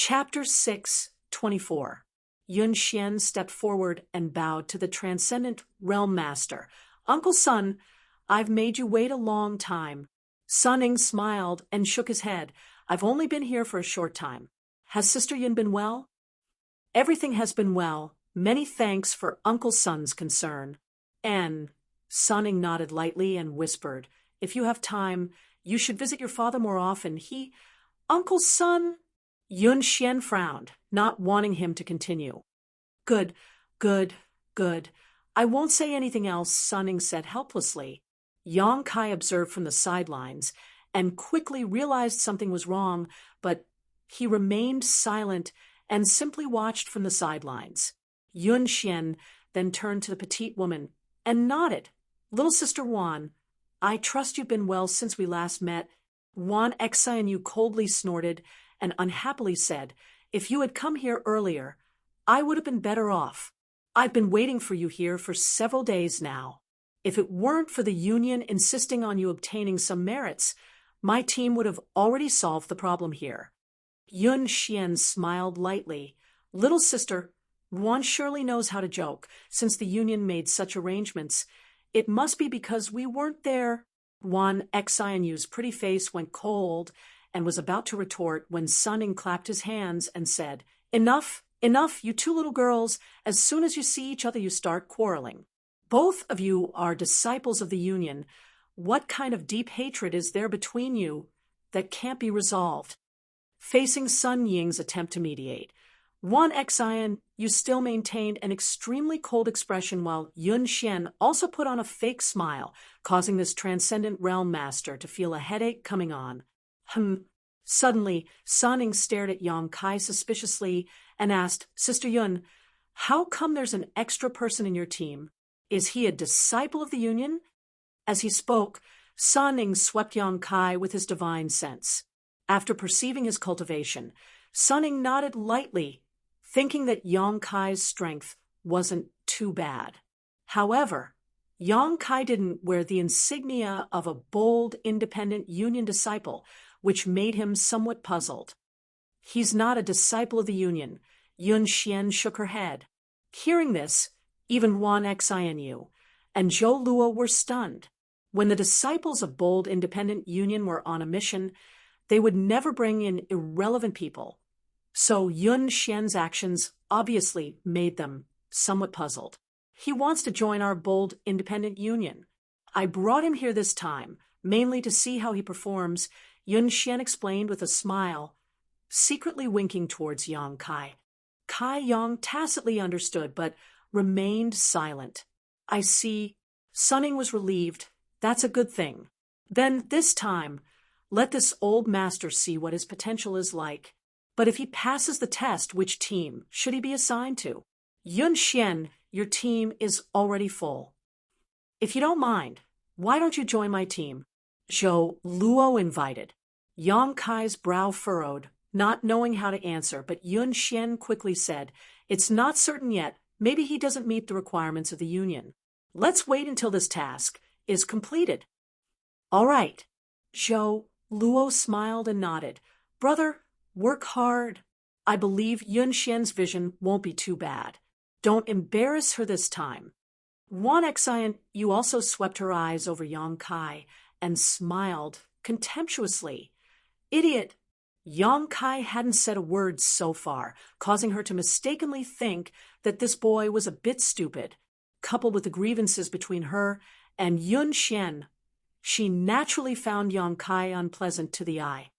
Chapter 6:24. Yun Xian stepped forward and bowed to the transcendent realm master. Uncle Sun, I've made you wait a long time. Sun Ning smiled and shook his head. I've only been here for a short time. Has Sister Yun been well? Everything has been well. Many thanks for Uncle Sun's concern. And Sun Ning nodded lightly and whispered, if you have time, you should visit your father more often. Uncle Sun. Yun Xian frowned, not wanting him to continue. Good, good, good. I won't say anything else, Sun Ning said helplessly. Yang Kai observed from the sidelines and quickly realized something was wrong, but he remained silent and simply watched from the sidelines. Yun Xian then turned to the petite woman and nodded. Little Sister Wan, I trust you've been well since we last met. Wan Xianyu coldly snorted and unhappily said, if you had come here earlier, I would have been better off. I've been waiting for you here for several days now. If it weren't for the union insisting on you obtaining some merits, my team would have already solved the problem here. Yun Xian smiled lightly. Little sister, Wan surely knows how to joke, since the union made such arrangements. It must be because we weren't there. Wan Xianyu's pretty face went cold and was about to retort when Sun Ning clapped his hands and said, Enough, enough, you two little girls. As soon as you see each other, you start quarreling. Both of you are disciples of the union. What kind of deep hatred is there between you that can't be resolved? Facing Sun Ying's attempt to mediate, Wan Xian, you still maintained an extremely cold expression while Yun Xian also put on a fake smile, causing this transcendent realm master to feel a headache coming on. Suddenly, Sun Ning stared at Yang Kai suspiciously and asked, Sister Yun, how come there's an extra person in your team? Is he a disciple of the union? As he spoke, Sun Ning swept Yang Kai with his divine sense. After perceiving his cultivation, Sun Ning nodded lightly, thinking that Yang Kai's strength wasn't too bad. However, Yang Kai didn't wear the insignia of a bold, independent union disciple, which made him somewhat puzzled. He's not a disciple of the union. Yun Xian shook her head. Hearing this, even Wan Xianyu and Zhou Luo were stunned. When the disciples of bold, independent union were on a mission, they would never bring in irrelevant people. So Yun Xian's actions obviously made them somewhat puzzled. He wants to join our bold, independent union. I brought him here this time, mainly to see how he performs, Yun Xian explained with a smile, secretly winking towards Yang Kai. Kai Yang tacitly understood, but remained silent. I see. Sun Ning was relieved. That's a good thing. Then, this time, let this old master see what his potential is like. But if he passes the test, which team should he be assigned to? Yun Xian, your team is already full. If you don't mind, why don't you join my team? Zhou Luo invited. Yang Kai's brow furrowed, not knowing how to answer, but Yun Xian quickly said, it's not certain yet. Maybe he doesn't meet the requirements of the union. Let's wait until this task is completed. All right. Zhou Luo smiled and nodded. Brother, work hard. I believe Yun Xian's vision won't be too bad. Don't embarrass her this time. Wan Xian, you also swept her eyes over Yang Kai and smiled contemptuously. Idiot! Yang Kai hadn't said a word so far, causing her to mistakenly think that this boy was a bit stupid. Coupled with the grievances between her and Yun Xian, she naturally found Yang Kai unpleasant to the eye.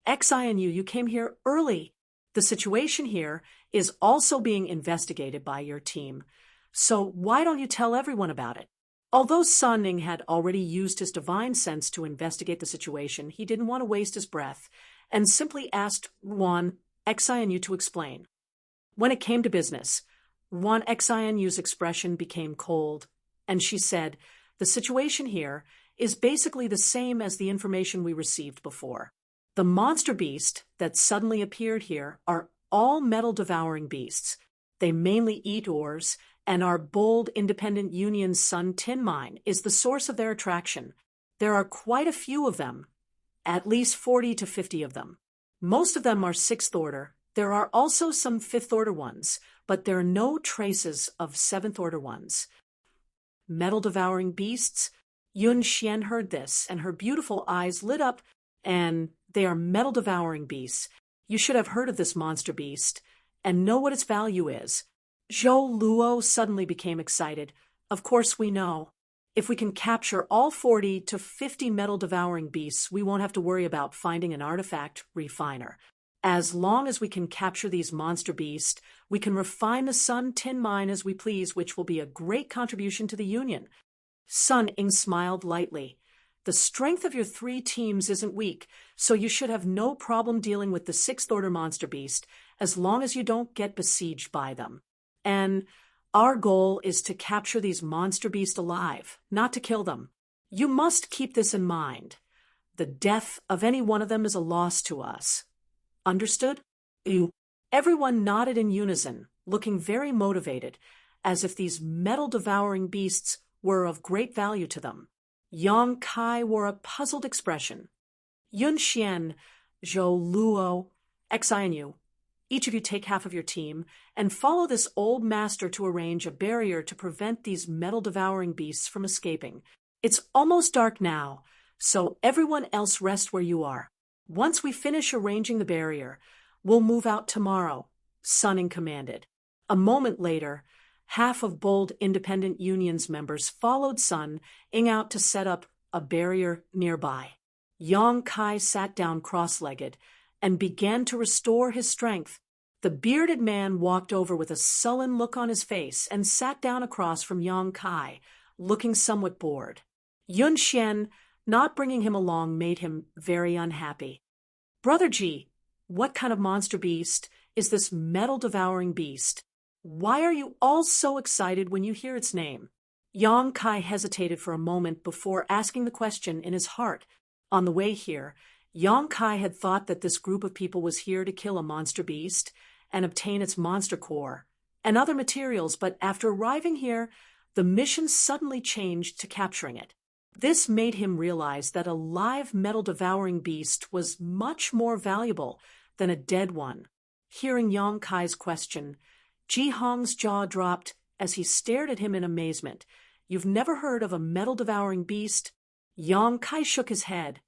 Xianyu, you came here early. The situation here is also being investigated by your team. So why don't you tell everyone about it? Although Sun Ning had already used his divine sense to investigate the situation, he didn't want to waste his breath and simply asked Wan Xianyu to explain. When it came to business, Wan Xianyu's expression became cold, and she said, the situation here is basically the same as the information we received before. The monster beast that suddenly appeared here are all metal-devouring beasts. They mainly eat ores, and our bold, independent union Sun Tin Mine is the source of their attraction. There are quite a few of them, at least 40 to 50 of them. Most of them are sixth order. There are also some fifth-order ones, but there are no traces of seventh-order ones. Metal-devouring beasts? Yun Xian heard this, and her beautiful eyes lit up, and they are metal-devouring beasts. You should have heard of this monster beast, and know what its value is. Zhou Luo suddenly became excited. Of course we know. If we can capture all 40 to 50 metal-devouring beasts, we won't have to worry about finding an artifact refiner. As long as we can capture these monster beasts, we can refine the Sun Tin Mine as we please, which will be a great contribution to the Union. Sun Ying smiled lightly. The strength of your 3 teams isn't weak, so you should have no problem dealing with the 6th-order monster beast, as long as you don't get besieged by them. And our goal is to capture these monster beasts alive, not to kill them. You must keep this in mind. The death of any one of them is a loss to us. Understood? Everyone nodded in unison, looking very motivated, as if these metal-devouring beasts were of great value to them. Yang Kai wore a puzzled expression. Yun Xian, Zhou Luo, Xi and you, each of you take half of your team, and follow this old master to arrange a barrier to prevent these metal-devouring beasts from escaping. It's almost dark now, so everyone else rest where you are. Once we finish arranging the barrier, we'll move out tomorrow, Sun Ying commanded. A moment later, half of Bold Independent Union's members followed Sun Ying out to set up a barrier nearby. Yang Kai sat down cross-legged and began to restore his strength. The bearded man walked over with a sullen look on his face and sat down across from Yang Kai, looking somewhat bored. Yun Xian, not bringing him along, made him very unhappy. Brother Ji, what kind of monster beast is this metal-devouring beast? Why are you all so excited when you hear its name? Yang Kai hesitated for a moment before asking the question in his heart. On the way here, Yang Kai had thought that this group of people was here to kill a monster beast and obtain its monster core and other materials, but after arriving here, the mission suddenly changed to capturing it. This made him realize that a live metal-devouring beast was much more valuable than a dead one. Hearing Yang Kai's question, Ji Hong's jaw dropped as he stared at him in amazement. You've never heard of a metal-devouring beast? Yang Kai shook his head.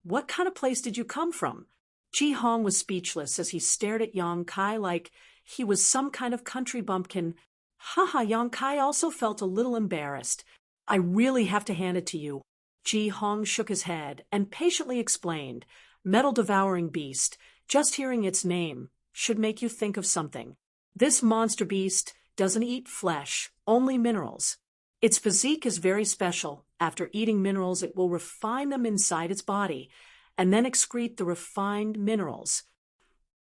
What kind of place did you come from? Ji Hong was speechless as he stared at Yang Kai like he was some kind of country bumpkin. Haha, Yang Kai also felt a little embarrassed. I really have to hand it to you. Ji Hong shook his head and patiently explained. Metal-devouring beast, just hearing its name, should make you think of something. This monster beast doesn't eat flesh, only minerals. Its physique is very special. After eating minerals, it will refine them inside its body, and then excrete the refined minerals.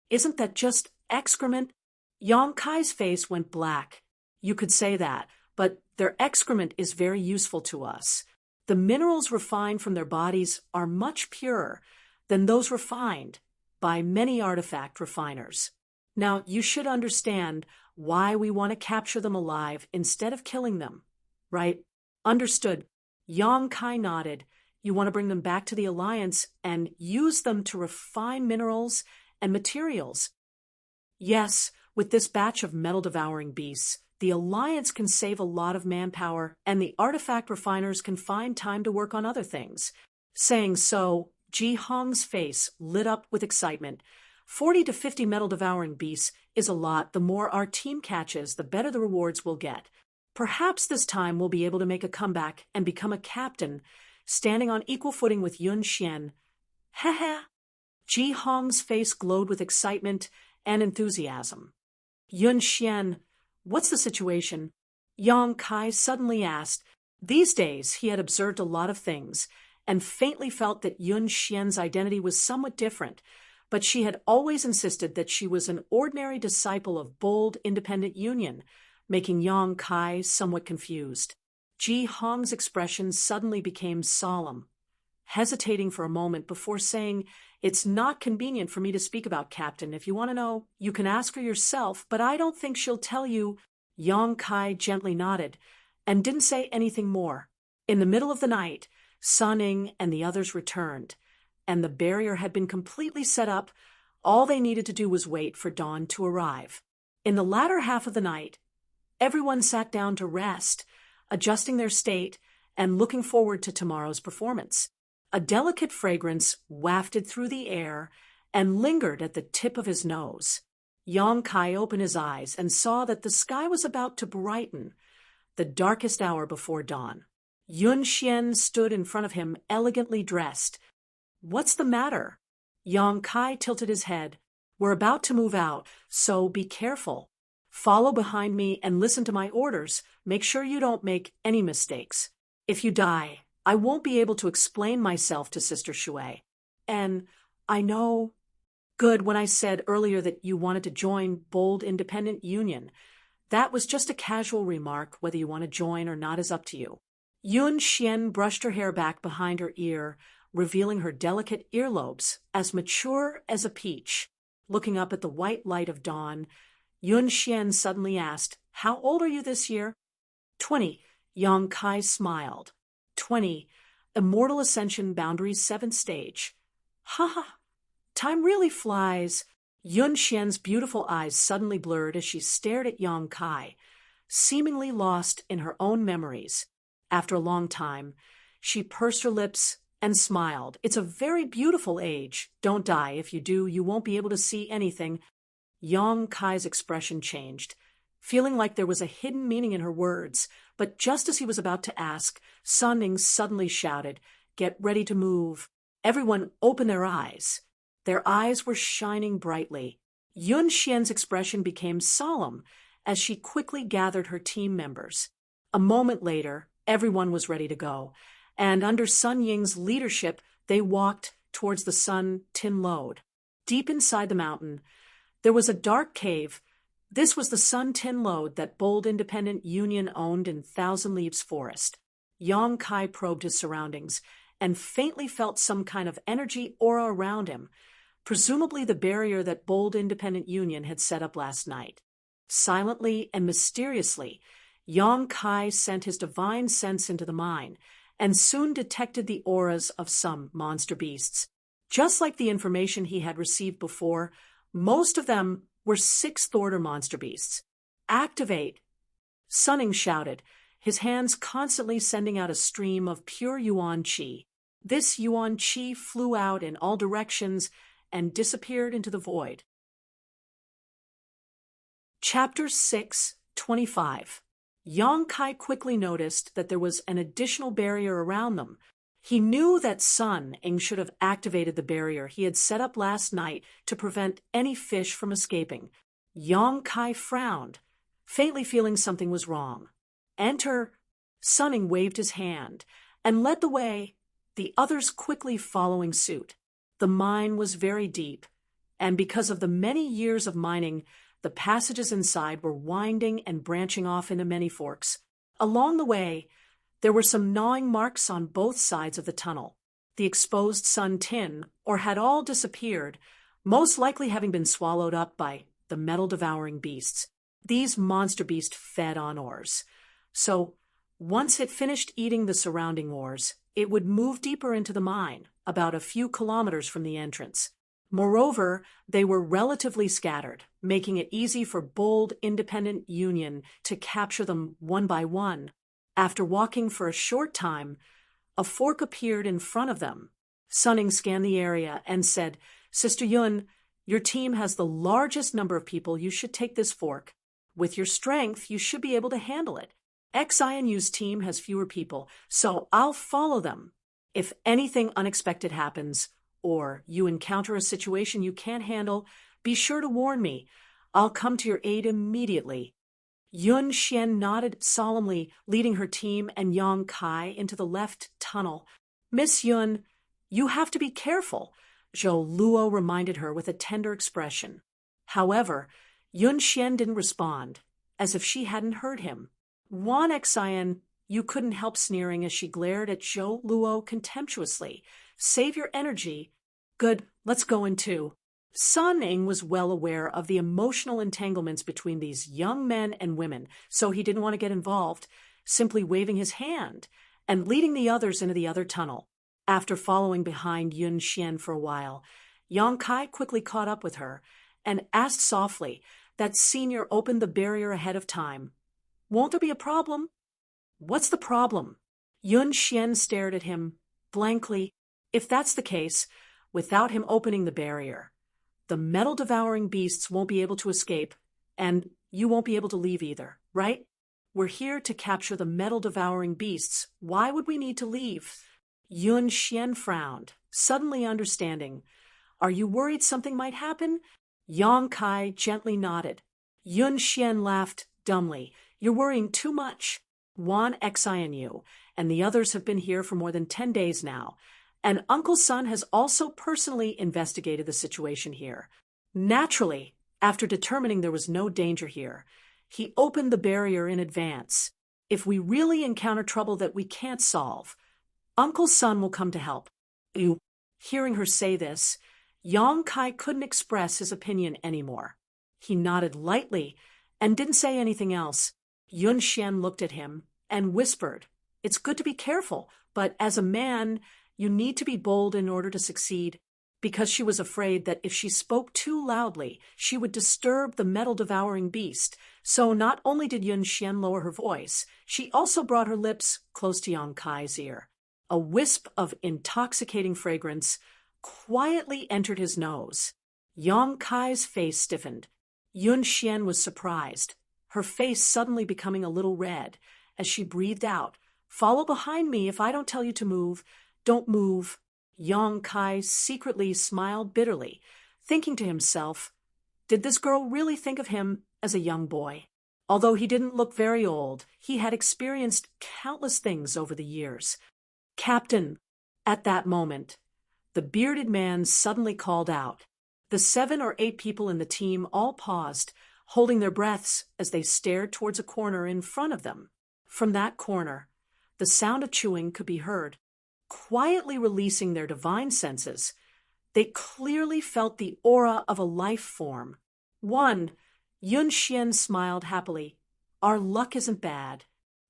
Isn't that just excrement? Yang Kai's face went black. You could say that, but their excrement is very useful to us. The minerals refined from their bodies are much purer than those refined by many artifact refiners. Now, you should understand why we want to capture them alive instead of killing them, right? Understood. Yang Kai nodded. You want to bring them back to the Alliance and use them to refine minerals and materials. Yes, with this batch of metal-devouring beasts, the Alliance can save a lot of manpower, and the artifact refiners can find time to work on other things. Saying so, Ji Hong's face lit up with excitement. 40 to 50 metal-devouring beasts is a lot. The more our team catches, the better the rewards we'll get. Perhaps this time we'll be able to make a comeback and become a captain, standing on equal footing with Yun Xian. Ha. Ji Hong's face glowed with excitement and enthusiasm. Yun Xian, what's the situation? Yang Kai suddenly asked. These days he had observed a lot of things, and faintly felt that Yun Xian's identity was somewhat different, but she had always insisted that she was an ordinary disciple of Bold Independent Union, making Yang Kai somewhat confused. Ji Hong's expression suddenly became solemn, hesitating for a moment before saying, It's not convenient for me to speak about Captain. If you want to know, you can ask her yourself, but I don't think she'll tell you. Yang Kai gently nodded and didn't say anything more. In the middle of the night, Sun Ying and the others returned, and the barrier had been completely set up All they needed to do was wait for dawn to arrive. In the latter half of the night, everyone sat down to rest, adjusting their state and looking forward to tomorrow's performance. A delicate fragrance wafted through the air and lingered at the tip of his nose. Yang Kai opened his eyes and saw that the sky was about to brighten, the darkest hour before dawn. Yun Xian stood in front of him, elegantly dressed. "What's the matter?" Yang Kai tilted his head. "We're about to move out, so be careful. Follow behind me and listen to my orders. Make sure you don't make any mistakes. If you die, I won't be able to explain myself to Sister Shui. And I know..." "Good, when I said earlier that you wanted to join Bold Independent Union. That was just a casual remark. Whether you want to join or not is up to you." Yun Xian brushed her hair back behind her ear, revealing her delicate earlobes, as mature as a peach. Looking up at the white light of dawn, Yun Xian suddenly asked, "How old are you this year?" 20. Yang Kai smiled. 20. Immortal Ascension Boundaries 7th Stage. Ha! Time really flies. Yun Xian's beautiful eyes suddenly blurred as she stared at Yang Kai, seemingly lost in her own memories. After a long time, she pursed her lips and smiled. "It's a very beautiful age. Don't die. If you do, you won't be able to see anything." Yang Kai's expression changed, feeling like there was a hidden meaning in her words. But just as he was about to ask, Sun Ning suddenly shouted, "Get ready to move." Everyone opened their eyes. Their eyes were shining brightly. Yun Xian's expression became solemn as she quickly gathered her team members. A moment later, everyone was ready to go, and under Sun Ying's leadership, they walked towards the Sun Tin Lode. Deep inside the mountain, there was a dark cave. This was the Sun Tin Lode that Bold Independent Union owned in Thousand Leaves Forest. Yang Kai probed his surroundings and faintly felt some kind of energy aura around him, presumably the barrier that Bold Independent Union had set up last night. Silently and mysteriously, Yang Kai sent his divine sense into the mine and soon detected the auras of some monster beasts. Just like the information he had received before, most of them were 6th order monster beasts. "Activate!" Sun Ning shouted, his hands constantly sending out a stream of pure Yuan Qi. This Yuan Qi flew out in all directions and disappeared into the void. Chapter 6, 25. Yang Kai quickly noticed that there was an additional barrier around them. He knew that Sun Ing should have activated the barrier he had set up last night to prevent any fish from escaping. Yang Kai frowned, faintly feeling something was wrong. "Enter!" Sun Ing waved his hand and led the way, the others quickly following suit. The mine was very deep, and because of the many years of mining, the passages inside were winding and branching off into many forks. Along the way, there were some gnawing marks on both sides of the tunnel. The exposed sun tin, or had all disappeared, most likely having been swallowed up by the metal-devouring beasts. These monster beasts fed on ores. So, once it finished eating the surrounding ores, it would move deeper into the mine, about a few kilometers from the entrance. Moreover, they were relatively scattered, making it easy for Bold Independent Union to capture them one by one. After walking for a short time, a fork appeared in front of them. Sun Ing scanned the area and said, "Sister Yun, your team has the largest number of people. You should take this fork. With your strength, you should be able to handle it. XINU's team has fewer people, so I'll follow them. If anything unexpected happens, or you encounter a situation you can't handle, be sure to warn me. I'll come to your aid immediately." Yun Xian nodded solemnly, leading her team and Yang Kai into the left tunnel. "Miss Yun, you have to be careful," Zhou Luo reminded her with a tender expression. However, Yun Xian didn't respond, as if she hadn't heard him. "Wan Xian," you couldn't help sneering as she glared at Zhou Luo contemptuously. "Save your energy." "Good, let's go in too." Sun Ing was well aware of the emotional entanglements between these young men and women, so he didn't want to get involved, simply waving his hand and leading the others into the other tunnel. After following behind Yun Xian for a while, Yang Kai quickly caught up with her and asked softly. That senior opened the barrier ahead of time. Won't there be a problem? What's the problem? Yun Xian stared at him blankly. If that's the case, without him opening the barrier, the metal-devouring beasts won't be able to escape, and you won't be able to leave either, right? We're here to capture the metal-devouring beasts. Why would we need to leave? Yun Xian frowned, suddenly understanding. Are you worried something might happen? Yang Kai gently nodded. Yun Xian laughed dumbly. You're worrying too much. Wan Xi and you, and the others have been here for more than 10 days now, and Uncle Sun has also personally investigated the situation here. Naturally, after determining there was no danger here, he opened the barrier in advance. If we really encounter trouble that we can't solve, Uncle Sun will come to help. Hearing her say this, Yang Kai couldn't express his opinion anymore. He nodded lightly and didn't say anything else. Yun Xian looked at him and whispered, It's good to be careful, but as a man, you need to be bold in order to succeed. Because she was afraid that if she spoke too loudly, she would disturb the metal-devouring beast. So not only did Yun Xian lower her voice, she also brought her lips close to Yang Kai's ear. A wisp of intoxicating fragrance quietly entered his nose. Yang Kai's face stiffened. Yun Xian was surprised, her face suddenly becoming a little red, as she breathed out, Follow behind me if I don't tell you to move. Don't move. Yang Kai secretly smiled bitterly, thinking to himself, did this girl really think of him as a young boy? Although he didn't look very old, he had experienced countless things over the years. Captain, at that moment, the bearded man suddenly called out. The 7 or 8 people in the team all paused, holding their breaths as they stared towards a corner in front of them. From that corner, the sound of chewing could be heard. Quietly releasing their divine senses, they clearly felt the aura of a life form. Yun Xian smiled happily. Our luck isn't bad.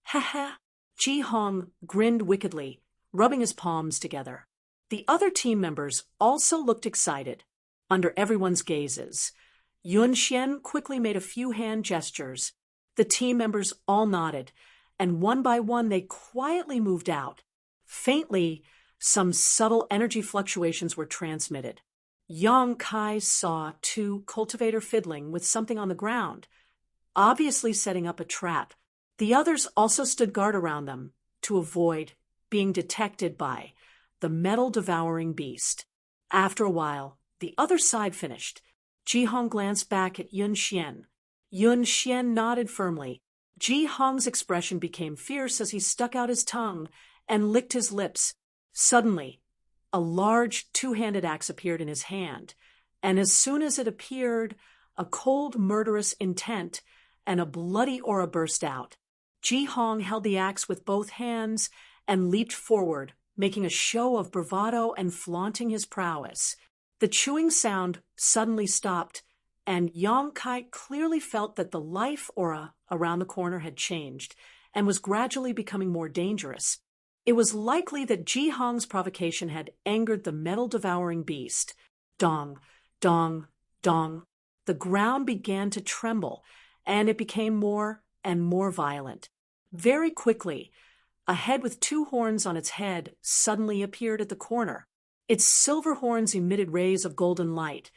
Ha ha. Ji Hong grinned wickedly, rubbing his palms together. The other team members also looked excited. Under everyone's gazes, Yun Xian quickly made a few hand gestures. The team members all nodded, and one by one they quietly moved out. Faintly, some subtle energy fluctuations were transmitted. Yang Kai saw 2 cultivator fiddling with something on the ground, obviously setting up a trap. The others also stood guard around them to avoid being detected by the metal-devouring beast. After a while, the other side finished. Ji Hong glanced back at Yun Xian. Yun Xian nodded firmly. Ji Hong's expression became fierce as he stuck out his tongue and licked his lips. Suddenly, a large 2-handed axe appeared in his hand, and as soon as it appeared, a cold, murderous intent and a bloody aura burst out. Ji Hong held the axe with both hands and leaped forward, making a show of bravado and flaunting his prowess. The chewing sound suddenly stopped, and Yang Kai clearly felt that the life aura around the corner had changed and was gradually becoming more dangerous. It was likely that Ji Hong's provocation had angered the metal-devouring beast. Dong, dong, dong. The ground began to tremble, and it became more and more violent. Very quickly, a head with 2 horns on its head suddenly appeared at the corner. Its silver horns emitted rays of golden light,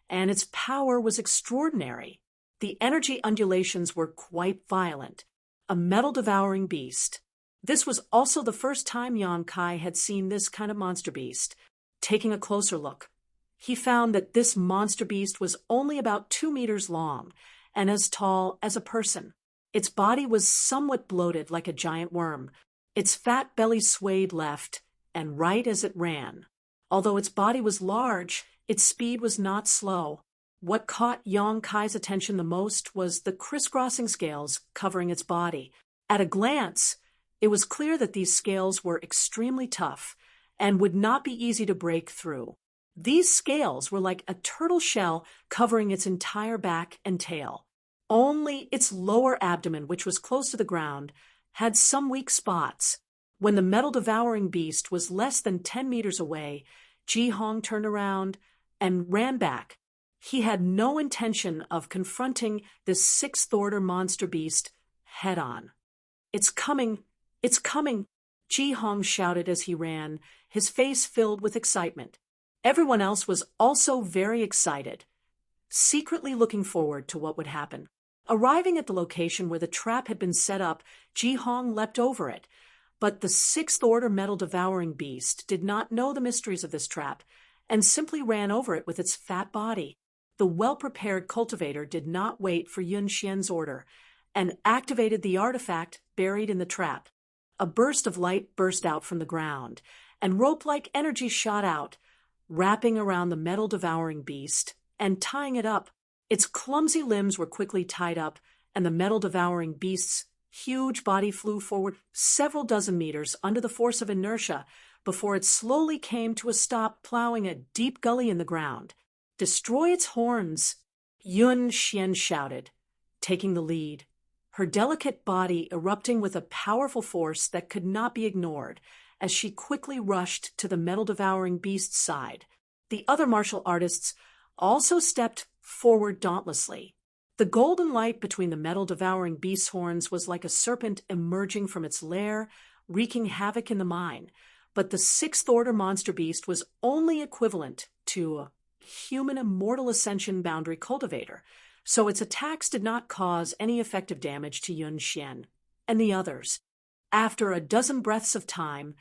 and its power was extraordinary. The energy undulations were quite violent. A metal-devouring beast. This was also the first time Yang Kai had seen this kind of monster beast. Taking a closer look, he found that this monster beast was only about 2 meters long and as tall as a person. Its body was somewhat bloated like a giant worm. Its fat belly swayed left and right as it ran. Although its body was large, its speed was not slow. What caught Yang Kai's attention the most was the crisscrossing scales covering its body. At a glance, it was clear that these scales were extremely tough and would not be easy to break through. These scales were like a turtle shell covering its entire back and tail. Only its lower abdomen, which was close to the ground, had some weak spots. When the metal-devouring beast was less than 10 meters away, Ji Hong turned around, and ran back. He had no intention of confronting this sixth-order monster beast head-on. "It's coming! It's coming!" Ji Hong shouted as he ran, his face filled with excitement. Everyone else was also very excited, secretly looking forward to what would happen. Arriving at the location where the trap had been set up, Ji Hong leapt over it. But the sixth-order metal-devouring beast did not know the mysteries of this trap and simply ran over it with its fat body. The well-prepared cultivator did not wait for Yun Xian's order and activated the artifact buried in the trap. A burst of light burst out from the ground, and rope-like energy shot out, wrapping around the metal-devouring beast and tying it up. Its clumsy limbs were quickly tied up, and the metal-devouring beast's huge body flew forward several dozen meters under the force of inertia before it slowly came to a stop, plowing a deep gully in the ground. "Destroy its horns!" Yun Xian shouted, taking the lead, her delicate body erupting with a powerful force that could not be ignored as she quickly rushed to the metal-devouring beast's side. The other martial artists also stepped forward dauntlessly. The golden light between the metal-devouring beast's horns was like a serpent emerging from its lair, wreaking havoc in the mine. But the sixth-order monster beast was only equivalent to a human immortal ascension boundary cultivator, so its attacks did not cause any effective damage to Yun Xian and the others. After a dozen breaths of time,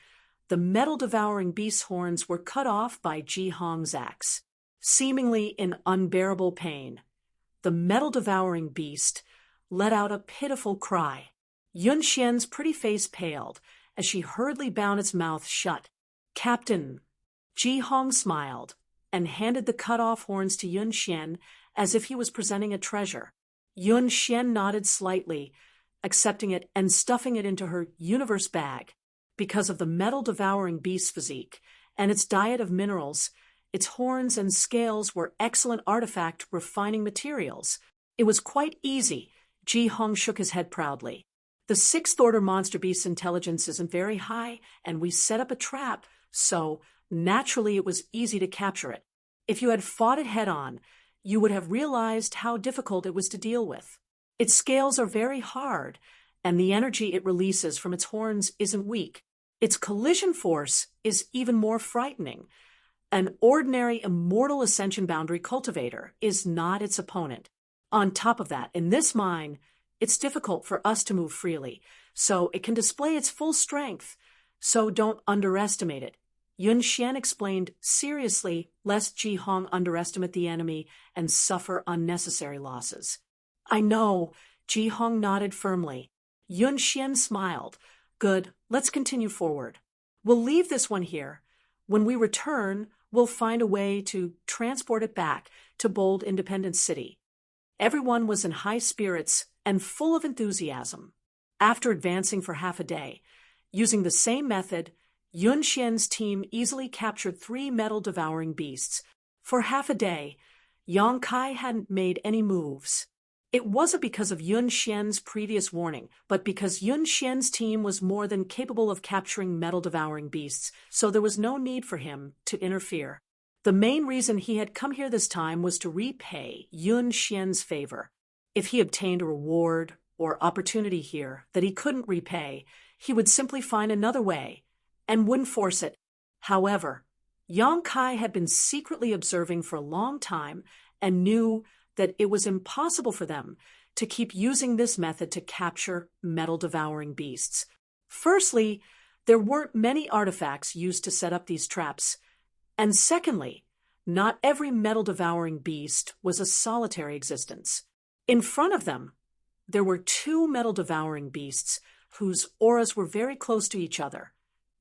the metal-devouring beast's horns were cut off by Ji Hong's axe. Seemingly in unbearable pain, the metal-devouring beast let out a pitiful cry. Yun Xian's pretty face paled as she hurriedly bound its mouth shut. "Captain," Ji Hong smiled and handed the cut-off horns to Yun Xian as if he was presenting a treasure. Yun Xian nodded slightly, accepting it and stuffing it into her universe bag. Because of the metal-devouring beast's physique and its diet of minerals, its horns and scales were excellent artifact refining materials. It was quite easy. Ji Hong shook his head proudly. "The sixth-order monster beast's intelligence isn't very high, and we set up a trap, so naturally it was easy to capture it. If you had fought it head-on, you would have realized how difficult it was to deal with. Its scales are very hard, and the energy it releases from its horns isn't weak. Its collision force is even more frightening. An ordinary immortal ascension boundary cultivator is not its opponent. On top of that, in this mine, it's difficult for us to move freely, so it can display its full strength. So don't underestimate it," Yun Xian explained seriously, lest Ji Hong underestimate the enemy and suffer unnecessary losses. "I know," Ji Hong nodded firmly. Yun Xian smiled. "Good, let's continue forward. We'll leave this one here. When we return, we'll find a way to transport it back to Bold Independence City." Everyone was in high spirits and full of enthusiasm. After advancing for half a day, using the same method, Yun Xian's team easily captured 3 metal-devouring beasts. For half a day, Yang Kai hadn't made any moves. It wasn't because of Yun Xian's previous warning, but because Yun Xian's team was more than capable of capturing metal-devouring beasts, so there was no need for him to interfere. The main reason he had come here this time was to repay Yun Xian's favor. If he obtained a reward or opportunity here that he couldn't repay, he would simply find another way and wouldn't force it. However, Yang Kai had been secretly observing for a long time and knew that it was impossible for them to keep using this method to capture metal-devouring beasts. Firstly, there weren't many artifacts used to set up these traps. And secondly, not every metal-devouring beast was a solitary existence. In front of them, there were 2 metal-devouring beasts whose auras were very close to each other,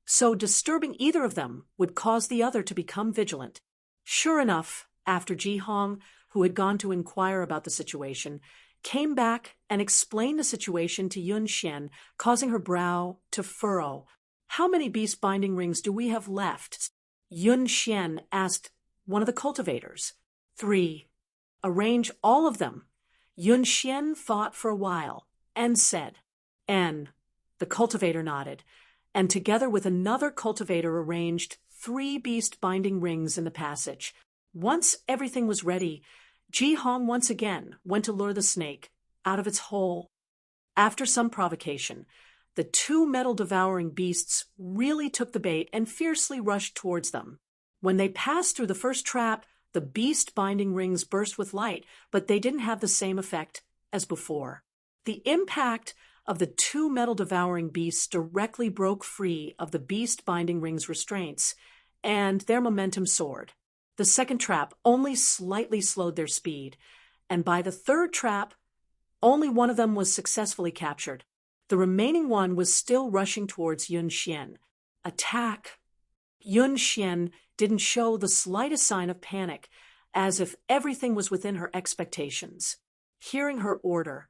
so disturbing either of them would cause the other to become vigilant. Sure enough, after Ji Hong, who had gone to inquire about the situation, came back and explained the situation to Yun Xian, causing her brow to furrow. "How many beast binding rings do we have left?" Yun Xian asked one of the cultivators. 3. "Arrange all of them." Yun Xian thought for a while and said, "N." The cultivator nodded, and together with another cultivator arranged 3 beast binding rings in the passage. Once everything was ready, Ji Hong once again went to lure the snake out of its hole. After some provocation, the two metal-devouring beasts really took the bait and fiercely rushed towards them. When they passed through the first trap, the beast-binding rings burst with light, but they didn't have the same effect as before. The impact of the two metal-devouring beasts directly broke free of the beast-binding rings' restraints, and their momentum soared. The second trap only slightly slowed their speed, and by the third trap, only one of them was successfully captured. The remaining one was still rushing towards Yun Xian. Attack! Yun Xian didn't show the slightest sign of panic, as if everything was within her expectations. Hearing her order,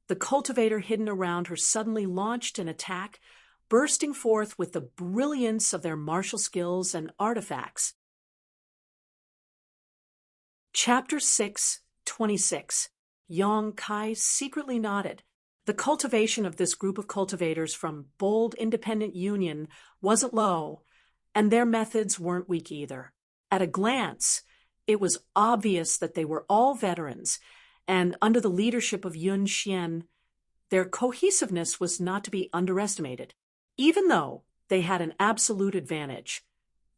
the cultivator hidden around her suddenly launched an attack, bursting forth with the brilliance of their martial skills and artifacts. Chapter 6:26. Yang Kai secretly nodded. The cultivation of this group of cultivators from bold independent union wasn't low, and their methods weren't weak either. At a glance, it was obvious that they were all veterans, and under the leadership of Yun Xian, their cohesiveness was not to be underestimated. Even though they had an absolute advantage,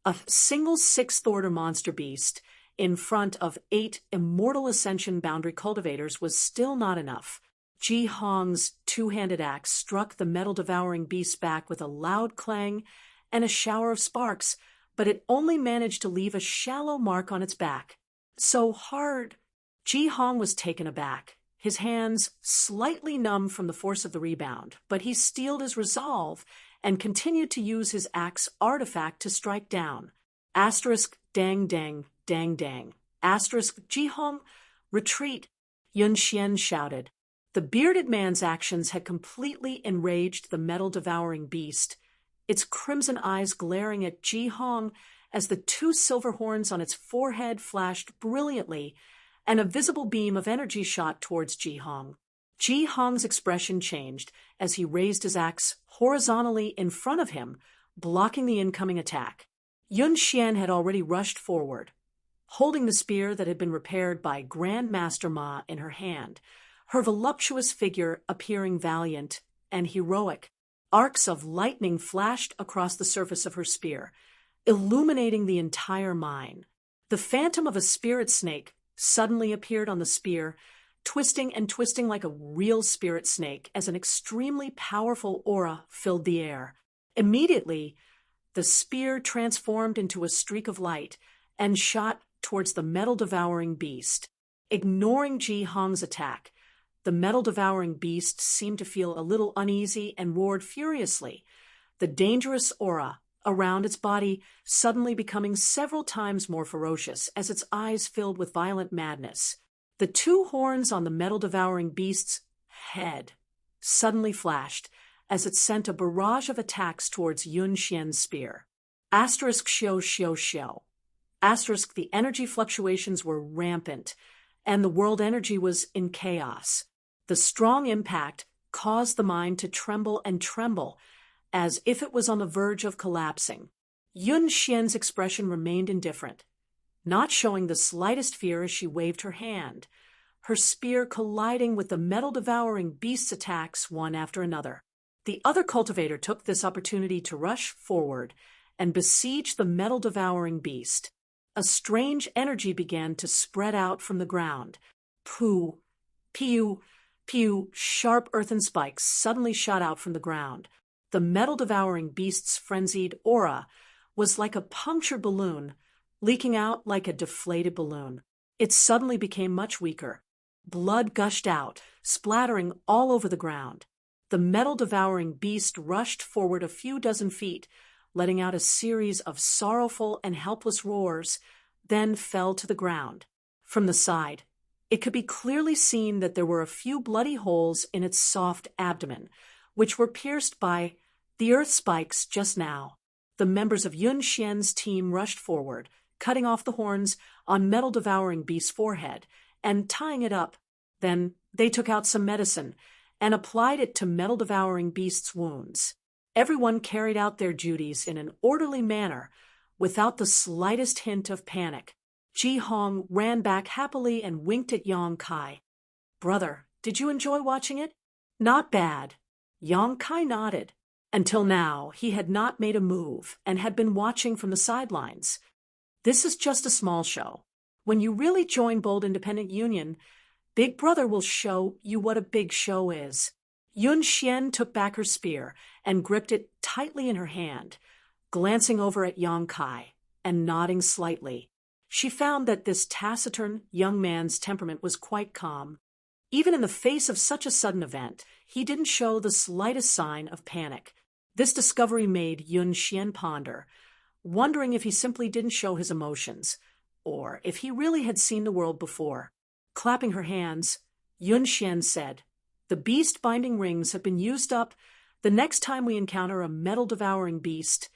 a single sixth-order monster beast in front of 8 immortal ascension boundary cultivators was still not enough. Ji Hong's two-handed axe struck the metal-devouring beast's back with a loud clang and a shower of sparks, but it only managed to leave a shallow mark on its back. So hard! Ji Hong was taken aback, his hands slightly numb from the force of the rebound, but he steeled his resolve and continued to use his axe artifact to strike down. Asterisk dang dang dang dang. Asterisk Ji Hong, retreat! Yun Xian shouted. The bearded man's actions had completely enraged the metal-devouring beast, its crimson eyes glaring at Ji Hong as the two silver horns on its forehead flashed brilliantly, and a visible beam of energy shot towards Ji Hong. Ji Hong's expression changed as he raised his axe horizontally in front of him, blocking the incoming attack. Yun Xian had already rushed forward, holding the spear that had been repaired by Grand Master Ma in her hand, her voluptuous figure appearing valiant and heroic. Arcs of lightning flashed across the surface of her spear, illuminating the entire mine. The phantom of a spirit snake suddenly appeared on the spear, twisting and twisting like a real spirit snake as an extremely powerful aura filled the air. Immediately, the spear transformed into a streak of light and shot towards the metal-devouring beast. Ignoring Ji Hong's attack, the metal-devouring beast seemed to feel a little uneasy and roared furiously, the dangerous aura around its body suddenly becoming several times more ferocious as its eyes filled with violent madness. The two horns on the metal-devouring beast's head suddenly flashed as it sent a barrage of attacks towards Yun Xian's spear. Asterisk xiao xiao xiao. Asterisk the energy fluctuations were rampant, and the world energy was in chaos. The strong impact caused the mine to tremble and tremble, as if it was on the verge of collapsing. Yun Xian's expression remained indifferent, not showing the slightest fear as she waved her hand, her spear colliding with the metal-devouring beast's attacks one after another. The other cultivator took this opportunity to rush forward and besiege the metal-devouring beast. A strange energy began to spread out from the ground. Pooh, pew, pew, sharp earthen spikes suddenly shot out from the ground. The metal-devouring beast's frenzied aura was like a punctured balloon, leaking out like a deflated balloon. It suddenly became much weaker. Blood gushed out, splattering all over the ground. The metal-devouring beast rushed forward a few dozen feet, letting out a series of sorrowful and helpless roars, then fell to the ground. From the side, it could be clearly seen that there were a few bloody holes in its soft abdomen, which were pierced by the earth spikes just now. The members of Yun Xian's team rushed forward, cutting off the horns on metal-devouring beast's forehead and tying it up. Then they took out some medicine and applied it to metal-devouring beast's wounds. Everyone carried out their duties in an orderly manner, without the slightest hint of panic. Ji Hong ran back happily and winked at Yang Kai. Brother, did you enjoy watching it? Not bad. Yang Kai nodded. Until now, he had not made a move and had been watching from the sidelines. This is just a small show. When you really join Bold Independent Union, Big Brother will show you what a big show is. Yun Xian took back her spear and gripped it tightly in her hand, glancing over at Yang Kai and nodding slightly. She found that this taciturn young man's temperament was quite calm. Even in the face of such a sudden event, he didn't show the slightest sign of panic. This discovery made Yun Xian ponder, wondering if he simply didn't show his emotions, or if he really had seen the world before. Clapping her hands, Yun Xian said, "The beast binding rings have been used up. The next time we encounter a metal-devouring beast,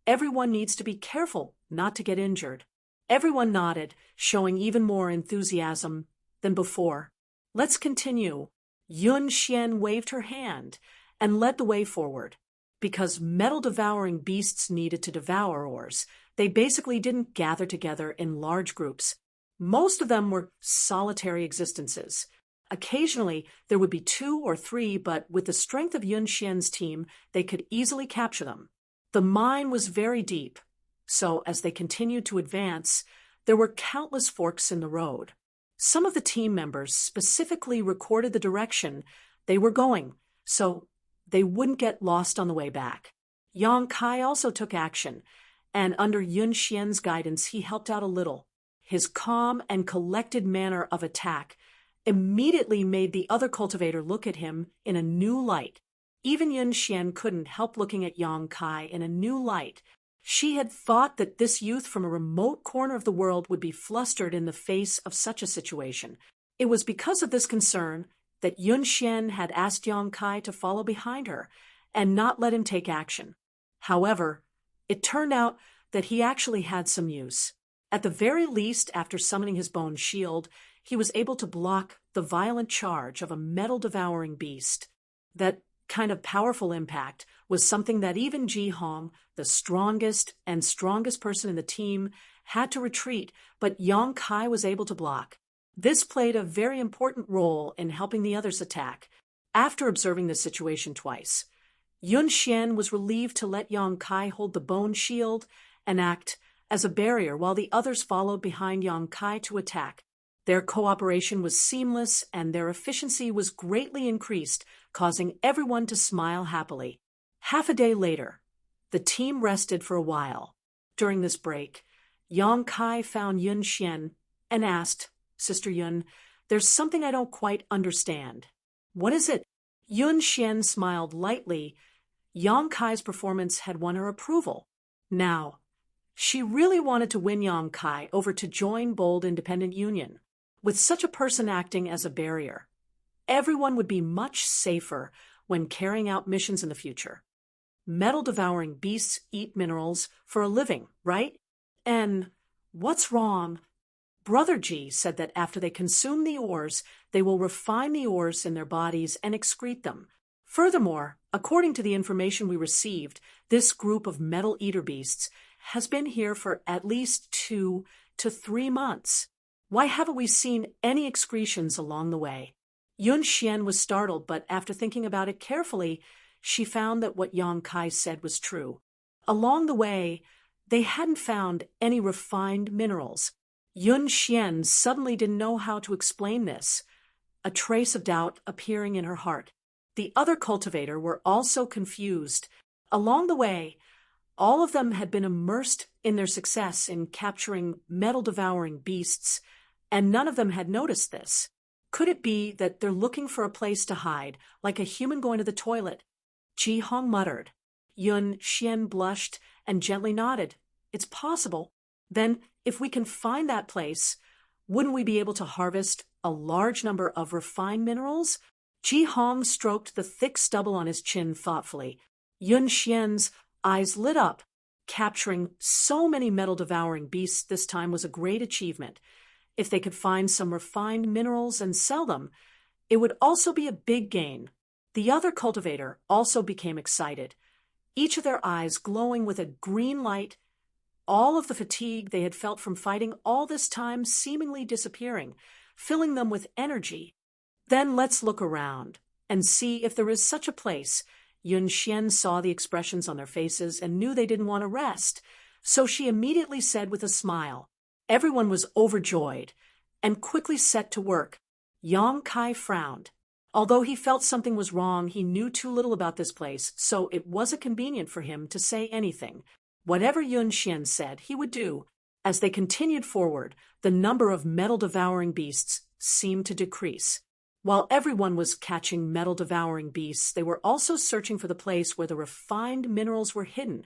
everyone needs to be careful not to get injured." Everyone nodded, showing even more enthusiasm than before. "Let's continue." Yun Xian waved her hand and led the way forward. Because metal-devouring beasts needed to devour ores, they basically didn't gather together in large groups. Most of them were solitary existences. Occasionally, there would be 2 or 3, but with the strength of Yun Xian's team, they could easily capture them. The mine was very deep, so as they continued to advance, there were countless forks in the road. Some of the team members specifically recorded the direction they were going, so they wouldn't get lost on the way back. Yang Kai also took action, and under Yun Xian's guidance, he helped out a little. His calm and collected manner of attack immediately made the other cultivator look at him in a new light. Even Yun Xian couldn't help looking at Yang Kai in a new light. She had thought that this youth from a remote corner of the world would be flustered in the face of such a situation. It was because of this concern that Yun Xian had asked Yang Kai to follow behind her and not let him take action. However, it turned out that he actually had some use. At the very least, after summoning his bone shield, he was able to block the violent charge of a metal-devouring beast. That kind of powerful impact was something that even Ji Hong, the strongest person in the team, had to retreat, but Yang Kai was able to block. This played a very important role in helping the others attack. After observing the situation twice, Yun Xian was relieved to let Yang Kai hold the bone shield and act as a barrier while the others followed behind Yang Kai to attack. Their cooperation was seamless and their efficiency was greatly increased, causing everyone to smile happily. Half a day later, the team rested for a while. During this break, Yang Kai found Yun Xian and asked, "Sister Yun, there's something I don't quite understand." "What is it?" Yun Xian smiled lightly. Yang Kai's performance had won her approval. Now, she really wanted to win Yang Kai over to join Bold Independent Union. With such a person acting as a barrier, everyone would be much safer when carrying out missions in the future. Metal-devouring beasts eat minerals for a living, right? And what's wrong? Brother G said that after they consume the ores, they will refine the ores in their bodies and excrete them. Furthermore, according to the information we received, this group of metal eater beasts has been here for at least 2 to 3 months. Why haven't we seen any excretions along the way? Yun Xian was startled, but after thinking about it carefully, she found that what Yang Kai said was true. Along the way, they hadn't found any refined minerals. Yun Xian suddenly didn't know how to explain this, a trace of doubt appearing in her heart. The other cultivator were also confused. Along the way, all of them had been immersed in their success in capturing metal-devouring beasts, and none of them had noticed this. Could it be that they're looking for a place to hide, like a human going to the toilet? Ji Hong muttered. Yun Xian blushed and gently nodded. It's possible. Then, if we can find that place, wouldn't we be able to harvest a large number of refined minerals? Ji Hong stroked the thick stubble on his chin thoughtfully. Yun Xian's eyes lit up. Capturing so many metal-devouring beasts this time was a great achievement. If they could find some refined minerals and sell them, it would also be a big gain. The other cultivator also became excited, each of their eyes glowing with a green light. all of the fatigue they had felt from fighting all this time seemingly disappearing, filling them with energy. Then let's look around and see if there is such a place. Yun Xian saw the expressions on their faces and knew they didn't want to rest, so she immediately said with a smile. Everyone was overjoyed and quickly set to work. Yang Kai frowned. Although he felt something was wrong, he knew too little about this place, so it wasn't convenient for him to say anything. Whatever Yun Xian said, he would do. As they continued forward, the number of metal-devouring beasts seemed to decrease. While everyone was catching metal-devouring beasts, they were also searching for the place where the refined minerals were hidden.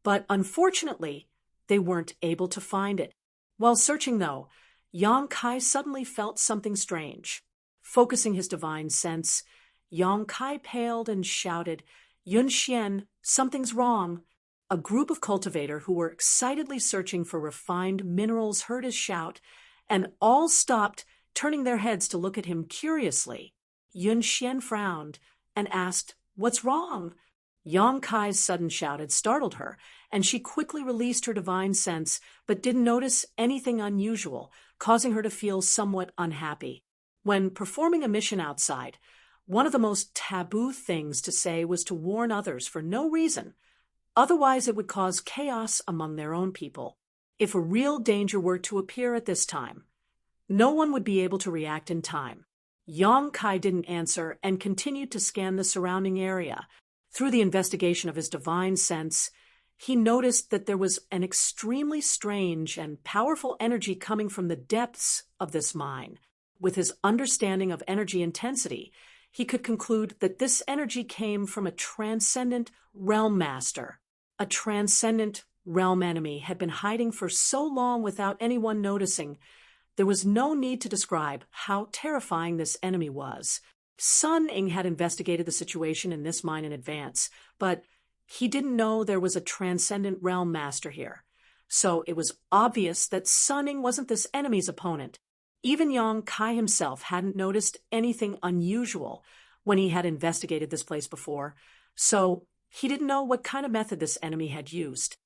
But unfortunately, they weren't able to find it. While searching, though, Yang Kai suddenly felt something strange. Focusing his divine sense, Yang Kai paled and shouted, "Yun Xian, something's wrong." A group of cultivators who were excitedly searching for refined minerals heard his shout, and all stopped, turning their heads to look at him curiously. Yun Xian frowned and asked, "What's wrong?" Yang Kai's sudden shout had startled her, and she quickly released her divine sense, but didn't notice anything unusual, causing her to feel somewhat unhappy. When performing a mission outside, one of the most taboo things to say was to warn others for no reason. Otherwise, it would cause chaos among their own people. If a real danger were to appear at this time, no one would be able to react in time. Yang Kai didn't answer and continued to scan the surrounding area. Through the investigation of his divine sense, he noticed that there was an extremely strange and powerful energy coming from the depths of this mine. With his understanding of energy intensity, he could conclude that this energy came from a transcendent realm master. A transcendent realm enemy had been hiding for so long without anyone noticing. There was no need to describe how terrifying this enemy was. Sun Ying had investigated the situation in this mine in advance, but he didn't know there was a transcendent realm master here. So it was obvious that Sun Ying wasn't this enemy's opponent. Even Yang Kai himself hadn't noticed anything unusual when he had investigated this place before, so he didn't know what kind of method this enemy had used.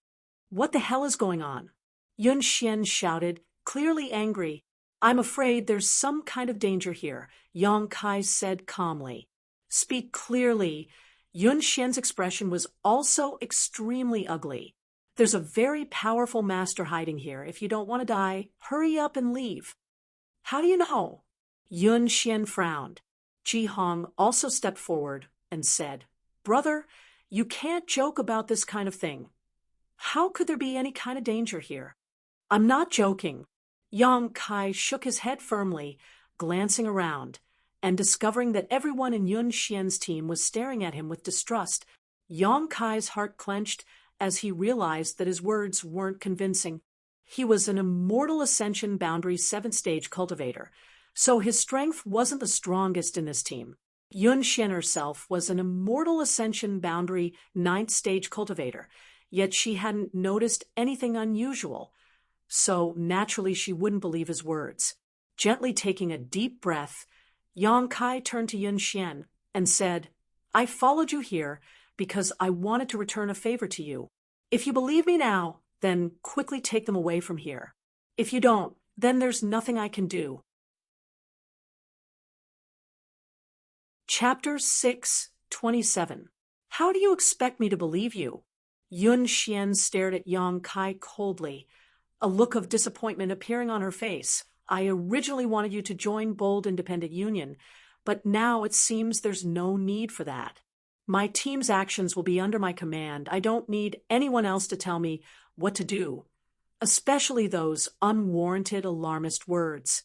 "What the hell is going on?" Yun Xian shouted, clearly angry. "I'm afraid there's some kind of danger here," Yang Kai said calmly. "Speak clearly." Yun Xian's expression was also extremely ugly. "There's a very powerful master hiding here. If you don't want to die, hurry up and leave." "How do you know?" Yun Xian frowned. Ji Hong also stepped forward and said, "Brother, you can't joke about this kind of thing. How could there be any kind of danger here?" "I'm not joking." Yang Kai shook his head firmly, glancing around, and discovering that everyone in Yun Xian's team was staring at him with distrust. Yang Kai's heart clenched as he realized that his words weren't convincing. He was an Immortal Ascension Boundary 7th-stage cultivator, so his strength wasn't the strongest in this team. Yun Xian herself was an Immortal Ascension Boundary 9th-stage cultivator, yet she hadn't noticed anything unusual, so naturally she wouldn't believe his words. Gently taking a deep breath, Yang Kai turned to Yun Xian and said, "I followed you here because I wanted to return a favor to you. If you believe me now, then quickly take them away from here. If you don't, then there's nothing I can do." Chapter 6:27. How do you expect me to believe you? Yun Xian stared at Yang Kai coldly, a look of disappointment appearing on her face. "I originally wanted you to join Bold Independent Union, but now it seems there's no need for that. My team's actions will be under my command. I don't need anyone else to tell me what to do, especially those unwarranted alarmist words."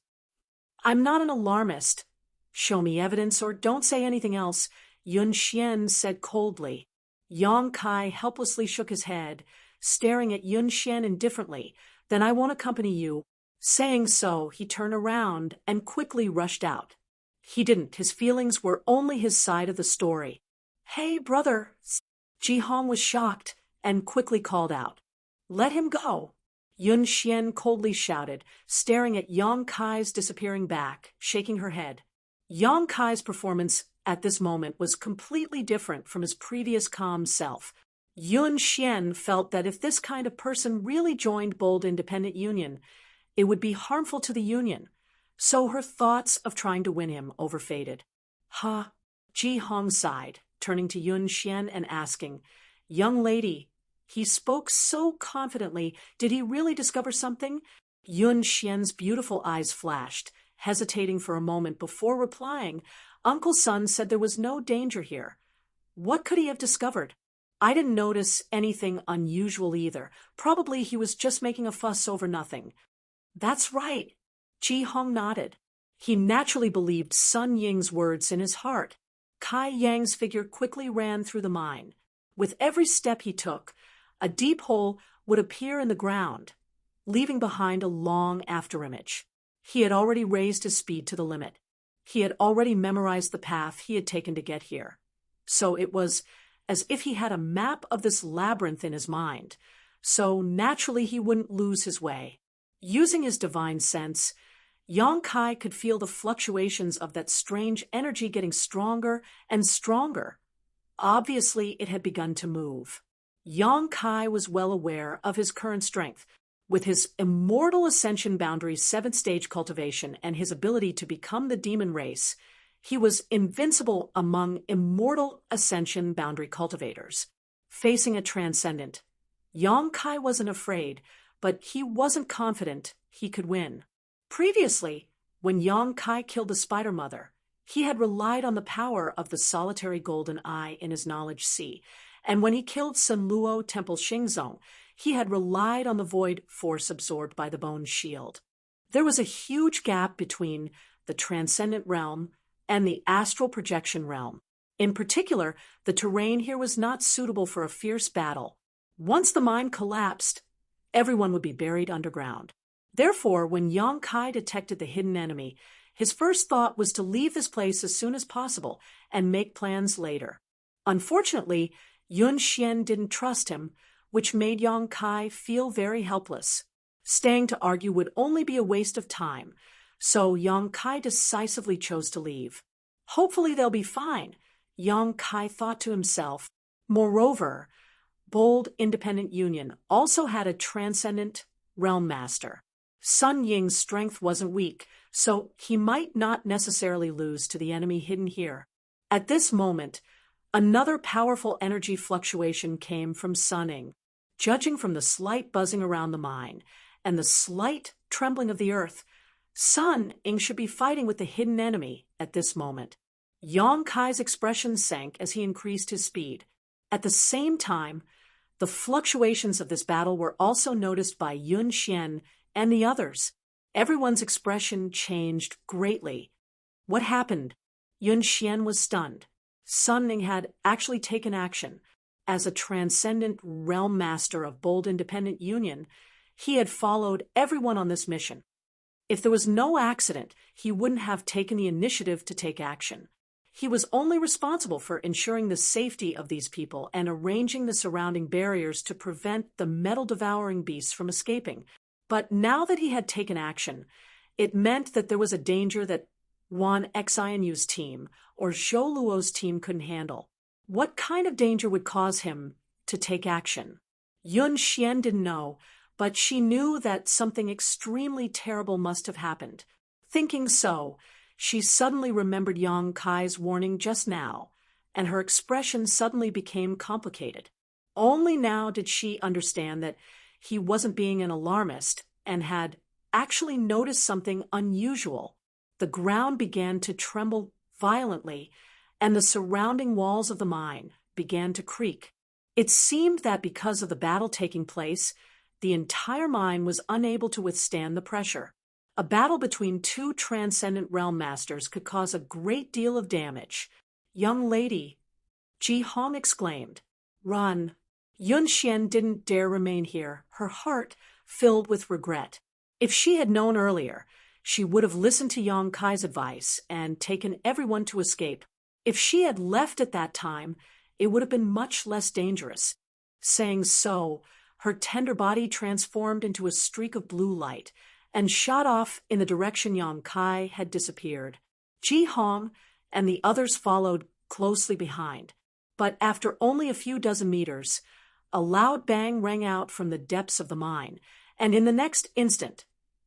"I'm not an alarmist. Show me evidence or don't say anything else," Yun Xian said coldly. Yang Kai helplessly shook his head, staring at Yun Xian indifferently. "Then I won't accompany you." Saying so, he turned around and quickly rushed out. He didn't. His feelings were only his side of the story. "Hey, brother!" Ji Hong was shocked and quickly called out. "Let him go!" Yun Xian coldly shouted, staring at Yang Kai's disappearing back, shaking her head. Yang Kai's performance at this moment was completely different from his previous calm self. Yun Xian felt that if this kind of person really joined Bold Independent Union, it would be harmful to the union, so her thoughts of trying to win him overfaded. Ha! Ji Hong sighed, turning to Yun Xian and asking, "Young lady," he spoke so confidently, did he really discover something? Yun Xian's beautiful eyes flashed, hesitating for a moment before replying. Uncle Sun said there was no danger here. What could he have discovered? I didn't notice anything unusual either. Probably he was just making a fuss over nothing. That's right. Ji Hong nodded. He naturally believed Sun Ying's words in his heart. Kai Yang's figure quickly ran through the mine. With every step he took, a deep hole would appear in the ground, leaving behind a long afterimage. He had already raised his speed to the limit. He had already memorized the path he had taken to get here. So it was as if he had a map of this labyrinth in his mind, so naturally he wouldn't lose his way. Using his divine sense, Yang Kai could feel the fluctuations of that strange energy getting stronger and stronger. Obviously, it had begun to move. Yang Kai was well aware of his current strength. With his immortal ascension boundaries 7th stage cultivation and his ability to become the demon race, he was invincible among immortal ascension boundary cultivators. Facing a transcendent, Yang Kai wasn't afraid, but he wasn't confident he could win. Previously, when Yang Kai killed the Spider Mother, he had relied on the power of the solitary golden eye in his knowledge sea, and when he killed Sun Luo Temple Xingzong, he had relied on the void force absorbed by the bone shield. There was a huge gap between the transcendent realm and the astral projection realm. In particular, the terrain here was not suitable for a fierce battle. Once the mine collapsed, everyone would be buried underground. Therefore, when Yang Kai detected the hidden enemy, his first thought was to leave this place as soon as possible and make plans later. Unfortunately, Yun Xian didn't trust him, which made Yang Kai feel very helpless. Staying to argue would only be a waste of time, so Yang Kai decisively chose to leave. Hopefully they'll be fine, Yang Kai thought to himself. Moreover, Bold Independent Union also had a transcendent realm master. Sun Ying's strength wasn't weak, so he might not necessarily lose to the enemy hidden here. At this moment, another powerful energy fluctuation came from Sun Ying. Judging from the slight buzzing around the mine and the slight trembling of the earth, Sun Ying should be fighting with the hidden enemy at this moment. Yang Kai's expression sank as he increased his speed. At the same time, the fluctuations of this battle were also noticed by Yun Xian and the others. Everyone's expression changed greatly. What happened? Yun Xian was stunned. Sun Ying had actually taken action. As a transcendent realm master of Bold Independent Union, he had followed everyone on this mission. If there was no accident, he wouldn't have taken the initiative to take action. He was only responsible for ensuring the safety of these people and arranging the surrounding barriers to prevent the metal-devouring beasts from escaping. But now that he had taken action, it meant that there was a danger that Wan Xianyu's team or Zhou Luo's team couldn't handle. What kind of danger would cause him to take action? Yun Xian didn't know, but she knew that something extremely terrible must have happened. Thinking so, she suddenly remembered Yang Kai's warning just now, and her expression suddenly became complicated. Only now did she understand that he wasn't being an alarmist and had actually noticed something unusual. The ground began to tremble violently, and the surrounding walls of the mine began to creak. It seemed that because of the battle taking place, the entire mine was unable to withstand the pressure. A battle between two transcendent realm masters could cause a great deal of damage. "Young lady," Ji Hong exclaimed. "Run." Yun Xian didn't dare remain here, her heart filled with regret. If she had known earlier, she would have listened to Yang Kai's advice and taken everyone to escape. If she had left at that time, it would have been much less dangerous. Saying so, her tender body transformed into a streak of blue light and shot off in the direction Yang Kai had disappeared. Ji Hong and the others followed closely behind. But after only a few dozen meters, A loud bang rang out from the depths of the mine, and in the next instant,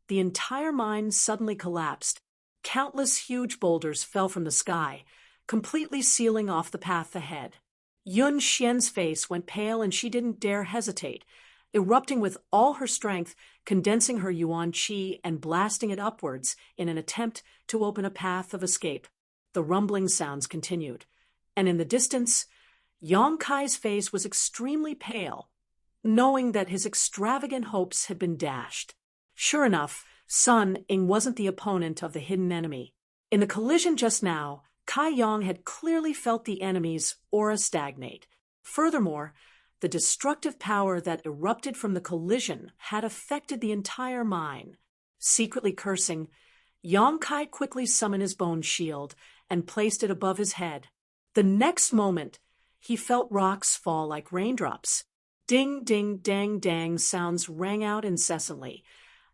the entire mine suddenly collapsed. Countless huge boulders fell from the sky, completely sealing off the path ahead. Yun Xian's face went pale and she didn't dare hesitate, erupting with all her strength, condensing her yuan qi and blasting it upwards in an attempt to open a path of escape. The rumbling sounds continued, and in the distance, Yang Kai's face was extremely pale, knowing that his extravagant hopes had been dashed. Sure enough, Sun Ying wasn't the opponent of the hidden enemy. In the collision just now, Kai Yang had clearly felt the enemy's aura stagnate. Furthermore, the destructive power that erupted from the collision had affected the entire mine. Secretly cursing, Yang Kai quickly summoned his bone shield and placed it above his head. The next moment, he felt rocks fall like raindrops. Ding, ding, dang, dang sounds rang out incessantly,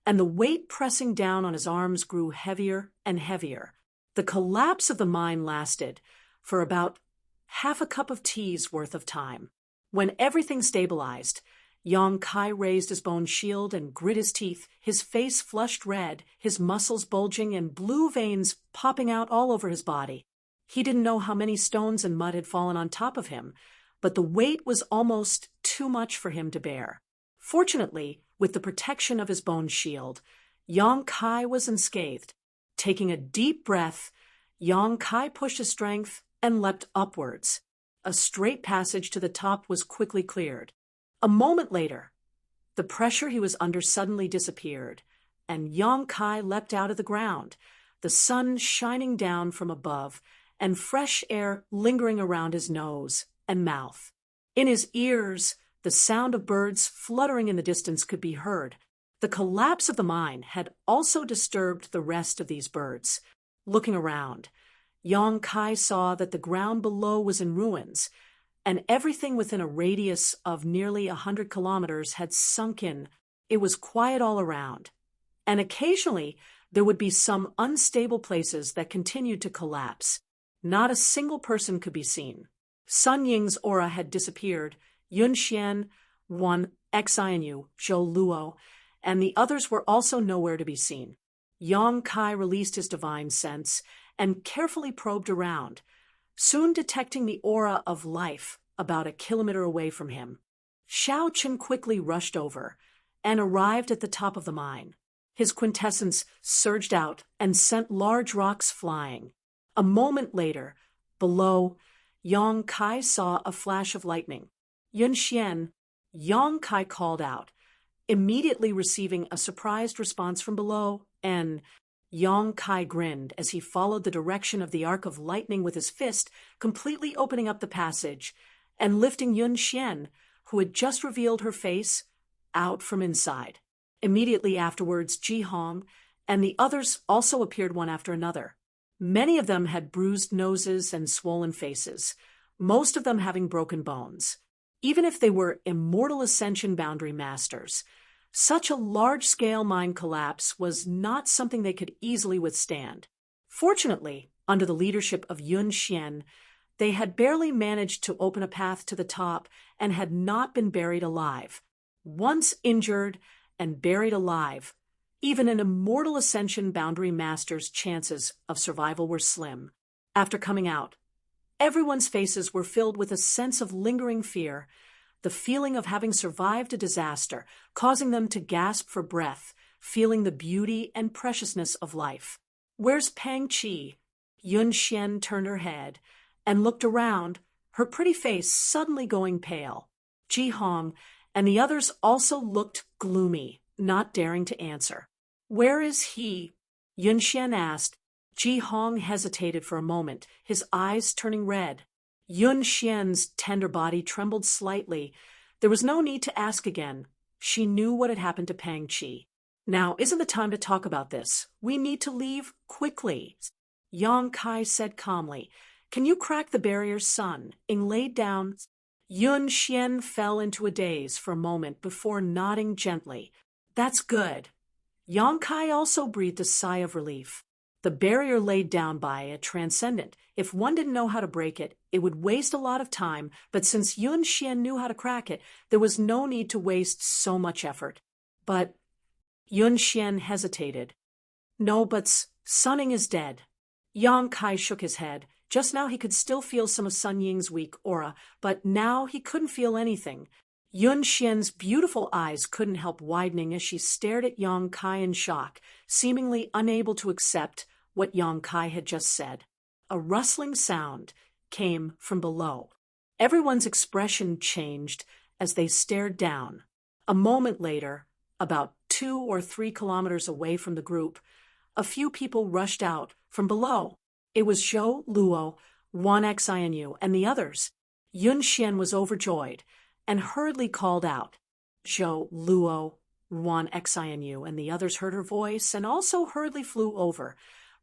and the weight pressing down on his arms grew heavier and heavier. The collapse of the mine lasted for about half a cup of tea's worth of time. When everything stabilized, Yang Kai raised his bone shield and grit his teeth, his face flushed red, his muscles bulging and blue veins popping out all over his body. He didn't know how many stones and mud had fallen on top of him, but the weight was almost too much for him to bear. Fortunately, with the protection of his bone shield, Yang Kai was unscathed. Taking a deep breath, Yang Kai pushed his strength and leapt upwards. A straight passage to the top was quickly cleared. A moment later, the pressure he was under suddenly disappeared, and Yang Kai leapt out of the ground, the sun shining down from above and fresh air lingering around his nose and mouth. In his ears, the sound of birds fluttering in the distance could be heard. The collapse of the mine had also disturbed the rest of these birds. Looking around, Yang Kai saw that the ground below was in ruins, and everything within a radius of nearly 100 kilometers had sunk in. It was quiet all around, and occasionally there would be some unstable places that continued to collapse. Not a single person could be seen. Sun Ying's aura had disappeared. Yun Xian, Wan, Xianyu, Zhou Luo, and the others were also nowhere to be seen. Yang Kai released his divine sense and carefully probed around, soon detecting the aura of life about a kilometer away from him. Xiao Chen quickly rushed over and arrived at the top of the mine. His quintessence surged out and sent large rocks flying. A moment later, below, Yang Kai saw a flash of lightning. Yun Xian, Yang Kai called out, immediately receiving a surprised response from below, and Yang Kai grinned as he followed the direction of the arc of lightning with his fist, completely opening up the passage and lifting Yun Xian, who had just revealed her face, out from inside. Immediately afterwards, Ji Hong and the others also appeared one after another. Many of them had bruised noses and swollen faces, most of them having broken bones. Even if they were immortal ascension boundary masters, such a large-scale mine collapse was not something they could easily withstand. Fortunately, under the leadership of Yun Xian, they had barely managed to open a path to the top and had not been buried alive. Once injured and buried alive, even an immortal ascension boundary master's chances of survival were slim. After coming out, everyone's faces were filled with a sense of lingering fear, the feeling of having survived a disaster, causing them to gasp for breath, feeling the beauty and preciousness of life. "Where's Pang Qi?" Yun Xian turned her head and looked around, her pretty face suddenly going pale. Ji Hong and the others also looked gloomy, not daring to answer. "Where is he?" Yun Xian asked. Ji Hong hesitated for a moment, his eyes turning red. Yun Xian's tender body trembled slightly. There was no need to ask again. She knew what had happened to Pang Qi. "Now isn't the time to talk about this. We need to leave quickly," Yang Kai said calmly. "Can you crack the barrier, Sun?" Ying laid down. Yun Xian fell into a daze for a moment before nodding gently. "That's good." Yang Kai also breathed a sigh of relief. The barrier laid down by a transcendent. If one didn't know how to break it, it would waste a lot of time, but since Yun Xian knew how to crack it, there was no need to waste so much effort. But Yun Xian hesitated. No, but Sunning is dead. Yang Kai shook his head. Just now he could still feel some of Sun Ying's weak aura, but now he couldn't feel anything. Yun Xian's beautiful eyes couldn't help widening as she stared at Yang Kai in shock, seemingly unable to accept what Yang Kai had just said. A rustling sound came from below. Everyone's expression changed as they stared down. A moment later, about 2 or 3 kilometers away from the group, a few people rushed out from below. It was Zhou Luo, Wan Xinu, and the others. Yun Xian was overjoyed and hurriedly called out. Zhou Luo, Wan Xinu, and the others heard her voice and also hurriedly flew over.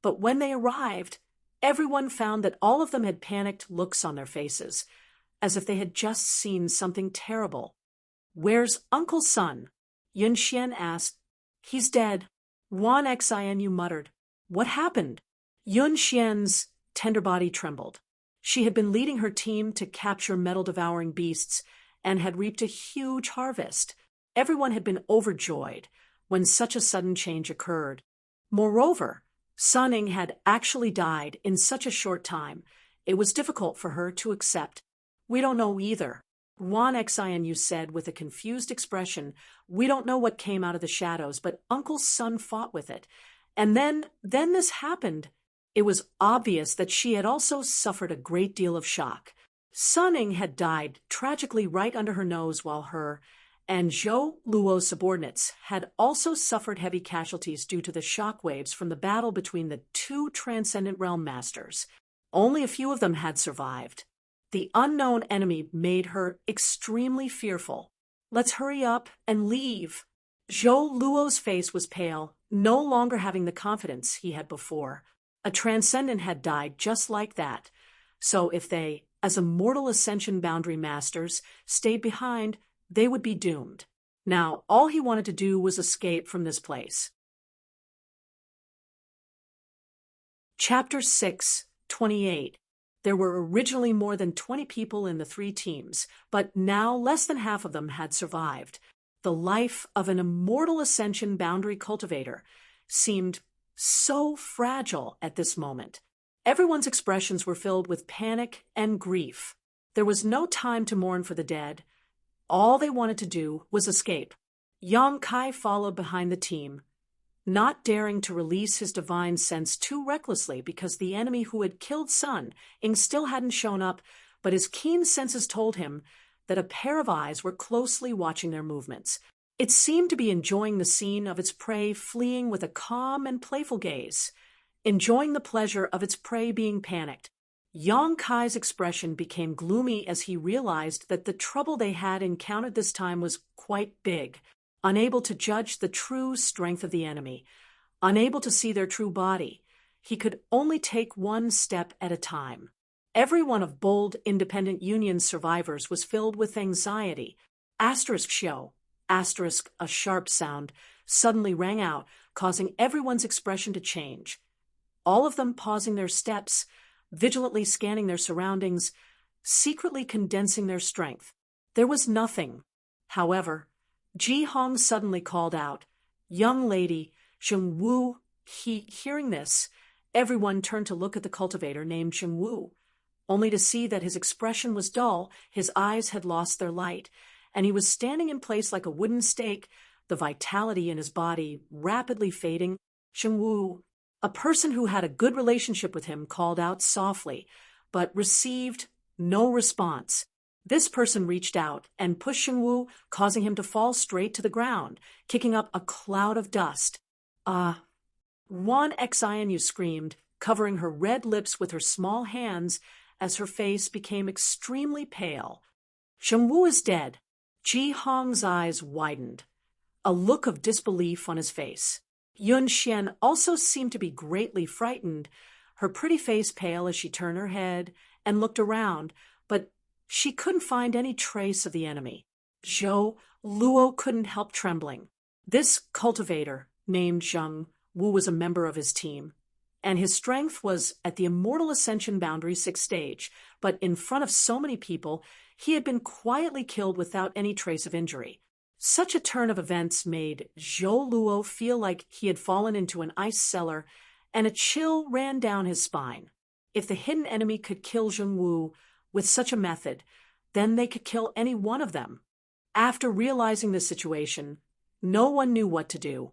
But when they arrived, everyone found that all of them had panicked looks on their faces, as if they had just seen something terrible. "Where's Uncle Sun?" Yun Xian asked. "He's dead," Wan Xinu muttered. "What happened?" Yun Xian's tender body trembled. She had been leading her team to capture metal-devouring beasts and had reaped a huge harvest. Everyone had been overjoyed when such a sudden change occurred. Moreover, Sunning had actually died in such a short time. It was difficult for her to accept. "We don't know either," Wan Xinu said with a confused expression. "We don't know what came out of the shadows, but Uncle Sun fought with it. And then this happened." It was obvious that she had also suffered a great deal of shock. Sunning had died tragically right under her nose, while her and Zhou Luo's subordinates had also suffered heavy casualties due to the shockwaves from the battle between the 2 transcendent realm masters. Only a few of them had survived. The unknown enemy made her extremely fearful. "Let's hurry up and leave." Zhou Luo's face was pale, no longer having the confidence he had before. A transcendent had died just like that. So if they, as immortal ascension boundary masters, stayed behind, they would be doomed. Now, all he wanted to do was escape from this place. Chapter 6, 28. There were originally more than 20 people in the 3 teams, but now less than half of them had survived. The life of an immortal ascension boundary cultivator seemed so fragile at this moment. Everyone's expressions were filled with panic and grief. There was no time to mourn for the dead. All they wanted to do was escape. Yang Kai followed behind the team, not daring to release his divine sense too recklessly because the enemy who had killed Sun Ying still hadn't shown up, but his keen senses told him that a pair of eyes were closely watching their movements. It seemed to be enjoying the scene of its prey fleeing with a calm and playful gaze, enjoying the pleasure of its prey being panicked. Yang Kai's expression became gloomy as he realized that the trouble they had encountered this time was quite big. Unable to judge the true strength of the enemy, unable to see their true body, he could only take one step at a time. Every one of Bold Independent Union's survivors was filled with anxiety. Show. A sharp sound suddenly rang out, causing everyone's expression to change. All of them pausing their steps, vigilantly scanning their surroundings, secretly condensing their strength. There was nothing. However, Ji Hong suddenly called out, "Young lady, Zheng Wu." Hearing this, everyone turned to look at the cultivator named Zheng Wu, only to see that his expression was dull, his eyes had lost their light, and he was standing in place like a wooden stake, the vitality in his body rapidly fading. Zheng Wu, a person who had a good relationship with him, called out softly, but received no response. This person reached out and pushed Zheng Wu, causing him to fall straight to the ground, kicking up a cloud of dust. Wan Xinu screamed, covering her red lips with her small hands as her face became extremely pale. "Zheng Wu is dead." Ji Hong's eyes widened, a look of disbelief on his face. Yun Xian also seemed to be greatly frightened, her pretty face pale as she turned her head and looked around, but she couldn't find any trace of the enemy. Zhou Luo couldn't help trembling. This cultivator, named Zheng Wu, was a member of his team, and his strength was at the Immortal Ascension Boundary 6 stage, but in front of so many people, he had been quietly killed without any trace of injury. Such a turn of events made Zhou Luo feel like he had fallen into an ice cellar, and a chill ran down his spine. If the hidden enemy could kill Zheng Wu with such a method, then they could kill any one of them. After realizing the situation, no one knew what to do.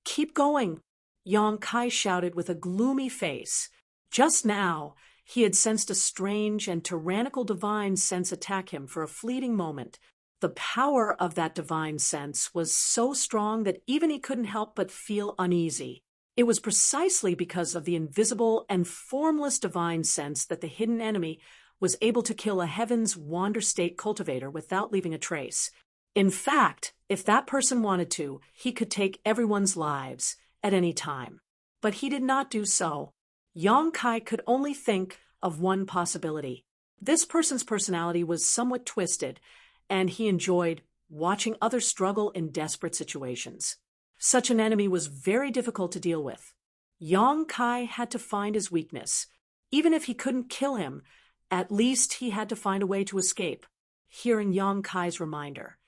"Keep going," Yang Kai shouted with a gloomy face. Just now, he had sensed a strange and tyrannical divine sense attack him for a fleeting moment. The power of that divine sense was so strong that even he couldn't help but feel uneasy. It was precisely because of the invisible and formless divine sense that the hidden enemy was able to kill a Heaven's Wander State cultivator without leaving a trace. In fact, if that person wanted to, he could take everyone's lives at any time. But he did not do so. Yang Kai could only think of one possibility. This person's personality was somewhat twisted, and he enjoyed watching others struggle in desperate situations. Such an enemy was very difficult to deal with. Yang Kai had to find his weakness. Even if he couldn't kill him, at least he had to find a way to escape. Hearing Yang Kai's reminder,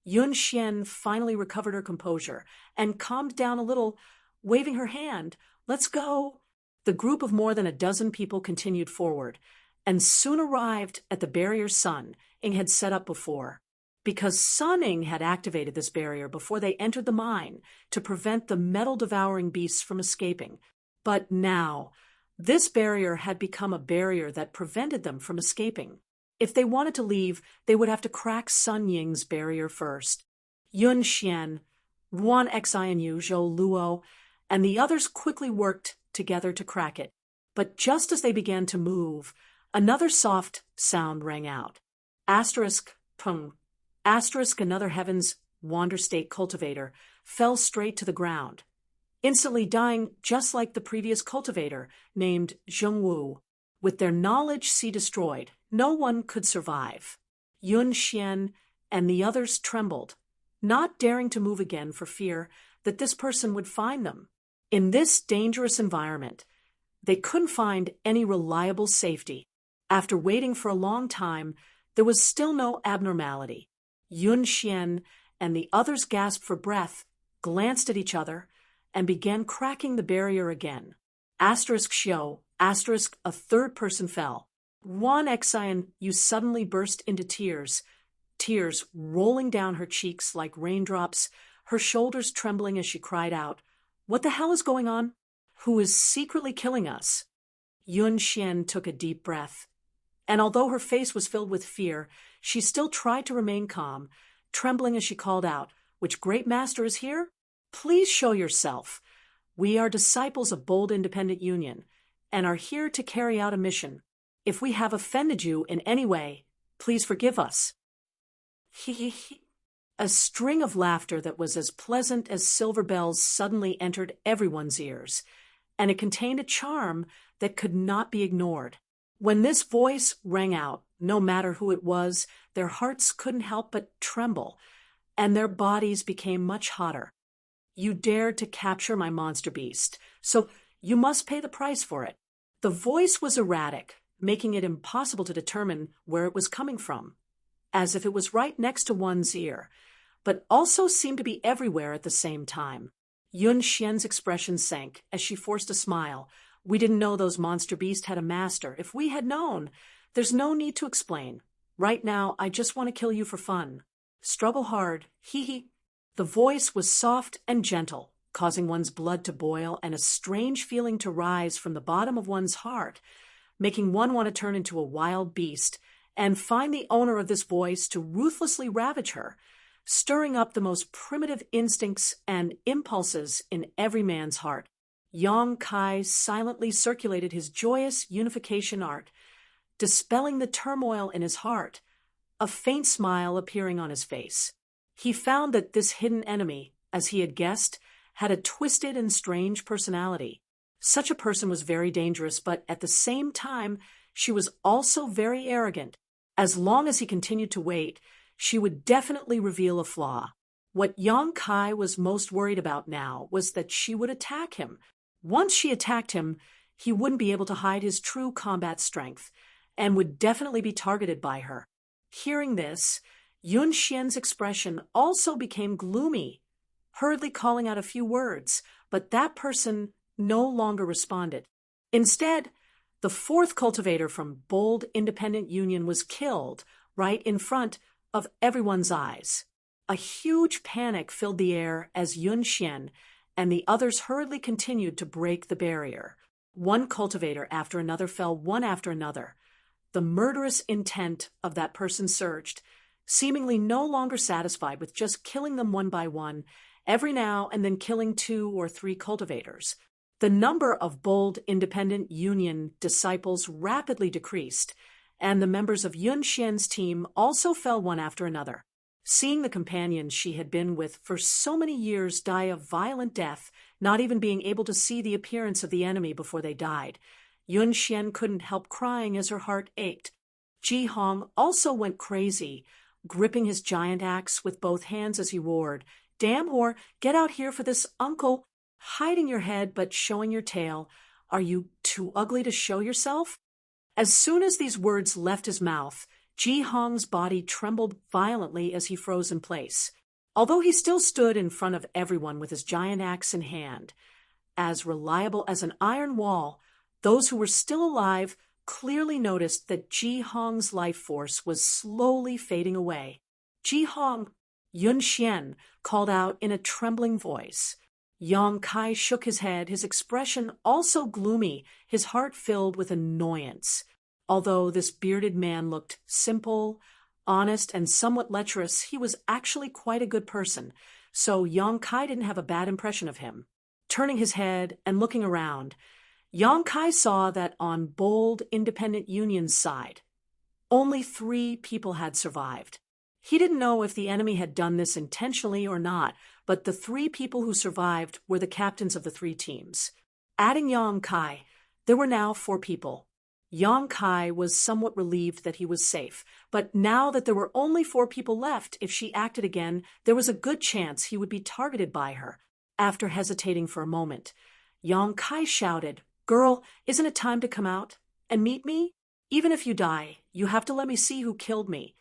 Yun Xian finally recovered her composure and calmed down a little, waving her hand. "Let's go." The group of more than a dozen people continued forward, and soon arrived at the barrier Sun Ing had set up before. Because Sun Ing had activated this barrier before they entered the mine to prevent the metal-devouring beasts from escaping. But now, this barrier had become a barrier that prevented them from escaping. If they wanted to leave, they would have to crack Sun Ying's barrier first. Yun Xian, Ruan Xianyu, Zhou Luo, and the others quickly worked together to crack it. But just as they began to move, another soft sound rang out. Asterisk, pung. Asterisk, another Heaven's Wander State cultivator, fell straight to the ground, instantly dying just like the previous cultivator, named Zheng Wu. With their knowledge destroyed, no one could survive. Yun Xian and the others trembled, not daring to move again for fear that this person would find them. In this dangerous environment, they couldn't find any reliable safety. After waiting for a long time, there was still no abnormality. Yun Xian and the others gasped for breath, glanced at each other, and began cracking the barrier again. Asterisk Xiao, asterisk, a third person fell. Ruan Xianyu suddenly burst into tears, tears rolling down her cheeks like raindrops, her shoulders trembling as she cried out, "What the hell is going on? Who is secretly killing us?" Yun Xian took a deep breath, and although her face was filled with fear, she still tried to remain calm, trembling as she called out, "Which great master is here? Please show yourself. We are disciples of Bold Independent Union, and are here to carry out a mission. If we have offended you in any way, please forgive us." A string of laughter that was as pleasant as silver bells suddenly entered everyone's ears, and it contained a charm that could not be ignored. When this voice rang out, no matter who it was, their hearts couldn't help but tremble, and their bodies became much hotter. "You dared to capture my monster beast, so you must pay the price for it." The voice was erratic, making it impossible to determine where it was coming from, as if it was right next to one's ear, but also seemed to be everywhere at the same time. Yun Xian's expression sank as she forced a smile. "We didn't know those monster beasts had a master. If we had known, there's no need to explain. Right now, I just want to kill you for fun. Struggle hard, hee." The voice was soft and gentle, causing one's blood to boil and a strange feeling to rise from the bottom of one's heart, making one want to turn into a wild beast and find the owner of this voice to ruthlessly ravage her, stirring up the most primitive instincts and impulses in every man's heart. Yang Kai silently circulated his joyous unification art, dispelling the turmoil in his heart, a faint smile appearing on his face. He found that this hidden enemy, as he had guessed, had a twisted and strange personality. Such a person was very dangerous, but at the same time, she was also very arrogant. As long as he continued to wait, she would definitely reveal a flaw. What Yang Kai was most worried about now was that she would attack him. Once she attacked him, he wouldn't be able to hide his true combat strength and would definitely be targeted by her. Hearing this, Yun Xian's expression also became gloomy, hurriedly calling out a few words, but that person no longer responded. Instead, the fourth cultivator from Bold Independent Union was killed right in front of everyone's eyes. A huge panic filled the air as Yun Xian and the others hurriedly continued to break the barrier. One cultivator after another fell one after another. The murderous intent of that person surged, seemingly no longer satisfied with just killing them one by one, every now and then killing 2 or 3 cultivators. The number of Bold Independent Union disciples rapidly decreased, and the members of Yun Xian's team also fell one after another. Seeing the companions she had been with for so many years die a violent death, not even being able to see the appearance of the enemy before they died, Yun Xian couldn't help crying as her heart ached. Ji Hong also went crazy, gripping his giant axe with both hands as he roared, "Damn whore, get out here for this uncle! Hiding your head but showing your tail. Are you too ugly to show yourself?" As soon as these words left his mouth, Ji Hong's body trembled violently as he froze in place. Although he still stood in front of everyone with his giant axe in hand, as reliable as an iron wall, those who were still alive clearly noticed that Ji Hong's life force was slowly fading away. "Ji Hong," Yun Xian called out in a trembling voice. Yang Kai shook his head, his expression also gloomy, his heart filled with annoyance. Although this bearded man looked simple, honest, and somewhat lecherous, he was actually quite a good person, so Yang Kai didn't have a bad impression of him. Turning his head and looking around, Yang Kai saw that on Bold Independent Union's side, only 3 people had survived. He didn't know if the enemy had done this intentionally or not, but the 3 people who survived were the captains of the 3 teams. Adding Yang Kai, there were now 4 people. Yang Kai was somewhat relieved that he was safe, but now that there were only 4 people left, if she acted again, there was a good chance he would be targeted by her. After hesitating for a moment, Yang Kai shouted, "Girl, isn't it time to come out and meet me? Even if you die, you have to let me see who killed me."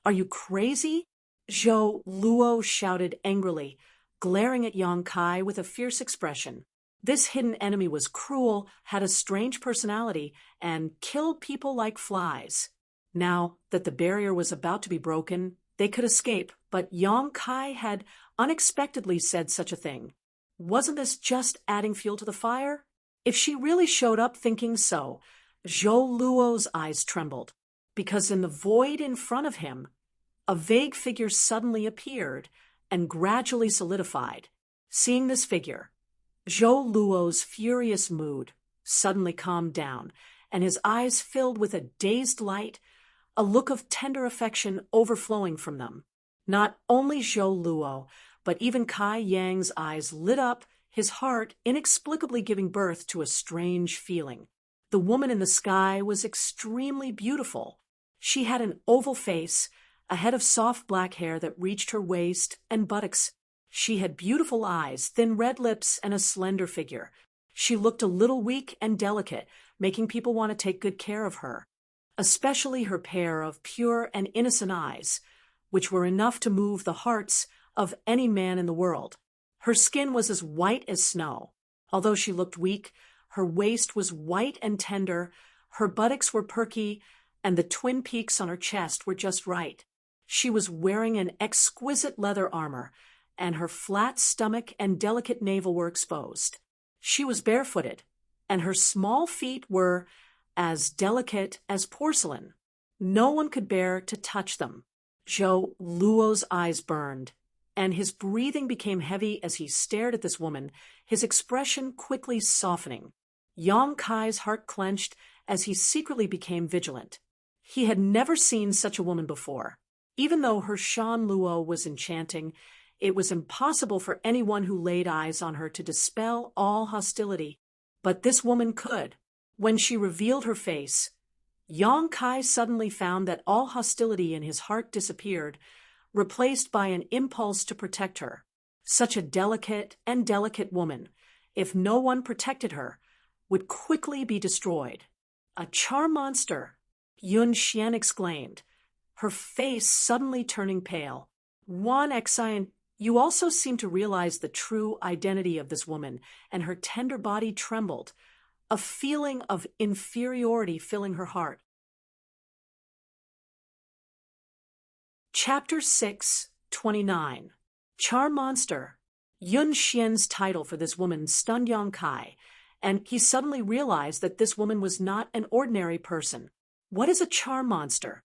"Are you crazy?" Zhou Luo shouted angrily, glaring at Yang Kai with a fierce expression. This hidden enemy was cruel, had a strange personality, and killed people like flies. Now that the barrier was about to be broken, they could escape, but Yang Kai had unexpectedly said such a thing. Wasn't this just adding fuel to the fire? If she really showed up thinking so, Zhou Luo's eyes trembled, because in the void in front of him, a vague figure suddenly appeared and gradually solidified. Seeing this figure, Zhou Luo's furious mood suddenly calmed down, and his eyes filled with a dazed light, a look of tender affection overflowing from them. Not only Zhou Luo, but even Kai Yang's eyes lit up, his heart inexplicably giving birth to a strange feeling. The woman in the sky was extremely beautiful. She had an oval face, a head of soft black hair that reached her waist and buttocks. She had beautiful eyes, thin red lips, and a slender figure. She looked a little weak and delicate, making people want to take good care of her, especially her pair of pure and innocent eyes, which were enough to move the hearts of any man in the world. Her skin was as white as snow. Although she looked weak, her waist was white and tender, her buttocks were perky, and the twin peaks on her chest were just right. She was wearing an exquisite leather armor, and her flat stomach and delicate navel were exposed. She was barefooted, and her small feet were as delicate as porcelain. No one could bear to touch them. Zhou Luo's eyes burned, and his breathing became heavy as he stared at this woman, his expression quickly softening. Yang Kai's heart clenched as he secretly became vigilant. He had never seen such a woman before. Even though her Shan Luo was enchanting, it was impossible for anyone who laid eyes on her to dispel all hostility. But this woman could. When she revealed her face, Yang Kai suddenly found that all hostility in his heart disappeared, replaced by an impulse to protect her. Such a delicate woman, if no one protected her, would quickly be destroyed. A charm monster, Yun Xian exclaimed, her face suddenly turning pale. Wan Xian, you also seem to realize the true identity of this woman, and her tender body trembled, a feeling of inferiority filling her heart. Chapter 6, 29. Charm Monster. Yun Xian's title for this woman stunned Yang Kai, and he suddenly realized that this woman was not an ordinary person. What is a charm monster?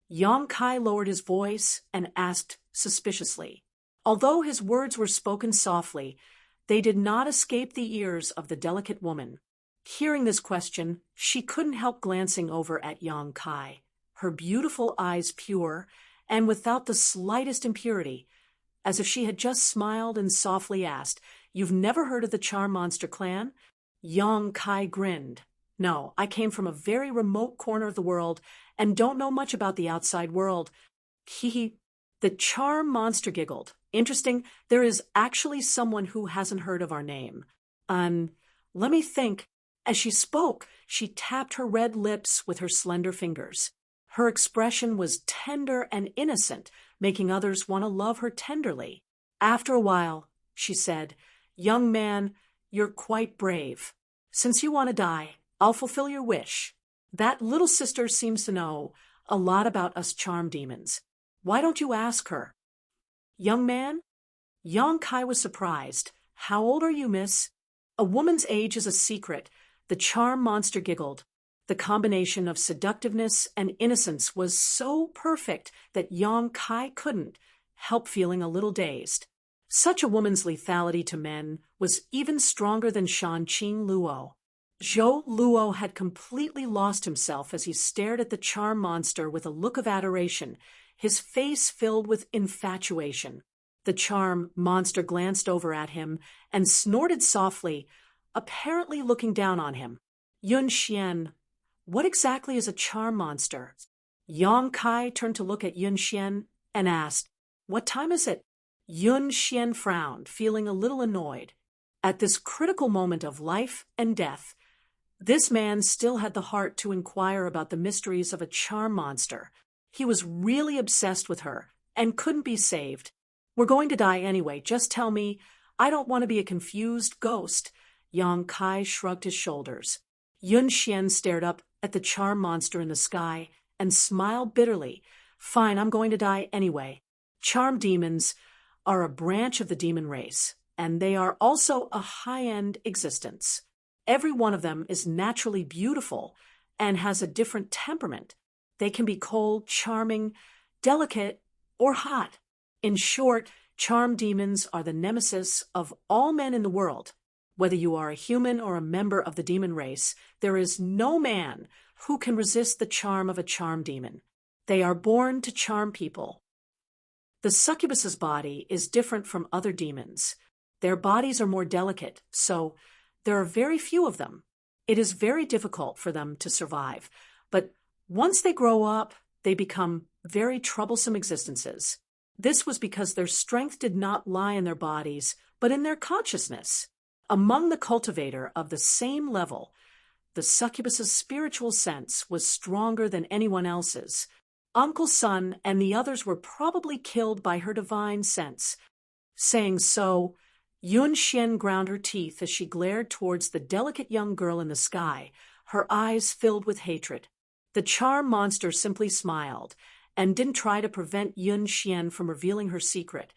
Yang Kai lowered his voice and asked suspiciously. Although his words were spoken softly, they did not escape the ears of the delicate woman. Hearing this question, she couldn't help glancing over at Yang Kai, her beautiful eyes pure and without the slightest impurity, as if she had just smiled and softly asked, "You've never heard of the Charm Monster clan?" Yang Kai grinned. "No, I came from a very remote corner of the world and don't know much about the outside world." The Charm Monster giggled. "Interesting, there is actually someone who hasn't heard of our name. Let me think." As she spoke, she tapped her red lips with her slender fingers. Her expression was tender and innocent, making others want to love her tenderly. After a while, she said, "Young man, you're quite brave. Since you want to die, I'll fulfill your wish. That little sister seems to know a lot about us charm demons. Why don't you ask her?" "Young man?" Yang Kai was surprised. "How old are you, miss?" "A woman's age is a secret." The charm monster giggled. The combination of seductiveness and innocence was so perfect that Yang Kai couldn't help feeling a little dazed. Such a woman's lethality to men was even stronger than Shanqing Luo. Zhou Luo had completely lost himself as he stared at the charm monster with a look of adoration, his face filled with infatuation. The charm monster glanced over at him and snorted softly, apparently looking down on him. "Yun Xian, what exactly is a charm monster?" Yang Kai turned to look at Yun Xian and asked, "What time is it?" Yun Xian frowned, feeling a little annoyed. At this critical moment of life and death, this man still had the heart to inquire about the mysteries of a charm monster. He was really obsessed with her and couldn't be saved. "We're going to die anyway. Just tell me. I don't want to be a confused ghost." Yang Kai shrugged his shoulders. Yun Xian stared up at the charm monster in the sky and smiled bitterly. "Fine, I'm going to die anyway. Charm demons are a branch of the demon race, and they are also a high-end existence. Every one of them is naturally beautiful and has a different temperament. They can be cold, charming, delicate, or hot. In short, charm demons are the nemesis of all men in the world. Whether you are a human or a member of the demon race, there is no man who can resist the charm of a charm demon. They are born to charm people. The succubus's body is different from other demons. Their bodies are more delicate, so there are very few of them. It is very difficult for them to survive, but once they grow up, they become very troublesome existences. This was because their strength did not lie in their bodies, but in their consciousness. Among the cultivator of the same level, the succubus's spiritual sense was stronger than anyone else's. Uncle Sun and the others were probably killed by her divine sense. Saying so, Yun Xian ground her teeth as she glared towards the delicate young girl in the sky, her eyes filled with hatred. The charm monster simply smiled and didn't try to prevent Yun Xian from revealing her secret.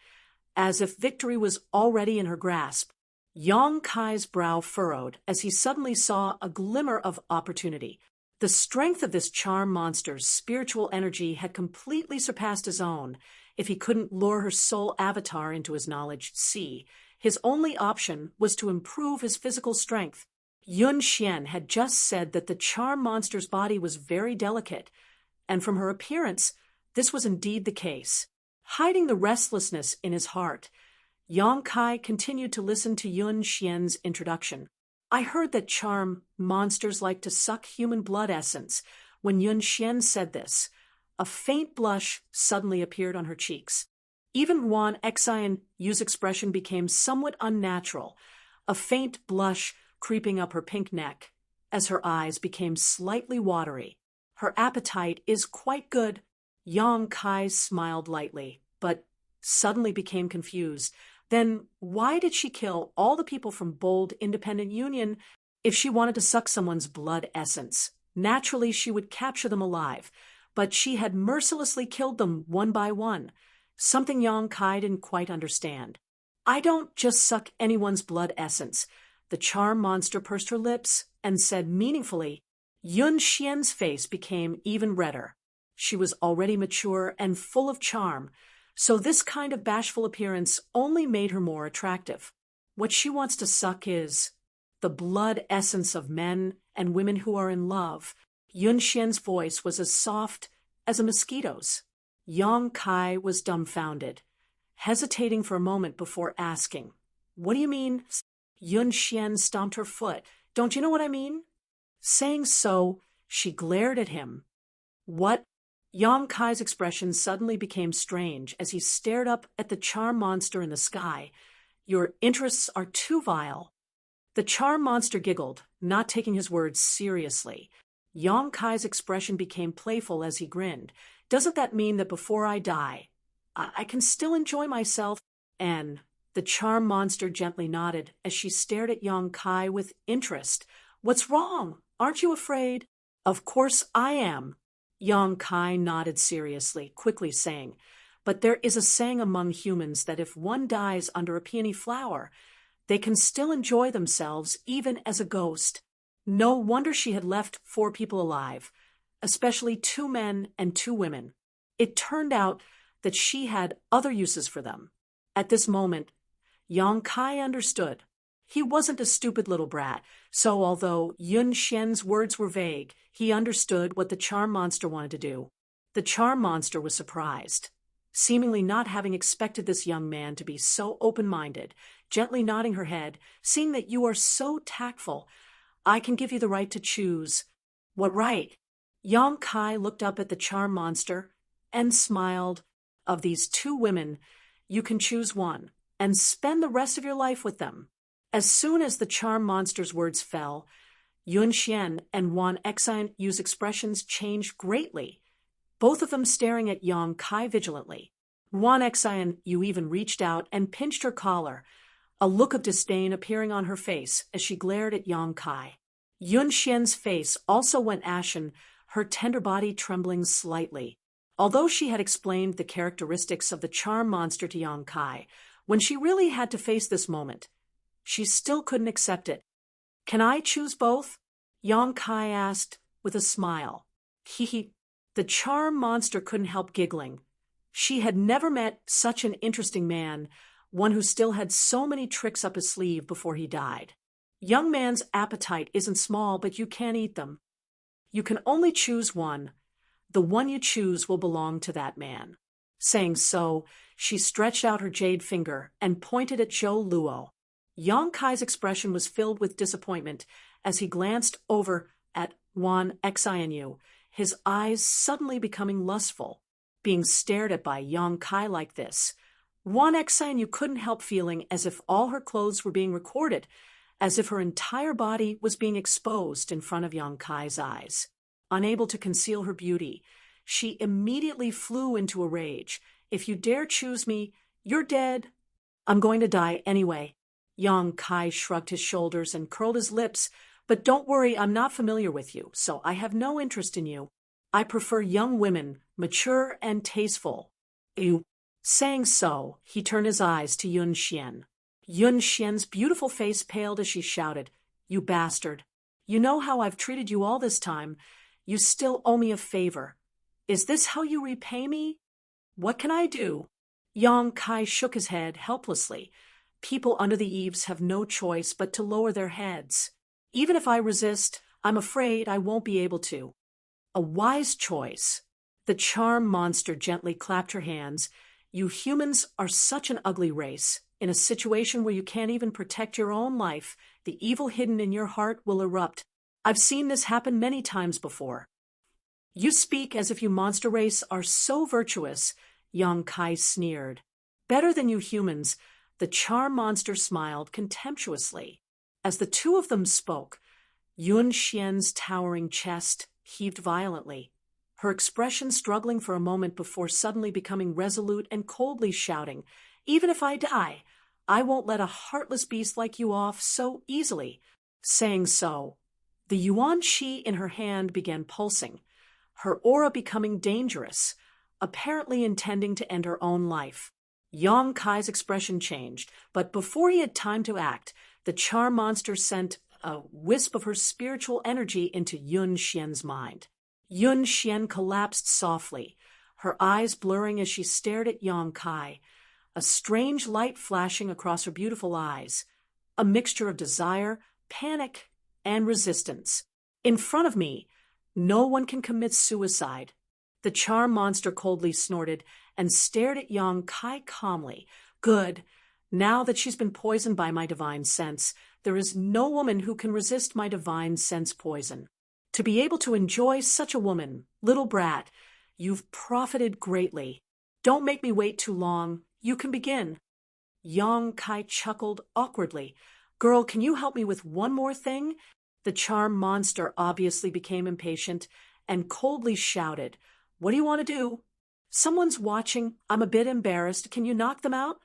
As if victory was already in her grasp, Yang Kai's brow furrowed as he suddenly saw a glimmer of opportunity. The strength of this charm monster's spiritual energy had completely surpassed his own. If he couldn't lure her soul avatar into his knowledge sea, his only option was to improve his physical strength. Yun Xian had just said that the charm monster's body was very delicate, and from her appearance, this was indeed the case. Hiding the restlessness in his heart, Yang Kai continued to listen to Yun Xian's introduction. "I heard that charm monsters like to suck human blood essence." When Yun Xian said this, a faint blush suddenly appeared on her cheeks. Even Wan Xian Yu's expression became somewhat unnatural, a faint blush creeping up her pink neck. as her eyes became slightly watery. Her appetite is quite good. Yang Kai smiled lightly, but suddenly became confused. Then why did she kill all the people from Bold Independent Union if she wanted to suck someone's blood essence? Naturally, she would capture them alive, but she had mercilessly killed them one by one, something Yang Kai didn't quite understand. I don't just suck anyone's blood essence. The charm monster pursed her lips and said meaningfully. Yun Xian's face became even redder. She was already mature and full of charm, so this kind of bashful appearance only made her more attractive. What she wants to suck is the blood essence of men and women who are in love. Yun Xian's voice was as soft as a mosquito's. Yang Kai was dumbfounded, hesitating for a moment before asking, "What do you mean?" Yun Xian stomped her foot. "Don't you know what I mean?" Saying so, she glared at him. "What?" Yang Kai's expression suddenly became strange as he stared up at the charm monster in the sky. "Your interests are too vile." The charm monster giggled, not taking his words seriously. Yang Kai's expression became playful as he grinned. "Doesn't that mean that before I die, I can still enjoy myself?" And the charm monster gently nodded as she stared at Yang Kai with interest. "What's wrong? Aren't you afraid?" "Of course I am." Yang Kai nodded seriously, quickly saying, "But there is a saying among humans that if one dies under a peony flower, they can still enjoy themselves even as a ghost." No wonder she had left 4 people alive, especially 2 men and 2 women. It turned out that she had other uses for them. At this moment, Yang Kai understood. He wasn't a stupid little brat, so although Yun Xian's words were vague, he understood what the charm monster wanted to do. The charm monster was surprised, seemingly not having expected this young man to be so open-minded, gently nodding her head. "Seeing that you are so tactful, I can give you the right to choose." "What right?" Yang Kai looked up at the charm monster and smiled. "Of these 2 women, you can choose one and spend the rest of your life with them." As soon as the charm monster's words fell, Yun Xian and Wan Exine Yu's expressions changed greatly, both of them staring at Yang Kai vigilantly. Wan Exine Yu even reached out and pinched her collar, a look of disdain appearing on her face as she glared at Yang Kai. Yun Xian's face also went ashen, her tender body trembling slightly. Although she had explained the characteristics of the charm monster to Yang Kai, when she really had to face this moment, she still couldn't accept it. "Can I choose both?" Yang Kai asked with a smile. The charm monster couldn't help giggling. She had never met such an interesting man, one who still had so many tricks up his sleeve before he died. "Young man's appetite isn't small, but you can't eat them. You can only choose one. The one you choose will belong to that man." Saying so, she stretched out her jade finger and pointed at Zhou Luo. Yang Kai's expression was filled with disappointment as he glanced over at Wan Xianyu, his eyes suddenly becoming lustful. Being stared at by Yang Kai like this, Wan Xianyu couldn't help feeling as if all her clothes were being recorded, as if her entire body was being exposed in front of Yang Kai's eyes. Unable to conceal her beauty, she immediately flew into a rage. "If you dare choose me, you're dead." "I'm going to die anyway." Yang Kai shrugged his shoulders and curled his lips. "But don't worry, I'm not familiar with you, so I have no interest in you. I prefer young women, mature and tasteful." "Ew." Saying so, he turned his eyes to Yun Xian. Yun Xian's beautiful face paled as she shouted, "You bastard. You know how I've treated you all this time. You still owe me a favor. Is this how you repay me?" "What can I do?" Yang Kai shook his head helplessly. People under the eaves have no choice but to lower their heads. "Even if I resist, I'm afraid I won't be able to." "A wise choice." The charm monster gently clapped her hands. "You humans are such an ugly race. In a situation where you can't even protect your own life, the evil hidden in your heart will erupt. I've seen this happen many times before." "You speak as if you monster race are so virtuous," Yang Kai sneered. "Better than you humans." The charm monster smiled contemptuously. As the 2 of them spoke, Yun Xian's towering chest heaved violently, her expression struggling for a moment before suddenly becoming resolute and coldly shouting, "Even if I die, I won't let a heartless beast like you off so easily." Saying so, the yuan qi in her hand began pulsing, her aura becoming dangerous, apparently intending to end her own life. Yang Kai's expression changed, but before he had time to act, the charm monster sent a wisp of her spiritual energy into Yun Xian's mind. Yun Xian collapsed softly, her eyes blurring as she stared at Yang Kai, a strange light flashing across her beautiful eyes, a mixture of desire, panic, and resistance. "In front of me, no one can commit suicide." The charm monster coldly snorted and stared at Yang Kai calmly. "Good. Now that she's been poisoned by my divine sense, there is no woman who can resist my divine sense poison. To be able to enjoy such a woman, little brat, you've profited greatly. Don't make me wait too long. You can begin." Yang Kai chuckled awkwardly. "Girl, can you help me with one more thing?" The charm monster obviously became impatient and coldly shouted, "What do you want to do?" "Someone's watching. I'm a bit embarrassed. Can you knock them out?"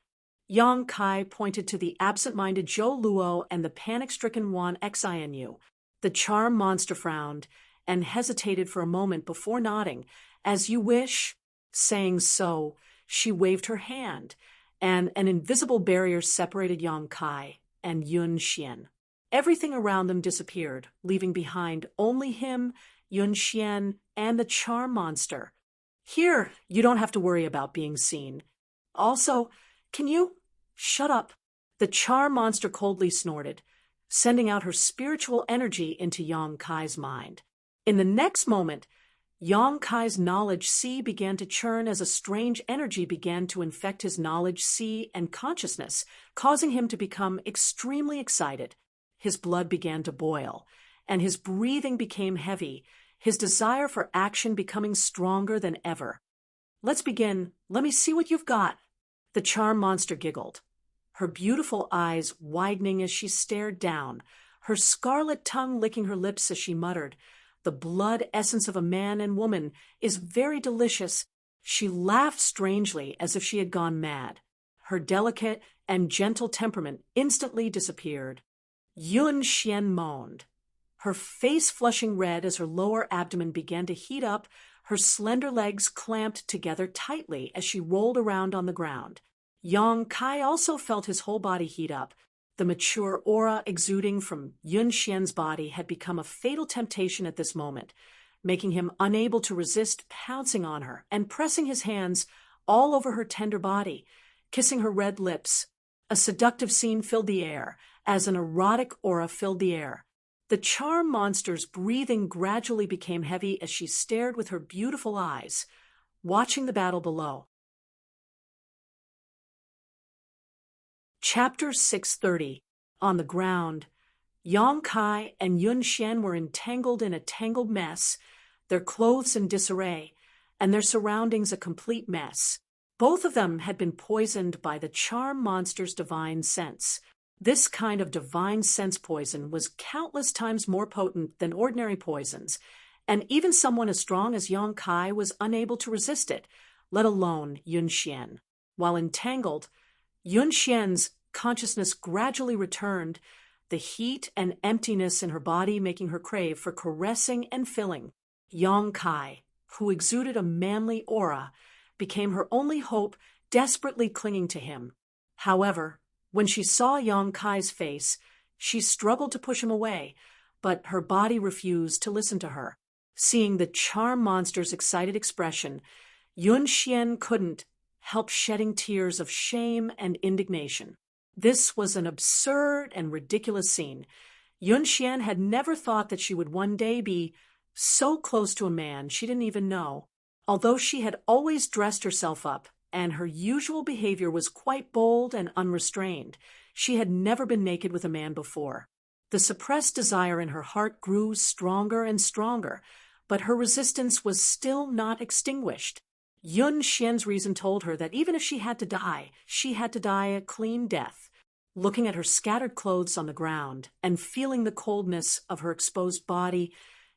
Yang Kai pointed to the absent-minded Zhou Luo and the panic-stricken Wan Xinu. The charm monster frowned and hesitated for a moment before nodding. "As you wish." Saying so, she waved her hand, and an invisible barrier separated Yang Kai and Yun Xian. Everything around them disappeared, leaving behind only him, Yun Xian, and the charm monster. "Here, you don't have to worry about being seen. Also, can you shut up?" The charm monster coldly snorted, sending out her spiritual energy into Yang Kai's mind. In the next moment, Yang Kai's knowledge sea began to churn as a strange energy began to infect his knowledge sea and consciousness, causing him to become extremely excited. His blood began to boil, and his breathing became heavy, his desire for action becoming stronger than ever. "Let's begin. Let me see what you've got." The charm monster giggled, her beautiful eyes widening as she stared down, her scarlet tongue licking her lips as she muttered, "The blood essence of a man and woman is very delicious." She laughed strangely as if she had gone mad. Her delicate and gentle temperament instantly disappeared. Yun Xian moaned, her face flushing red as her lower abdomen began to heat up, her slender legs clamped together tightly as she rolled around on the ground. Yang Kai also felt his whole body heat up. The mature aura exuding from Yun Xian's body had become a fatal temptation at this moment, making him unable to resist pouncing on her and pressing his hands all over her tender body, kissing her red lips. A seductive scene filled the air, as an erotic aura filled the air. The charm monster's breathing gradually became heavy as she stared with her beautiful eyes, watching the battle below. Chapter 630. On the ground, Yang Kai and Yun Xian were entangled in a tangled mess, their clothes in disarray, and their surroundings a complete mess. Both of them had been poisoned by the charm monster's divine sense. This kind of divine sense poison was countless times more potent than ordinary poisons, and even someone as strong as Yang Kai was unable to resist it, let alone Yun Xian. While entangled, Yun Xian's consciousness gradually returned, the heat and emptiness in her body making her crave for caressing and filling. Yang Kai, who exuded a manly aura, became her only hope, desperately clinging to him. However, when she saw Yang Kai's face, she struggled to push him away, but her body refused to listen to her. Seeing the charm monster's excited expression, Yun Xian couldn't help shedding tears of shame and indignation. This was an absurd and ridiculous scene. Yun Xian had never thought that she would one day be so close to a man she didn't even know. Although she had always dressed herself up, and her usual behavior was quite bold and unrestrained, she had never been naked with a man before. The suppressed desire in her heart grew stronger and stronger, but her resistance was still not extinguished. Yun Xian's reason told her that even if she had to die, she had to die a clean death. Looking at her scattered clothes on the ground and feeling the coldness of her exposed body,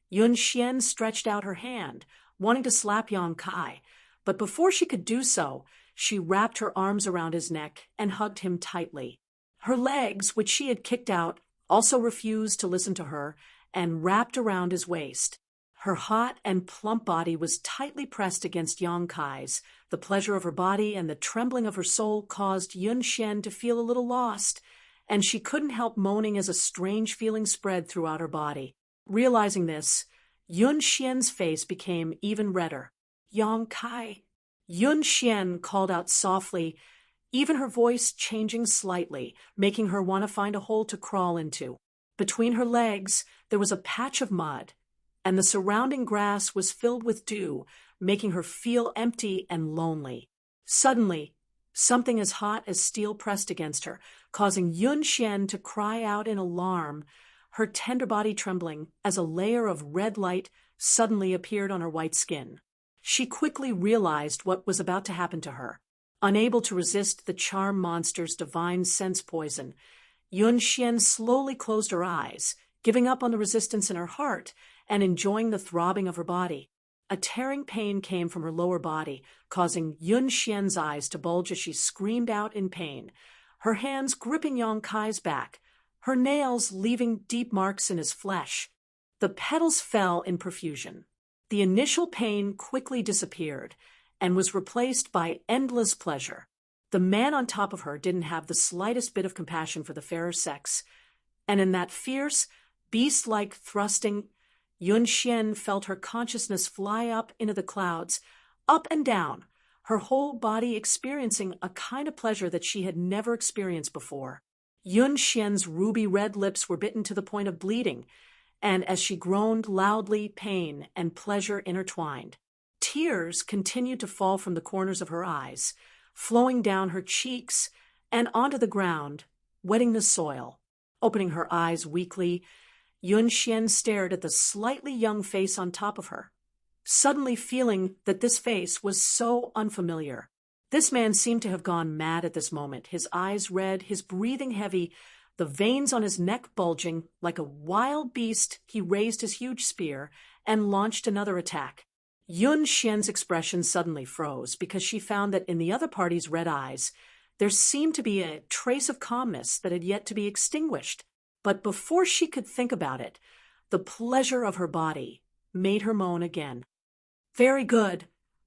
Yun Xian stretched out her hand, wanting to slap Yang Kai, but before she could do so, she wrapped her arms around his neck and hugged him tightly. Her legs, which she had kicked out, also refused to listen to her and wrapped around his waist. Her hot and plump body was tightly pressed against Yang Kai's. The pleasure of her body and the trembling of her soul caused Yun Xian to feel a little lost, and she couldn't help moaning as a strange feeling spread throughout her body. Realizing this, Yun Xian's face became even redder. Yang Kai. Yun Xian called out softly, even her voice changing slightly, making her want to find a hole to crawl into. Between her legs, there was a patch of mud, and the surrounding grass was filled with dew, making her feel empty and lonely. Suddenly, something as hot as steel pressed against her, causing Yun Xian to cry out in alarm, her tender body trembling as a layer of red light suddenly appeared on her white skin. She quickly realized what was about to happen to her. Unable to resist the charm monster's divine sense poison, Yun Xian slowly closed her eyes, giving up on the resistance in her heart and enjoying the throbbing of her body. A tearing pain came from her lower body, causing Yun Xian's eyes to bulge as she screamed out in pain, her hands gripping Yang Kai's back, her nails leaving deep marks in his flesh. The petals fell in profusion. The initial pain quickly disappeared and was replaced by endless pleasure. The man on top of her didn't have the slightest bit of compassion for the fairer sex, and in that fierce, beast-like thrusting, Yun Xian felt her consciousness fly up into the clouds, up and down, her whole body experiencing a kind of pleasure that she had never experienced before. Yun Xian's ruby red lips were bitten to the point of bleeding, and as she groaned loudly, pain and pleasure intertwined. Tears continued to fall from the corners of her eyes, flowing down her cheeks and onto the ground, wetting the soil. Opening her eyes weakly, Yun Xian stared at the slightly young face on top of her, suddenly feeling that this face was so unfamiliar. This man seemed to have gone mad at this moment, his eyes red, his breathing heavy, the veins on his neck bulging. Like a wild beast, he raised his huge spear and launched another attack. Yun Xian's expression suddenly froze because she found that in the other party's red eyes, there seemed to be a trace of calmness that had yet to be extinguished. But before she could think about it, the pleasure of her body made her moan again. Very good.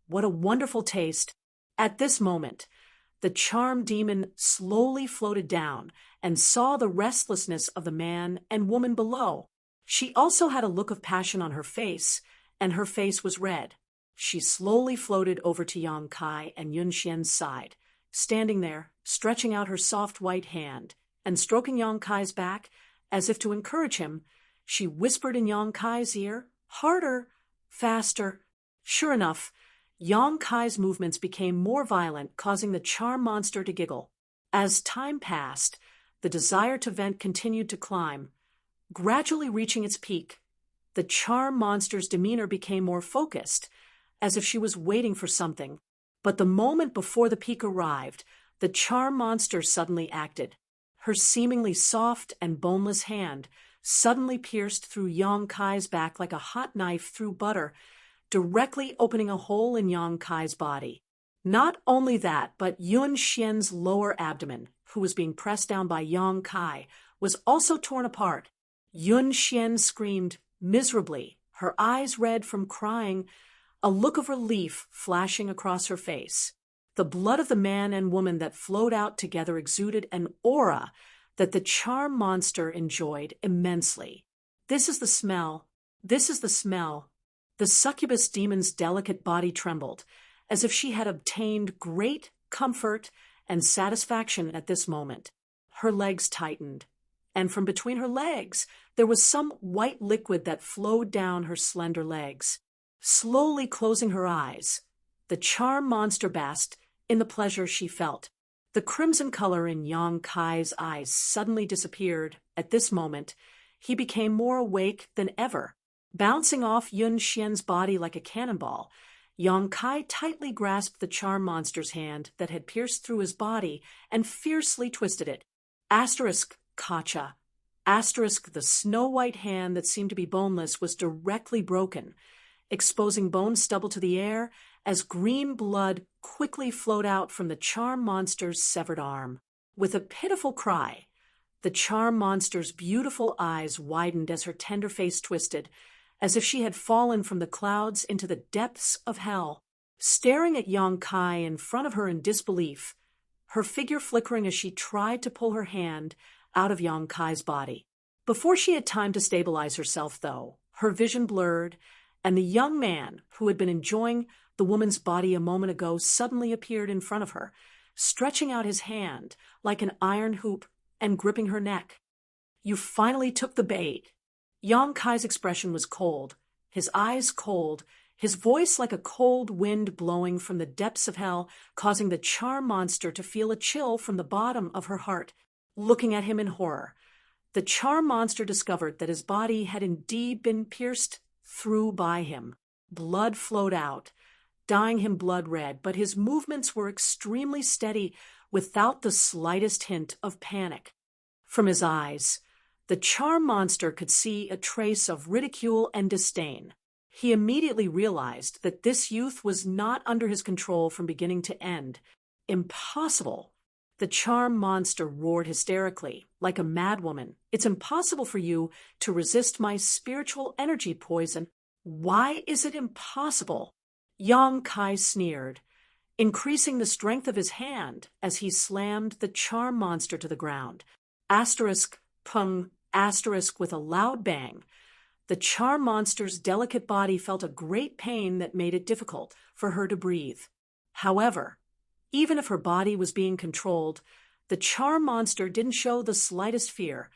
What a wonderful taste. At this moment, the charm demon slowly floated down and saw the restlessness of the man and woman below. She also had a look of passion on her face, and her face was red. She slowly floated over to Yang Kai and Yun Xian's side, standing there, stretching out her soft white hand, and stroking Yang Kai's back as if to encourage him. She whispered in Yang Kai's ear, "Harder, faster." Sure enough, Yang Kai's movements became more violent, causing the charm monster to giggle. As time passed, the desire to vent continued to climb, gradually reaching its peak. The charm monster's demeanor became more focused, as if she was waiting for something. But the moment before the peak arrived, the charm monster suddenly acted. Her seemingly soft and boneless hand suddenly pierced through Yang Kai's back like a hot knife through butter, directly opening a hole in Yang Kai's body. Not only that, but Yun Xian's lower abdomen, who was being pressed down by Yang Kai, was also torn apart. Yun Xian screamed miserably, her eyes red from crying, a look of relief flashing across her face. The blood of the man and woman that flowed out together exuded an aura that the charm monster enjoyed immensely. This is the smell. This is the smell. The succubus demon's delicate body trembled, as if she had obtained great comfort and satisfaction at this moment. Her legs tightened, and from between her legs there was some white liquid that flowed down her slender legs. Slowly closing her eyes, the charm monster basked in the pleasure she felt. The crimson color in Yang Kai's eyes suddenly disappeared. At this moment, he became more awake than ever. Bouncing off Yun Xian's body like a cannonball, Yang Kai tightly grasped the charm monster's hand that had pierced through his body and fiercely twisted it. Asterisk Kacha. Asterisk the snow-white hand that seemed to be boneless was directly broken, exposing bone stubble to the air as green blood quickly flowed out from the charm monster's severed arm. With a pitiful cry, the charm monster's beautiful eyes widened as her tender face twisted, as if she had fallen from the clouds into the depths of hell. Staring at Yang Kai in front of her in disbelief, her figure flickering as she tried to pull her hand out of Yang Kai's body. Before she had time to stabilize herself, though, her vision blurred, and the young man who had been enjoying the woman's body a moment ago suddenly appeared in front of her, stretching out his hand like an iron hoop and gripping her neck. "You finally took the bait." Yang Kai's expression was cold, his eyes cold, his voice like a cold wind blowing from the depths of hell, causing the charm monster to feel a chill from the bottom of her heart. Looking at him in horror, the charm monster discovered that his body had indeed been pierced through by him. Blood flowed out, dyeing him blood red, but his movements were extremely steady without the slightest hint of panic. From his eyes, the charm monster could see a trace of ridicule and disdain. He immediately realized that this youth was not under his control from beginning to end. Impossible! The charm monster roared hysterically, like a madwoman. "It's impossible for you to resist my spiritual energy poison. Why is it impossible?" Yang Kai sneered, increasing the strength of his hand as he slammed the charm monster to the ground. Asterisk, pung, asterisk with a loud bang. The charm monster's delicate body felt a great pain that made it difficult for her to breathe. However, even if her body was being controlled, the charm monster didn't show the slightest fear,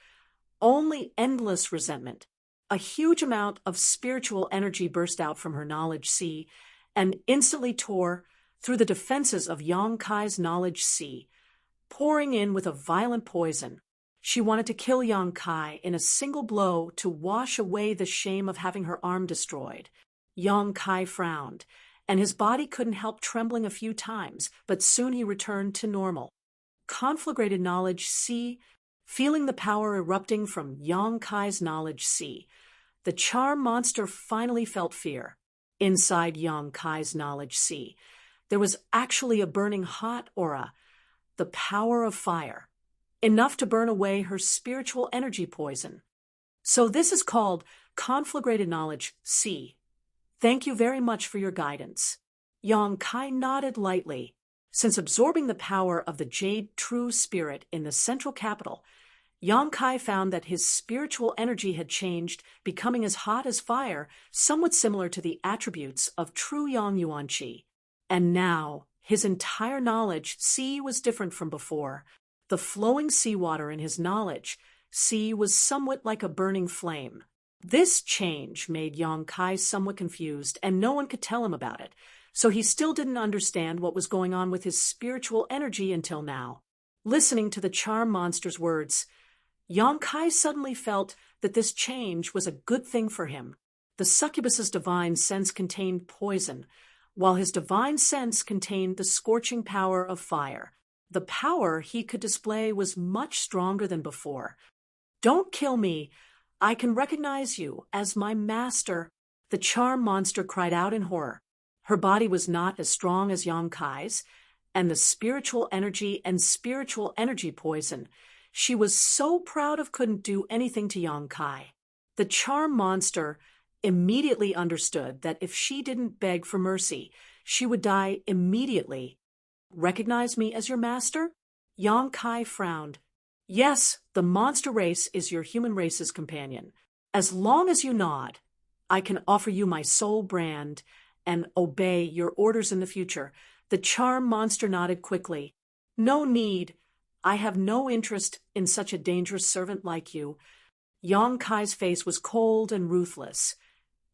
only endless resentment. A huge amount of spiritual energy burst out from her knowledge sea and instantly tore through the defenses of Yang Kai's knowledge sea, pouring in with a violent poison. She wanted to kill Yang Kai in a single blow to wash away the shame of having her arm destroyed. Yang Kai frowned, and his body couldn't help trembling a few times, but soon he returned to normal. Conflagrated knowledge sea, feeling the power erupting from Yang Kai's knowledge sea, the charm monster finally felt fear. Inside Yang Kai's knowledge sea, there was actually a burning hot aura, the power of fire, enough to burn away her spiritual energy poison. So this is called conflagrated knowledge sea. Thank you very much for your guidance. Yang Kai nodded lightly. Since absorbing the power of the Jade True Spirit in the central capital, Yang Kai found that his spiritual energy had changed, becoming as hot as fire, somewhat similar to the attributes of true Yang Yuan Qi. And now, his entire knowledge sea was different from before. The flowing seawater in his knowledge sea was somewhat like a burning flame. This change made Yang Kai somewhat confused, and no one could tell him about it, so he still didn't understand what was going on with his spiritual energy until now. Listening to the charm monster's words, Yang Kai suddenly felt that this change was a good thing for him. The succubus's divine sense contained poison, while his divine sense contained the scorching power of fire. The power he could display was much stronger than before. "Don't kill me. I can recognize you as my master," the charm monster cried out in horror. Her body was not as strong as Yang Kai's, and the spiritual energy poison she was so proud of couldn't do anything to Yang Kai. The charm monster immediately understood that if she didn't beg for mercy, she would die immediately. "Recognize me as your master?" Yang Kai frowned. "Yes, the monster race is your human race's companion. As long as you nod, I can offer you my soul brand and obey your orders in the future." The charm monster nodded quickly. "No need. I have no interest in such a dangerous servant like you." Yang Kai's face was cold and ruthless,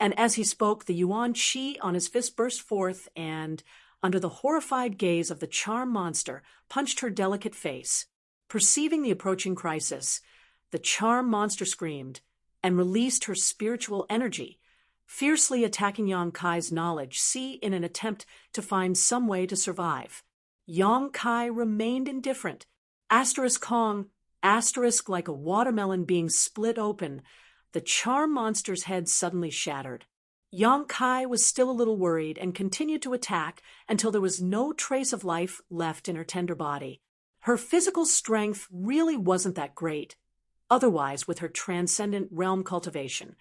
and as he spoke, the Yuan Qi on his fist burst forth and, under the horrified gaze of the charm monster, punched her delicate face. Perceiving the approaching crisis, the charm monster screamed and released her spiritual energy, fiercely attacking Yang Kai's knowledge sea in an attempt to find some way to survive. Yang Kai remained indifferent. Asterisk Kong, asterisk like a watermelon being split open, the charm monster's head suddenly shattered. Yang Kai was still a little worried and continued to attack until there was no trace of life left in her tender body. Her physical strength really wasn't that great. Otherwise, with her transcendent realm cultivation,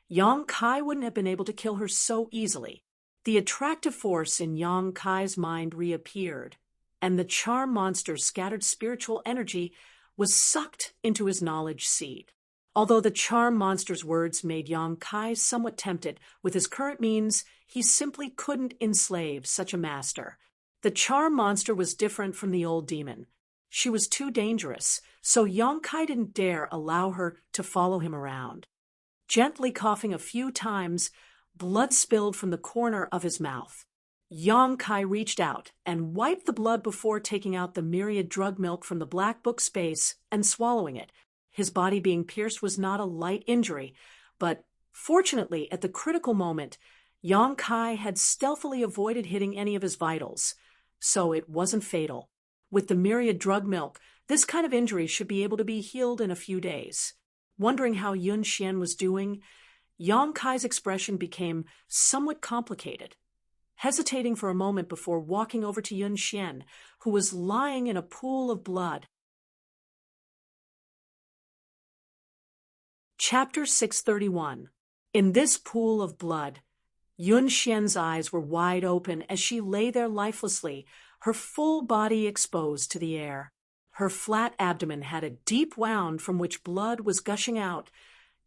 Yang Kai wouldn't have been able to kill her so easily. The attractive force in Yang Kai's mind reappeared, and the charm monster's scattered spiritual energy was sucked into his knowledge seed. Although the charm monster's words made Yang Kai somewhat tempted, with his current means, he simply couldn't enslave such a master. The charm monster was different from the old demon. She was too dangerous, so Yang Kai didn't dare allow her to follow him around. Gently coughing a few times, blood spilled from the corner of his mouth. Yang Kai reached out and wiped the blood before taking out the myriad drug milk from the black book space and swallowing it. His body being pierced was not a light injury, but fortunately, at the critical moment, Yang Kai had stealthily avoided hitting any of his vitals, so it wasn't fatal. With the myriad drug milk, this kind of injury should be able to be healed in a few days. Wondering how Yun Xian was doing, Yang Kai's expression became somewhat complicated. Hesitating for a moment before walking over to Yun Xian, who was lying in a pool of blood. Chapter 631. In this pool of blood, Yun Xian's eyes were wide open as she lay there lifelessly, her full body exposed to the air. Her flat abdomen had a deep wound from which blood was gushing out,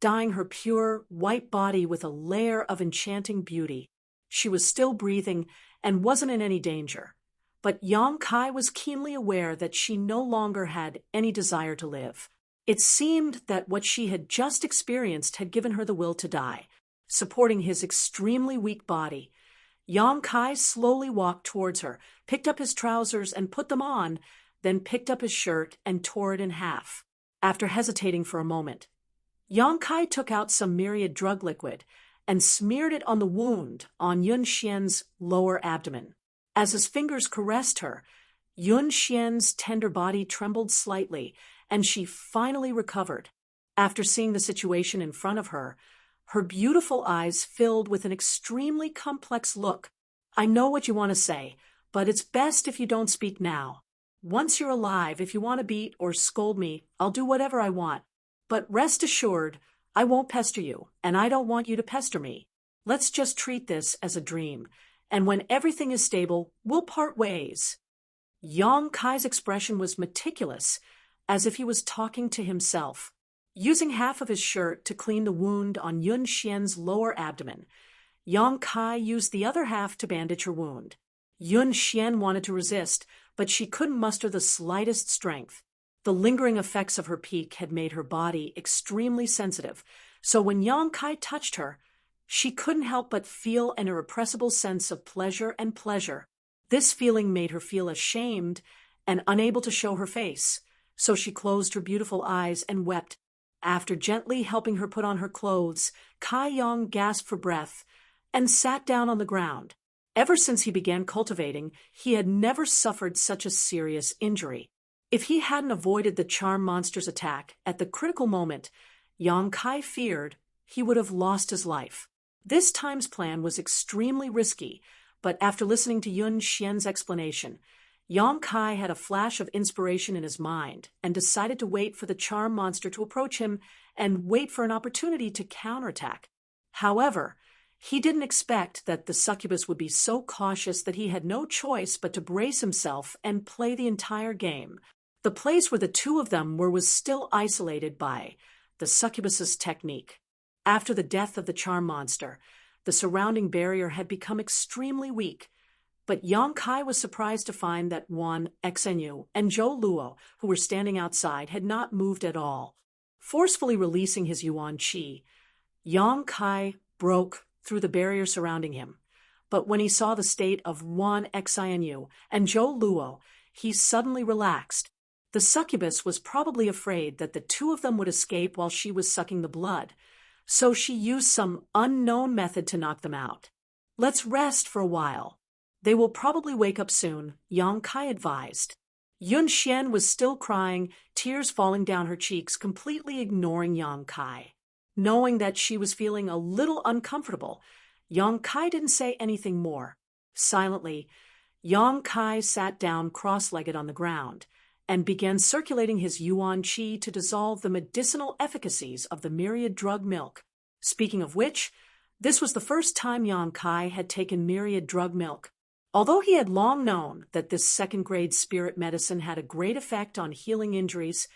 dyeing her pure, white body with a layer of enchanting beauty. She was still breathing and wasn't in any danger, but Yang Kai was keenly aware that she no longer had any desire to live. It seemed that what she had just experienced had given her the will to die. Supporting his extremely weak body, Yang Kai slowly walked towards her, picked up his trousers and put them on, then picked up his shirt and tore it in half. After hesitating for a moment, Yang Kai took out some myriad drug liquid and smeared it on the wound on Yun Xian's lower abdomen. As his fingers caressed her, Yun Xian's tender body trembled slightly, and she finally recovered. After seeing the situation in front of her, her beautiful eyes filled with an extremely complex look. I know what you want to say, but it's best if you don't speak now. Once you're alive, if you want to beat or scold me, I'll do whatever I want. But rest assured, I won't pester you, and I don't want you to pester me. Let's just treat this as a dream, and when everything is stable, we'll part ways. Yang Kai's expression was meticulous, as if he was talking to himself. Using half of his shirt to clean the wound on Yun Xian's lower abdomen, Yang Kai used the other half to bandage her wound. Yun Xian wanted to resist, but she couldn't muster the slightest strength. The lingering effects of her peak had made her body extremely sensitive, so when Yang Kai touched her, she couldn't help but feel an irrepressible sense of pleasure and pleasure. This feeling made her feel ashamed and unable to show her face, so she closed her beautiful eyes and wept. After gently helping her put on her clothes, Kai Yang gasped for breath and sat down on the ground. Ever since he began cultivating, he had never suffered such a serious injury. If he hadn't avoided the charm monster's attack at the critical moment, Yang Kai feared he would have lost his life. This time's plan was extremely risky, but after listening to Yun Xian's explanation, Yang Kai had a flash of inspiration in his mind and decided to wait for the charm monster to approach him and wait for an opportunity to counterattack. However, he didn't expect that the succubus would be so cautious that he had no choice but to brace himself and play the entire game. The place where the two of them were was still isolated by the succubus's technique. After the death of the charm monster, the surrounding barrier had become extremely weak, but Yang Kai was surprised to find that Wan Xenyu and Zhou Luo, who were standing outside, had not moved at all. Forcefully releasing his Yuan Qi, Yang Kai broke through the barrier surrounding him. But when he saw the state of Wan Xenyu and Zhou Luo, he suddenly relaxed. The succubus was probably afraid that the two of them would escape while she was sucking the blood, so she used some unknown method to knock them out. Let's rest for a while. They will probably wake up soon, Yang Kai advised. Yun Xian was still crying, tears falling down her cheeks, completely ignoring Yang Kai. Knowing that she was feeling a little uncomfortable, Yang Kai didn't say anything more. Silently, Yang Kai sat down cross-legged on the ground and began circulating his yuan qi to dissolve the medicinal efficacies of the myriad drug milk. Speaking of which, this was the first time Yang Kai had taken myriad drug milk. Although he had long known that this second-grade spirit medicine had a great effect on healing injuries,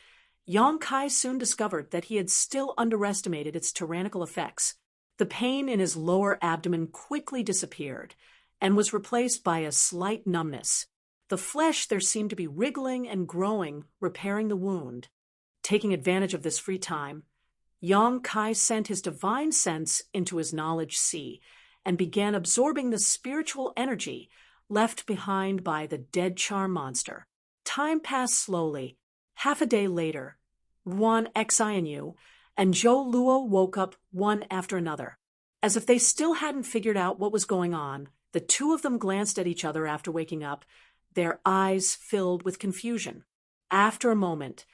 Yang Kai soon discovered that he had still underestimated its tyrannical effects. The pain in his lower abdomen quickly disappeared and was replaced by a slight numbness. The flesh there seemed to be wriggling and growing, repairing the wound. Taking advantage of this free time, Yang Kai sent his divine sense into his knowledge sea and began absorbing the spiritual energy left behind by the dead charm monster. Time passed slowly. Half a day later, Ruan Xianyu and Zhou Luo woke up one after another. As if they still hadn't figured out what was going on, the two of them glanced at each other after waking up, their eyes filled with confusion. After a moment,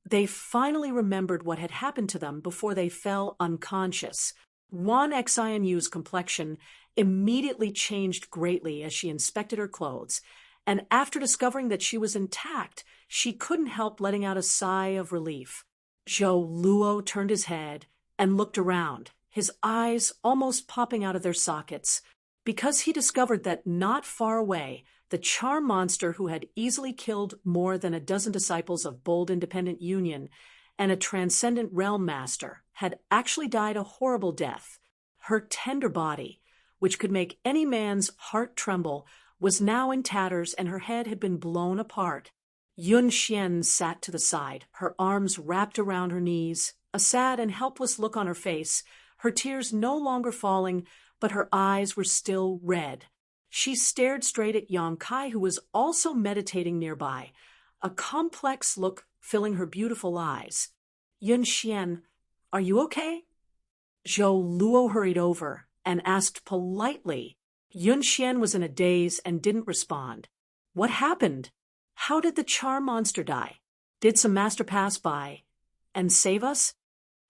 they finally remembered what had happened to them before they fell unconscious. Ruan Xianyu's complexion immediately changed greatly as she inspected her clothes, and after discovering that she was intact, she couldn't help letting out a sigh of relief. Zhou Luo turned his head and looked around, his eyes almost popping out of their sockets, because he discovered that not far away, the charm monster who had easily killed more than a dozen disciples of Bold Independent Union and a transcendent realm master had actually died a horrible death. Her tender body, which could make any man's heart tremble, was now in tatters and her head had been blown apart. Yun Xian sat to the side, her arms wrapped around her knees, a sad and helpless look on her face, her tears no longer falling, but her eyes were still red. She stared straight at Yang Kai, who was also meditating nearby, a complex look filling her beautiful eyes. Yun Xian, are you okay? Zhou Luo hurried over and asked politely. Yun Xian was in a daze and didn't respond. What happened? How did the charm monster die? Did some master pass by and save us?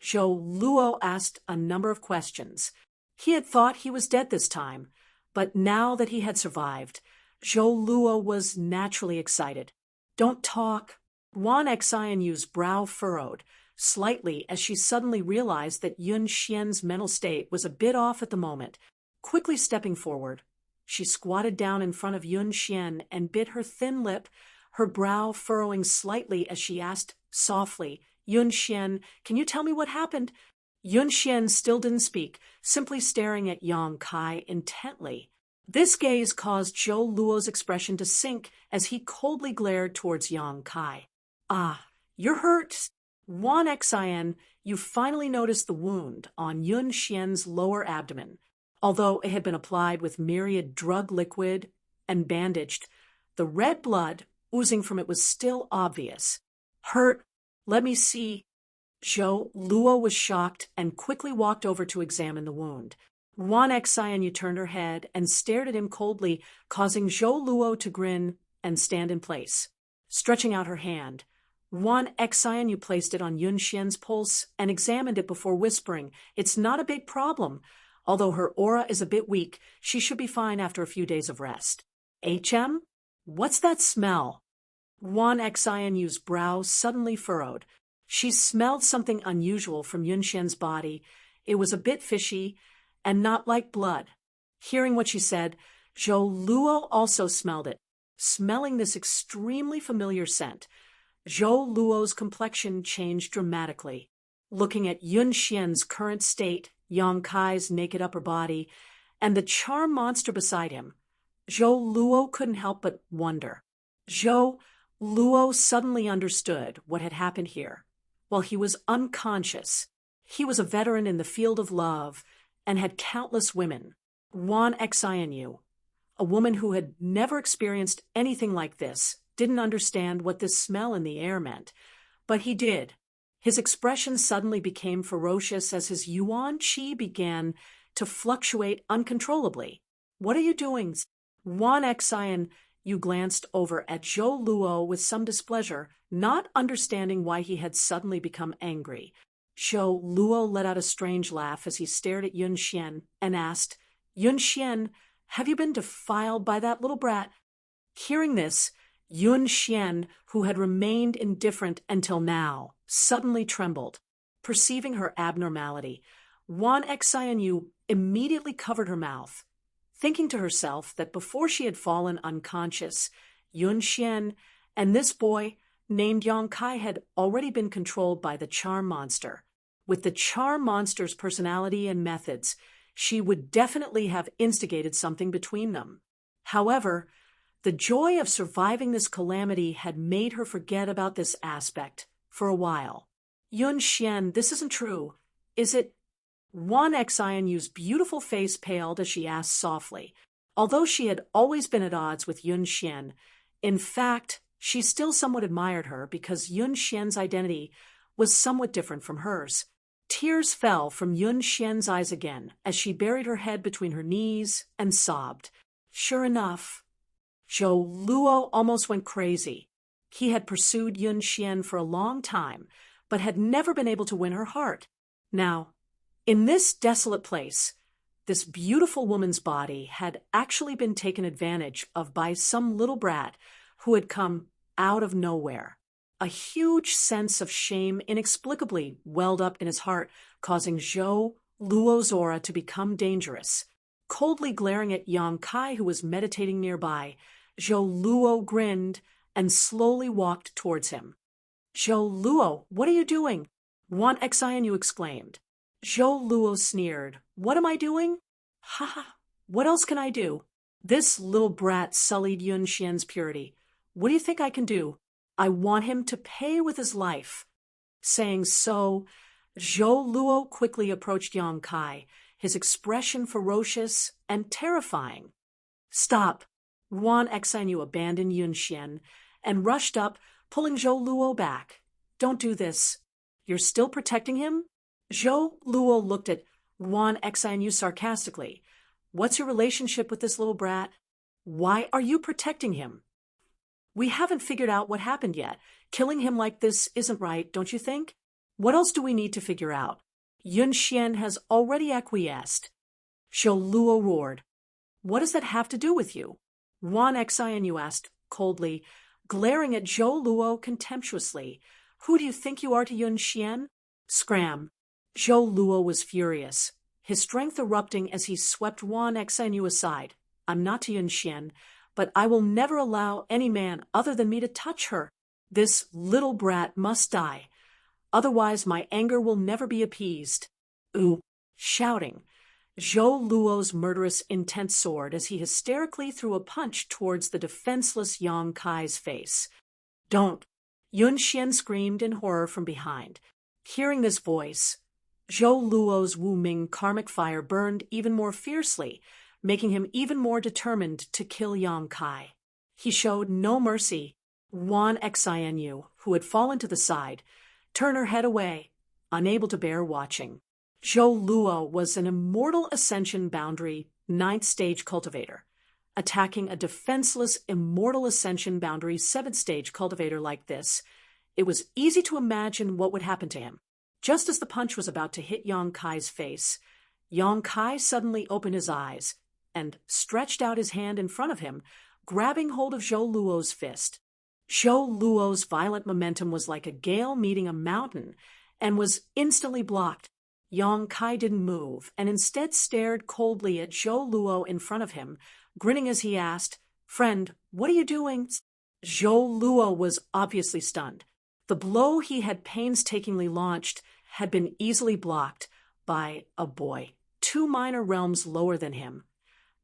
Zhou Luo asked a number of questions. He had thought he was dead this time, but now that he had survived, Zhou Luo was naturally excited. Don't talk. Ruan Xianyu's brow furrowed slightly as she suddenly realized that Yun Xian's mental state was a bit off at the moment. Quickly stepping forward, she squatted down in front of Yun Xian and bit her thin lip, her brow furrowing slightly as she asked softly, Yun Xian, can you tell me what happened? Yun Xian still didn't speak, simply staring at Yang Kai intently. This gaze caused Zhou Luo's expression to sink as he coldly glared towards Yang Kai. Ah, you're hurt. Ruan Xian, you finally noticed the wound on Yun Xian's lower abdomen. Although it had been applied with myriad drug liquid and bandaged, the red blood oozing from it was still obvious. Hurt? Let me see. Zhou Luo was shocked and quickly walked over to examine the wound. Ruan Xianyu turned her head and stared at him coldly, causing Zhou Luo to grin and stand in place. Stretching out her hand, Ruan Xianyu placed it on Yun Xian's pulse and examined it before whispering, It's not a big problem. Although her aura is a bit weak, she should be fine after a few days of rest. HM? What's that smell? Ruan Xianyu's brow suddenly furrowed. She smelled something unusual from Yun Xian's body. It was a bit fishy and not like blood. Hearing what she said, Zhou Luo also smelled it. Smelling this extremely familiar scent, Zhou Luo's complexion changed dramatically. Looking at Yun Xian's current state, Yang Kai's naked upper body, and the charm monster beside him, Zhou Luo couldn't help but wonder. Zhou Luo suddenly understood what had happened here. While he was unconscious, he was a veteran in the field of love and had countless women. Ruan Xianyu, a woman who had never experienced anything like this, didn't understand what this smell in the air meant, but he did. His expression suddenly became ferocious as his yuan qi began to fluctuate uncontrollably. What are you doing? Ruan Xian Yu glanced over at Zhou Luo with some displeasure, not understanding why he had suddenly become angry. Zhou Luo let out a strange laugh as he stared at Yun Xian and asked, "Yun Xian, have you been defiled by that little brat?" Hearing this, Yun Xian, who had remained indifferent until now, suddenly trembled. Perceiving her abnormality, Wan Xianyu immediately covered her mouth, thinking to herself that before she had fallen unconscious, Yun Xian and this boy named Yang Kai had already been controlled by the charm monster. With the charm monster's personality and methods, she would definitely have instigated something between them. However, the joy of surviving this calamity had made her forget about this aspect for a while. "Yun Xian, this isn't true. Is it?" Wan Xianyu's beautiful face paled as she asked softly. Although she had always been at odds with Yun Xian, in fact, she still somewhat admired her because Yun Xian's identity was somewhat different from hers. Tears fell from Yun Xian's eyes again as she buried her head between her knees and sobbed. Sure enough, Zhou Luo almost went crazy. He had pursued Yun Xian for a long time, but had never been able to win her heart. Now, in this desolate place, this beautiful woman's body had actually been taken advantage of by some little brat who had come out of nowhere. A huge sense of shame inexplicably welled up in his heart, causing Zhou Luo's aura to become dangerous. Coldly glaring at Yang Kai, who was meditating nearby, Zhou Luo grinned and slowly walked towards him. "Zhou Luo, what are you doing?" Wan Xianyu exclaimed. Zhou Luo sneered. "What am I doing? Ha ha, what else can I do? This little brat sullied Yun Xian's purity. What do you think I can do? I want him to pay with his life." Saying so, Zhou Luo quickly approached Yang Kai, his expression ferocious and terrifying. "Stop!" Wan Xianyu abandoned Yun Xian and rushed up, pulling Zhou Luo back. "Don't do this. You're still protecting him?" Zhou Luo looked at Wan Xianyu sarcastically. "What's your relationship with this little brat? Why are you protecting him? We haven't figured out what happened yet. Killing him like this isn't right, don't you think? What else do we need to figure out? Yun Xian has already acquiesced." Zhou Luo roared. "What does that have to do with you?" Wan Xianyu asked coldly, glaring at Zhou Luo contemptuously. "Who do you think you are to Yun Xian?" Scram. Zhou Luo was furious, his strength erupting as he swept Wan Xianyu aside. "I'm not to Yun Xian, but I will never allow any man other than me to touch her. This little brat must die. Otherwise my anger will never be appeased." "Ooh!" Shouting, Zhou Luo's murderous intent soared as he hysterically threw a punch towards the defenseless Yang Kai's face. "Don't!" Yun Xian screamed in horror from behind. Hearing this voice, Zhou Luo's Wu Ming karmic fire burned even more fiercely, making him even more determined to kill Yang Kai. He showed no mercy. Wan Xianyu, who had fallen to the side, turned her head away, unable to bear watching. Zhou Luo was an immortal ascension boundary 9th stage cultivator. Attacking a defenseless immortal ascension boundary 7th stage cultivator like this, it was easy to imagine what would happen to him. Just as the punch was about to hit Yang Kai's face, Yang Kai suddenly opened his eyes and stretched out his hand in front of him, grabbing hold of Zhou Luo's fist. Zhou Luo's violent momentum was like a gale meeting a mountain and was instantly blocked. Yang Kai didn't move and instead stared coldly at Zhou Luo in front of him, grinning as he asked, "Friend, what are you doing?" Zhou Luo was obviously stunned. The blow he had painstakingly launched had been easily blocked by a boy 2 minor realms lower than him,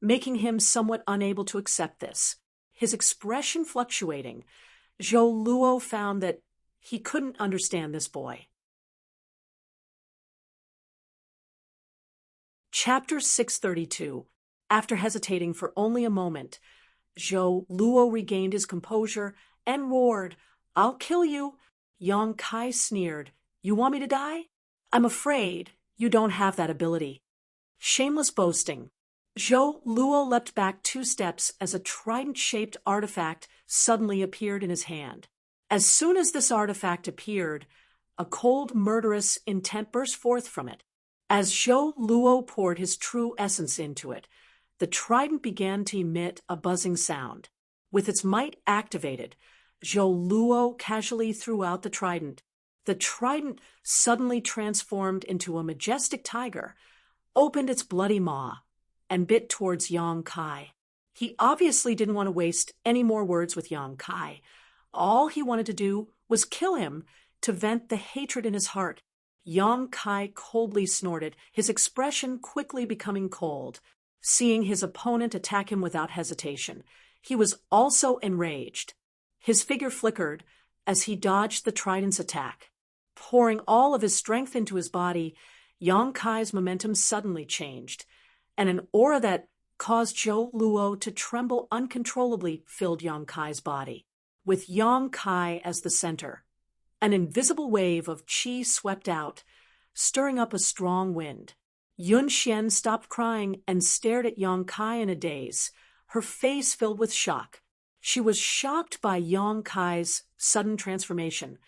making him somewhat unable to accept this. His expression fluctuating, Zhou Luo found that he couldn't understand this boy. Chapter 632. After hesitating for only a moment, Zhou Luo regained his composure and roared, "I'll kill you!" Yang Kai sneered, "You want me to die? I'm afraid you don't have that ability." Shameless boasting. Zhou Luo leapt back 2 steps as a trident-shaped artifact suddenly appeared in his hand. As soon as this artifact appeared, a cold, murderous intent burst forth from it. As Zhou Luo poured his true essence into it, the trident began to emit a buzzing sound. With its might activated, Zhou Luo casually threw out the trident. The trident suddenly transformed into a majestic tiger, opened its bloody maw, and bit towards Yang Kai. He obviously didn't want to waste any more words with Yang Kai. All he wanted to do was kill him to vent the hatred in his heart. Yang Kai coldly snorted, his expression quickly becoming cold. Seeing his opponent attack him without hesitation, he was also enraged. His figure flickered as he dodged the trident's attack. Pouring all of his strength into his body, Yang Kai's momentum suddenly changed, and an aura that caused Zhou Luo to tremble uncontrollably filled Yang Kai's body. With Yang Kai as the center, an invisible wave of qi swept out, stirring up a strong wind. Yun Xian stopped crying and stared at Yang Kai in a daze, her face filled with shock. She was shocked by Yang Kai's sudden transformation,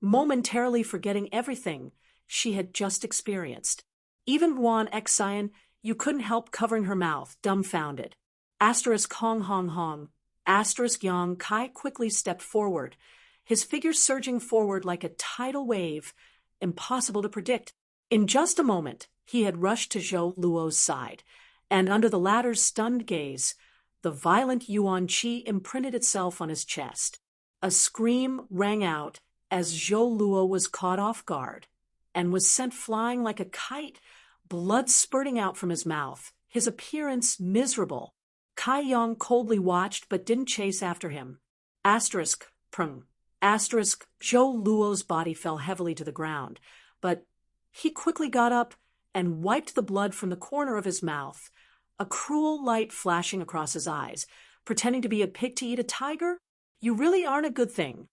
momentarily forgetting everything she had just experienced. Even Wan Xian, you couldn't help covering her mouth, dumbfounded. Asterisk Hong Hong Hong. Asterisk Yang Kai quickly stepped forward, his figure surging forward like a tidal wave, impossible to predict. In just a moment, he had rushed to Zhou Luo's side, and under the latter's stunned gaze, the violent Yuan Qi imprinted itself on his chest. A scream rang out as Zhou Luo was caught off guard and was sent flying like a kite, blood spurting out from his mouth, his appearance miserable. Kai Yang coldly watched but didn't chase after him. Asterisk, prung. Asterisk, Zhou Luo's body fell heavily to the ground, but he quickly got up and wiped the blood from the corner of his mouth, a cruel light flashing across his eyes. Pretending to be a pig to eat a tiger? You really aren't a good thing.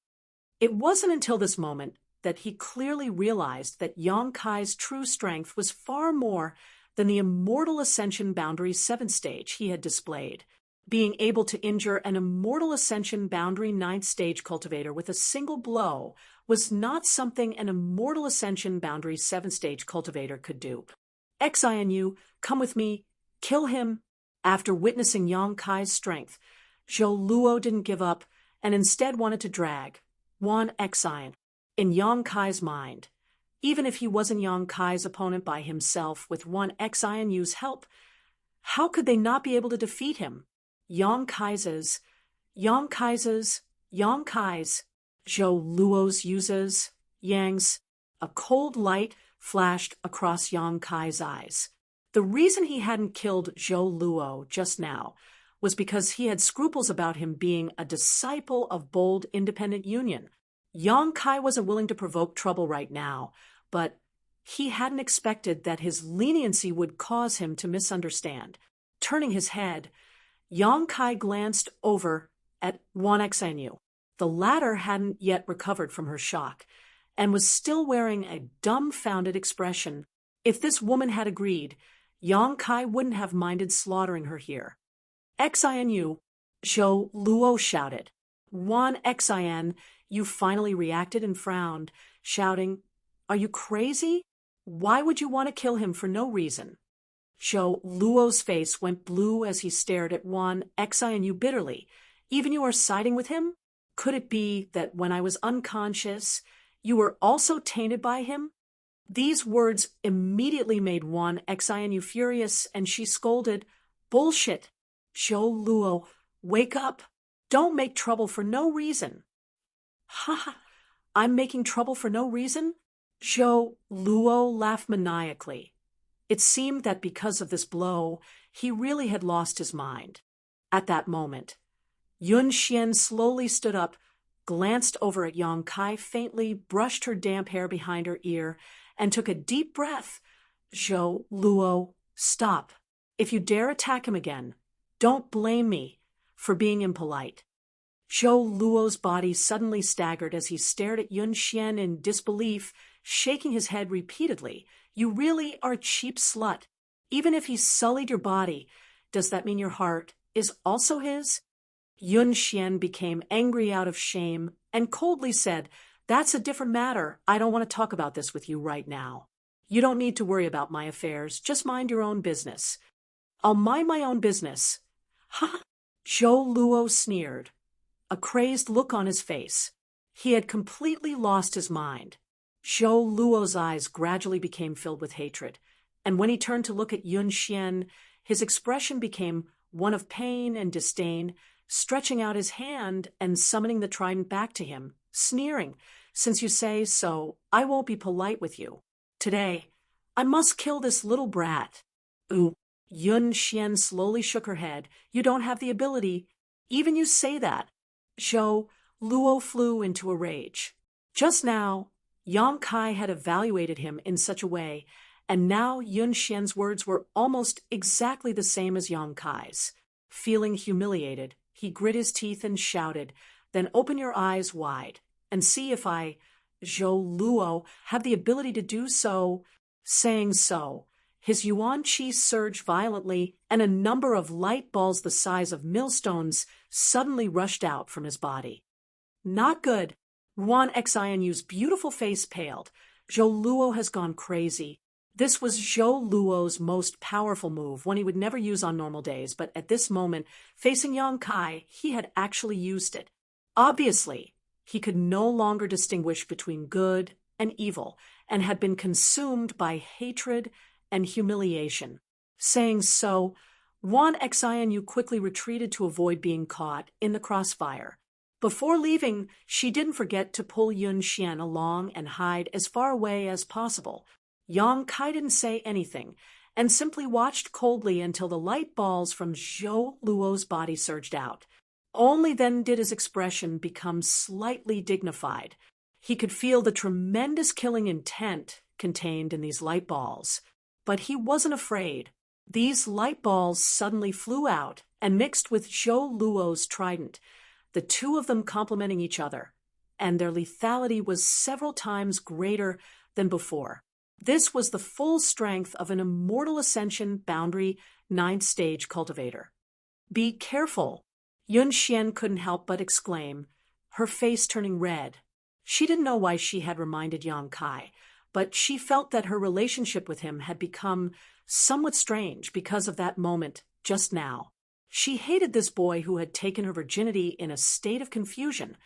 It wasn't until this moment that he clearly realized that Yang Kai's true strength was far more than the Immortal Ascension Boundary 7th stage he had displayed. Being able to injure an Immortal Ascension Boundary 9th stage cultivator with a single blow was not something an Immortal Ascension Boundary 7th stage cultivator could do. Xianyu, come with me, kill him. After witnessing Yang Kai's strength, Zhou Luo didn't give up and instead wanted to drag Wan Xian. In Yang Kai's mind, even if he wasn't Yang Kai's opponent by himself with Wan Xianyu's help, how could they not be able to defeat him? Yang Kai's, Zhou Luo's uses, Yang's. A cold light flashed across Yang Kai's eyes. The reason he hadn't killed Zhou Luo just now was because he had scruples about him being a disciple of bold independent union. Yang Kai wasn't willing to provoke trouble right now, but he hadn't expected that his leniency would cause him to misunderstand. Turning his head, Yang Kai glanced over at Wan Xianyu. The latter hadn't yet recovered from her shock and was still wearing a dumbfounded expression. If this woman had agreed, Yang Kai wouldn't have minded slaughtering her here. Xianyu, Zhou Luo shouted. Wan Xian, you finally reacted and frowned, shouting, "Are you crazy? Why would you want to kill him for no reason?" Zhou Luo's face went blue as he stared at Wan Xianyu bitterly. Even you are siding with him? Could it be that when I was unconscious, you were also tainted by him? These words immediately made Wan Xianyu furious, and she scolded, "Bullshit! Zhou Luo, wake up! Don't make trouble for no reason." "Ha ha! I'm making trouble for no reason?" Zhou Luo laughed maniacally. It seemed that because of this blow, he really had lost his mind. At that moment, Yun Xian slowly stood up, glanced over at Yang Kai faintly, brushed her damp hair behind her ear, and took a deep breath. "Zhou Luo, stop. If you dare attack him again, don't blame me for being impolite." Zhou Luo's body suddenly staggered as he stared at Yun Xian in disbelief, shaking his head repeatedly. "You really are a cheap slut. Even if he sullied your body, Does that mean your heart is also his? Yun Xian became angry out of shame and coldly said, "That's a different matter. I don't want to talk about this with you right now. You don't need to worry about my affairs. Just mind your own business." "I'll mind my own business." "Ha!" Zhou Luo sneered, a crazed look on his face. He had completely lost his mind. Zhou Luo's eyes gradually became filled with hatred, and when he turned to look at Yun Xian, his expression became one of pain and disdain, stretching out his hand and summoning the trident back to him, sneering, "Since you say so, I won't be polite with you. Today, I must kill this little brat." "Ooh." Yun Xian slowly shook her head. "You don't have the ability. Even you say that." Zhou Luo flew into a rage. Just now, Yang Kai had evaluated him in such a way, and now Yun Xian's words were almost exactly the same as Yang Kai's. Feeling humiliated, he grit his teeth and shouted, "Then open your eyes wide, and see if I, Zhou Luo, have the ability to do so." Saying so, his yuan qi surged violently, and a number of light balls the size of millstones suddenly rushed out from his body. "Not good." Yuan Xianyu's beautiful face paled. "Zhou Luo has gone crazy." This was Zhou Luo's most powerful move, one he would never use on normal days, but at this moment, facing Yang Kai, he had actually used it. Obviously, he could no longer distinguish between good and evil, and had been consumed by hatred and humiliation. Saying so, Yuan Xianyu quickly retreated to avoid being caught in the crossfire. Before leaving, she didn't forget to pull Yun Xian along and hide as far away as possible. Yang Kai didn't say anything, and simply watched coldly until the light balls from Zhou Luo's body surged out. Only then did his expression become slightly dignified. He could feel the tremendous killing intent contained in these light balls. But he wasn't afraid. These light balls suddenly flew out and mixed with Zhou Luo's trident, the two of them complementing each other, and their lethality was several times greater than before. This was the full strength of an immortal ascension boundary 9th stage cultivator. "Be careful," Yun Xian couldn't help but exclaim, her face turning red. She didn't know why she had reminded Yang Kai, but she felt that her relationship with him had become somewhat strange because of that moment just now. She hated this boy who had taken her virginity in a state of confusion,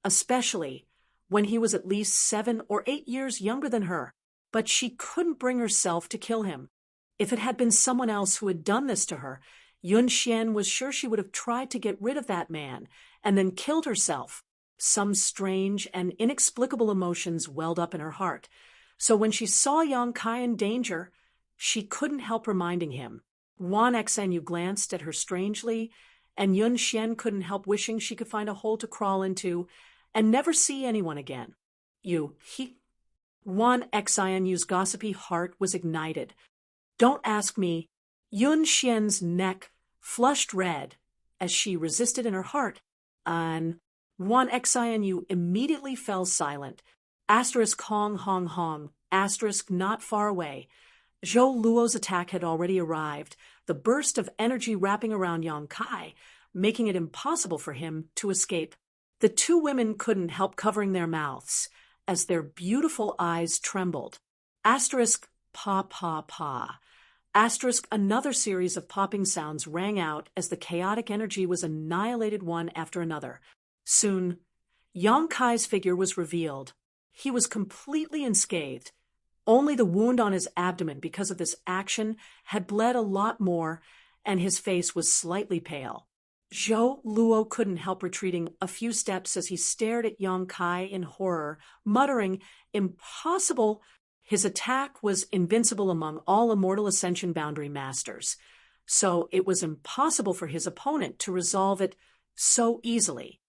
especially when he was at least 7 or 8 years younger than her. But she couldn't bring herself to kill him. If it had been someone else who had done this to her, Yun Xian was sure she would have tried to get rid of that man and then killed herself. Some strange and inexplicable emotions welled up in her heart. So when she saw Yang Kai in danger, she couldn't help reminding him. Yuan Xianyu glanced at her strangely, and Yun Xian couldn't help wishing she could find a hole to crawl into and never see anyone again. Yuan Xianyu's gossipy heart was ignited. "Don't ask me." Yun Xian's neck flushed red as she resisted in her heart, and Yuan Xianyu immediately fell silent. Hong Hong Hong, not far away. Zhou Luo's attack had already arrived, the burst of energy wrapping around Yang Kai, making it impossible for him to escape. The two women couldn't help covering their mouths as their beautiful eyes trembled. Pa pa pa. Another series of popping sounds rang out as the chaotic energy was annihilated one after another. Soon, Yang Kai's figure was revealed. He was completely unscathed. Only the wound on his abdomen because of this action had bled a lot more, and his face was slightly pale. Zhou Luo couldn't help retreating a few steps as he stared at Yang Kai in horror, muttering, "Impossible!" His attack was invincible among all Immortal Ascension boundary masters, so it was impossible for his opponent to resolve it so easily.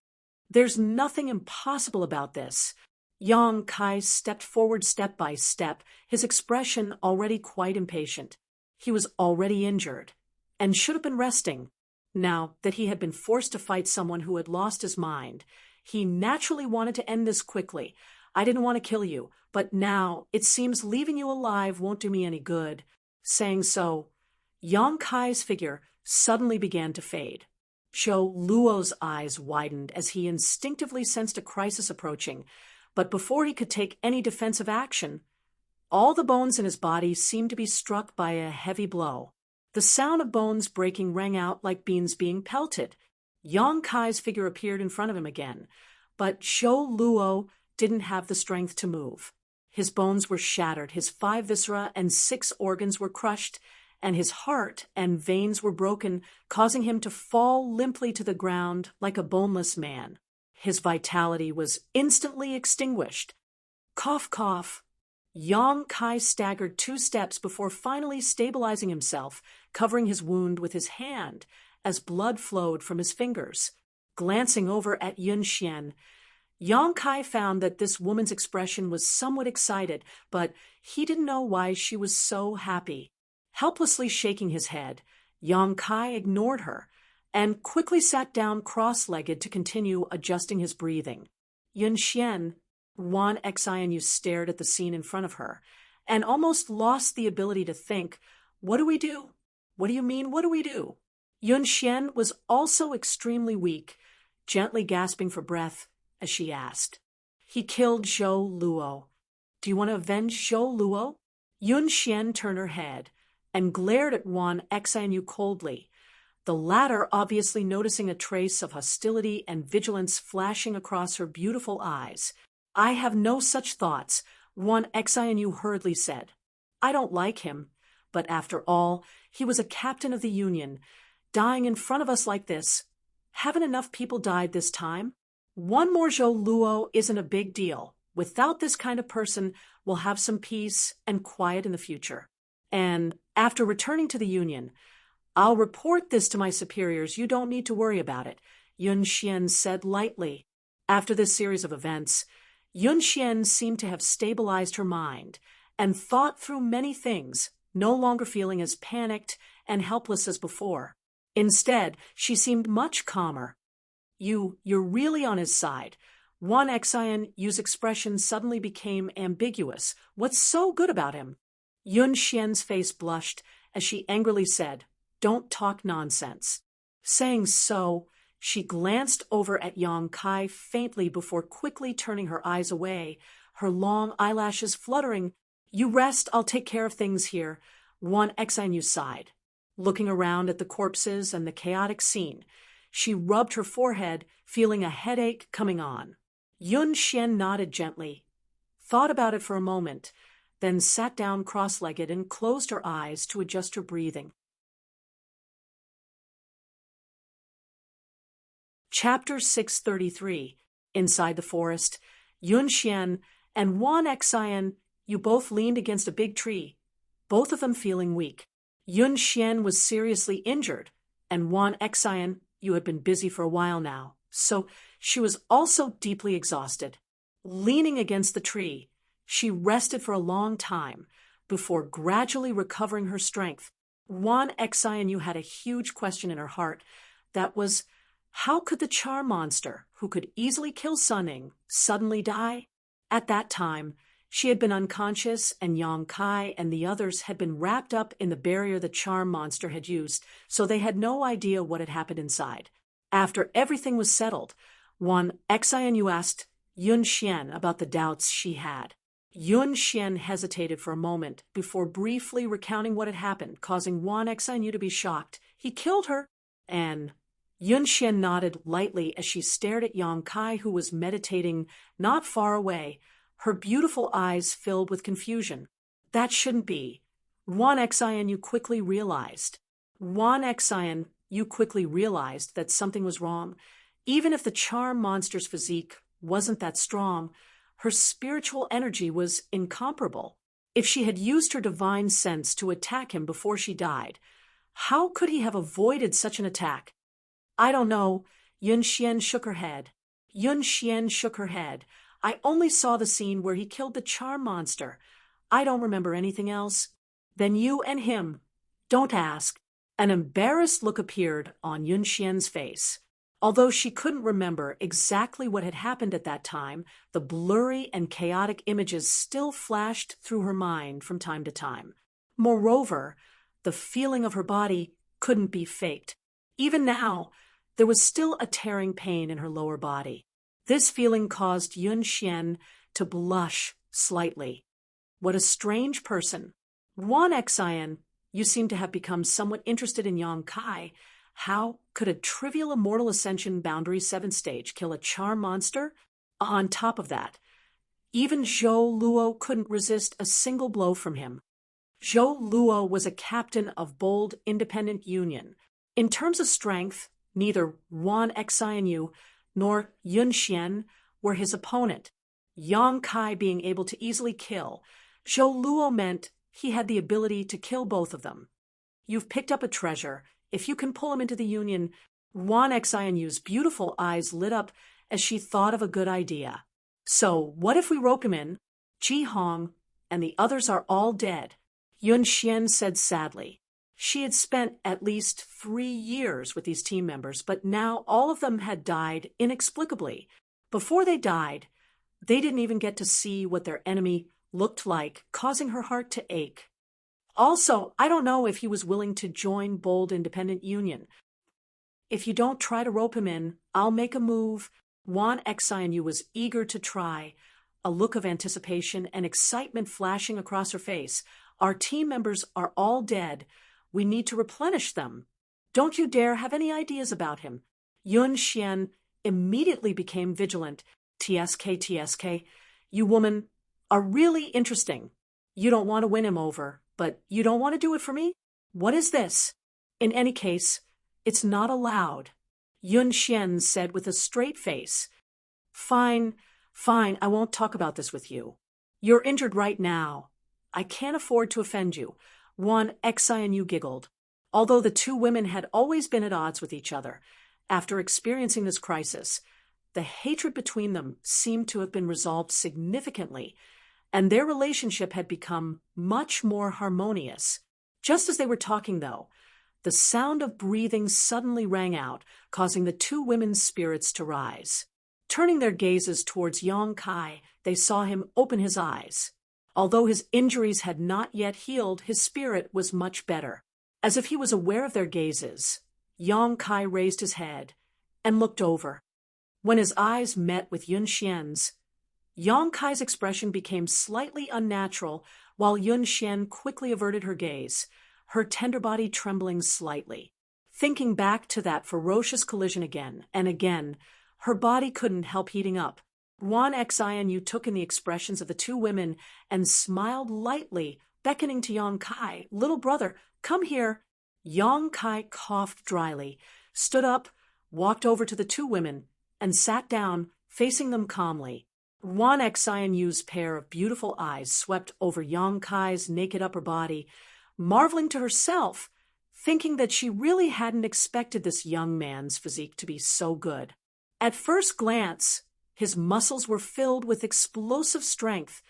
"There's nothing impossible about this." Yang Kai stepped forward step by step, his expression already quite impatient. He was already injured, and should have been resting. Now that he had been forced to fight someone who had lost his mind, he naturally wanted to end this quickly. "I didn't want to kill you, but now it seems leaving you alive won't do me any good." Saying so, Yang Kai's figure suddenly began to fade. Zhou Luo's eyes widened as he instinctively sensed a crisis approaching, but before he could take any defensive action, all the bones in his body seemed to be struck by a heavy blow. The sound of bones breaking rang out like beans being pelted. Yang Kai's figure appeared in front of him again, but Zhou Luo didn't have the strength to move. His bones were shattered, his 5 viscera and 6 organs were crushed, and his heart and veins were broken, causing him to fall limply to the ground like a boneless man. His vitality was instantly extinguished. Cough, cough. Yang Kai staggered 2 steps before finally stabilizing himself, covering his wound with his hand as blood flowed from his fingers. Glancing over at Yun Xian, Yang Kai found that this woman's expression was somewhat excited, but he didn't know why she was so happy. Helplessly shaking his head, Yang Kai ignored her and quickly sat down cross-legged to continue adjusting his breathing. Yun Xian, Wan Xianyu stared at the scene in front of her and almost lost the ability to think, "What do we do? What do you mean, what do we do?" Yun Xian was also extremely weak, gently gasping for breath as she asked, "He killed Zhou Luo. Do you want to avenge Zhou Luo?" Yun Xian turned her head and glared at Wan Xianyu coldly, the latter obviously noticing a trace of hostility and vigilance flashing across her beautiful eyes. "I have no such thoughts," Wan Xianyu hurriedly said. "I don't like him, but after all, he was a captain of the Union, dying in front of us like this. Haven't enough people died this time? One more Zhou Luo isn't a big deal. Without this kind of person, we'll have some peace and quiet in the future. And after returning to the Union, I'll report this to my superiors. You don't need to worry about it," Yun Xian said lightly. After this series of events, Yun Xian seemed to have stabilized her mind and thought through many things, no longer feeling as panicked and helpless as before. Instead, she seemed much calmer. You're really on his side." Wan Xianyu's expression suddenly became ambiguous. "What's so good about him?" Yun Xian's face blushed as she angrily said, "Don't talk nonsense." Saying so, she glanced over at Yang Kai faintly before quickly turning her eyes away, her long eyelashes fluttering. "You rest, I'll take care of things here," Wan Xianyu sighed. Looking around at the corpses and the chaotic scene, she rubbed her forehead, feeling a headache coming on. Yun Xian nodded gently, thought about it for a moment, then sat down cross-legged and closed her eyes to adjust her breathing. Chapter 633. Inside the forest, Yun Xian and Wan Xianyu both leaned against a big tree, both of them feeling weak. Yun Xian was seriously injured, and Wan Xianyu had been busy for a while now, so she was also deeply exhausted. Leaning against the tree, she rested for a long time before gradually recovering her strength. Wan Xianyu had a huge question in her heart. That was, how could the charm monster, who could easily kill Sunning, suddenly die? At that time, she had been unconscious, and Yang Kai and the others had been wrapped up in the barrier the charm monster had used, so they had no idea what had happened inside. After everything was settled, Wan Xianyu asked Yun Xian about the doubts she had. Yun Xian hesitated for a moment before briefly recounting what had happened, causing Wan Xianyu to be shocked. "He killed her," and Yun Xian nodded lightly as she stared at Yang Kai, who was meditating not far away, her beautiful eyes filled with confusion. That shouldn't be. Wan Xianyu quickly realized. That something was wrong. Even if the charm monster's physique wasn't that strong, her spiritual energy was incomparable. If she had used her divine sense to attack him before she died, how could he have avoided such an attack? "I don't know." Yun Xian shook her head. "I only saw the scene where he killed the charm monster. I don't remember anything else." "Then you and him. Don't ask." An embarrassed look appeared on Yun Xian's face. Although she couldn't remember exactly what had happened at that time, the blurry and chaotic images still flashed through her mind from time to time. Moreover, the feeling of her body couldn't be faked. Even now, there was still a tearing pain in her lower body. This feeling caused Yun Xian to blush slightly. What a strange person. Wan Xian, you seem to have become somewhat interested in Yang Kai. How could a trivial Immortal Ascension Boundary 7 stage kill a charm monster? On top of that, even Zhou Luo couldn't resist a single blow from him. Zhou Luo was a captain of Bold Independent Union. In terms of strength, neither Wan Xianyu nor Yun Xian were his opponent. Yang Kai being able to easily kill Zhou Luo meant he had the ability to kill both of them. You've picked up a treasure. If you can pull him into the Union. Wan Xianyu's beautiful eyes lit up as she thought of a good idea. So, what if we rope him in? Ji Hong and the others are all dead, Yun Xian said sadly. She had spent at least 3 years with these team members, but now all of them had died inexplicably. Before they died, they didn't even get to see what their enemy looked like, causing her heart to ache. Also, I don't know if he was willing to join Bold Independent Union. If you don't try to rope him in, I'll make a move. Wan Xianyu was eager to try, a look of anticipation and excitement flashing across her face. Our team members are all dead. We need to replenish them. Don't you dare have any ideas about him. Yun Xian immediately became vigilant. TSK, you woman are really interesting. You don't want to win him over, but you don't want to do it for me? What is this? In any case, it's not allowed, Yun Xian said with a straight face. Fine, I won't talk about this with you. You're injured right now. I can't afford to offend you. Wan Xianyu giggled. Although the two women had always been at odds with each other, after experiencing this crisis, the hatred between them seemed to have been resolved significantly, and their relationship had become much more harmonious. Just as they were talking, though, the sound of breathing suddenly rang out, causing the two women's spirits to rise. Turning their gazes towards Yang Kai, they saw him open his eyes. Although his injuries had not yet healed, his spirit was much better. As if he was aware of their gazes, Yang Kai raised his head and looked over. When his eyes met with Yun Xian's, Yang Kai's expression became slightly unnatural, while Yun Xian quickly averted her gaze, her tender body trembling slightly. Thinking back to that ferocious collision again and again, her body couldn't help heating up. Wan Xianyu took in the expressions of the two women and smiled lightly, beckoning to Yang Kai. Little brother, come here. Yang Kai coughed dryly, stood up, walked over to the two women, and sat down, facing them calmly. Wan Xianyu's pair of beautiful eyes swept over Yang Kai's naked upper body, marveling to herself, thinking that she really hadn't expected this young man's physique to be so good. At first glance, his muscles were filled with explosive strength.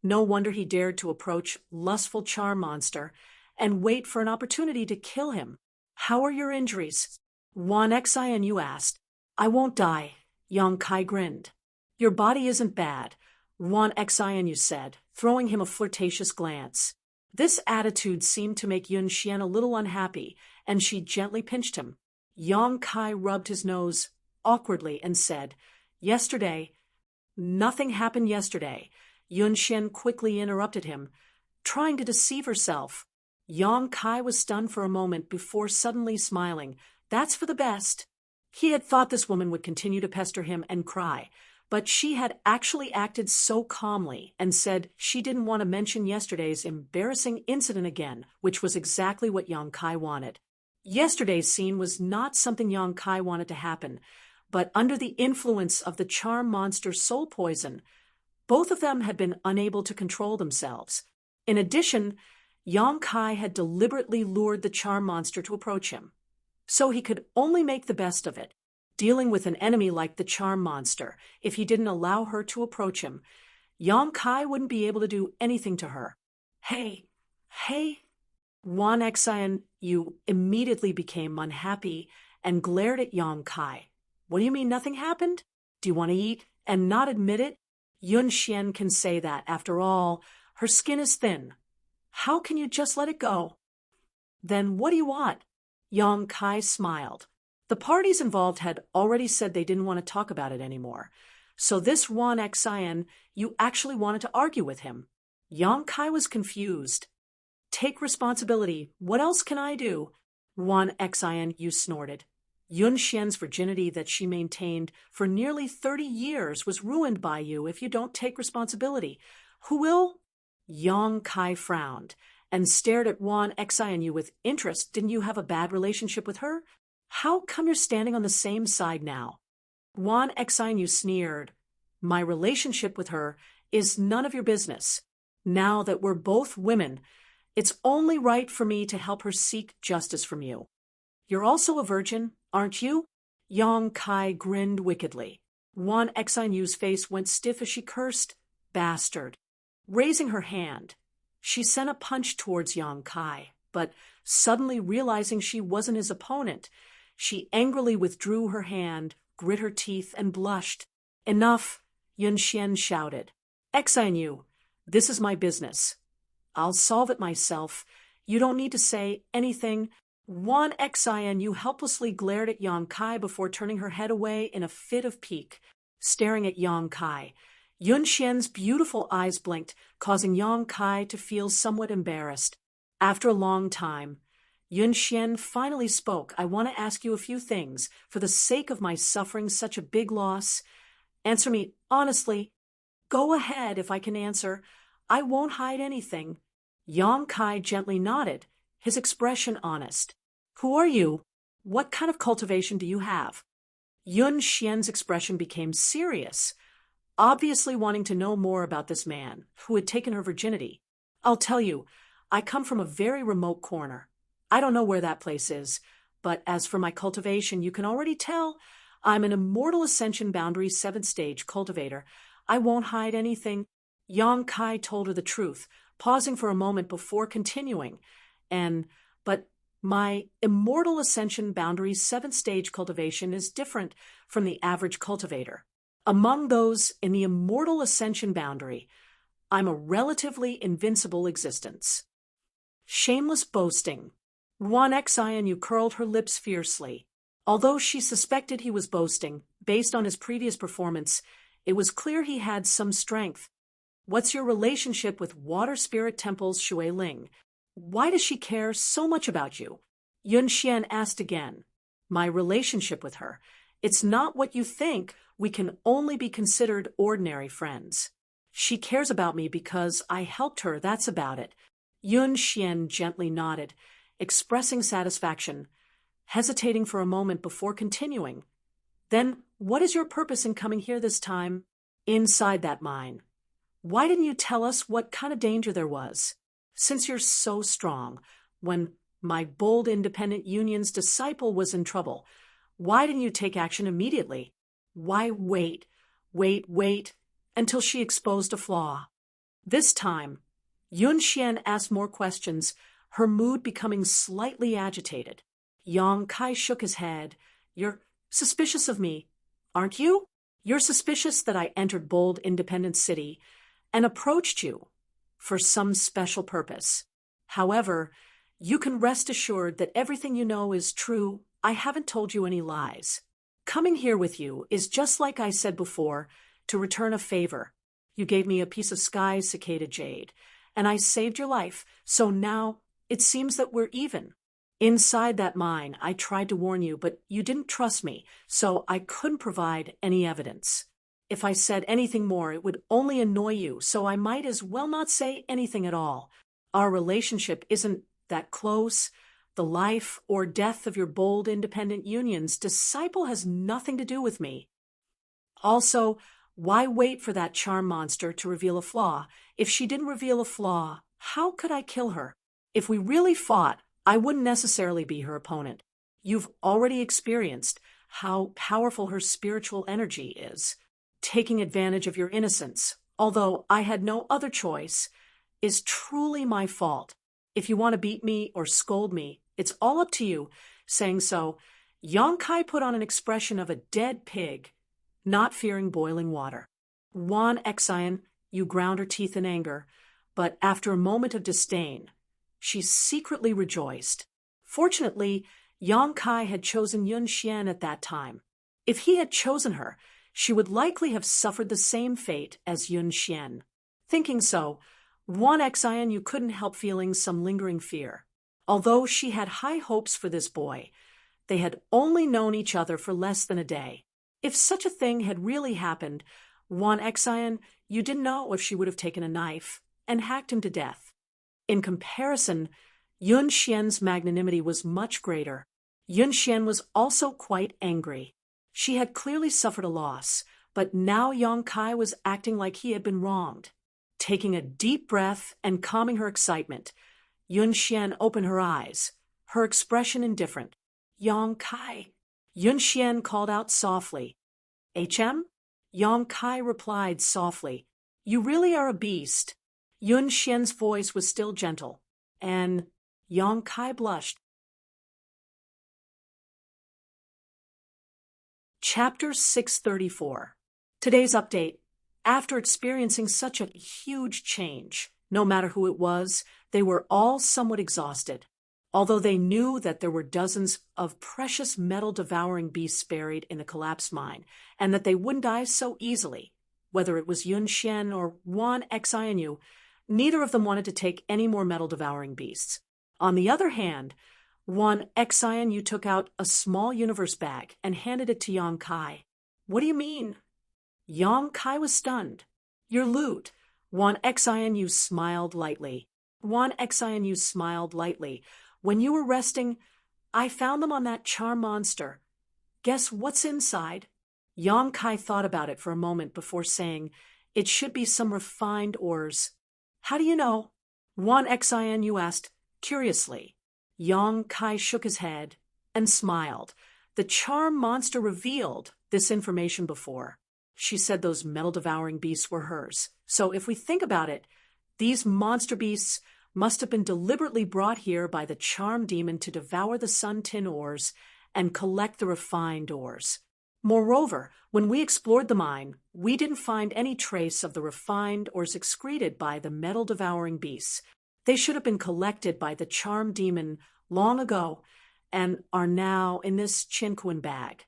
No wonder he dared to approach lustful charm monster and wait for an opportunity to kill him. How are your injuries? Wan Xianyu asked. I won't die, Yang Kai grinned. Your body isn't bad, Wan Xianyu said, throwing him a flirtatious glance. This attitude seemed to make Yun Xian a little unhappy, and she gently pinched him. Yang Kai rubbed his nose awkwardly and said, Yesterday. Nothing happened yesterday. Yun Xian quickly interrupted him, trying to deceive herself. Yang Kai was stunned for a moment before suddenly smiling. That's for the best. He had thought this woman would continue to pester him and cry, but she had actually acted so calmly and said she didn't want to mention yesterday's embarrassing incident again, which was exactly what Yang Kai wanted. Yesterday's scene was not something Yang Kai wanted to happen, but under the influence of the charm monster's soul poison, both of them had been unable to control themselves. In addition, Yang Kai had deliberately lured the charm monster to approach him. So he could only make the best of it, dealing with an enemy like the charm monster. If he didn't allow her to approach him, Yang Kai wouldn't be able to do anything to her. Hey. Wan Xianyu immediately became unhappy and glared at Yang Kai. What do you mean nothing happened? Do you want to eat and not admit it? Yun Xian can say that. After all, her skin is thin. How can you just let it go? Then what do you want? Yang Kai smiled. The parties involved had already said they didn't want to talk about it anymore. So this Wan Xian, you actually wanted to argue with him. Yang Kai was confused. Take responsibility. What else can I do? Wan Xian, you snorted. Yun Xian's virginity that she maintained for nearly 30 years was ruined by you if you don't take responsibility. Who will? Yang Kai frowned and stared at Wan Xian you with interest. Didn't you have a bad relationship with her? How come you're standing on the same side now? Wan Xian you sneered. My relationship with her is none of your business. Now that we're both women, it's only right for me to help her seek justice from you. You're also a virgin, aren't you? Yang Kai grinned wickedly. Wan Xian yu's face went stiff as she cursed. Bastard. Raising her hand, she sent a punch towards Yang Kai, but suddenly realizing she wasn't his opponent, she angrily withdrew her hand, grit her teeth, and blushed. Enough, Yun Xian shouted. Xian Yu, this is my business. I'll solve it myself. You don't need to say anything. Wan Xian Yu helplessly glared at Yang Kai before turning her head away in a fit of pique. Staring at Yang Kai, Yun Xian's beautiful eyes blinked, causing Yang Kai to feel somewhat embarrassed. After a long time, Yun Xian finally spoke. I want to ask you a few things, for the sake of my suffering such a big loss. Answer me honestly. Go ahead if I can answer. I won't hide anything. Yang Kai gently nodded, his expression honest. Who are you? What kind of cultivation do you have? Yun Xian's expression became serious, obviously wanting to know more about this man who had taken her virginity. I'll tell you, I come from a very remote corner. I don't know where that place is, but as for my cultivation, you can already tell I'm an Immortal Ascension Boundary 7th Stage cultivator. I won't hide anything. Yang Kai told her the truth, pausing for a moment before continuing. But my Immortal Ascension Boundary 7th Stage cultivation is different from the average cultivator. Among those in the Immortal Ascension Boundary, I'm a relatively invincible existence. Shameless boasting. Wan Xian Yu curled her lips fiercely. Although she suspected he was boasting, based on his previous performance, it was clear he had some strength. What's your relationship with Water Spirit Temple's Shui Ling? Why does she care so much about you? Yun Xian asked again. My relationship with her. It's not what you think. We can only be considered ordinary friends. She cares about me because I helped her, that's about it. Yun Xian gently nodded, expressing satisfaction, hesitating for a moment before continuing. Then, what is your purpose in coming here this time? Inside that mine. Why didn't you tell us what kind of danger there was? Since you're so strong, when my bold independent union's disciple was in trouble, why didn't you take action immediately? Why wait until she exposed a flaw? This time, Yun Xian asked more questions, her mood becoming slightly agitated. Yang Kai shook his head. You're suspicious of me, aren't you? You're suspicious that I entered Bold Independent City and approached you for some special purpose. However, you can rest assured that everything you know is true. I haven't told you any lies. Coming here with you is just like I said before, to return a favor. You gave me a piece of sky cicada jade, and I saved your life, so now it seems that we're even. Inside that mine, I tried to warn you, but you didn't trust me, so I couldn't provide any evidence. If I said anything more, it would only annoy you, so I might as well not say anything at all. Our relationship isn't that close. The life or death of your Bold Independent Union's disciple has nothing to do with me. Also, why wait for that charm monster to reveal a flaw? If she didn't reveal a flaw, how could I kill her? If we really fought, I wouldn't necessarily be her opponent. You've already experienced how powerful her spiritual energy is. Taking advantage of your innocence, although I had no other choice, is truly my fault. If you want to beat me or scold me, it's all up to you. Saying so, Yang Kai put on an expression of a dead pig, not fearing boiling water. Wan Xian, you ground her teeth in anger, but after a moment of disdain, she secretly rejoiced. Fortunately, Yang Kai had chosen Yun Xian at that time. If he had chosen her, she would likely have suffered the same fate as Yun Xian. Thinking so, Wan Xianyu couldn't help feeling some lingering fear. Although she had high hopes for this boy, they had only known each other for less than a day. If such a thing had really happened, Wan Xian, you didn't know if she would have taken a knife and hacked him to death. In comparison, Yun Xian's magnanimity was much greater. Yun Xian was also quite angry. She had clearly suffered a loss, but now Yang Kai was acting like he had been wronged. Taking a deep breath and calming her excitement, Yun Xian opened her eyes, her expression indifferent. Yang Kai. Yun Xian called out softly. HM? Yang Kai replied softly. You really are a beast. Yun Xian's voice was still gentle, and Yang Kai blushed. Chapter 634. Today's update. After experiencing such a huge change, no matter who it was, they were all somewhat exhausted. Although they knew that there were dozens of precious metal-devouring beasts buried in the collapsed mine, and that they wouldn't die so easily, whether it was Yun Xian or Wan Xianyu, neither of them wanted to take any more metal-devouring beasts. On the other hand, Wan Xianyu took out a small universe bag and handed it to Yang Kai. What do you mean? Yang Kai was stunned. Your loot. Wan Xianyu smiled lightly. When you were resting, I found them on that charm monster. Guess what's inside? Yang Kai thought about it for a moment before saying, it should be some refined ores. How do you know? Wan Xianyu asked, curiously. Yang Kai shook his head and smiled. The charm monster revealed this information before. She said those metal-devouring beasts were hers. So if we think about it, these monster beasts must have been deliberately brought here by the charm demon to devour the sun tin ores and collect the refined ores. Moreover, when we explored the mine, we didn't find any trace of the refined ores excreted by the metal-devouring beasts. They should have been collected by the charm demon long ago and are now in this Qinquan bag.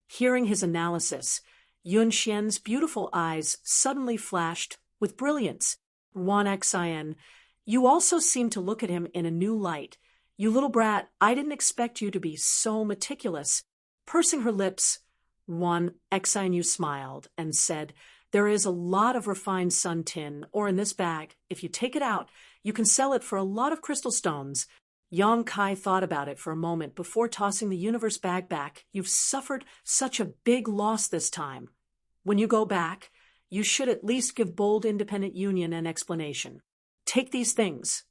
Hearing his analysis, Yun Xian's beautiful eyes suddenly flashed with brilliance. Wan Xian, you also seem to look at him in a new light. You little brat, I didn't expect you to be so meticulous. Pursing her lips, Wan Xianyu smiled and said, there is a lot of refined sun tin ore in this bag. If you take it out, you can sell it for a lot of crystal stones. Yang Kai thought about it for a moment before tossing the universe bag back. You've suffered such a big loss this time. When you go back, you should at least give Bold Independent Union an explanation. Take these things.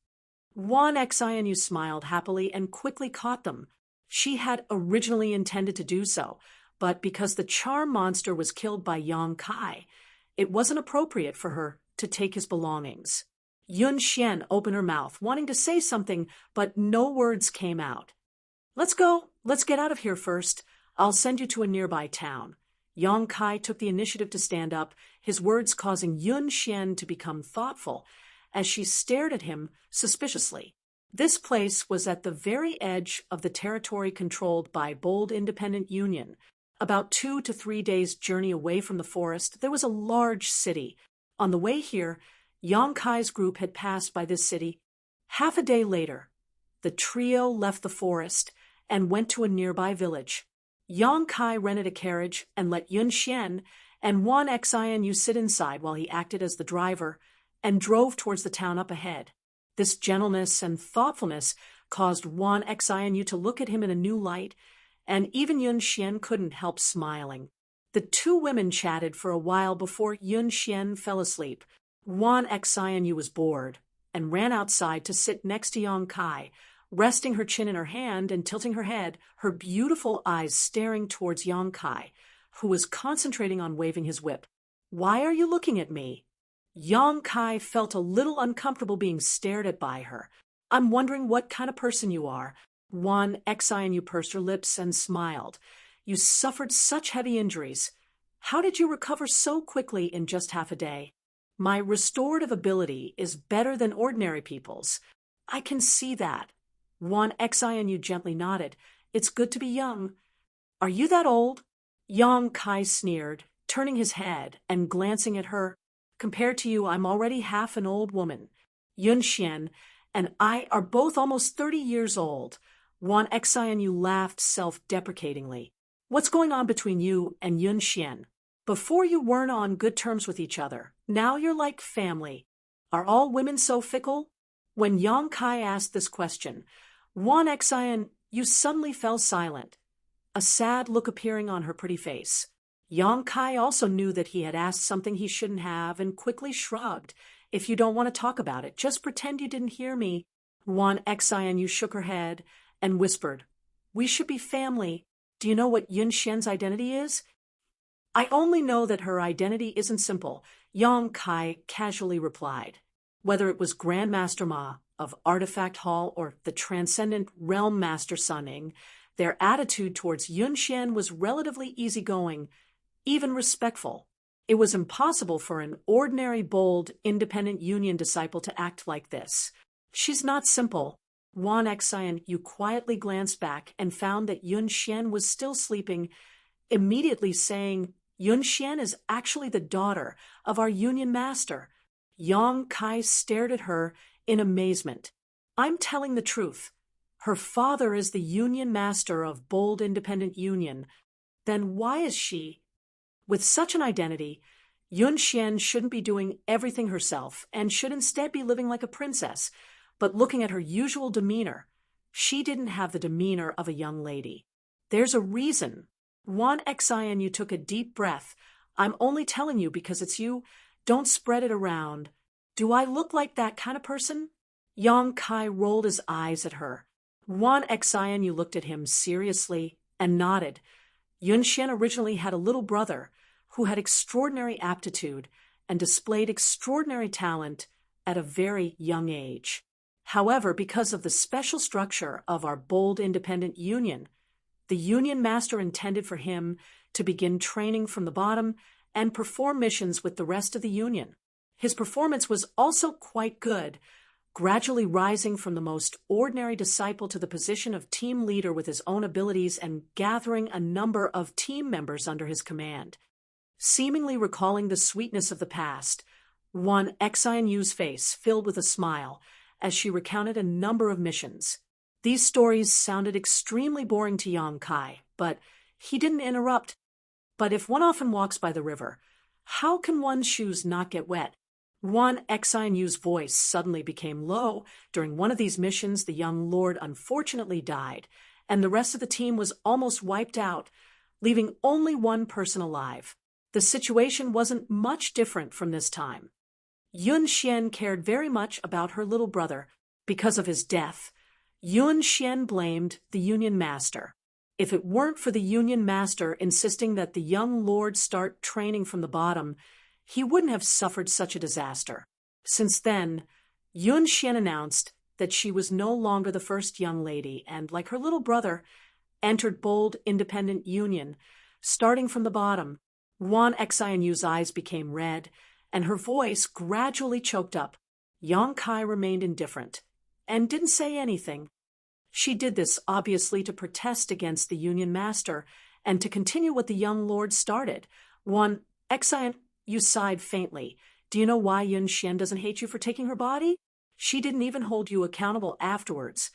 Wan Xianyu smiled happily and quickly caught them. She had originally intended to do so, but because the charm monster was killed by Yang Kai, it wasn't appropriate for her to take his belongings. Yun Xian opened her mouth, wanting to say something, but no words came out. Let's go. Let's get out of here first. I'll send you to a nearby town. Yang Kai took the initiative to stand up, his words causing Yun Xian to become thoughtful as she stared at him suspiciously. This place was at the very edge of the territory controlled by Bold Independent Union. About 2 to 3 days' journey away from the forest, there was a large city. On the way here, Yang Kai's group had passed by this city. Half a day later, the trio left the forest and went to a nearby village. Yang Kai rented a carriage and let Yun Xian and Wan Xianyu sit inside while he acted as the driver and drove towards the town up ahead. This gentleness and thoughtfulness caused Wan Xianyu to look at him in a new light, and even Yun Xian couldn't help smiling. The two women chatted for a while before Yun Xian fell asleep. Wan Xianyu was bored and ran outside to sit next to Yang Kai, resting her chin in her hand and tilting her head, her beautiful eyes staring towards Yang Kai, who was concentrating on waving his whip. Why are you looking at me? Yang Kai felt a little uncomfortable being stared at by her. I'm wondering what kind of person you are. Wan Xianyu pursed her lips and smiled. You suffered such heavy injuries. How did you recover so quickly in just half a day? My restorative ability is better than ordinary people's. I can see that. Wan Xianyu gently nodded. It's good to be young. Are you that old? Yang Kai sneered, turning his head and glancing at her. Compared to you, I'm already half an old woman. Yun Xian and I are both almost 30 years old. Wan Xianyu laughed self-deprecatingly. What's going on between you and Yun Xian? Before you weren't on good terms with each other. Now you're like family. Are all women so fickle? When Yang Kai asked this question, Wan Xianyu suddenly fell silent, a sad look appearing on her pretty face. Yang Kai also knew that he had asked something he shouldn't have and quickly shrugged. If you don't want to talk about it, just pretend you didn't hear me. Wan Xianyu shook her head and whispered, We should be family. Do you know what Yun Xian's identity is? I only know that her identity isn't simple, Yang Kai casually replied. Whether it was Grandmaster Ma of Artifact Hall or the Transcendent Realm Master Sunning, their attitude towards Yun Xian was relatively easygoing, even respectful. It was impossible for an ordinary, bold, independent Union disciple to act like this. She's not simple. Wan Xianyu quietly glanced back and found that Yun Xian was still sleeping, immediately saying, Yun Xian is actually the daughter of our Union Master. Yang Kai stared at her in amazement. I'm telling the truth. Her father is the Union Master of Bold Independent Union. Then why is she? With such an identity, Yun Xian shouldn't be doing everything herself and should instead be living like a princess. But looking at her usual demeanor, she didn't have the demeanor of a young lady. There's a reason. Wan Xianyu took a deep breath. I'm only telling you because it's you. Don't spread it around. Do I look like that kind of person? Yang Kai rolled his eyes at her. Wan Xianyu looked at him seriously and nodded. Yun Xian originally had a little brother who had extraordinary aptitude and displayed extraordinary talent at a very young age. However, because of the special structure of our Bold Independent Union, the Union Master intended for him to begin training from the bottom and perform missions with the rest of the Union. His performance was also quite good, gradually rising from the most ordinary disciple to the position of team leader with his own abilities and gathering a number of team members under his command. Seemingly recalling the sweetness of the past, Wan Xianyu's face filled with a smile as she recounted a number of missions. These stories sounded extremely boring to Yang Kai, but he didn't interrupt. But if one often walks by the river, how can one's shoes not get wet? Wan Xianyu's voice suddenly became low. During one of these missions, the young lord unfortunately died, and the rest of the team was almost wiped out, leaving only one person alive. The situation wasn't much different from this time. Yun Xian cared very much about her little brother. Because of his death, Yun Xian blamed the Union Master. If it weren't for the Union Master insisting that the young lord start training from the bottom, he wouldn't have suffered such a disaster. Since then, Yun Xian announced that she was no longer the first young lady and, like her little brother, entered Bold Independent Union, starting from the bottom. Wan Xianyu's eyes became red, and her voice gradually choked up. Yang Kai remained indifferent and didn't say anything. She did this obviously to protest against the Union Master and to continue what the young lord started. Wan Xianyu sighed faintly. Do you know why Yun Xian doesn't hate you for taking her body? She didn't even hold you accountable afterwards.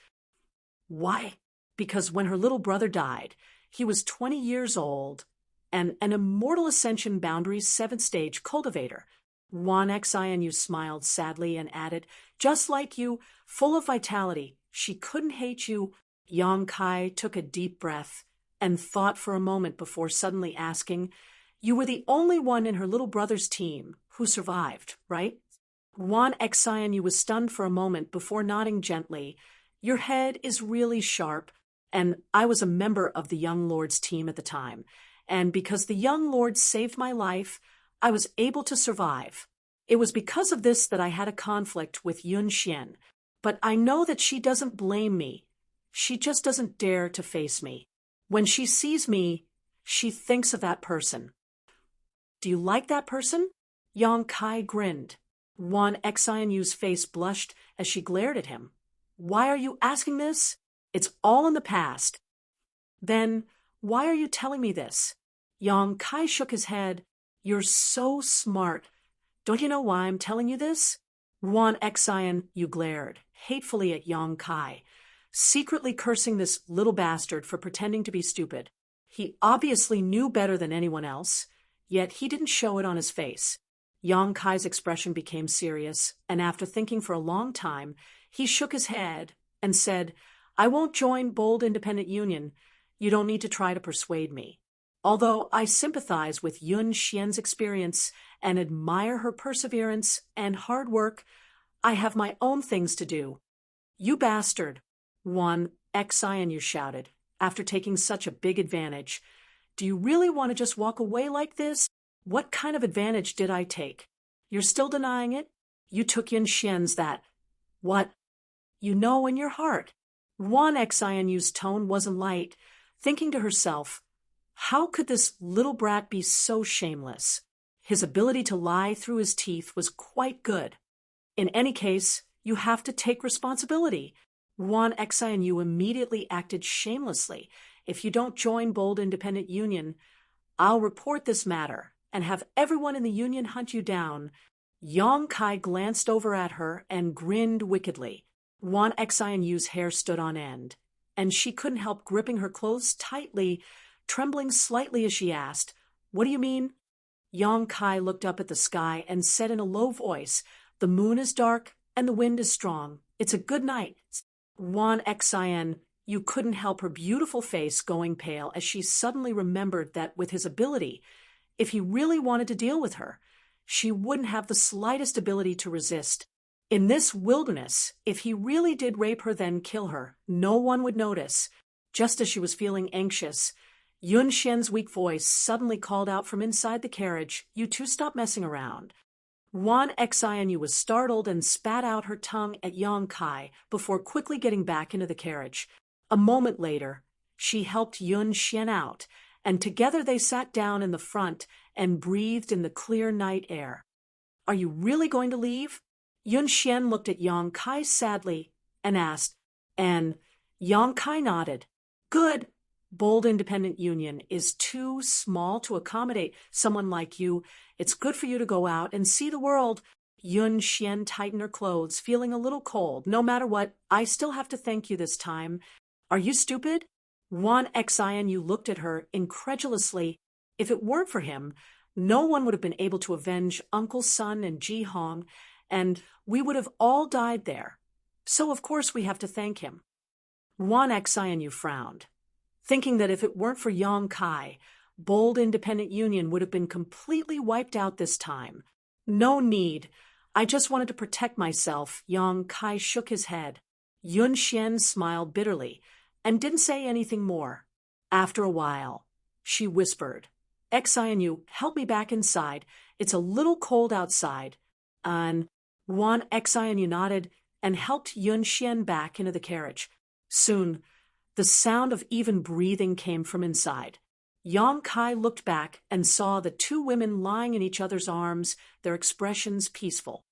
Why? Because when her little brother died, he was 20 years old and an Immortal Ascension Boundaries 7th Stage cultivator. Wan Xianyu smiled sadly and added, just like you, full of vitality. She couldn't hate you. Yang Kai took a deep breath and thought for a moment before suddenly asking, You were the only one in her little brother's team who survived, right? Wan Xianyu was stunned for a moment before nodding gently. Your head is really sharp, and I was a member of the young lord's team at the time. And because the young lord saved my life, I was able to survive. It was because of this that I had a conflict with Yun Xian. But I know that she doesn't blame me. She just doesn't dare to face me. When she sees me, she thinks of that person. Do you like that person? Yang Kai grinned. Wan Xianyu's face blushed as she glared at him. Why are you asking this? It's all in the past. Then, why are you telling me this? Yang Kai shook his head. You're so smart. Don't you know why I'm telling you this? Ruan Xian, you glared, hatefully at Yang Kai, secretly cursing this little bastard for pretending to be stupid. He obviously knew better than anyone else, yet he didn't show it on his face. Yang Kai's expression became serious, and after thinking for a long time, he shook his head and said, I won't join Bold Independent Union. You don't need to try to persuade me. Although I sympathize with Yun Xian's experience and admire her perseverance and hard work, I have my own things to do. You bastard! Ruan Xian, you shouted, after taking such a big advantage. Do you really want to just walk away like this? What kind of advantage did I take? You're still denying it? You took Yun Xian's that. What? You know in your heart. Ruan Xianyu's tone wasn't light, thinking to herself, how could this little brat be so shameless? His ability to lie through his teeth was quite good. In any case, you have to take responsibility. Ruan Xianyu immediately acted shamelessly. If you don't join Bold Independent Union, I'll report this matter and have everyone in the union hunt you down. Yang Kai glanced over at her and grinned wickedly. Ruan Xianyu's hair stood on end, and she couldn't help gripping her clothes tightly, trembling slightly as she asked, What do you mean? Yang Kai looked up at the sky and said in a low voice, The moon is dark and the wind is strong. It's a good night. Ruan Xian, you couldn't help her beautiful face going pale as she suddenly remembered that with his ability, if he really wanted to deal with her, she wouldn't have the slightest ability to resist. In this wilderness, if he really did rape her then kill her, no one would notice. Just as she was feeling anxious, Yun Xian's weak voice suddenly called out from inside the carriage, You two stop messing around. Ruan Xianyu was startled and spat out her tongue at Yang Kai before quickly getting back into the carriage. A moment later, she helped Yun Xian out, and together they sat down in the front and breathed in the clear night air. Are you really going to leave? Yun Xian looked at Yang Kai sadly and asked, and Yang Kai nodded. Good. Bold Independent Union is too small to accommodate someone like you. It's good for you to go out and see the world. Yun Xian tightened her clothes, feeling a little cold. No matter what, I still have to thank you this time. Are you stupid? Ruan Xianyu looked at her incredulously. If it weren't for him, no one would have been able to avenge Uncle Sun and Ji Hong, and we would have all died there. So of course we have to thank him. Ruan Xianyu frowned, thinking that if it weren't for Yang Kai, Bold Independent Union would have been completely wiped out this time. No need. I just wanted to protect myself. Yang Kai shook his head. Yun Xian smiled bitterly and didn't say anything more. After a while, she whispered, Xianyu, help me back inside. It's a little cold outside. And Ruan Xianyu nodded and helped Yun Xian back into the carriage. Soon, the sound of even breathing came from inside. Yang Kai looked back and saw the two women lying in each other's arms, their expressions peaceful.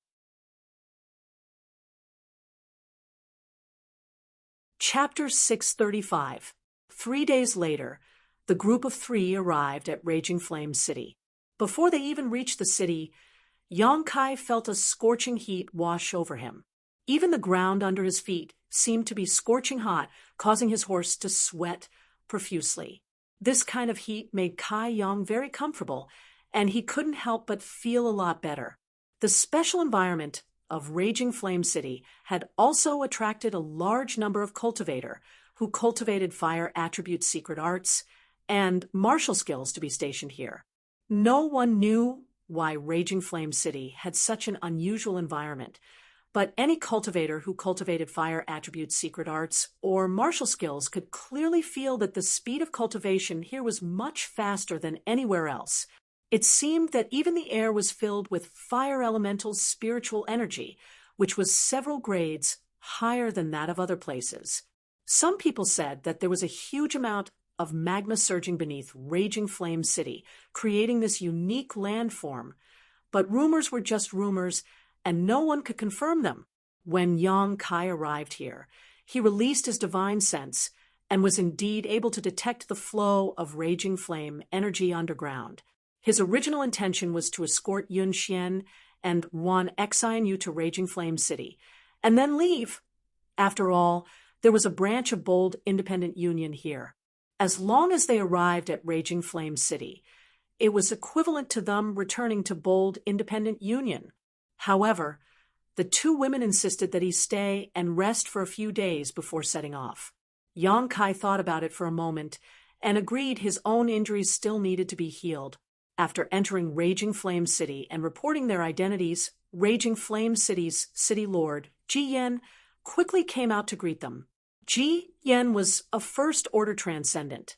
Chapter 635. 3 days later, the group of 3 arrived at Raging Flame City. Before they even reached the city, Yang Kai felt a scorching heat wash over him. Even the ground under his feet seemed to be scorching hot, causing his horse to sweat profusely. This kind of heat made Kai Yang very comfortable, and he couldn't help but feel a lot better. The special environment of Raging Flame City had also attracted a large number of cultivator who cultivated fire attribute secret arts and martial skills to be stationed here. No one knew why Raging Flame City had such an unusual environment, but any cultivator who cultivated fire attribute secret arts or martial skills could clearly feel that the speed of cultivation here was much faster than anywhere else. It seemed that even the air was filled with fire elemental's spiritual energy, which was several grades higher than that of other places. Some people said that there was a huge amount of magma surging beneath Raging Flame City, creating this unique landform, but rumors were just rumors, and no one could confirm them. When Yang Kai arrived here, he released his divine sense and was indeed able to detect the flow of raging flame energy underground. His original intention was to escort Yun Xian and Wan Xianyu to Raging Flame City, and then leave. After all, there was a branch of Bold Independent Union here. As long as they arrived at Raging Flame City, it was equivalent to them returning to Bold Independent Union. However, the two women insisted that he stay and rest for a few days before setting off. Yang Kai thought about it for a moment and agreed his own injuries still needed to be healed. After entering Raging Flame City and reporting their identities, Raging Flame City's city lord, Ji Yen, quickly came out to greet them. Ji Yen was a first-order transcendent,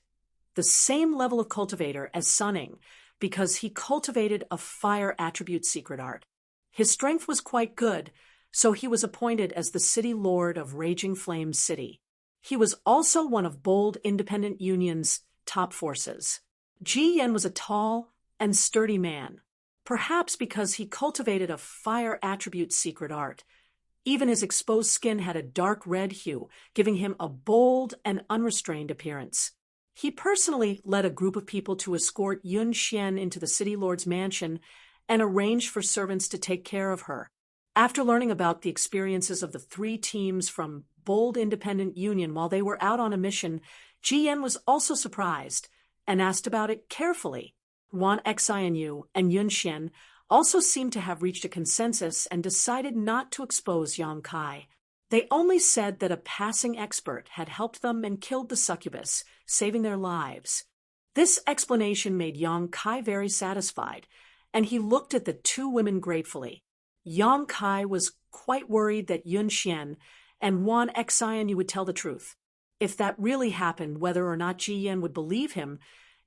the same level of cultivator as Sunning, because he cultivated a fire attribute secret art. His strength was quite good, so he was appointed as the city lord of Raging Flame City. He was also one of Bold Independent Union's top forces. Ji Yen was a tall and sturdy man, perhaps because he cultivated a fire attribute secret art. Even his exposed skin had a dark red hue, giving him a bold and unrestrained appearance. He personally led a group of people to escort Yun Xian into the city lord's mansion and arranged for servants to take care of her. After learning about the experiences of the three teams from Bold Independent Union while they were out on a mission, Ji Yen was also surprised and asked about it carefully. Wan Xianyu and Yun Xian also seemed to have reached a consensus and decided not to expose Yang Kai. They only said that a passing expert had helped them and killed the succubus, saving their lives. This explanation made Yang Kai very satisfied, and he looked at the two women gratefully. Yang Kai was quite worried that Yun Xian and Wan Xianyu would tell the truth. If that really happened, whether or not Ji Yen would believe him,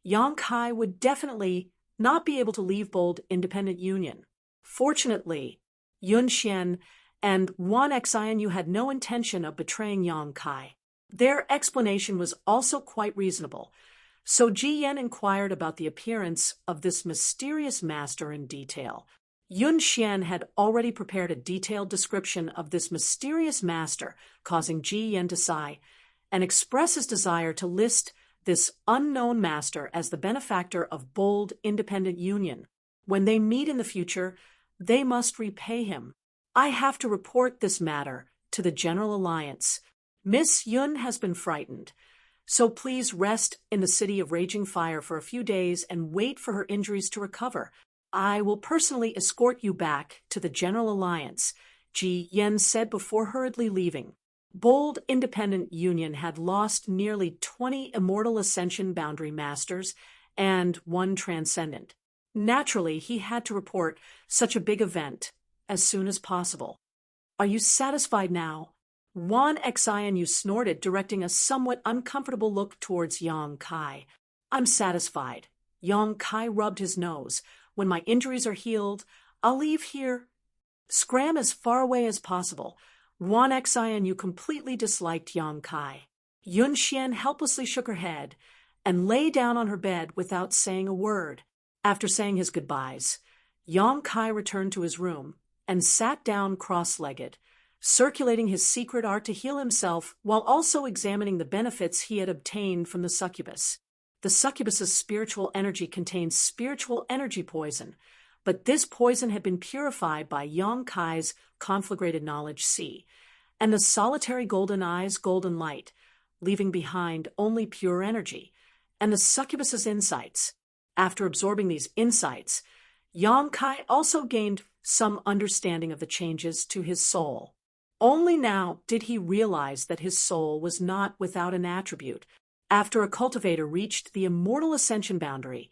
Yang Kai would definitely not be able to leave Bold Independent Union. Fortunately, Yun Xian and Wan Xianyu had no intention of betraying Yang Kai. Their explanation was also quite reasonable, so Ji Yen inquired about the appearance of this mysterious master in detail. Yun Xian had already prepared a detailed description of this mysterious master, causing Ji Yen to sigh and express his desire to list this unknown master as the benefactor of Bold Independent Union. When they meet in the future, they must repay him. I have to report this matter to the General Alliance. Miss Yun has been frightened, so please rest in the city of Raging Fire for a few days and wait for her injuries to recover. I will personally escort you back to the General Alliance, Ji Yen said before hurriedly leaving. Bold Independent Union had lost nearly 20 Immortal Ascension Boundary Masters and 1 Transcendent. Naturally, he had to report such a big event as soon as possible. Are you satisfied now? Wan Xianyu snorted, directing a somewhat uncomfortable look towards Yang Kai. I'm satisfied. Yang Kai rubbed his nose. When my injuries are healed, I'll leave here. Scram as far away as possible. Wan Xianyu completely disliked Yang Kai. Yun Xian helplessly shook her head and lay down on her bed without saying a word. After saying his goodbyes, Yang Kai returned to his room and sat down cross-legged, circulating his secret art to heal himself while also examining the benefits he had obtained from the succubus. The succubus's spiritual energy contained spiritual energy poison, but this poison had been purified by Yang Kai's conflagrated knowledge C, and the solitary golden eye's golden light, leaving behind only pure energy, and the succubus's insights. After absorbing these insights, Yang Kai also gained some understanding of the changes to his soul. Only now did he realize that his soul was not without an attribute. After a cultivator reached the Immortal Ascension boundary,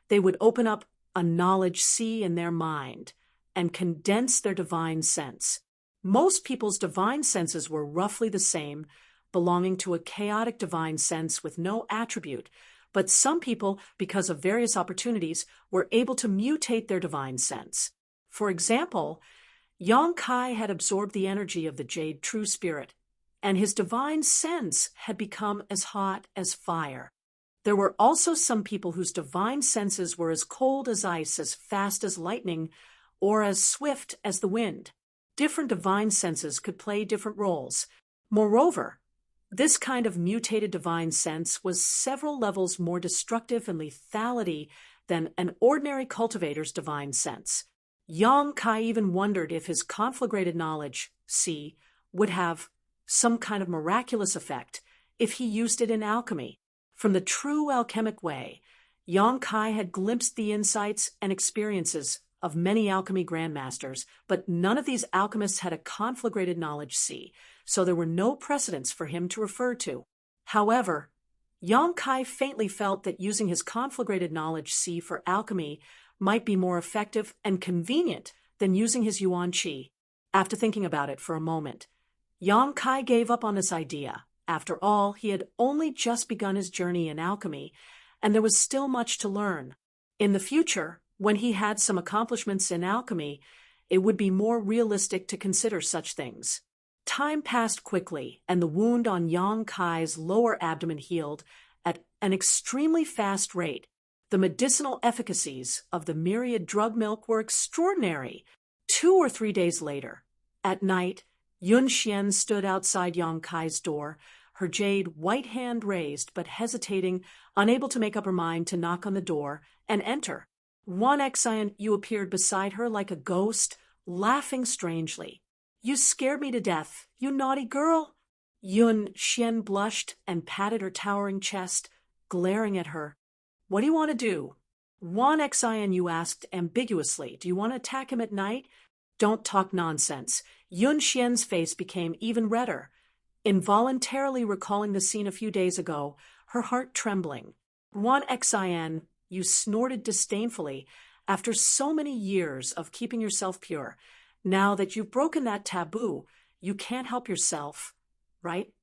they would open up a knowledge sea in their mind and condense their divine sense. Most people's divine senses were roughly the same, belonging to a chaotic divine sense with no attribute, but some people, because of various opportunities, were able to mutate their divine sense. For example, Yang Kai had absorbed the energy of the Jade True Spirit, and his divine sense had become as hot as fire. There were also some people whose divine senses were as cold as ice, as fast as lightning, or as swift as the wind. Different divine senses could play different roles. Moreover, This kind of mutated divine sense was several levels more destructive in lethality than an ordinary cultivator's divine sense. Yang Kai even wondered if his conflagrated knowledge, see, would have some kind of miraculous effect if he used it in alchemy. From the true alchemic way, Yang Kai had glimpsed the insights and experiences of many alchemy grandmasters, but none of these alchemists had a conflagrated knowledge, see, so there were no precedents for him to refer to. However, Yang Kai faintly felt that using his conflagrated knowledge, see, for alchemy might be more effective and convenient than using his yuan qi. After thinking about it for a moment, Yang Kai gave up on this idea. After all, he had only just begun his journey in alchemy, and there was still much to learn. In the future, when he had some accomplishments in alchemy, it would be more realistic to consider such things. Time passed quickly, and the wound on Yang Kai's lower abdomen healed at an extremely fast rate. The medicinal efficacies of the myriad drug milk were extraordinary. 2 or 3 days later, at night, Yun Xian stood outside Yang Kai's door, her jade white hand raised but hesitating, unable to make up her mind to knock on the door and enter. Wan Xian, you appeared beside her like a ghost, laughing strangely. You scared me to death, you naughty girl. Yun Xian blushed and patted her towering chest, glaring at her. What do you want to do? Wan Xian, you asked ambiguously. Do you want to attack him at night? Don't talk nonsense. Yun Xian's face became even redder, involuntarily recalling the scene a few days ago, her heart trembling. Wan Xian, you snorted disdainfully. After so many years of keeping yourself pure, now that you've broken that taboo, you can't help yourself, right?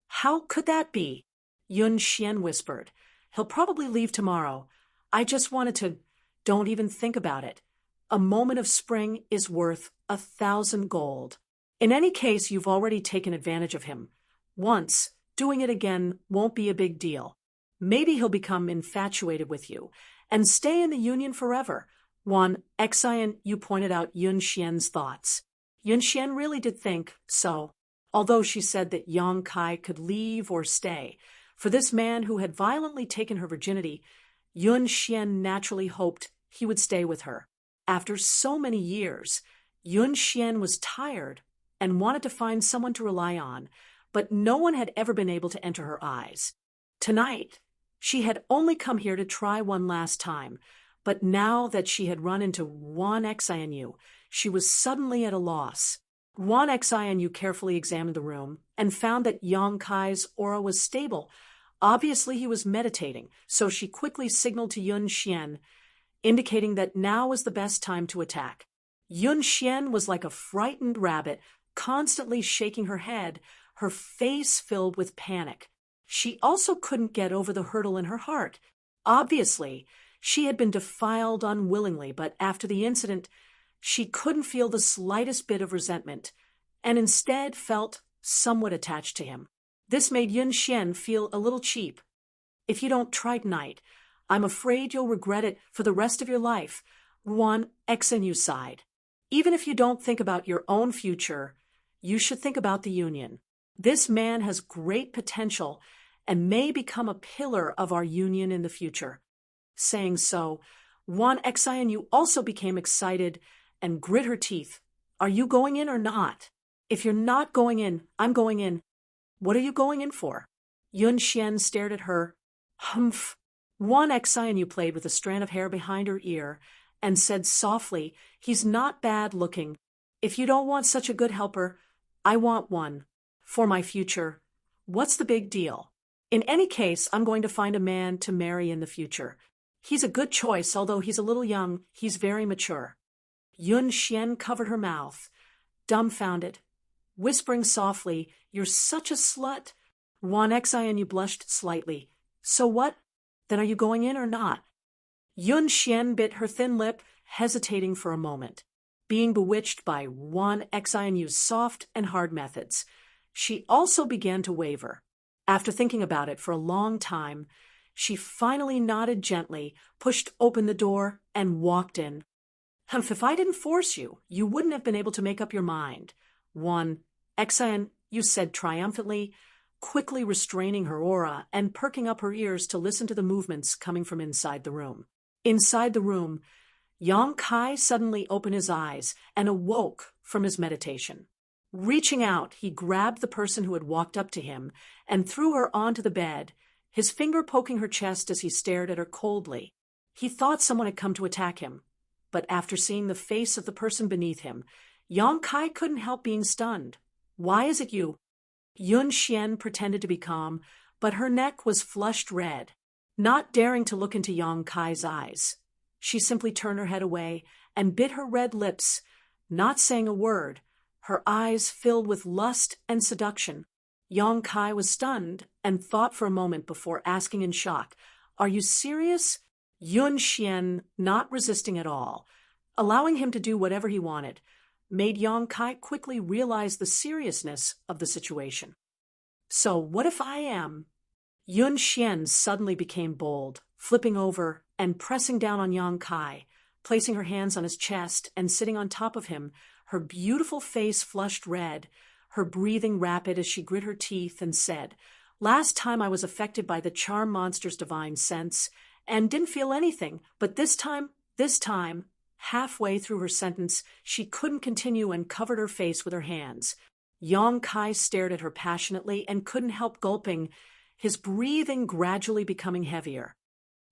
How could that be? Yun Xian whispered. He'll probably leave tomorrow. I just wanted to... Don't even think about it. A moment of spring is worth 1,000 gold. In any case, you've already taken advantage of him. Once, doing it again won't be a big deal. Maybe he'll become infatuated with you and stay in the union forever. Wan Xian, you pointed out Yun Xian's thoughts. Yun Xian really did think so, although she said that Yang Kai could leave or stay. For this man who had violently taken her virginity, Yun Xian naturally hoped he would stay with her. After so many years, Yun Xian was tired and wanted to find someone to rely on, but no one had ever been able to enter her eyes. Tonight, she had only come here to try one last time, but now that she had run into Wan Xianyu, she was suddenly at a loss. Wan Xianyu carefully examined the room and found that Yang Kai's aura was stable. Obviously, he was meditating, so she quickly signaled to Yun Xian, indicating that now was the best time to attack. Yun Xian was like a frightened rabbit, constantly shaking her head, her face filled with panic. She also couldn't get over the hurdle in her heart. Obviously, she had been defiled unwillingly, but after the incident, she couldn't feel the slightest bit of resentment, and instead felt somewhat attached to him. This made Yun Xian feel a little cheap. If you don't try tonight, I'm afraid you'll regret it for the rest of your life. Wan Xianyu sighed. Even if you don't think about your own future, you should think about the union. This man has great potential and may become a pillar of our union in the future. Saying so, Wan Xianyu also became excited and grit her teeth. Are you going in or not? If you're not going in, I'm going in. What are you going in for? Yun Xian stared at her. Humph. Wan Xianyu played with a strand of hair behind her ear and said softly, he's not bad looking. If you don't want such a good helper, I want one. For my future. What's the big deal? In any case, I'm going to find a man to marry in the future. He's a good choice, although he's a little young. He's very mature. Yun Xian covered her mouth, dumbfounded, whispering softly, you're such a slut. Wan Xianyu blushed slightly. So what? Then are you going in or not? Yun Xian bit her thin lip, hesitating for a moment. Being bewitched by Wan Xianyu's soft and hard methods, she also began to waver. After thinking about it for a long time, she finally nodded gently, pushed open the door, and walked in. Humph, if I didn't force you, you wouldn't have been able to make up your mind. Wan Xianyu said triumphantly, quickly restraining her aura and perking up her ears to listen to the movements coming from inside the room. Inside the room, Yang Kai suddenly opened his eyes and awoke from his meditation. Reaching out, he grabbed the person who had walked up to him and threw her onto the bed, his finger poking her chest as he stared at her coldly. He thought someone had come to attack him, but after seeing the face of the person beneath him, Yang Kai couldn't help being stunned. "Why is it you?" Yun Xian pretended to be calm, but her neck was flushed red. Not daring to look into Yang Kai's eyes, she simply turned her head away and bit her red lips, not saying a word, her eyes filled with lust and seduction. Yang Kai was stunned and thought for a moment before asking in shock, "Are you serious?" Yun Xian, not resisting at all, allowing him to do whatever he wanted, made Yang Kai quickly realize the seriousness of the situation. "So what if I am?" Yun Xian suddenly became bold, flipping over and pressing down on Yang Kai, placing her hands on his chest and sitting on top of him, her beautiful face flushed red, her breathing rapid as she grit her teeth and said, "Last time I was affected by the charm monster's divine sense and didn't feel anything, but this time, halfway through her sentence, she couldn't continue and covered her face with her hands. Yang Kai stared at her passionately and couldn't help gulping, his breathing gradually becoming heavier.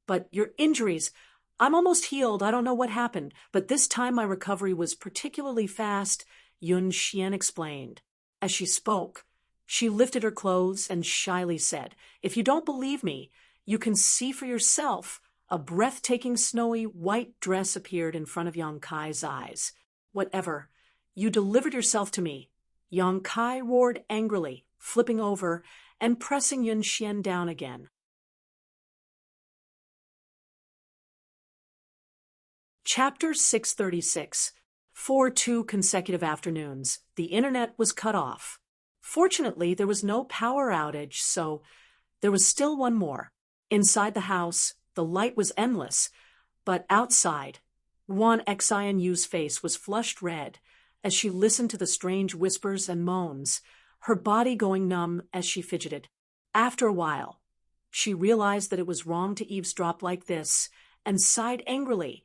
"But your injuries, I'm almost healed, I don't know what happened, but this time my recovery was particularly fast," Yun Xian explained. As she spoke, she lifted her clothes and shyly said, "If you don't believe me, you can see for yourself." A breathtaking snowy white dress appeared in front of Yang Kai's eyes. "Whatever, you delivered yourself to me," Yang Kai roared angrily, flipping over and pressing Yun Xian down again. Chapter 636. For 2 consecutive afternoons, the internet was cut off. Fortunately, there was no power outage, so there was still one more. Inside the house, the light was endless, but outside, Wan Xianyu's face was flushed red as she listened to the strange whispers and moans, her body going numb as she fidgeted. After a while, she realized that it was wrong to eavesdrop like this and sighed angrily.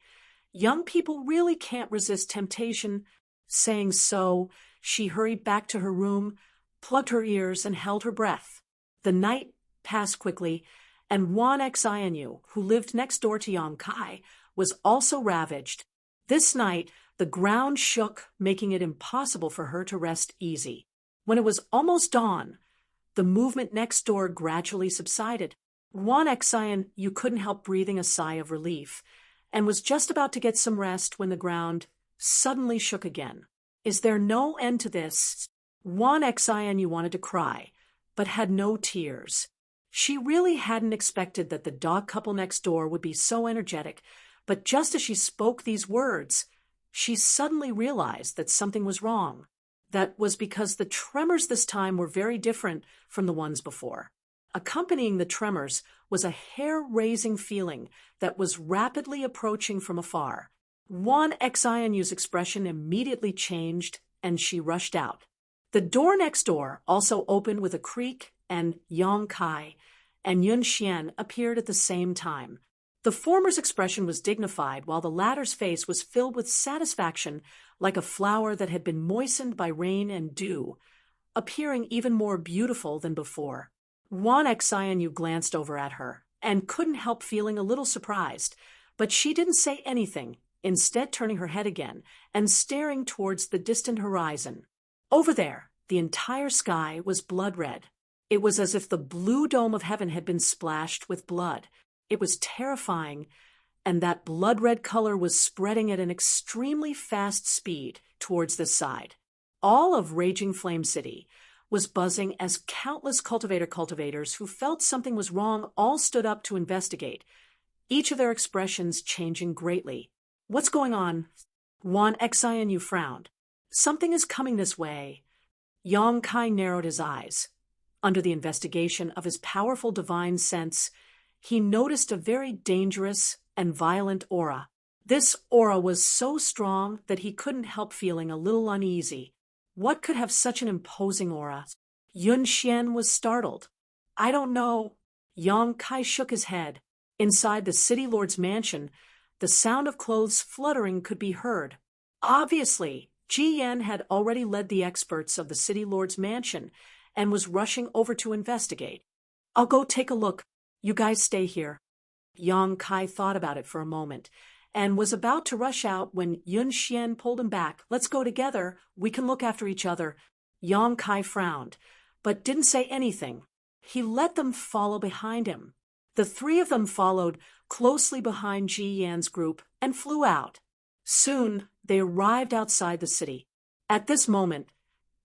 Young people really can't resist temptation. Saying so, she hurried back to her room, plugged her ears, and held her breath. The night passed quickly, and Wan Xianyu, who lived next door to Yang Kai, was also ravaged. This night, the ground shook, making it impossible for her to rest easy. When it was almost dawn, the movement next door gradually subsided. Wan Xianyu couldn't help breathing a sigh of relief, and was just about to get some rest when the ground suddenly shook again. Is there no end to this? Wan Xianyu wanted to cry, but had no tears. She really hadn't expected that the dog couple next door would be so energetic, but just as she spoke these words, she suddenly realized that something was wrong. That was because the tremors this time were very different from the ones before. Accompanying the tremors was a hair-raising feeling that was rapidly approaching from afar. Wan Xianyu's expression immediately changed, and she rushed out. The door next door also opened with a creak, and Yang Kai and Yun Xian appeared at the same time. The former's expression was dignified, while the latter's face was filled with satisfaction, like a flower that had been moistened by rain and dew, appearing even more beautiful than before. Wan Xianyu glanced over at her and couldn't help feeling a little surprised, but she didn't say anything, instead turning her head again and staring towards the distant horizon. Over there, the entire sky was blood-red. It was as if the blue dome of heaven had been splashed with blood. It was terrifying, and that blood-red color was spreading at an extremely fast speed towards this side. All of Raging Flame City was buzzing as countless cultivators who felt something was wrong all stood up to investigate, each of their expressions changing greatly. "What's going on?" Wan Xianyu frowned. "Something is coming this way." Yang Kai narrowed his eyes. Under the investigation of his powerful divine sense, he noticed a very dangerous and violent aura. This aura was so strong that he couldn't help feeling a little uneasy. What could have such an imposing aura? Yun Xian was startled. I don't know. Yang Kai shook his head. Inside the city lord's mansion, the sound of clothes fluttering could be heard. Obviously, Ji Yan had already led the experts of the city lord's mansion and was rushing over to investigate. I'll go take a look. You guys stay here. Yang Kai thought about it for a moment and was about to rush out when Yun Xian pulled him back. Let's go together. We can look after each other. Yang Kai frowned, but didn't say anything. He let them follow behind him. The three of them followed closely behind Ji Yan's group and flew out. Soon, they arrived outside the city. At this moment,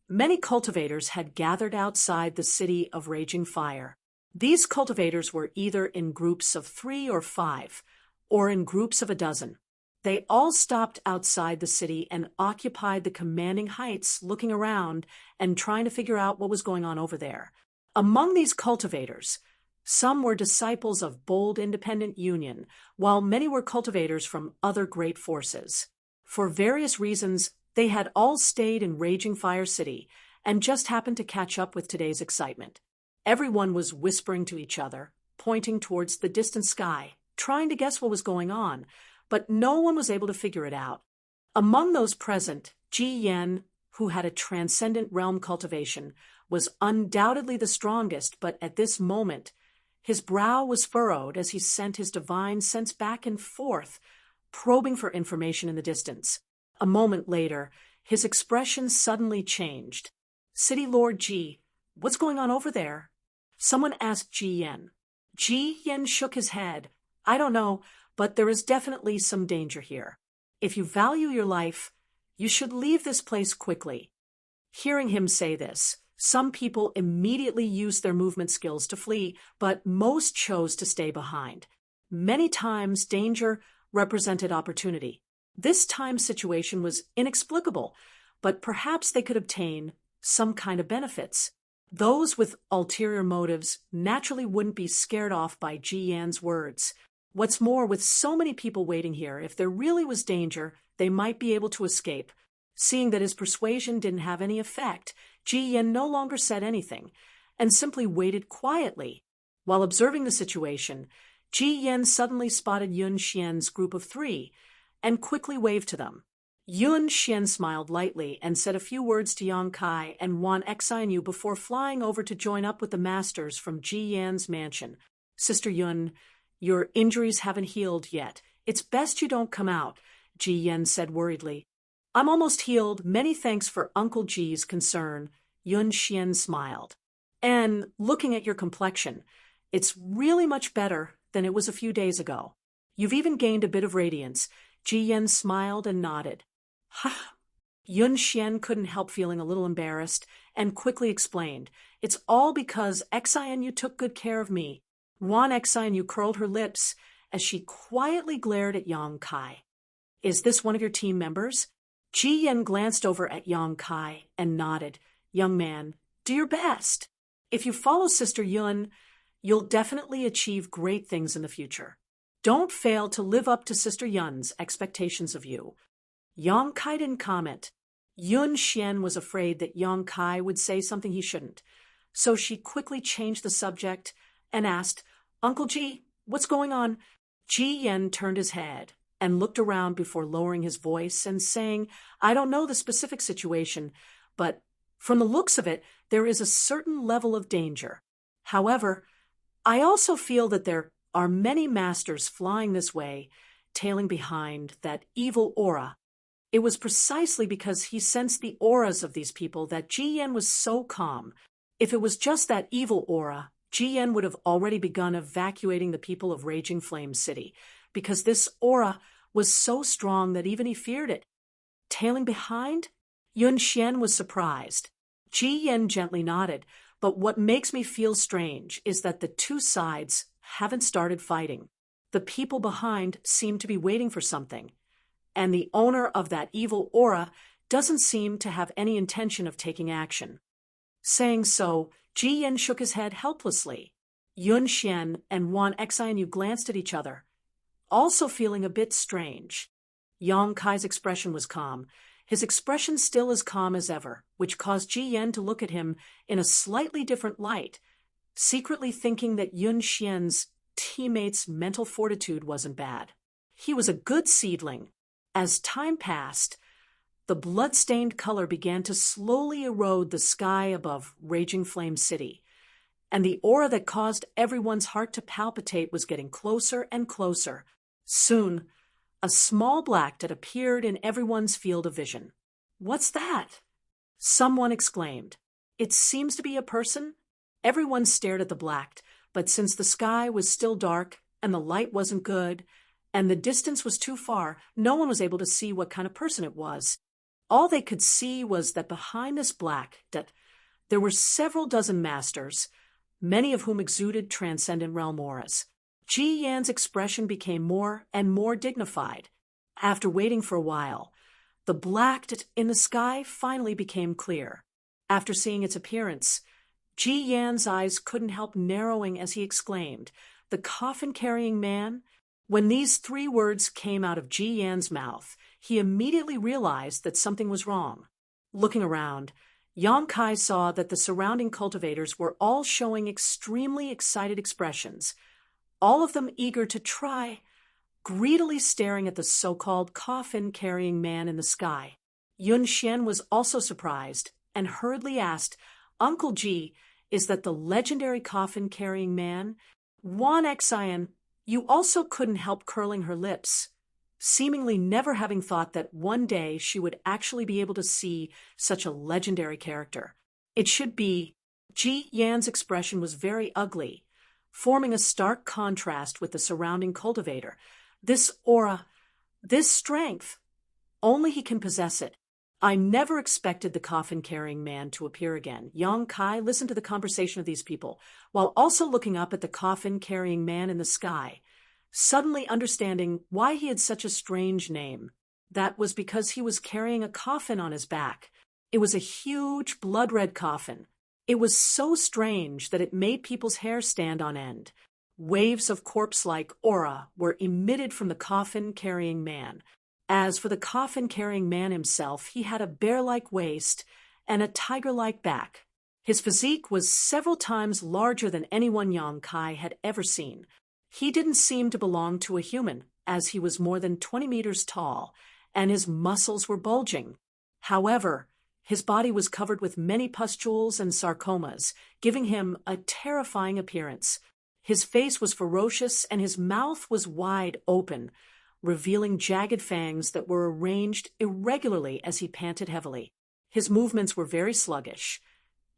many cultivators had gathered outside the city of Raging Fire. These cultivators were either in groups of 3 or 5, or in groups of a dozen. They all stopped outside the city and occupied the commanding heights, looking around and trying to figure out what was going on over there. Among these cultivators, some were disciples of bold independent union, while many were cultivators from other great forces. For various reasons, they had all stayed in Raging Fire City and just happened to catch up with today's excitement. Everyone was whispering to each other, pointing towards the distant sky, trying to guess what was going on, but no one was able to figure it out. Among those present, Ji Yan, who had a transcendent realm cultivation, was undoubtedly the strongest, but at this moment, his brow was furrowed as he sent his divine sense back and forth, probing for information in the distance. A moment later, his expression suddenly changed. City Lord Ji, what's going on over there? Someone asked Ji Yan. Ji Yan shook his head. I don't know, but there is definitely some danger here. If you value your life, you should leave this place quickly. Hearing him say this, some people immediately used their movement skills to flee, but most chose to stay behind. Many times, danger represented opportunity. This time's situation was inexplicable, but perhaps they could obtain some kind of benefits. Those with ulterior motives naturally wouldn't be scared off by Ji Yan's words. What's more, with so many people waiting here, if there really was danger, they might be able to escape. Seeing that his persuasion didn't have any effect, Ji Yan no longer said anything, and simply waited quietly. While observing the situation, Ji Yan suddenly spotted Yun Xian's group of 3, and quickly waved to them. Yun Xian smiled lightly and said a few words to Yang Kai and Wan Xianyu before flying over to join up with the masters from Ji Yan's mansion. Sister Yun, your injuries haven't healed yet. It's best you don't come out, Ji Yan said worriedly. I'm almost healed. Many thanks for Uncle Ji's concern, Yun Xian smiled. And looking at your complexion, it's really much better than it was a few days ago. You've even gained a bit of radiance. Ji Yan smiled and nodded. Yun Xian couldn't help feeling a little embarrassed and quickly explained, it's all because Xianyu took good care of me. Wan Xianyu curled her lips as she quietly glared at Yang Kai. Is this one of your team members? Ji Yan glanced over at Yang Kai and nodded. Young man, do your best. If you follow Sister Yun, you'll definitely achieve great things in the future. Don't fail to live up to Sister Yun's expectations of you. Yang Kai didn't comment. Yun Xian was afraid that Yang Kai would say something he shouldn't, so she quickly changed the subject and asked, Uncle Ji, what's going on? Ji Yan turned his head and looked around before lowering his voice and saying, I don't know the specific situation, but from the looks of it, there is a certain level of danger. However, I also feel that there are many masters flying this way, tailing behind that evil aura. It was precisely because he sensed the auras of these people that Ji Yan was so calm. If it was just that evil aura, Ji Yan would have already begun evacuating the people of Raging Flame City, because this aura was so strong that even he feared it. Tailing behind? Yun Xian was surprised. Ji Yan gently nodded, but what makes me feel strange is that the two sides haven't started fighting. The people behind seem to be waiting for something, and the owner of that evil aura doesn't seem to have any intention of taking action. Saying so, Ji Yan shook his head helplessly. Yun Xian and Wan Xianyu glanced at each other, also feeling a bit strange. Yang Kai's expression was calm. his expression still as calm as ever, which caused Ji Yan to look at him in a slightly different light, secretly thinking that Yun Xian's teammate's mental fortitude wasn't bad. He was a good seedling. As time passed, the blood-stained color began to slowly erode the sky above Raging Flame City, and the aura that caused everyone's heart to palpitate was getting closer and closer. Soon, a small black dot appeared in everyone's field of vision. "What's that?" someone exclaimed. "It seems to be a person." Everyone stared at the black, but since the sky was still dark and the light wasn't good and the distance was too far, no one was able to see what kind of person it was. All they could see was that behind this black dot, there were several dozen masters, many of whom exuded transcendent realm auras. Ji Yan's expression became more and more dignified. After waiting for a while, the black dot in the sky finally became clear. After seeing its appearance, Ji Yan's eyes couldn't help narrowing as he exclaimed, "The coffin-carrying man?" When these three words came out of Ji Yan's mouth, he immediately realized that something was wrong. Looking around, Yang Kai saw that the surrounding cultivators were all showing extremely excited expressions, all of them eager to try, greedily staring at the so-called coffin-carrying man in the sky. Yun Xian was also surprised and hurriedly asked, "Uncle Ji, is that the legendary coffin-carrying man?" Wan Xian, you also couldn't help curling her lips, seemingly never having thought that one day she would actually be able to see such a legendary character. It should be. Ji Yan's expression was very ugly, forming a stark contrast with the surrounding cultivator. This aura, this strength, only he can possess it. I never expected the coffin-carrying man to appear again. Yang Kai listened to the conversation of these people, while also looking up at the coffin-carrying man in the sky, suddenly understanding why he had such a strange name. That was because he was carrying a coffin on his back. It was a huge blood-red coffin. It was so strange that it made people's hair stand on end. Waves of corpse-like aura were emitted from the coffin-carrying man. As for the coffin-carrying man himself, he had a bear-like waist and a tiger-like back. His physique was several times larger than anyone Yang Kai had ever seen. He didn't seem to belong to a human, as he was more than 20 meters tall, and his muscles were bulging. However, his body was covered with many pustules and sarcomas, giving him a terrifying appearance. His face was ferocious and his mouth was wide open, revealing jagged fangs that were arranged irregularly as he panted heavily. His movements were very sluggish,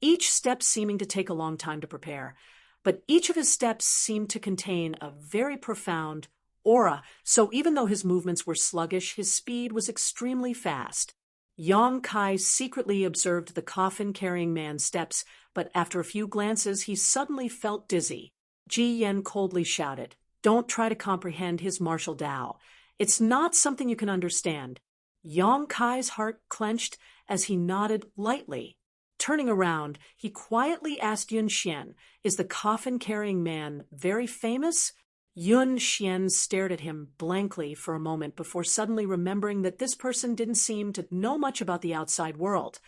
each step seeming to take a long time to prepare, but each of his steps seemed to contain a very profound aura, so even though his movements were sluggish, his speed was extremely fast. Yang Kai secretly observed the coffin-carrying man's steps, but after a few glances he suddenly felt dizzy. Ji Yan coldly shouted, "Don't try to comprehend his martial Tao. It's not something you can understand." Yang Kai's heart clenched as he nodded lightly. Turning around, he quietly asked Yun Xian, "Is the coffin-carrying man very famous?" Yun Xian stared at him blankly for a moment before suddenly remembering that this person didn't seem to know much about the outside world.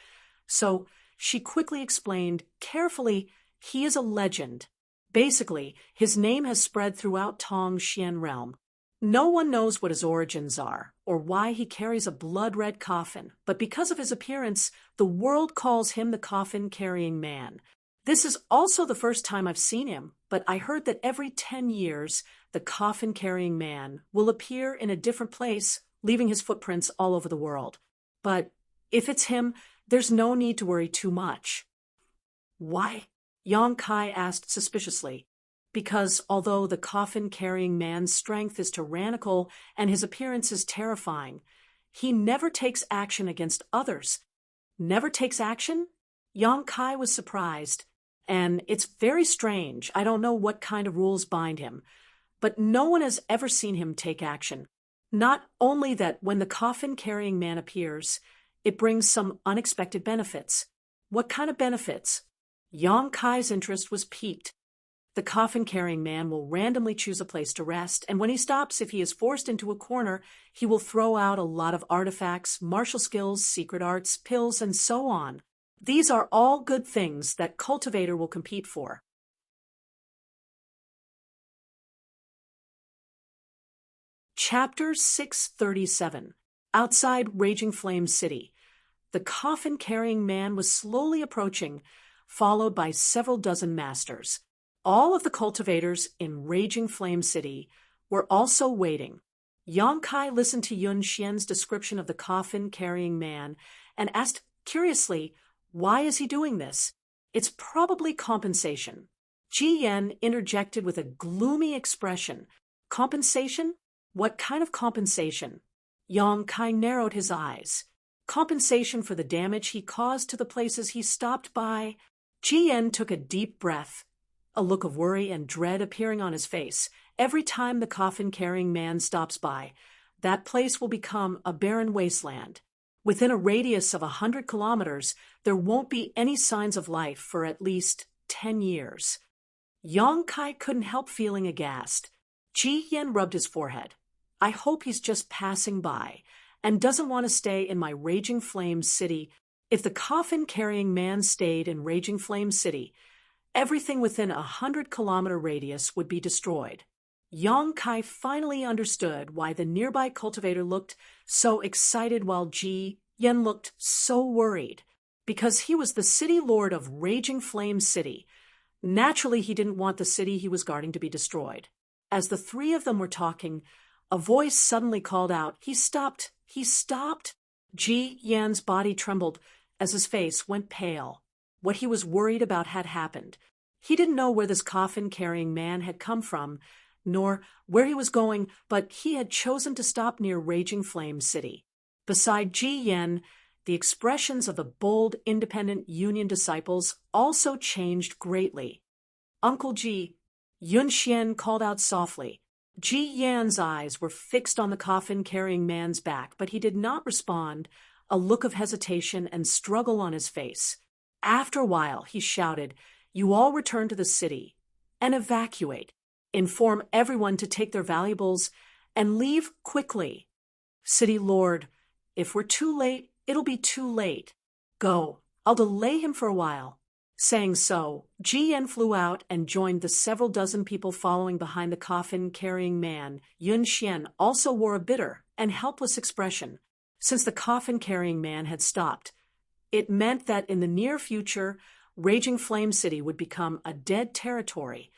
So she quickly explained, carefully, "He is a legend. Basically, his name has spread throughout Tong Xian realm. No one knows what his origins are, or why he carries a blood-red coffin, but because of his appearance, the world calls him the coffin-carrying man. This is also the first time I've seen him, but I heard that every 10 years, the coffin-carrying man will appear in a different place, leaving his footprints all over the world. But if it's him, there's no need to worry too much." "Why?" Yang Kai asked suspiciously. "Because although the coffin-carrying man's strength is tyrannical and his appearance is terrifying, he never takes action against others." "Never takes action?" Yang Kai was surprised. "And it's very strange. I don't know what kind of rules bind him, but no one has ever seen him take action. Not only that when the coffin-carrying man appears, it brings some unexpected benefits." "What kind of benefits?" Yang Kai's interest was piqued. The coffin-carrying man will randomly choose a place to rest, and when he stops, if he is forced into a corner, he will throw out a lot of artifacts, martial skills, secret arts, pills, and so on. These are all good things that Cultivator will compete for. Chapter 637. Outside Raging Flame City. The coffin-carrying man was slowly approaching, followed by several dozen masters. All of the cultivators in Raging Flame City were also waiting. Yang Kai listened to Yun Xian's description of the coffin-carrying man and asked curiously, why is he doing this? It's probably compensation. Ji Yan interjected with a gloomy expression. Compensation? What kind of compensation? Yang Kai narrowed his eyes. Compensation for the damage he caused to the places he stopped by. Ji Yan took a deep breath, a look of worry and dread appearing on his face. Every time the coffin-carrying man stops by, that place will become a barren wasteland. Within a radius of 100 kilometers, there won't be any signs of life for at least 10 years. Yang Kai couldn't help feeling aghast. Ji Yan rubbed his forehead. I hope he's just passing by and doesn't want to stay in my Raging Flame City. If the coffin-carrying man stayed in Raging Flame City, everything within a 100-kilometer radius would be destroyed. Yang Kai finally understood why the nearby cultivator looked so excited while Ji Yan looked so worried. Because he was the city lord of Raging Flame City. Naturally, he didn't want the city he was guarding to be destroyed. As the three of them were talking, a voice suddenly called out, "He stopped! He stopped!" Ji Yan's body trembled as his face went pale. What he was worried about had happened. He didn't know where this coffin-carrying man had come from, nor where he was going, but he had chosen to stop near Raging Flame City. Beside Ji Yan, the expressions of the bold, independent Union disciples also changed greatly. "Uncle Ji," Yun Xian called out softly. Ji Yan's eyes were fixed on the coffin-carrying man's back, but he did not respond, a look of hesitation and struggle on his face. After a while, he shouted, "You all return to the city and evacuate. Inform everyone to take their valuables and leave quickly. City Lord, if we're too late, it'll be too late. Go, I'll delay him for a while." Saying so, Ji Yan flew out and joined the several dozen people following behind the coffin-carrying man. Yun Xian also wore a bitter and helpless expression. Since the coffin-carrying man had stopped, it meant that in the near future, Raging Flame City would become a dead territory.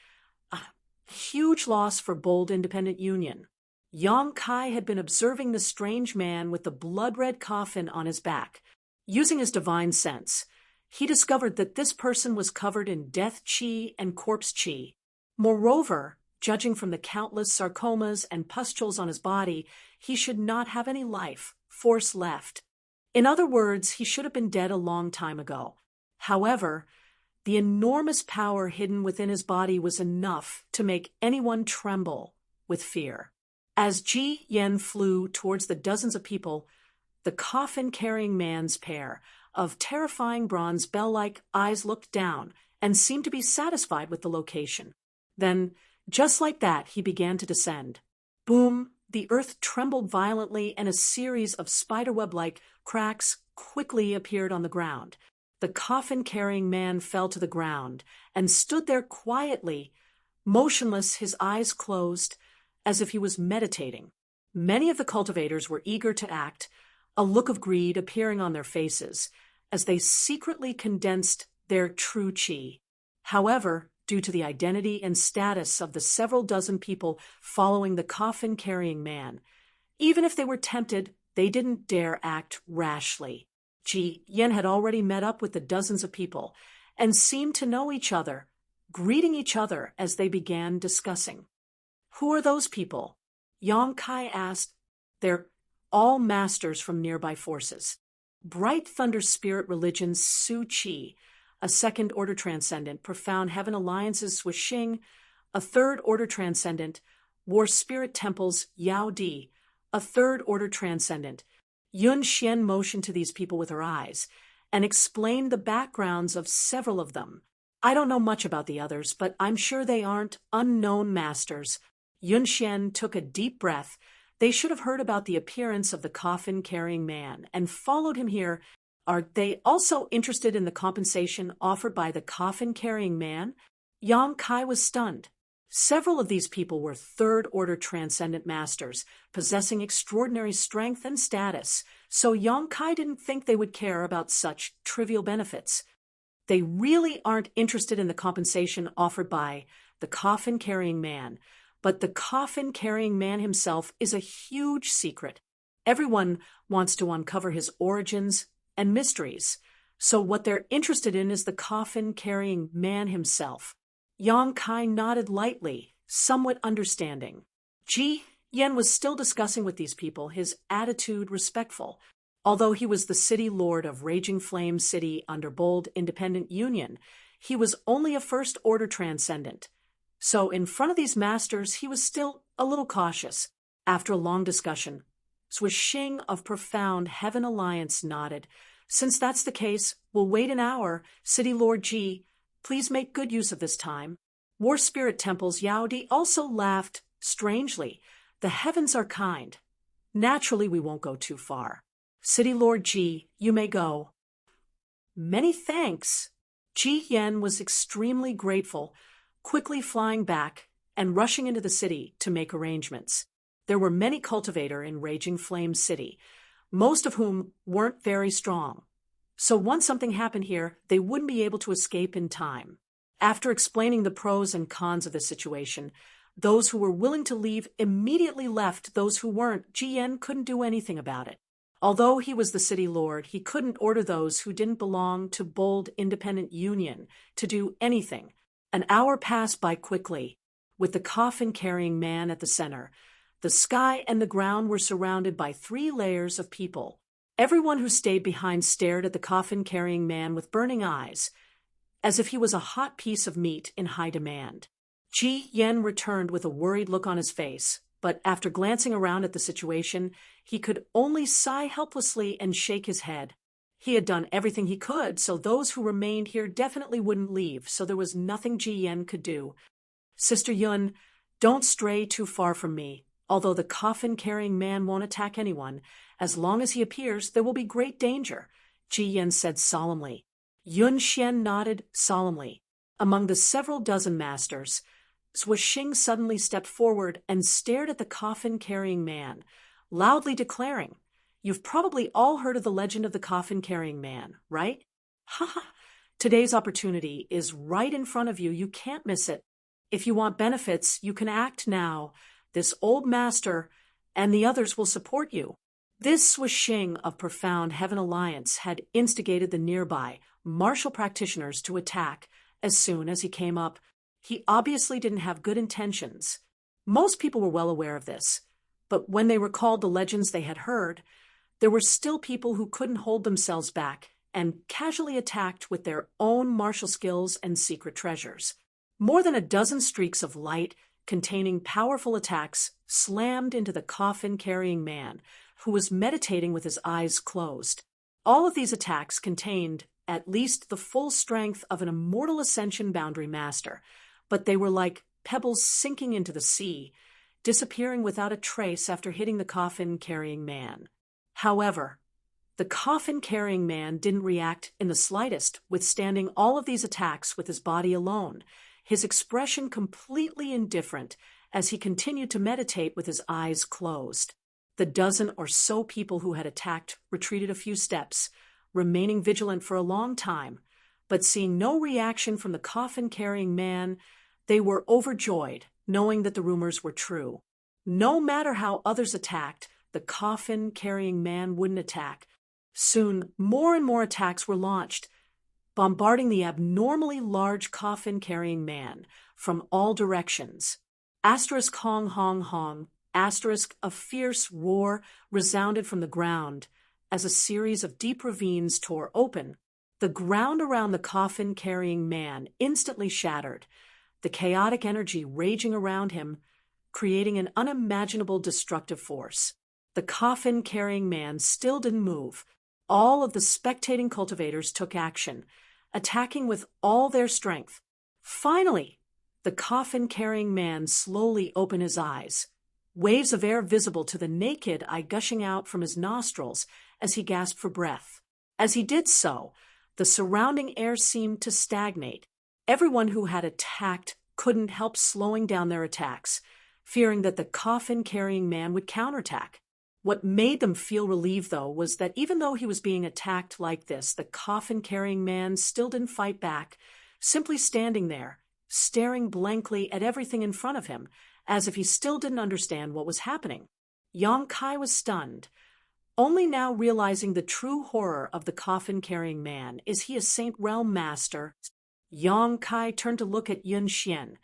A huge loss for bold independent Union. Yang Kai had been observing the strange man with the blood-red coffin on his back. Using his divine sense, he discovered that this person was covered in death chi and corpse chi. Moreover, judging from the countless sarcomas and pustules on his body, he should not have any life force left. In other words, he should have been dead a long time ago. However, the enormous power hidden within his body was enough to make anyone tremble with fear. As Ji Yan flew towards the dozens of people, the coffin-carrying man's pair of terrifying bronze bell-like eyes looked down and seemed to be satisfied with the location. Then, just like that, he began to descend. Boom! The earth trembled violently and a series of spiderweb-like cracks quickly appeared on the ground. The coffin-carrying man fell to the ground and stood there quietly, motionless, his eyes closed, as if he was meditating. Many of the cultivators were eager to act, a look of greed appearing on their faces, as they secretly condensed their true chi. However, due to the identity and status of the several dozen people following the coffin-carrying man, even if they were tempted, they didn't dare act rashly. Ji Yan had already met up with the dozens of people and seemed to know each other, greeting each other as they began discussing. "Who are those people?" Yang Kai asked. "They're all masters from nearby forces. Bright Thunder Spirit Religion's Su Chi, a second-order transcendant, Profound Heaven Alliance's Swiss Xing, a third-order transcendant, War Spirit Temple's Yao Di, a third-order transcendant." Yun Xian motioned to these people with her eyes and explained the backgrounds of several of them. I don't know much about the others, but I'm sure they aren't unknown masters. Yunxian took a deep breath. They should have heard about the appearance of the coffin-carrying man and followed him here. Are they also interested in the compensation offered by the coffin-carrying man? Yang Kai was stunned. Several of these people were third-order transcendent masters, possessing extraordinary strength and status, so Yang Kai didn't think they would care about such trivial benefits. They really aren't interested in the compensation offered by the coffin-carrying man, but the coffin-carrying man himself is a huge secret. Everyone wants to uncover his origins and mysteries, so what they're interested in is the coffin-carrying man himself. Yang Kai nodded lightly, somewhat understanding. Ji Yen was still discussing with these people, his attitude respectful. Although he was the city lord of Raging Flame City under Bold Independent Union, he was only a first-order transcendent. So in front of these masters, he was still a little cautious. After a long discussion, Swishing of Profound Heaven Alliance nodded. Since that's the case, we'll wait an hour. City Lord Ji, please make good use of this time. War Spirit Temple's Yaodi also laughed strangely. The heavens are kind. Naturally, we won't go too far. City Lord Ji, you may go. Many thanks. Ji Yen was extremely grateful, quickly flying back and rushing into the city to make arrangements. There were many cultivator in Raging Flame City, most of whom weren't very strong. So once something happened here, they wouldn't be able to escape in time. After explaining the pros and cons of the situation, those who were willing to leave immediately left. Those who weren't, Ji Yen couldn't do anything about it. Although he was the city lord, he couldn't order those who didn't belong to Bold Independent Union to do anything. An hour passed by quickly, with the coffin-carrying man at the center. The sky and the ground were surrounded by 3 layers of people. Everyone who stayed behind stared at the coffin-carrying man with burning eyes, as if he was a hot piece of meat in high demand. Ji Yen returned with a worried look on his face, but after glancing around at the situation, he could only sigh helplessly and shake his head. He had done everything he could, so those who remained here definitely wouldn't leave, so there was nothing Ji Yen could do. Sister Yun, don't stray too far from me. Although the coffin-carrying man won't attack anyone, as long as he appears, there will be great danger, Ji Yen said solemnly. Yun Xian nodded solemnly. Among the several dozen masters, Swishing suddenly stepped forward and stared at the coffin-carrying man, loudly declaring, "You've probably all heard of the legend of the coffin-carrying man, right? Ha ha! Today's opportunity is right in front of you. You can't miss it. If you want benefits, you can act now. This old master and the others will support you." This Swishing of Profound Heaven Alliance had instigated the nearby martial practitioners to attack as soon as he came up. He obviously didn't have good intentions. Most people were well aware of this, but when they recalled the legends they had heard, there were still people who couldn't hold themselves back and casually attacked with their own martial skills and secret treasures. More than a dozen streaks of light containing powerful attacks slammed into the coffin-carrying man, who was meditating with his eyes closed. All of these attacks contained at least the full strength of an immortal ascension boundary master, but they were like pebbles sinking into the sea, disappearing without a trace after hitting the coffin-carrying man. However, the coffin-carrying man didn't react in the slightest, withstanding all of these attacks with his body alone, his expression completely indifferent as he continued to meditate with his eyes closed. The dozen or so people who had attacked retreated a few steps, remaining vigilant for a long time, but seeing no reaction from the coffin-carrying man, they were overjoyed, knowing that the rumors were true. No matter how others attacked, the coffin-carrying man wouldn't attack. Soon, more and more attacks were launched, bombarding the abnormally large coffin-carrying man from all directions. Asterisk hong hong hong, asterisk a fierce roar resounded from the ground as a series of deep ravines tore open. The ground around the coffin-carrying man instantly shattered, the chaotic energy raging around him, creating an unimaginable destructive force. The coffin-carrying man still didn't move. All of the spectating cultivators took action. attacking with all their strength. Finally, the coffin-carrying man slowly opened his eyes, waves of air visible to the naked eye gushing out from his nostrils as he gasped for breath. As he did so, the surrounding air seemed to stagnate. Everyone who had attacked couldn't help slowing down their attacks, fearing that the coffin-carrying man would counterattack. What made them feel relieved, though, was that even though he was being attacked like this, the coffin-carrying man still didn't fight back, simply standing there, staring blankly at everything in front of him, as if he still didn't understand what was happening. Yang Kai was stunned, only now realizing the true horror of the coffin-carrying man. Is he a Saint Realm Master? Yang Kai turned to look at Yun Xian.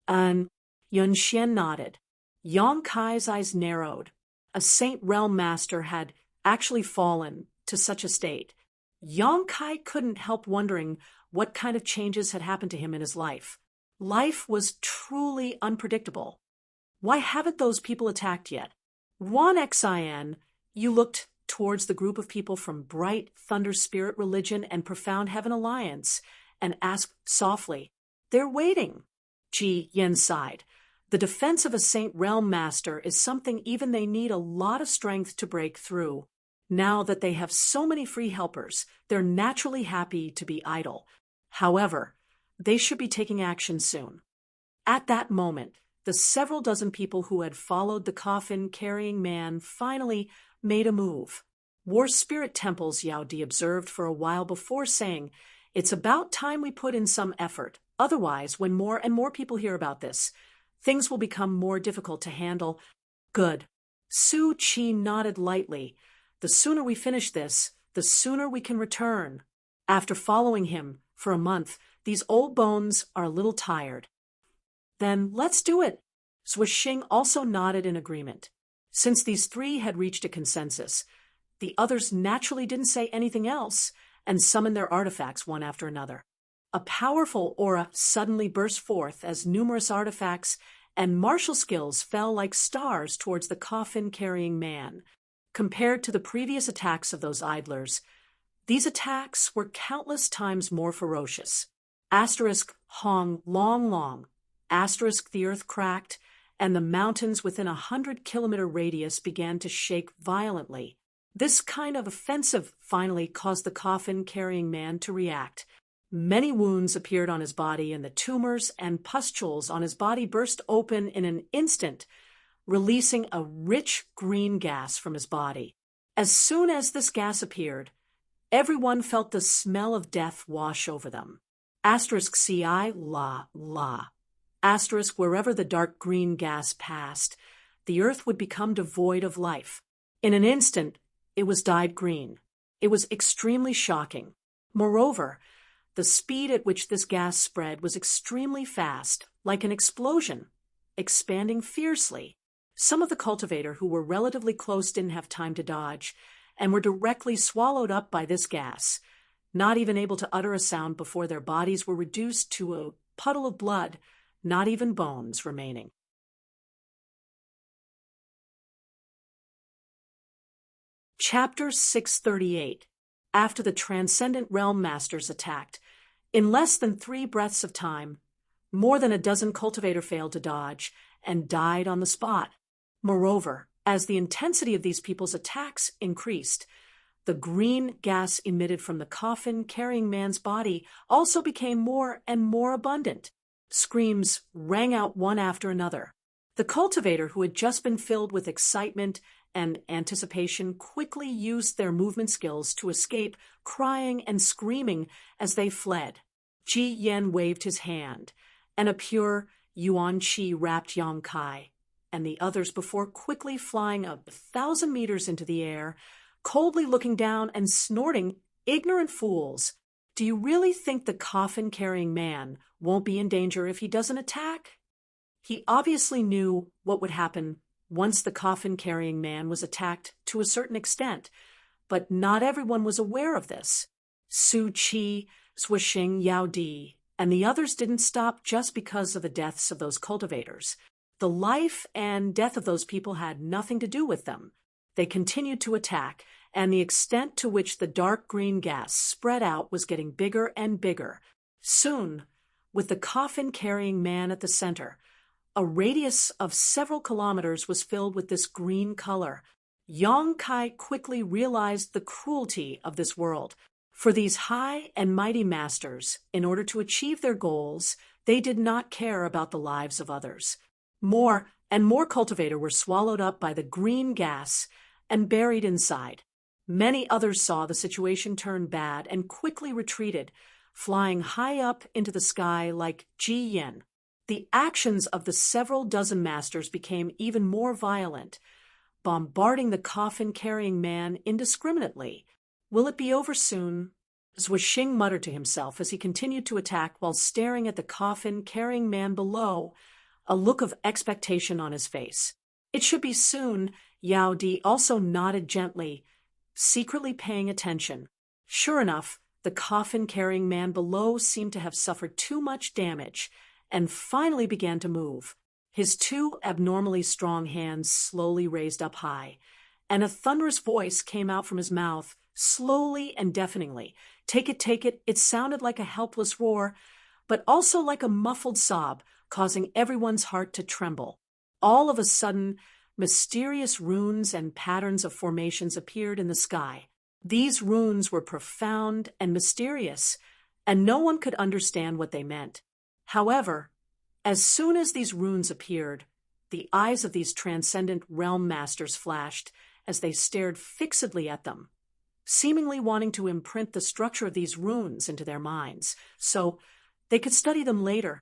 Yun Xian nodded. Yang Kai's eyes narrowed. A Saint Realm Master had actually fallen to such a state. Yang Kai couldn't help wondering what kind of changes had happened to him in his life. Life was truly unpredictable. Why haven't those people attacked yet? Wan Xin, you looked towards the group of people from Bright Thunder Spirit Religion and Profound Heaven Alliance and asked softly, "They're waiting." Ji Yen sighed. The defense of a Saint Realm Master is something even they need a lot of strength to break through. Now that they have so many free helpers, they're naturally happy to be idle. However, they should be taking action soon. At that moment, the several dozen people who had followed the coffin-carrying man finally made a move. War Spirit Temples, Yao Di observed for a while before saying, "It's about time we put in some effort. Otherwise, when more and more people hear about this, things will become more difficult to handle." Good. Su Qi nodded lightly. The sooner we finish this, the sooner we can return. After following him for a month, these old bones are a little tired. Then let's do it. Swishing also nodded in agreement. Since these three had reached a consensus, the others naturally didn't say anything else and summoned their artifacts one after another. A powerful aura suddenly burst forth as numerous artifacts and martial skills fell like stars towards the coffin-carrying man. Compared to the previous attacks of those idlers, these attacks were countless times more ferocious. Asterisk Hong Long Long. Asterisk the earth cracked, and the mountains within 100-kilometer radius began to shake violently. This kind of offensive finally caused the coffin-carrying man to react. Many wounds appeared on his body, and the tumors and pustules on his body burst open in an instant, releasing a rich green gas from his body. As soon as this gas appeared, everyone felt the smell of death wash over them. Asterisk Ci La La. Asterisk wherever the dark green gas passed, the earth would become devoid of life. In an instant, it was dyed green. It was extremely shocking. Moreover, the speed at which this gas spread was extremely fast, like an explosion, expanding fiercely. Some of the cultivator who were relatively close didn't have time to dodge, and were directly swallowed up by this gas, not even able to utter a sound before their bodies were reduced to a puddle of blood, not even bones remaining. Chapter 638. After the Transcendent Realm Masters attacked, in less than 3 breaths of time, more than a dozen cultivator failed to dodge and died on the spot. Moreover, as the intensity of these people's attacks increased, the green gas emitted from the coffin-carrying man's body also became more and more abundant. Screams rang out one after another. The cultivator, who had just been filled with excitement and anticipation, quickly used their movement skills to escape, crying and screaming as they fled. Ji Yen waved his hand, and a pure Yuan Qi wrapped Yang Kai and the others before quickly flying 1,000 meters into the air, coldly looking down and snorting, "Ignorant fools! Do you really think the coffin-carrying man won't be in danger if he doesn't attack?" He obviously knew what would happen once the coffin-carrying man was attacked to a certain extent, but not everyone was aware of this. Su Qi, Swishing, Yao Di, and the others didn't stop just because of the deaths of those cultivators. The life and death of those people had nothing to do with them. They continued to attack, and the extent to which the dark green gas spread out was getting bigger and bigger. Soon, with the coffin-carrying man at the center, a radius of several kilometers was filled with this green color. Yang Kai quickly realized the cruelty of this world. For these high and mighty masters, in order to achieve their goals, they did not care about the lives of others. More and more cultivators were swallowed up by the green gas and buried inside. Many others saw the situation turn bad and quickly retreated, flying high up into the sky like Ji Yen. The actions of the several dozen masters became even more violent, bombarding the coffin-carrying man indiscriminately. Will it be over soon? Xing muttered to himself as he continued to attack while staring at the coffin-carrying man below, a look of expectation on his face. It should be soon. Yao Di also nodded gently, secretly paying attention. Sure enough, the coffin-carrying man below seemed to have suffered too much damage and finally began to move. His two abnormally strong hands slowly raised up high, and a thunderous voice came out from his mouth, slowly and deafeningly. Take it, take it. It sounded like a helpless roar, but also like a muffled sob, causing everyone's heart to tremble. All of a sudden, mysterious runes and patterns of formations appeared in the sky. These runes were profound and mysterious, and no one could understand what they meant. However, as soon as these runes appeared, the eyes of these transcendent realm masters flashed as they stared fixedly at them, seemingly wanting to imprint the structure of these runes into their minds, so they could study them later.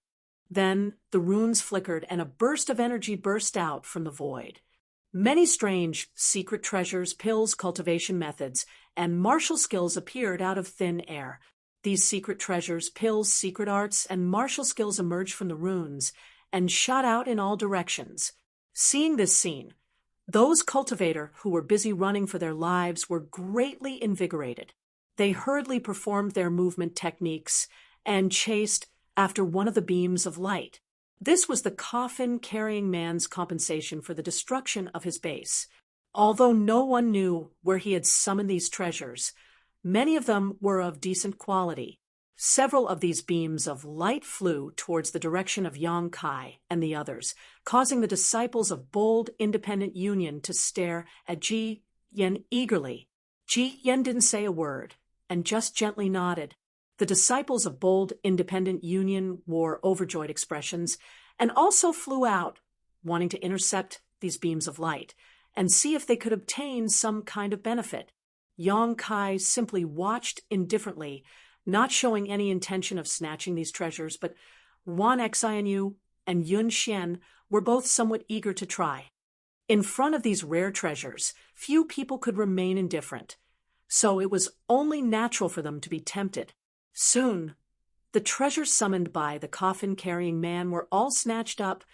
Then the runes flickered and a burst of energy burst out from the void. Many strange secret treasures, pills, cultivation methods, and martial skills appeared out of thin air. These secret treasures, pills, secret arts, and martial skills emerged from the runes and shot out in all directions. Seeing this scene, those cultivators who were busy running for their lives were greatly invigorated. They hurriedly performed their movement techniques and chased after one of the beams of light. This was the coffin-carrying man's compensation for the destruction of his base. Although no one knew where he had summoned these treasures, many of them were of decent quality. Several of these beams of light flew towards the direction of Yang Kai and the others, causing the disciples of Bold Independent Union to stare at Ji Yen eagerly. Ji Yen didn't say a word and just gently nodded. The disciples of Bold Independent Union wore overjoyed expressions and also flew out, wanting to intercept these beams of light and see if they could obtain some kind of benefit. Yang Kai simply watched indifferently, not showing any intention of snatching these treasures, but Wan Xianyu and Yun Xian were both somewhat eager to try. In front of these rare treasures, few people could remain indifferent, so it was only natural for them to be tempted. Soon, the treasures summoned by the coffin-carrying man were all snatched up,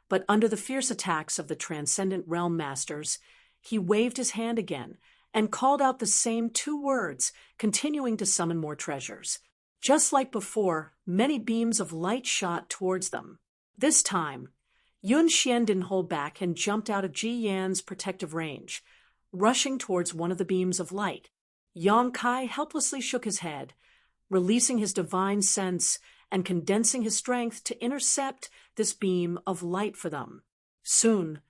but under the fierce attacks of the transcendent realm masters, he waved his hand again and called out the same two words, continuing to summon more treasures. Just like before, many beams of light shot towards them. This time, Yun Xian didn't hold back and jumped out of Ji Yan's protective range, rushing towards one of the beams of light. Yang Kai helplessly shook his head, releasing his divine sense and condensing his strength to intercept this beam of light for them. Soon,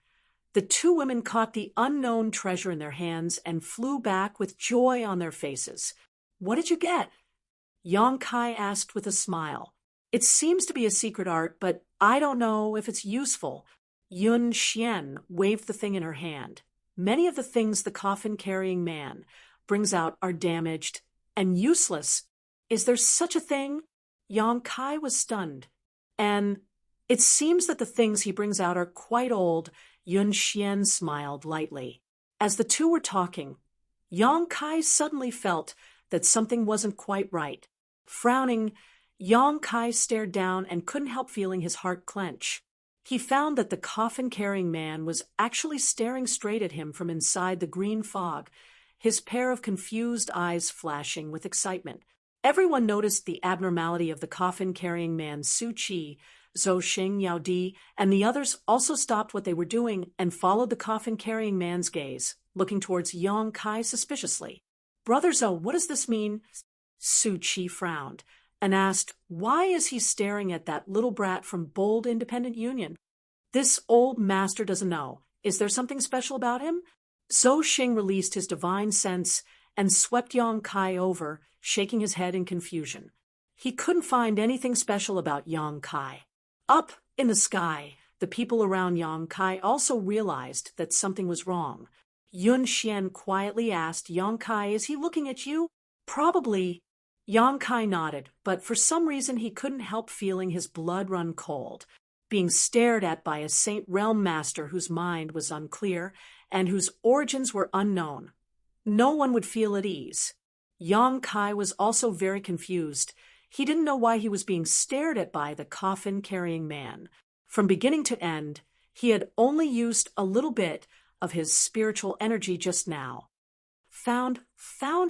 the two women caught the unknown treasure in their hands and flew back with joy on their faces. "What did you get?" Yang Kai asked with a smile. "It seems to be a secret art, but I don't know if it's useful." Yun Xian waved the thing in her hand. "Many of the things the coffin-carrying man brings out are damaged and useless. Is there such a thing?" Yang Kai was stunned. "And it seems that the things he brings out are quite old." Yun Xian smiled lightly. As the two were talking, Yang Kai suddenly felt that something wasn't quite right. Frowning, Yang Kai stared down and couldn't help feeling his heart clench. He found that the coffin-carrying man was actually staring straight at him from inside the green fog, his pair of confused eyes flashing with excitement. Everyone noticed the abnormality of the coffin-carrying man's Su Qi, Zhou Xing, Yao Di, and the others also stopped what they were doing and followed the coffin-carrying man's gaze, looking towards Yang Kai suspiciously. Brother Zhou, what does this mean? Su Qi frowned and asked, why is he staring at that little brat from Bold Independent Union? This old master doesn't know. Is there something special about him? Zhou Xing released his divine sense and swept Yang Kai over, shaking his head in confusion. He couldn't find anything special about Yang Kai. Up in the sky, the people around Yang Kai also realized that something was wrong. Yun Xian quietly asked, Yang Kai, is he looking at you? Probably. Yang Kai nodded, but for some reason he couldn't help feeling his blood run cold, being stared at by a Saint Realm Master whose mind was unclear and whose origins were unknown. No one would feel at ease. Yang Kai was also very confused. He didn't know why he was being stared at by the coffin-carrying man. From beginning to end, he had only used a little bit of his spiritual energy just now. Found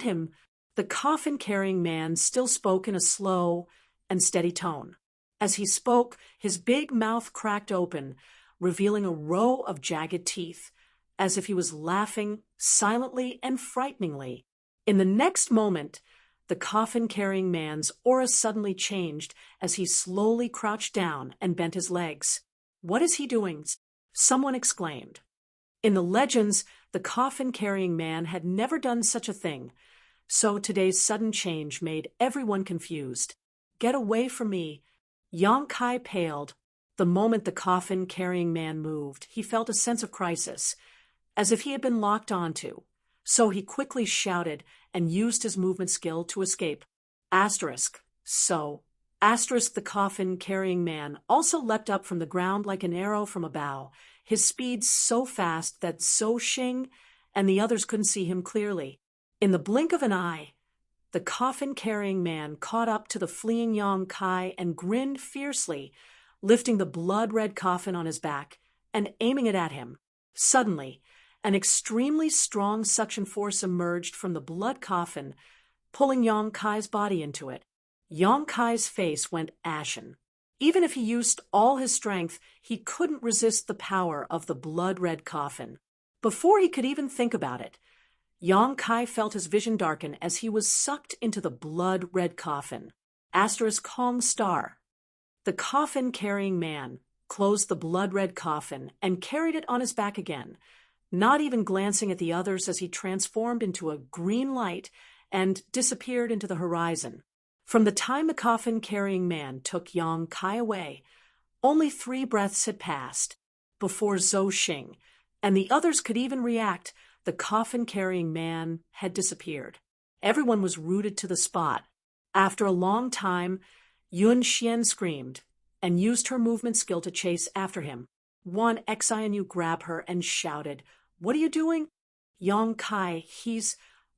him. The coffin-carrying man still spoke in a slow and steady tone. As he spoke, his big mouth cracked open, revealing a row of jagged teeth, as if he was laughing silently and frighteningly. In the next moment, the coffin-carrying man's aura suddenly changed as he slowly crouched down and bent his legs. What is he doing? Someone exclaimed. In the legends, the coffin-carrying man had never done such a thing, so today's sudden change made everyone confused. Get away from me. Yang Kai paled. The moment the coffin-carrying man moved, he felt a sense of crisis, as if he had been locked onto. So he quickly shouted and used his movement skill to escape. The coffin-carrying man also leapt up from the ground like an arrow from a bow, his speed so fast that Zhou Xing and the others couldn't see him clearly. In the blink of an eye, the coffin-carrying man caught up to the fleeing Yang Kai and grinned fiercely, lifting the blood-red coffin on his back and aiming it at him. Suddenly, an extremely strong suction force emerged from the blood coffin, pulling Yang Kai's body into it. Yang Kai's face went ashen. Even if he used all his strength, he couldn't resist the power of the blood-red coffin. Before he could even think about it, Yang Kai felt his vision darken as he was sucked into the blood-red coffin. Kong star. The coffin-carrying man closed the blood-red coffin and carried it on his back again, not even glancing at the others as he transformed into a green light and disappeared into the horizon. From the time the coffin-carrying man took Yang Kai away, only 3 breaths had passed. Before Zhou Xing and the others could even react, the coffin-carrying man had disappeared. Everyone was rooted to the spot. After a long time, Yun Xian screamed and used her movement skill to chase after him. One Xianu grabbed her and shouted, "What are you doing?" Yang Kai,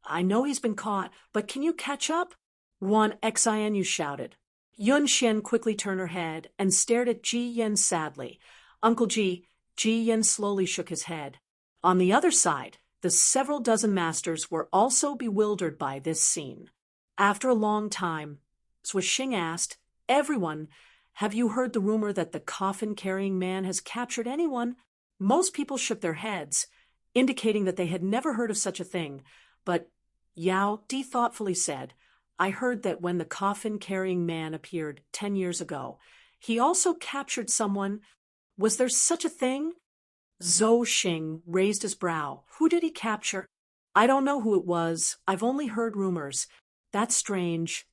I know he's been caught, but can you catch up? One Xianu shouted. Yun Xian quickly turned her head and stared at Ji Yen sadly. Uncle Ji Yen slowly shook his head. On the other side, the several dozen masters were also bewildered by this scene. After a long time, Zhou Xing asked, "Everyone, have you heard the rumor that the coffin-carrying man has captured anyone?" Most people shook their heads, indicating that they had never heard of such a thing, but Yao Di thoughtfully said, "I heard that when the coffin-carrying man appeared 10 years ago, he also captured someone. Was there such a thing?" Zhou Xing raised his brow. "Who did he capture?" "I don't know who it was. I've only heard rumors." "That's strange."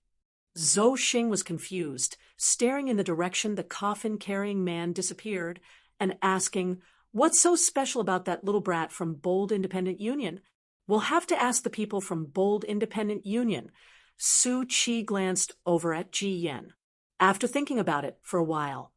Zhou Xing was confused, staring in the direction the coffin-carrying man disappeared and asking, "What's so special about that little brat from Bold Independent Union?" "We'll have to ask the people from Bold Independent Union." Su Qi glanced over at Ji Yen. After thinking about it for a while,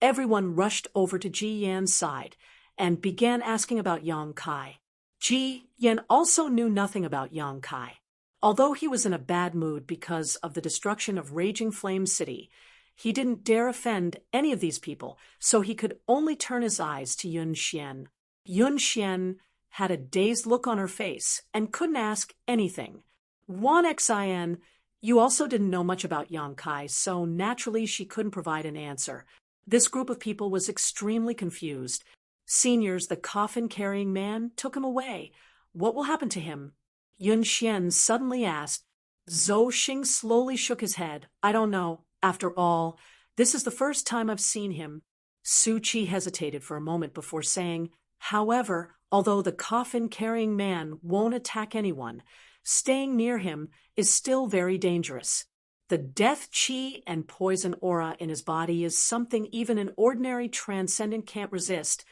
everyone rushed over to Ji Yan's side and began asking about Yang Kai. Ji Yen also knew nothing about Yang Kai. Although he was in a bad mood because of the destruction of Raging Flame City, he didn't dare offend any of these people, so he could only turn his eyes to Yun Xian. Yun Xian had a dazed look on her face and couldn't ask anything. Wan Xin, you also didn't know much about Yang Kai, so naturally she couldn't provide an answer. This group of people was extremely confused. Seniors, the coffin-carrying man, took him away. What will happen to him? Yun Xian suddenly asked. Zhou Xing slowly shook his head. I don't know. After all, this is the first time I've seen him. Su Qi hesitated for a moment before saying, however, although the coffin-carrying man won't attack anyone, staying near him is still very dangerous. The death qi and poison aura in his body is something even an ordinary transcendent can't resist,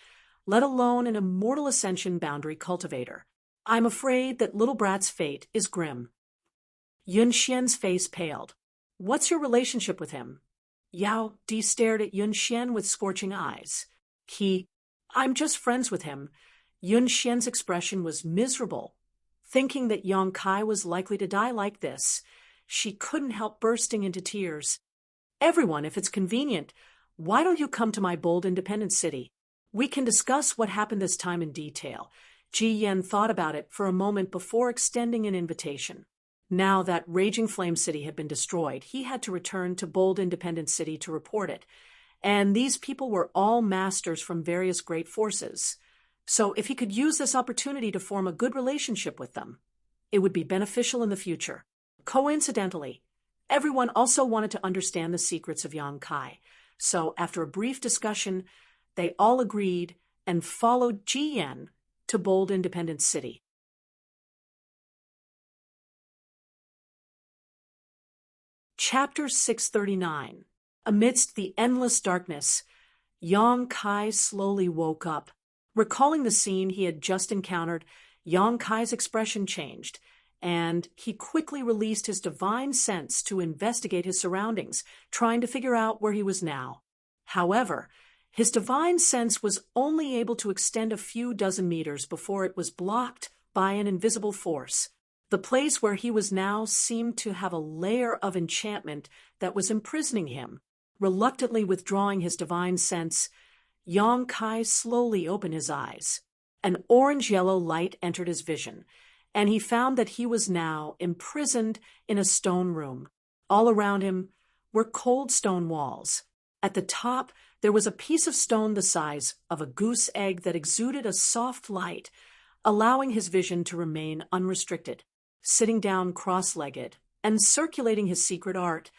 let alone an immortal ascension boundary cultivator. I'm afraid that little brat's fate is grim. Yun Xian's face paled. What's your relationship with him? Yao Di stared at Yun Xian with scorching eyes. I'm just friends with him. Yun Xian's expression was miserable. Thinking that Yang Kai was likely to die like this, she couldn't help bursting into tears. Everyone, if it's convenient, why don't you come to my bold independent city? We can discuss what happened this time in detail. Ji Yan thought about it for a moment before extending an invitation. Now that Raging Flame City had been destroyed, he had to return to Bold Independent City to report it. And these people were all masters from various great forces. So if he could use this opportunity to form a good relationship with them, it would be beneficial in the future. Coincidentally, everyone also wanted to understand the secrets of Yang Kai. So after a brief discussion, they all agreed and followed Ji Yan to Bold Independent City. Chapter 639. Amidst the endless darkness, Yang Kai slowly woke up. Recalling the scene he had just encountered, Yang Kai's expression changed, and he quickly released his divine sense to investigate his surroundings, trying to figure out where he was now. However, his divine sense was only able to extend a few dozen meters before it was blocked by an invisible force. The place where he was now seemed to have a layer of enchantment that was imprisoning him. Reluctantly withdrawing his divine sense, Yang Kai slowly opened his eyes. An orange-yellow light entered his vision, and he found that he was now imprisoned in a stone room. All around him were cold stone walls. At the top, there was a piece of stone the size of a goose egg that exuded a soft light, allowing his vision to remain unrestricted. Sitting down cross-legged and circulating his secret art,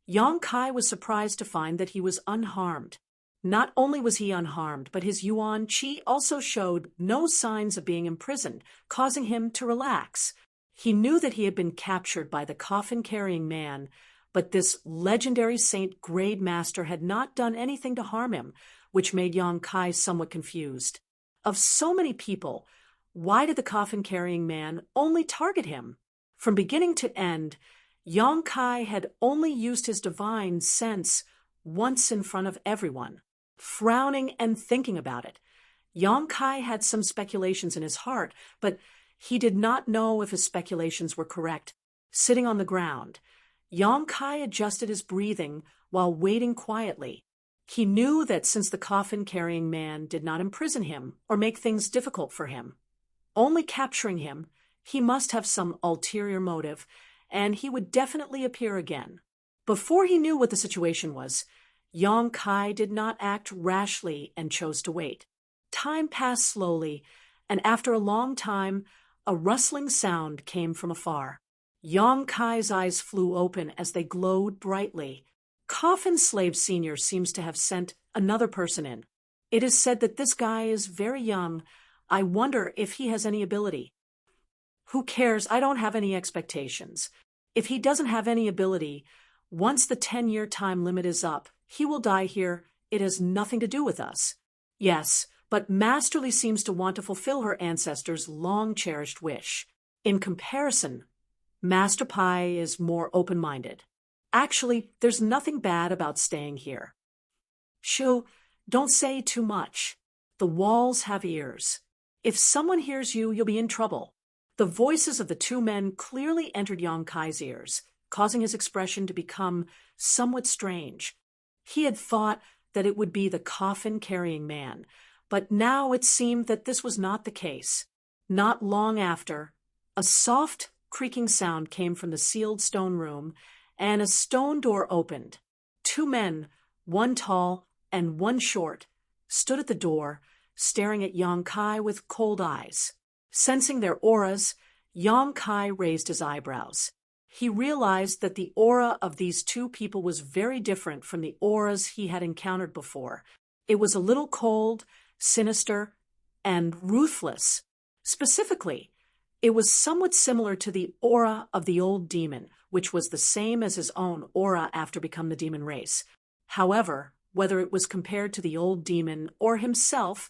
Yang Kai was surprised to find that he was unharmed. Not only was he unharmed, but his Yuan Qi also showed no signs of being imprisoned, causing him to relax. He knew that he had been captured by the coffin-carrying man, but this legendary Saint Grade Master had not done anything to harm him, which made Yang Kai somewhat confused. Of so many people, why did the coffin-carrying man only target him? From beginning to end, Yang Kai had only used his divine sense once in front of everyone. Frowning and thinking about it, Yang Kai had some speculations in his heart, but he did not know if his speculations were correct. Sitting on the ground, Yang Kai adjusted his breathing while waiting quietly. He knew that since the coffin-carrying man did not imprison him or make things difficult for him, only capturing him, he must have some ulterior motive, and he would definitely appear again. Before he knew what the situation was, Yang Kai did not act rashly and chose to wait. Time passed slowly, and after a long time, a rustling sound came from afar. Yang Kai's eyes flew open as they glowed brightly. Coffin Slave Senior seems to have sent another person in. It is said that this guy is very young. I wonder if he has any ability. Who cares? I don't have any expectations. If he doesn't have any ability, once the 10-year time limit is up, he will die here. It has nothing to do with us. Yes, but Masterly seems to want to fulfill her ancestors' long-cherished wish. In comparison, Master Pai is more open-minded. Actually, there's nothing bad about staying here. Shu, don't say too much. The walls have ears. If someone hears you, you'll be in trouble. The voices of the two men clearly entered Yang Kai's ears, causing his expression to become somewhat strange. He had thought that it would be the coffin-carrying man, but now it seemed that this was not the case. Not long after, a soft, creaking sound came from the sealed stone room, and a stone door opened. Two men, one tall, and one short, stood at the door, staring at Yang Kai with cold eyes. Sensing their auras, Yang Kai raised his eyebrows. He realized that the aura of these two people was very different from the auras he had encountered before. It was a little cold, sinister, and ruthless. Specifically, it was somewhat similar to the aura of the old demon, which was the same as his own aura after becoming the demon race. However, whether it was compared to the old demon or himself,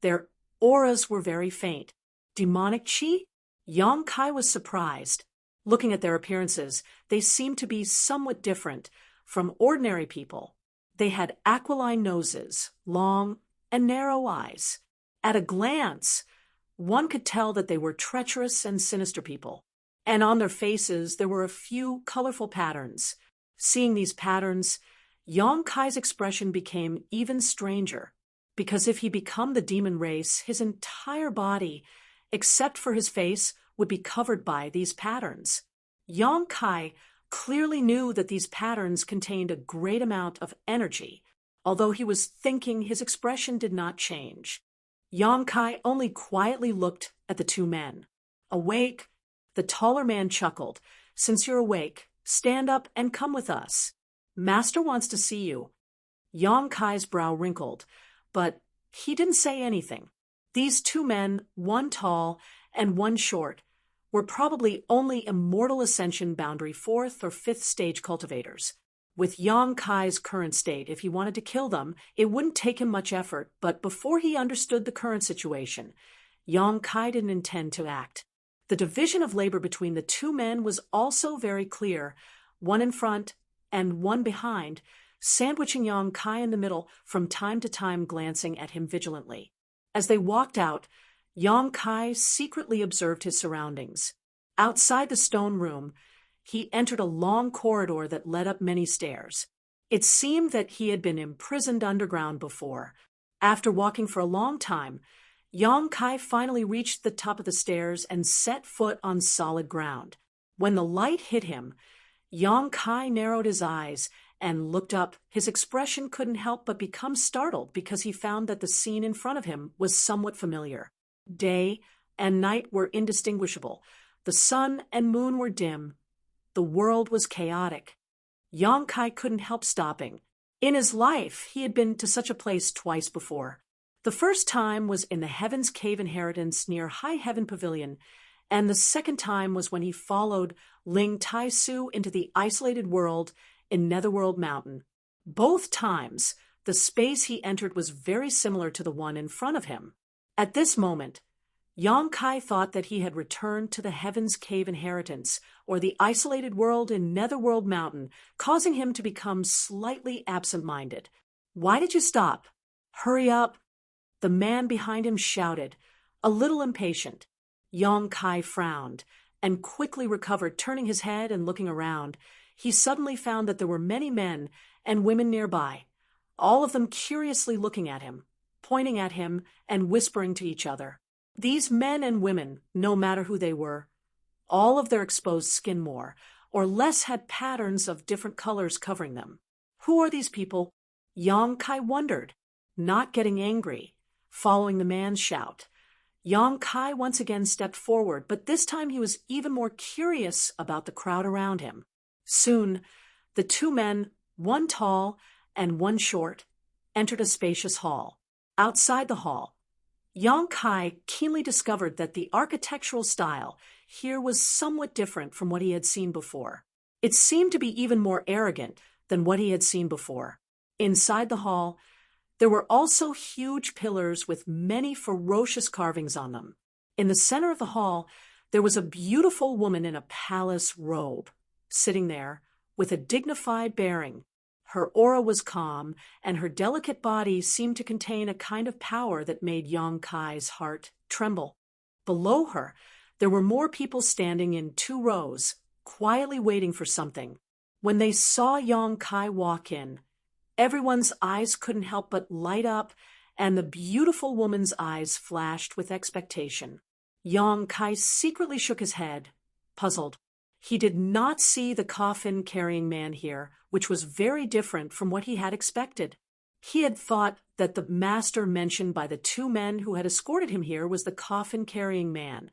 their auras were very faint. Demonic chi? Yang Kai was surprised. Looking at their appearances, they seemed to be somewhat different from ordinary people. They had aquiline noses, long and narrow eyes. At a glance, one could tell that they were treacherous and sinister people. And on their faces, there were a few colorful patterns. Seeing these patterns, Yang Kai's expression became even stranger, because if he became the demon race, his entire body, except for his face, would be covered by these patterns. Yang Kai clearly knew that these patterns contained a great amount of energy. Although he was thinking, his expression did not change. Yang Kai only quietly looked at the two men. Awake, the taller man chuckled. Since you're awake, stand up and come with us. Master wants to see you. Yang Kai's brow wrinkled, but he didn't say anything. These two men, one tall and one short, were probably only immortal ascension boundary 4th or 5th stage cultivators. With Yang Kai's current state, if he wanted to kill them, it wouldn't take him much effort, but before he understood the current situation, Yang Kai didn't intend to act. The division of labor between the two men was also very clear, one in front and one behind, sandwiching Yang Kai in the middle, from time to time glancing at him vigilantly. As they walked out, Yang Kai secretly observed his surroundings. Outside the stone room, he entered a long corridor that led up many stairs. It seemed that he had been imprisoned underground before. After walking for a long time, Yang Kai finally reached the top of the stairs and set foot on solid ground. When the light hit him, Yang Kai narrowed his eyes and looked up. His expression couldn't help but become startled because he found that the scene in front of him was somewhat familiar. Day and night were indistinguishable. The sun and moon were dim. The world was chaotic. Yang Kai couldn't help stopping. In his life, he had been to such a place twice before. The first time was in the Heaven's Cave Inheritance near High Heaven Pavilion, and the second time was when he followed Ling Tai Su into the isolated world in Netherworld Mountain. Both times, the space he entered was very similar to the one in front of him. At this moment, Yang Kai thought that he had returned to the Heaven's Cave Inheritance, or the isolated world in Netherworld Mountain, causing him to become slightly absent-minded. "Why did you stop? Hurry up!" The man behind him shouted, a little impatient. Yang Kai frowned and quickly recovered, turning his head and looking around. He suddenly found that there were many men and women nearby, all of them curiously looking at him, pointing at him, and whispering to each other. These men and women, no matter who they were, all of their exposed skin more or less had patterns of different colors covering them. Who are these people? Yang Kai wondered, not getting angry, following the man's shout. Yang Kai once again stepped forward, but this time he was even more curious about the crowd around him. Soon, the two men, one tall and one short, entered a spacious hall. Outside the hall, Yang Kai keenly discovered that the architectural style here was somewhat different from what he had seen before. It seemed to be even more arrogant than what he had seen before. Inside the hall, there were also huge pillars with many ferocious carvings on them. In the center of the hall, there was a beautiful woman in a palace robe, sitting there with a dignified bearing. Her aura was calm, and her delicate body seemed to contain a kind of power that made Yang Kai's heart tremble. Below her, there were more people standing in 2 rows, quietly waiting for something. When they saw Yang Kai walk in, everyone's eyes couldn't help but light up, and the beautiful woman's eyes flashed with expectation. Yang Kai secretly shook his head, puzzled. He did not see the coffin-carrying man here, which was very different from what he had expected. He had thought that the master mentioned by the two men who had escorted him here was the coffin-carrying man,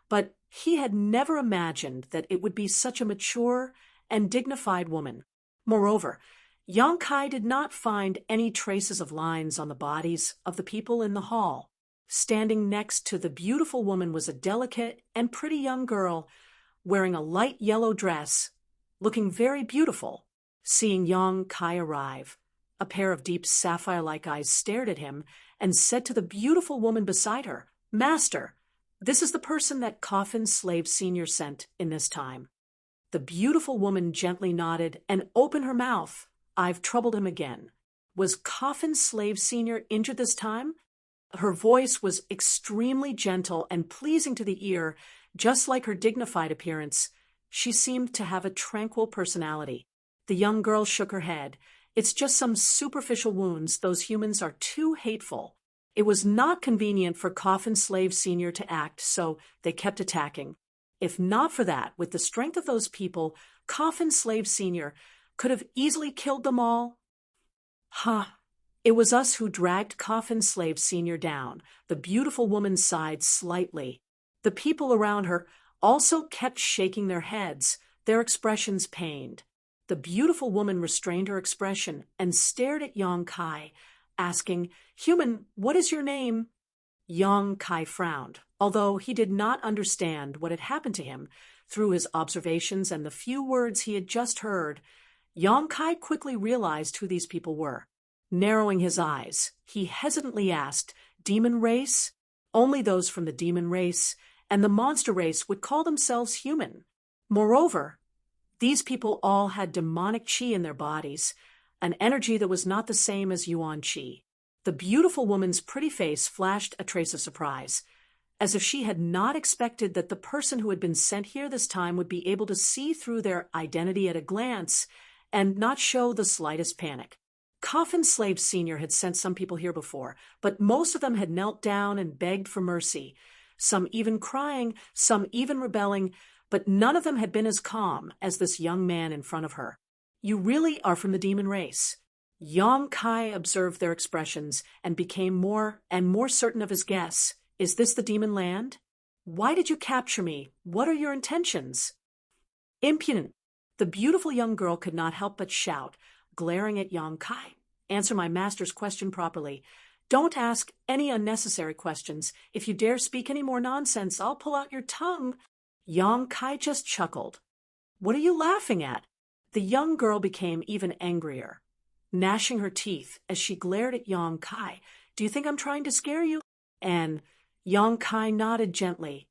but he had never imagined that it would be such a mature and dignified woman. Moreover, Yang Kai did not find any traces of lines on the bodies of the people in the hall. Standing next to the beautiful woman was a delicate and pretty young girl wearing a light yellow dress, looking very beautiful. Seeing Yang Kai arrive, a pair of deep sapphire-like eyes stared at him and said to the beautiful woman beside her, "Master, this is the person that Coffin Slave Senior sent in this time." The beautiful woman gently nodded and opened her mouth. "I've troubled him again. Was Coffin Slave Senior injured this time?" Her voice was extremely gentle and pleasing to the ear, just like her dignified appearance. She seemed to have a tranquil personality. The young girl shook her head. "It's just some superficial wounds. Those humans are too hateful." It was not convenient for Coffin Slave Senior to act, so they kept attacking. If not for that, with the strength of those people, Coffin Slave Senior could have easily killed them all. "Ha! It was us who dragged Coffin Slave Senior down." The beautiful woman sighed slightly. The people around her also kept shaking their heads, their expressions pained. The beautiful woman restrained her expression and stared at Yang Kai, asking, "Human, what is your name?" Yang Kai frowned, although he did not understand what had happened to him through his observations and the few words he had just heard. Yang Kai quickly realized who these people were. Narrowing his eyes, he hesitantly asked, "Demon race?" Only those from the demon race and the monster race would call themselves human. Moreover, these people all had demonic qi in their bodies, an energy that was not the same as Yuan qi. The beautiful woman's pretty face flashed a trace of surprise, as if she had not expected that the person who had been sent here this time would be able to see through their identity at a glance and not show the slightest panic. Coffin Slave Senior had sent some people here before, but most of them had knelt down and begged for mercy, some even crying, some even rebelling, but none of them had been as calm as this young man in front of her. "You really are from the demon race." Yang Kai observed their expressions and became more and more certain of his guess. "Is this the demon land? Why did you capture me? What are your intentions?" "Impudent!" The beautiful young girl could not help but shout, glaring at Yang Kai. "Answer my master's question properly. Don't ask any unnecessary questions. If you dare speak any more nonsense, I'll pull out your tongue." Yang Kai just chuckled. "What are you laughing at?" The young girl became even angrier, gnashing her teeth as she glared at Yang Kai. "Do you think I'm trying to scare you?" And Yang Kai nodded gently.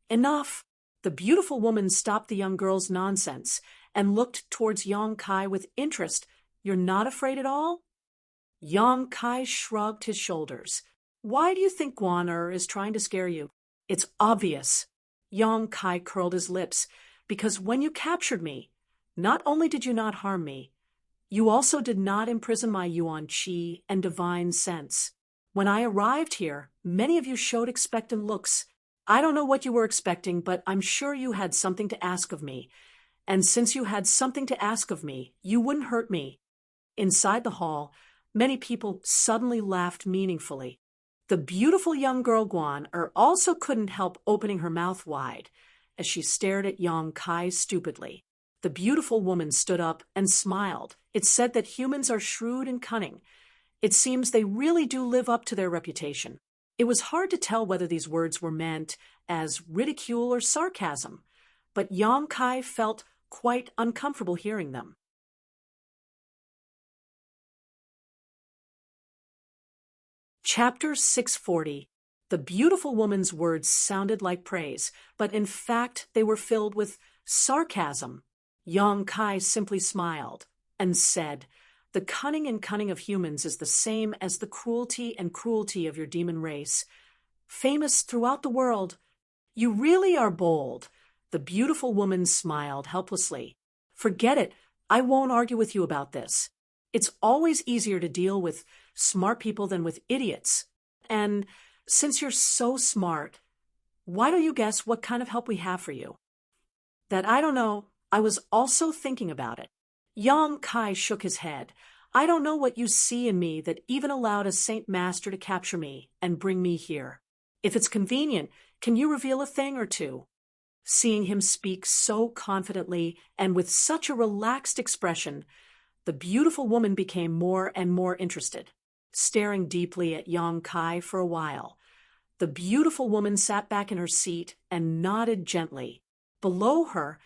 Enough." The beautiful woman stopped the young girl's nonsense and looked towards Yang Kai with interest. "You're not afraid at all?" Yang Kai shrugged his shoulders. "Why do you think Guan is trying to scare you?" "It's obvious." Yang Kai curled his lips. "Because when you captured me, not only did you not harm me, you also did not imprison my Yuan Qi and divine sense. When I arrived here, many of you showed expectant looks. I don't know what you were expecting, but I'm sure you had something to ask of me. And since you had something to ask of me, you wouldn't hurt me." Inside the hall, many people suddenly laughed meaningfully. The beautiful young girl Guan also couldn't help opening her mouth wide as she stared at Yang Kai stupidly. The beautiful woman stood up and smiled. It said that humans are shrewd and cunning. It seems they really do live up to their reputation. It was hard to tell whether these words were meant as ridicule or sarcasm, but Yang Kai felt quite uncomfortable hearing them. Chapter 640. The beautiful woman's words sounded like praise, but in fact they were filled with sarcasm. Yang Kai simply smiled and said, "The cunning and cunning of humans is the same as the cruelty and cruelty of your demon race. Famous throughout the world. You really are bold." The beautiful woman smiled helplessly. "Forget it. I won't argue with you about this. It's always easier to deal with smart people than with idiots. And since you're so smart, why don't you guess what kind of help we have for you?" "That I don't know. I was also thinking about it." Yang Kai shook his head. I don't know what you see in me that even allowed a Saint Master to capture me and bring me here. If it's convenient, can you reveal a thing or two?" Seeing him speak so confidently and with such a relaxed expression, the beautiful woman became more and more interested, staring deeply at Yong Kai for a while. The beautiful woman sat back in her seat and nodded gently. Below her,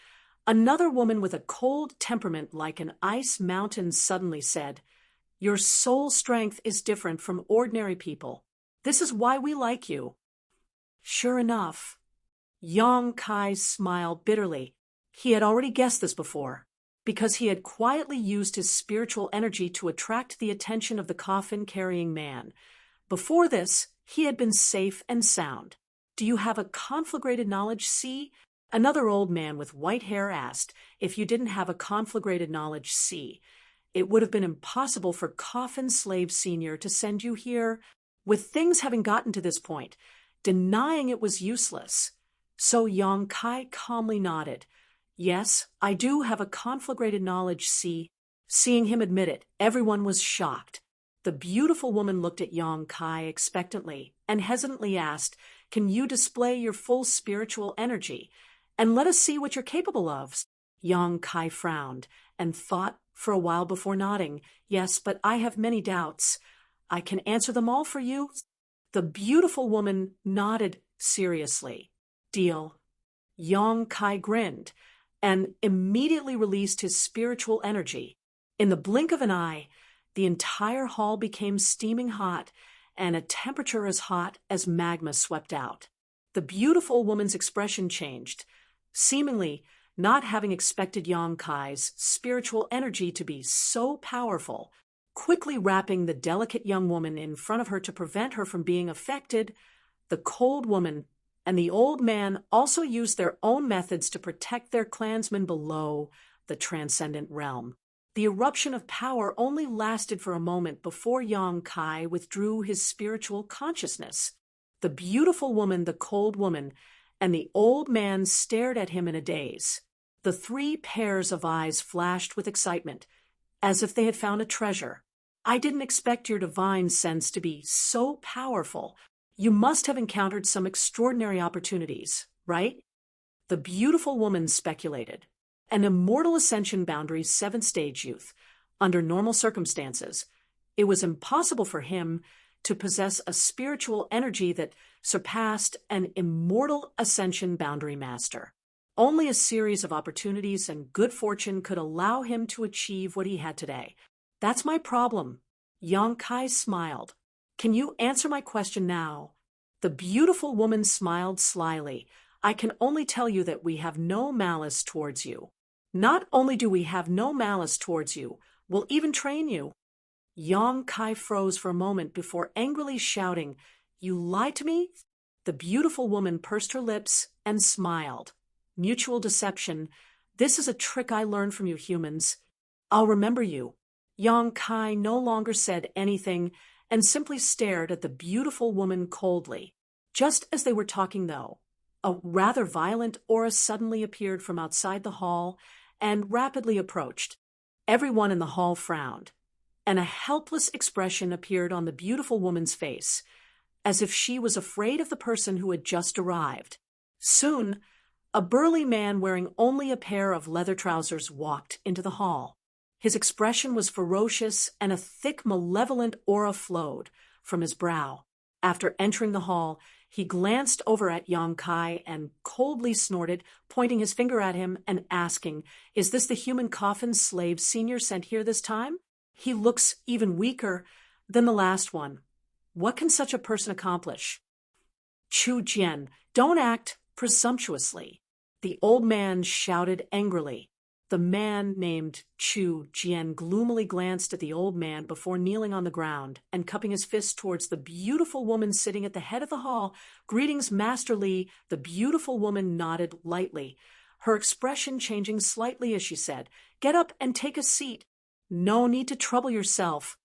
another woman with a cold temperament like an ice mountain suddenly said, "Your soul strength is different from ordinary people. This is why we like you." Sure enough, Yong Kai smiled bitterly. He had already guessed this before, because he had quietly used his spiritual energy to attract the attention of the coffin-carrying man. Before this, he had been safe and sound. "Do you have a conflagrated knowledge, see?" Another old man with white hair asked. "If you didn't have a conflagrated knowledge, see, it would have been impossible for Coffin Slave Senior to send you here." With things having gotten to this point, denying it was useless. So Yong Kai calmly nodded. "Yes, I do have a conflagrated knowledge, see." Seeing him admit it, everyone was shocked. The beautiful woman looked at Yong Kai expectantly and hesitantly asked, "Can you display your full spiritual energy? And let us see what you're capable of." Yong Kai frowned and thought for a while before nodding. "Yes, but I have many doubts. I can answer them all for you." The beautiful woman nodded seriously. "Deal." Yong Kai grinned and immediately released his spiritual energy. In the blink of an eye, the entire hall became steaming hot, and a temperature as hot as magma swept out. The beautiful woman's expression changed, seemingly not having expected Yong Kai's spiritual energy to be so powerful. Quickly wrapping the delicate young woman in front of her to prevent her from being affected, the cold woman and the old man also used their own methods to protect their clansmen below the transcendent realm. The eruption of power only lasted for a moment before Yong Kai withdrew his spiritual consciousness. The beautiful woman, the cold woman, and the old man stared at him in a daze. The three pairs of eyes flashed with excitement, as if they had found a treasure. "I didn't expect your divine sense to be so powerful. You must have encountered some extraordinary opportunities, right?" The beautiful woman speculated. An immortal ascension boundary's seventh stage youth. Under normal circumstances, it was impossible for him to possess a spiritual energy that surpassed an immortal ascension boundary master. Only a series of opportunities and good fortune could allow him to achieve what he had today. "That's my problem." Yong Kai smiled. "Can you answer my question now?" The beautiful woman smiled slyly. "I can only tell you that we have no malice towards you. Not only do we have no malice towards you, we'll even train you." Yong Kai froze for a moment before angrily shouting, "You lied to me?" The beautiful woman pursed her lips and smiled. "Mutual deception. This is a trick I learned from you humans. I'll remember you." Yong Kai no longer said anything and simply stared at the beautiful woman coldly. Just as they were talking, though, a rather violent aura suddenly appeared from outside the hall and rapidly approached. Everyone in the hall frowned, and a helpless expression appeared on the beautiful woman's face, as if she was afraid of the person who had just arrived. Soon, a burly man wearing only a pair of leather trousers walked into the hall. His expression was ferocious, and a thick, malevolent aura flowed from his brow. After entering the hall, he glanced over at Yong Kai and coldly snorted, pointing his finger at him and asking, "Is this the human Coffin Slave Senior sent here this time? He looks even weaker than the last one. What can such a person accomplish?" "Chu Jian, don't act presumptuously," the old man shouted angrily. The man named Chu Jian gloomily glanced at the old man before kneeling on the ground and cupping his fist towards the beautiful woman sitting at the head of the hall. "Greetings, Master Li." The beautiful woman nodded lightly, her expression changing slightly as she said, "Get up and take a seat." "No need to trouble yourself."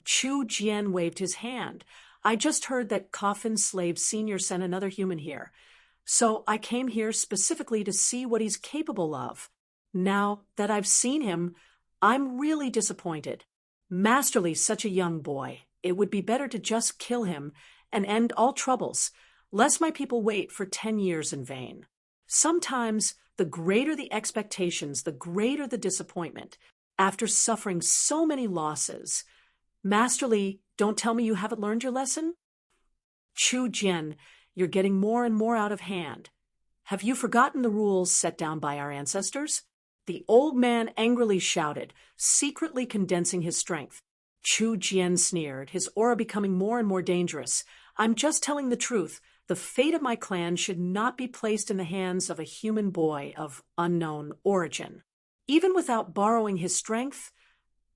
Chu Jian waved his hand. "I just heard that Coffin Slave Senior sent another human here, so I came here specifically to see what he's capable of. Now that I've seen him, I'm really disappointed." Masterly's such a young boy. It would be better to just kill him and end all troubles, lest my people wait for 10 years in vain. Sometimes, the greater the expectations, the greater the disappointment. After suffering so many losses, Masterly, don't tell me you haven't learned your lesson? Chu Jian, you're getting more and more out of hand. Have you forgotten the rules set down by our ancestors? The old man angrily shouted, secretly condensing his strength. Chu Jian sneered, his aura becoming more and more dangerous. I'm just telling the truth. The fate of my clan should not be placed in the hands of a human boy of unknown origin. Even without borrowing his strength,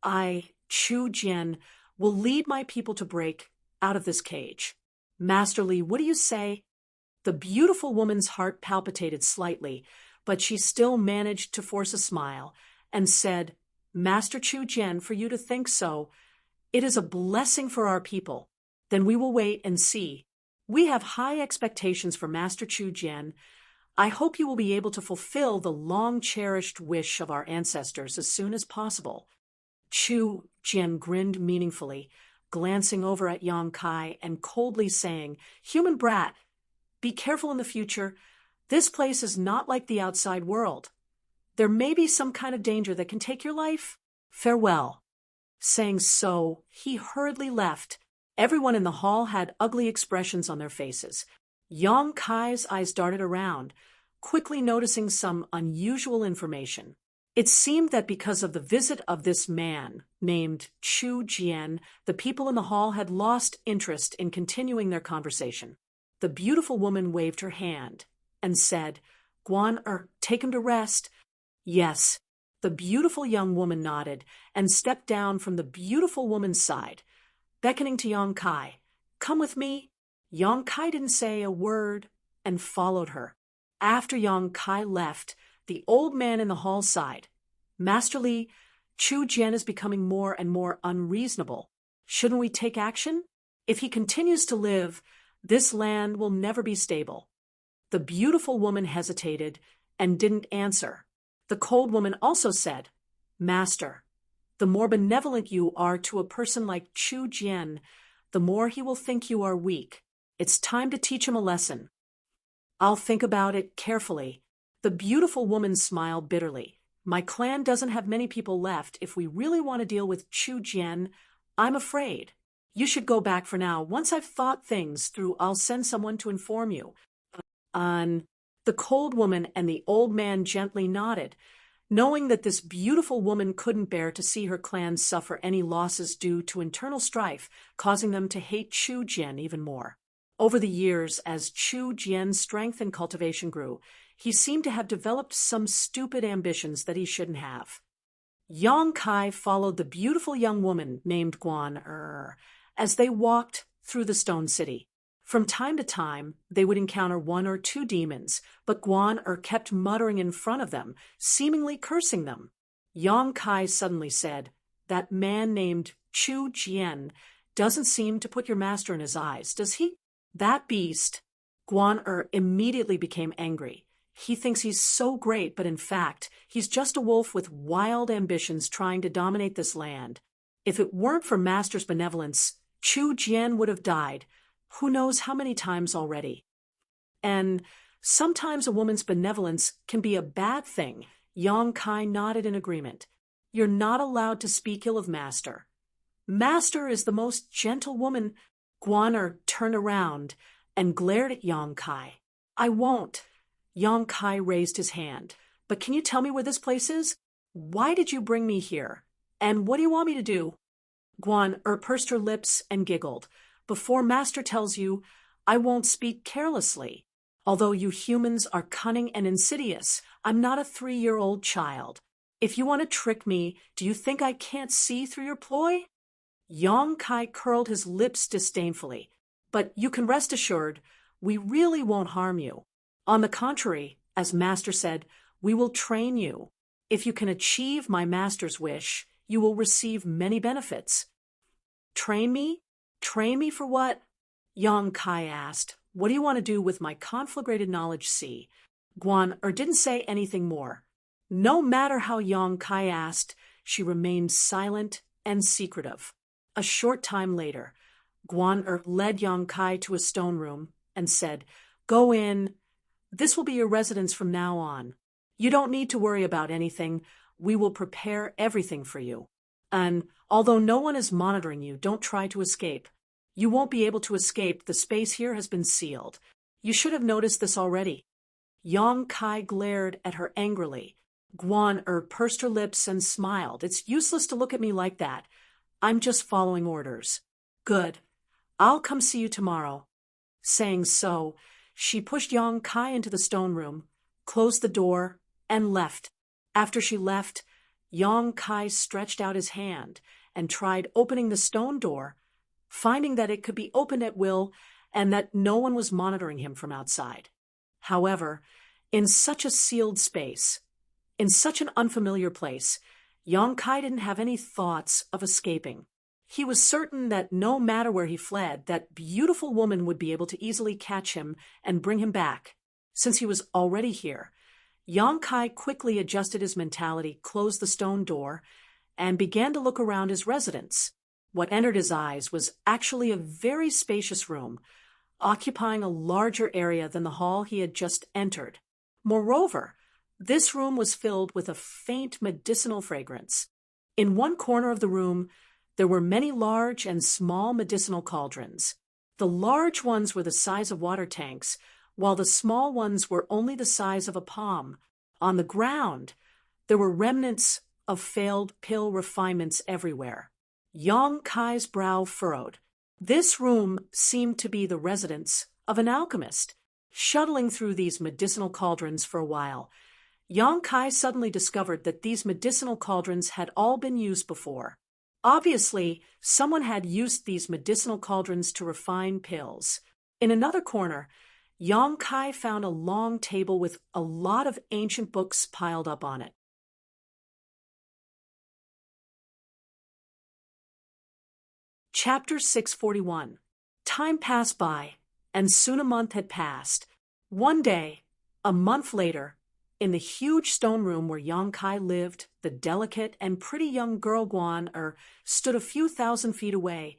I, Chu Jian, will lead my people to break out of this cage. Masterly, what do you say? The beautiful woman's heart palpitated slightly, but she still managed to force a smile and said, Master Chu Jian, for you to think so, it is a blessing for our people. Then we will wait and see. We have high expectations for Master Chu Jian. I hope you will be able to fulfill the long-cherished wish of our ancestors as soon as possible. Chu Jian grinned meaningfully, glancing over at Yang Kai and coldly saying, Human brat, be careful in the future. This place is not like the outside world. There may be some kind of danger that can take your life. Farewell. Saying so, he hurriedly left. Everyone in the hall had ugly expressions on their faces. Yang Kai's eyes darted around, quickly noticing some unusual information. It seemed that because of the visit of this man, named Chu Jian, the people in the hall had lost interest in continuing their conversation. The beautiful woman waved her hand and said, take him to rest. Yes. The beautiful young woman nodded and stepped down from the beautiful woman's side, beckoning to Yang Kai. Come with me. Yang Kai didn't say a word and followed her. After Yang Kai left, the old man in the hall sighed. Masterly, Chu Jian is becoming more and more unreasonable. Shouldn't we take action? If he continues to live, this land will never be stable. The beautiful woman hesitated and didn't answer. The cold woman also said, Master, the more benevolent you are to a person like Chu Jian, the more he will think you are weak. It's time to teach him a lesson. I'll think about it carefully. The beautiful woman smiled bitterly. My clan doesn't have many people left. If we really want to deal with Chu Jian, I'm afraid. You should go back for now. Once I've thought things through, I'll send someone to inform you. The cold woman and the old man gently nodded, knowing that this beautiful woman couldn't bear to see her clan suffer any losses due to internal strife, causing them to hate Chu Jian even more. Over the years, as Chu Jian's strength and cultivation grew, he seemed to have developed some stupid ambitions that he shouldn't have. Yang Kai followed the beautiful young woman named as they walked through the stone city. From time to time, they would encounter one or two demons, but kept muttering in front of them, seemingly cursing them. Yang Kai suddenly said, That man named Chu Jian doesn't seem to put your master in his eyes, does he? That beast. Immediately became angry. He thinks he's so great, but in fact, he's just a wolf with wild ambitions trying to dominate this land. If it weren't for Master's benevolence, Chu Jian would have died. Who knows how many times already? And sometimes a woman's benevolence can be a bad thing. Yang Kai nodded in agreement. You're not allowed to speak ill of Master. Master is the most gentle woman. Turned around and glared at Yang Kai. I won't. Yang Kai raised his hand. But can you tell me where this place is? Why did you bring me here? And what do you want me to do? Pursed her lips and giggled. Before Master tells you, I won't speak carelessly. Although you humans are cunning and insidious, I'm not a 3-year-old child. If you want to trick me, do you think I can't see through your ploy? Yang Kai curled his lips disdainfully. But you can rest assured, we really won't harm you. On the contrary, as Master said, we will train you. If you can achieve my Master's wish, you will receive many benefits. Train me? Train me for what? Yang Kai asked. What do you want to do with my conflagrated knowledge? See? Didn't say anything more. No matter how Yang Kai asked, she remained silent and secretive. A short time later, Guan led Yang Kai to a stone room and said, "Go in. This will be your residence from now on. You don't need to worry about anything. We will prepare everything for you. And although no one is monitoring you, don't try to escape. You won't be able to escape. The space here has been sealed. You should have noticed this already." Yang Kai glared at her angrily. Guan pursed her lips and smiled. "It's useless to look at me like that. I'm just following orders." "Good. I'll come see you tomorrow." Saying so, she pushed Yang Kai into the stone room, closed the door, and left. After she left, Yang Kai stretched out his hand and tried opening the stone door, finding that it could be opened at will and that no one was monitoring him from outside. However, in such a sealed space, in such an unfamiliar place, Yang Kai didn't have any thoughts of escaping. He was certain that no matter where he fled, that beautiful woman would be able to easily catch him and bring him back. Since he was already here, Yang Kai quickly adjusted his mentality, closed the stone door, and began to look around his residence. What entered his eyes was actually a very spacious room, occupying a larger area than the hall he had just entered. Moreover, this room was filled with a faint medicinal fragrance. In one corner of the room, there were many large and small medicinal cauldrons. The large ones were the size of water tanks, while the small ones were only the size of a palm. On the ground, there were remnants of failed pill refinements everywhere. Yang Kai's brow furrowed. This room seemed to be the residence of an alchemist. Shuttling through these medicinal cauldrons for a while, Yang Kai suddenly discovered that these medicinal cauldrons had all been used before. Obviously, someone had used these medicinal cauldrons to refine pills. In another corner, Yang Kai found a long table with a lot of ancient books piled up on it. Chapter 641. Time passed by, and soon a month had passed. One day, a month later, in the huge stone room where Yang Kai lived, the delicate and pretty young girl Guan stood a few thousand feet away,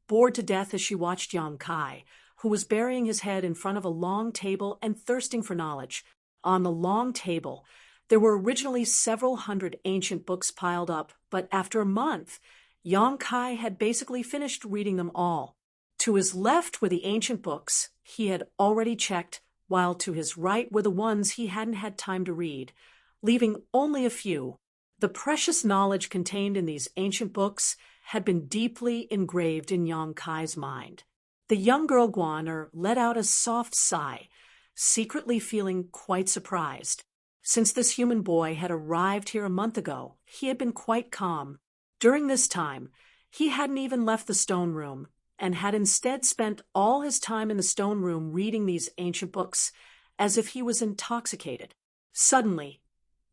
bored to death as she watched Yang Kai, who was burying his head in front of a long table and thirsting for knowledge. On the long table, there were originally several hundred ancient books piled up, but after a month, Yang Kai had basically finished reading them all. To his left were the ancient books he had already checked, while to his right were the ones he hadn't had time to read, leaving only a few. The precious knowledge contained in these ancient books had been deeply engraved in Yang Kai's mind. The young girl Guan let out a soft sigh, secretly feeling quite surprised. Since this human boy had arrived here a month ago, he had been quite calm. During this time, he hadn't even left the stone room, and had instead spent all his time in the stone room reading these ancient books, as if he was intoxicated. Suddenly,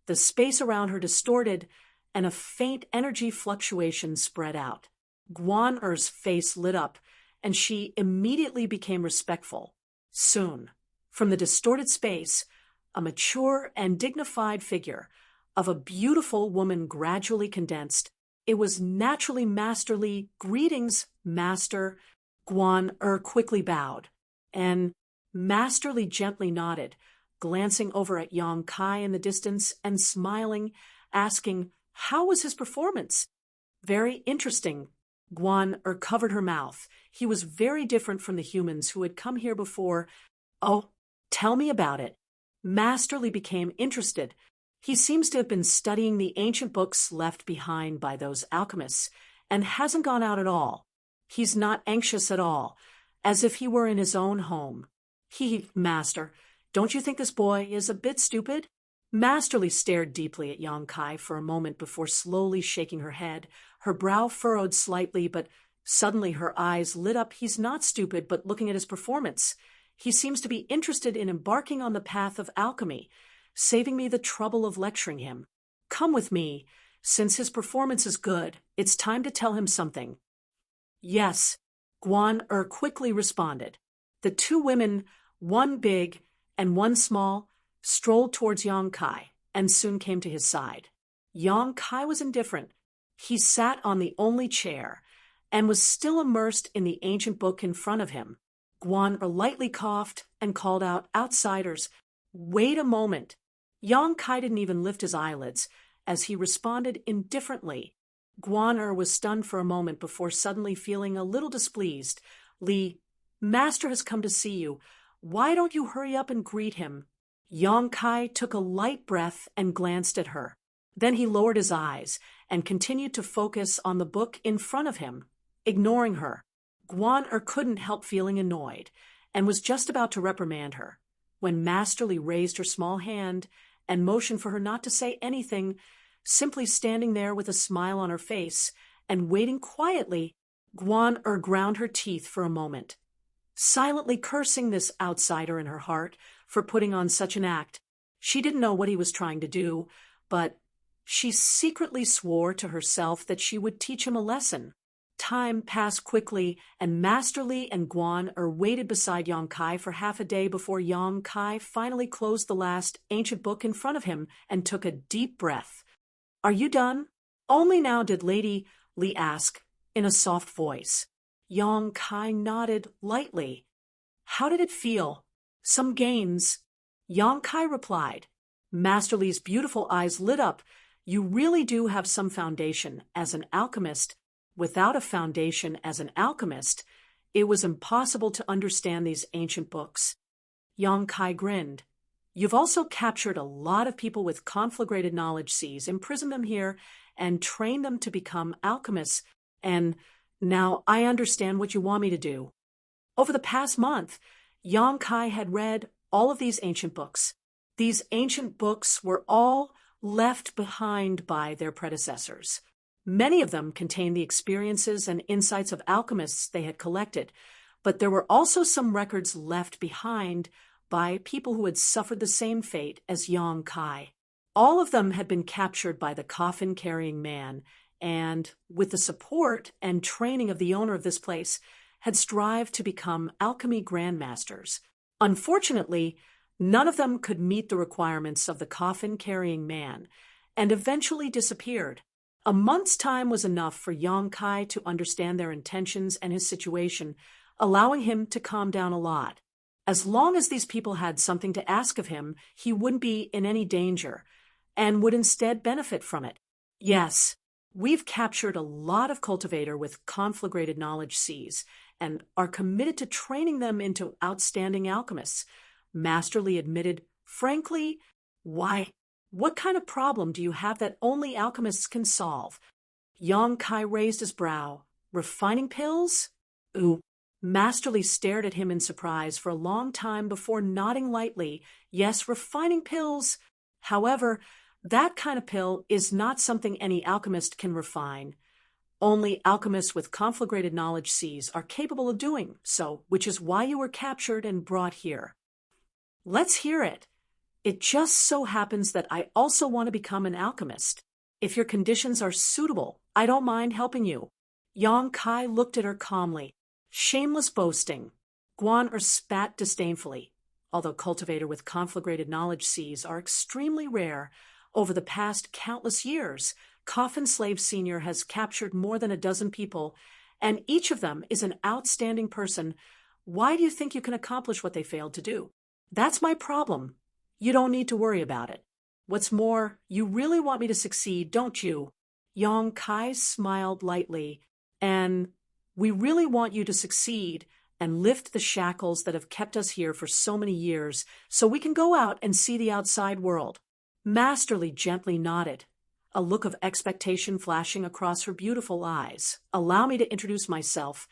the space around her distorted, and a faint energy fluctuation spread out. Guan face lit up, and she immediately became respectful. Soon, from the distorted space, a mature and dignified figure of a beautiful woman gradually condensed. It was naturally masterly. "Greetings, Master." Guan quickly bowed, and Masterly gently nodded, glancing over at Yang Kai in the distance and smiling, asking, "How was his performance?" "Very interesting." Guan covered her mouth. He was very different from the humans who had come here before. "Oh, tell me about it." Masterly became interested. He seems to have been studying the ancient books left behind by those alchemists, and hasn't gone out at all. He's not anxious at all, as if he were in his own home. Master, don't you think this boy is a bit stupid?" Masterly stared deeply at Yang Kai for a moment before slowly shaking her head. Her brow furrowed slightly, but suddenly her eyes lit up. "He's not stupid, but looking at his performance, he seems to be interested in embarking on the path of alchemy, saving me the trouble of lecturing him. Come with me. Since his performance is good, it's time to tell him something." "Yes," Guan quickly responded. The two women, one big and one small, strolled towards Yang Kai and soon came to his side. Yang Kai was indifferent. He sat on the only chair and was still immersed in the ancient book in front of him. Guan lightly coughed and called out, "Outsiders, wait a moment." Yang Kai didn't even lift his eyelids as he responded indifferently. Guan was stunned for a moment before suddenly feeling a little displeased. "Li, Master has come to see you. Why don't you hurry up and greet him?" Yang Kai took a light breath and glanced at her. Then he lowered his eyes and continued to focus on the book in front of him, ignoring her. Guan couldn't help feeling annoyed and was just about to reprimand her when Master Li raised her small hand and motioned for her not to say anything, simply standing there with a smile on her face and waiting quietly. Guan ground her teeth for a moment, silently cursing this outsider in her heart for putting on such an act. She didn't know what he was trying to do, but she secretly swore to herself that she would teach him a lesson. Time passed quickly, and Master Li and Guan waited beside Yang Kai for half a day before Yang Kai finally closed the last ancient book in front of him and took a deep breath. "Are you done?" Only now did Lady Li ask, in a soft voice. Yang Kai nodded lightly. "How did it feel?" "Some gains," Yang Kai replied. Master Li's beautiful eyes lit up. "You really do have some foundation as an alchemist." Without a foundation as an alchemist, it was impossible to understand these ancient books. Yang Kai grinned. "You've also captured a lot of people with conflagrated knowledge seas, imprisoned them here, and trained them to become alchemists, and now I understand what you want me to do." Over the past month, Yang Kai had read all of these ancient books. These ancient books were all left behind by their predecessors. Many of them contained the experiences and insights of alchemists they had collected, but there were also some records left behind by people who had suffered the same fate as Yang Kai. All of them had been captured by the coffin-carrying man, and, with the support and training of the owner of this place, had strived to become alchemy grandmasters. Unfortunately, none of them could meet the requirements of the coffin-carrying man, and eventually disappeared. A month's time was enough for Yang Kai to understand their intentions and his situation, allowing him to calm down a lot. As long as these people had something to ask of him, he wouldn't be in any danger, and would instead benefit from it. "Yes, we've captured a lot of cultivator with conflagrated knowledge seas, and are committed to training them into outstanding alchemists," Master Li admitted. "Frankly, why? What kind of problem do you have that only alchemists can solve?" Yang Kai raised his brow. "Refining pills?" "Ooh." Master Li stared at him in surprise for a long time before nodding lightly. "Yes, refining pills. However, that kind of pill is not something any alchemist can refine. Only alchemists with conflagrated knowledge seas are capable of doing so, which is why you were captured and brought here." "Let's hear it. It just so happens that I also want to become an alchemist. If your conditions are suitable, I don't mind helping you." Yang Kai looked at her calmly. "Shameless boasting." Guan spat disdainfully. Although cultivator with conflagrated knowledge seas are extremely rare, over the past countless years, Coffin Slave Senior has captured more than a dozen people, and each of them is an outstanding person. Why do you think you can accomplish what they failed to do? That's my problem. You don't need to worry about it. What's more, you really want me to succeed, don't you? Yang Kai smiled lightly. "And we really want you to succeed and lift the shackles that have kept us here for so many years, so we can go out and see the outside world." Master Li gently nodded, a look of expectation flashing across her beautiful eyes. "Allow me to introduce myself.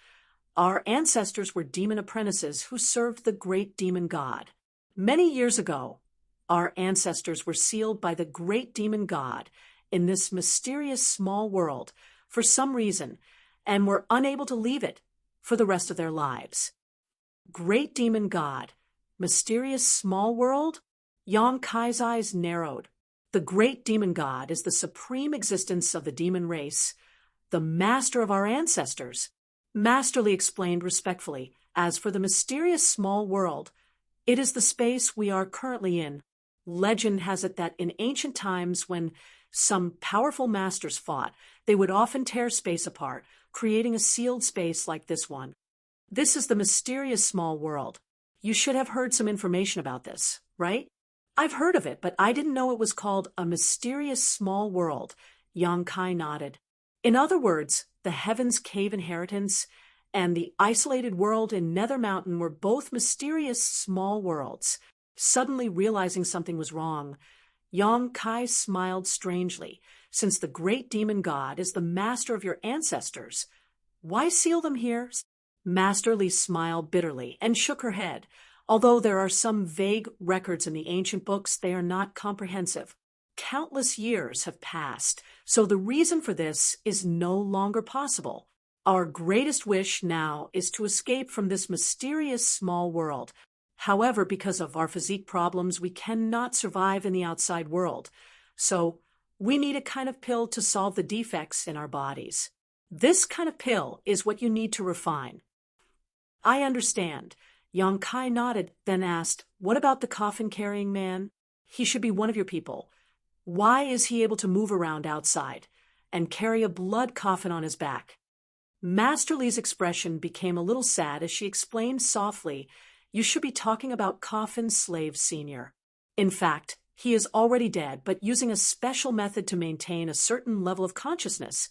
Our ancestors were demon apprentices who served the great demon god. Many years ago, our ancestors were sealed by the great demon god in this mysterious small world for some reason, and were unable to leave it for the rest of their lives." Great demon god, mysterious small world? Yang Kai's eyes narrowed. The great demon god is the supreme existence of the demon race, the master of our ancestors. Master Li explained respectfully. "As for the mysterious small world, it is the space we are currently in. Legend has it that in ancient times, when some powerful masters fought, they would often tear space apart, creating a sealed space like this one. This is the mysterious small world. You should have heard some information about this, right? I've heard of it, but I didn't know it was called a mysterious small world. Yang Kai nodded. In other words, the Heaven's Cave inheritance and the isolated world in Nether Mountain were both mysterious small worlds. Suddenly realizing something was wrong, Yang Kai smiled strangely. Since the great demon god is the master of your ancestors, why seal them here? Master Li smiled bitterly and shook her head. Although there are some vague records in the ancient books, they are not comprehensive. Countless years have passed, so the reason for this is no longer possible. Our greatest wish now is to escape from this mysterious small world. However, because of our physique problems, we cannot survive in the outside world. So we need a kind of pill to solve the defects in our bodies. This kind of pill is what you need to refine. I understand. Yang Kai nodded, then asked, what about the coffin-carrying man? He should be one of your people. Why is he able to move around outside and carry a blood coffin on his back? Master Li's expression became a little sad as she explained softly, you should be talking about Coffin Slave Senior. In fact, he is already dead, but using a special method to maintain a certain level of consciousness.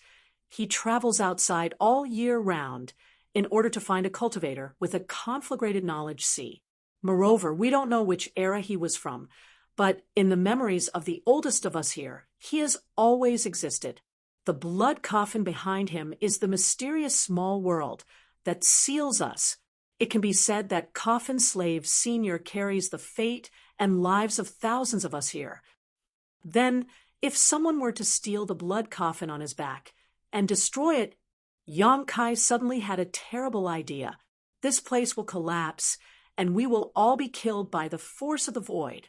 He travels outside all year round in order to find a cultivator with a conflagrated knowledge sea. Moreover, we don't know which era he was from, but in the memories of the oldest of us here, he has always existed. The blood coffin behind him is the mysterious small world that seals us. It can be said that Coffin Slave Senior carries the fate and lives of thousands of us here. Then, if someone were to steal the blood coffin on his back and destroy it, Yang Kai suddenly had a terrible idea. This place will collapse, and we will all be killed by the force of the void.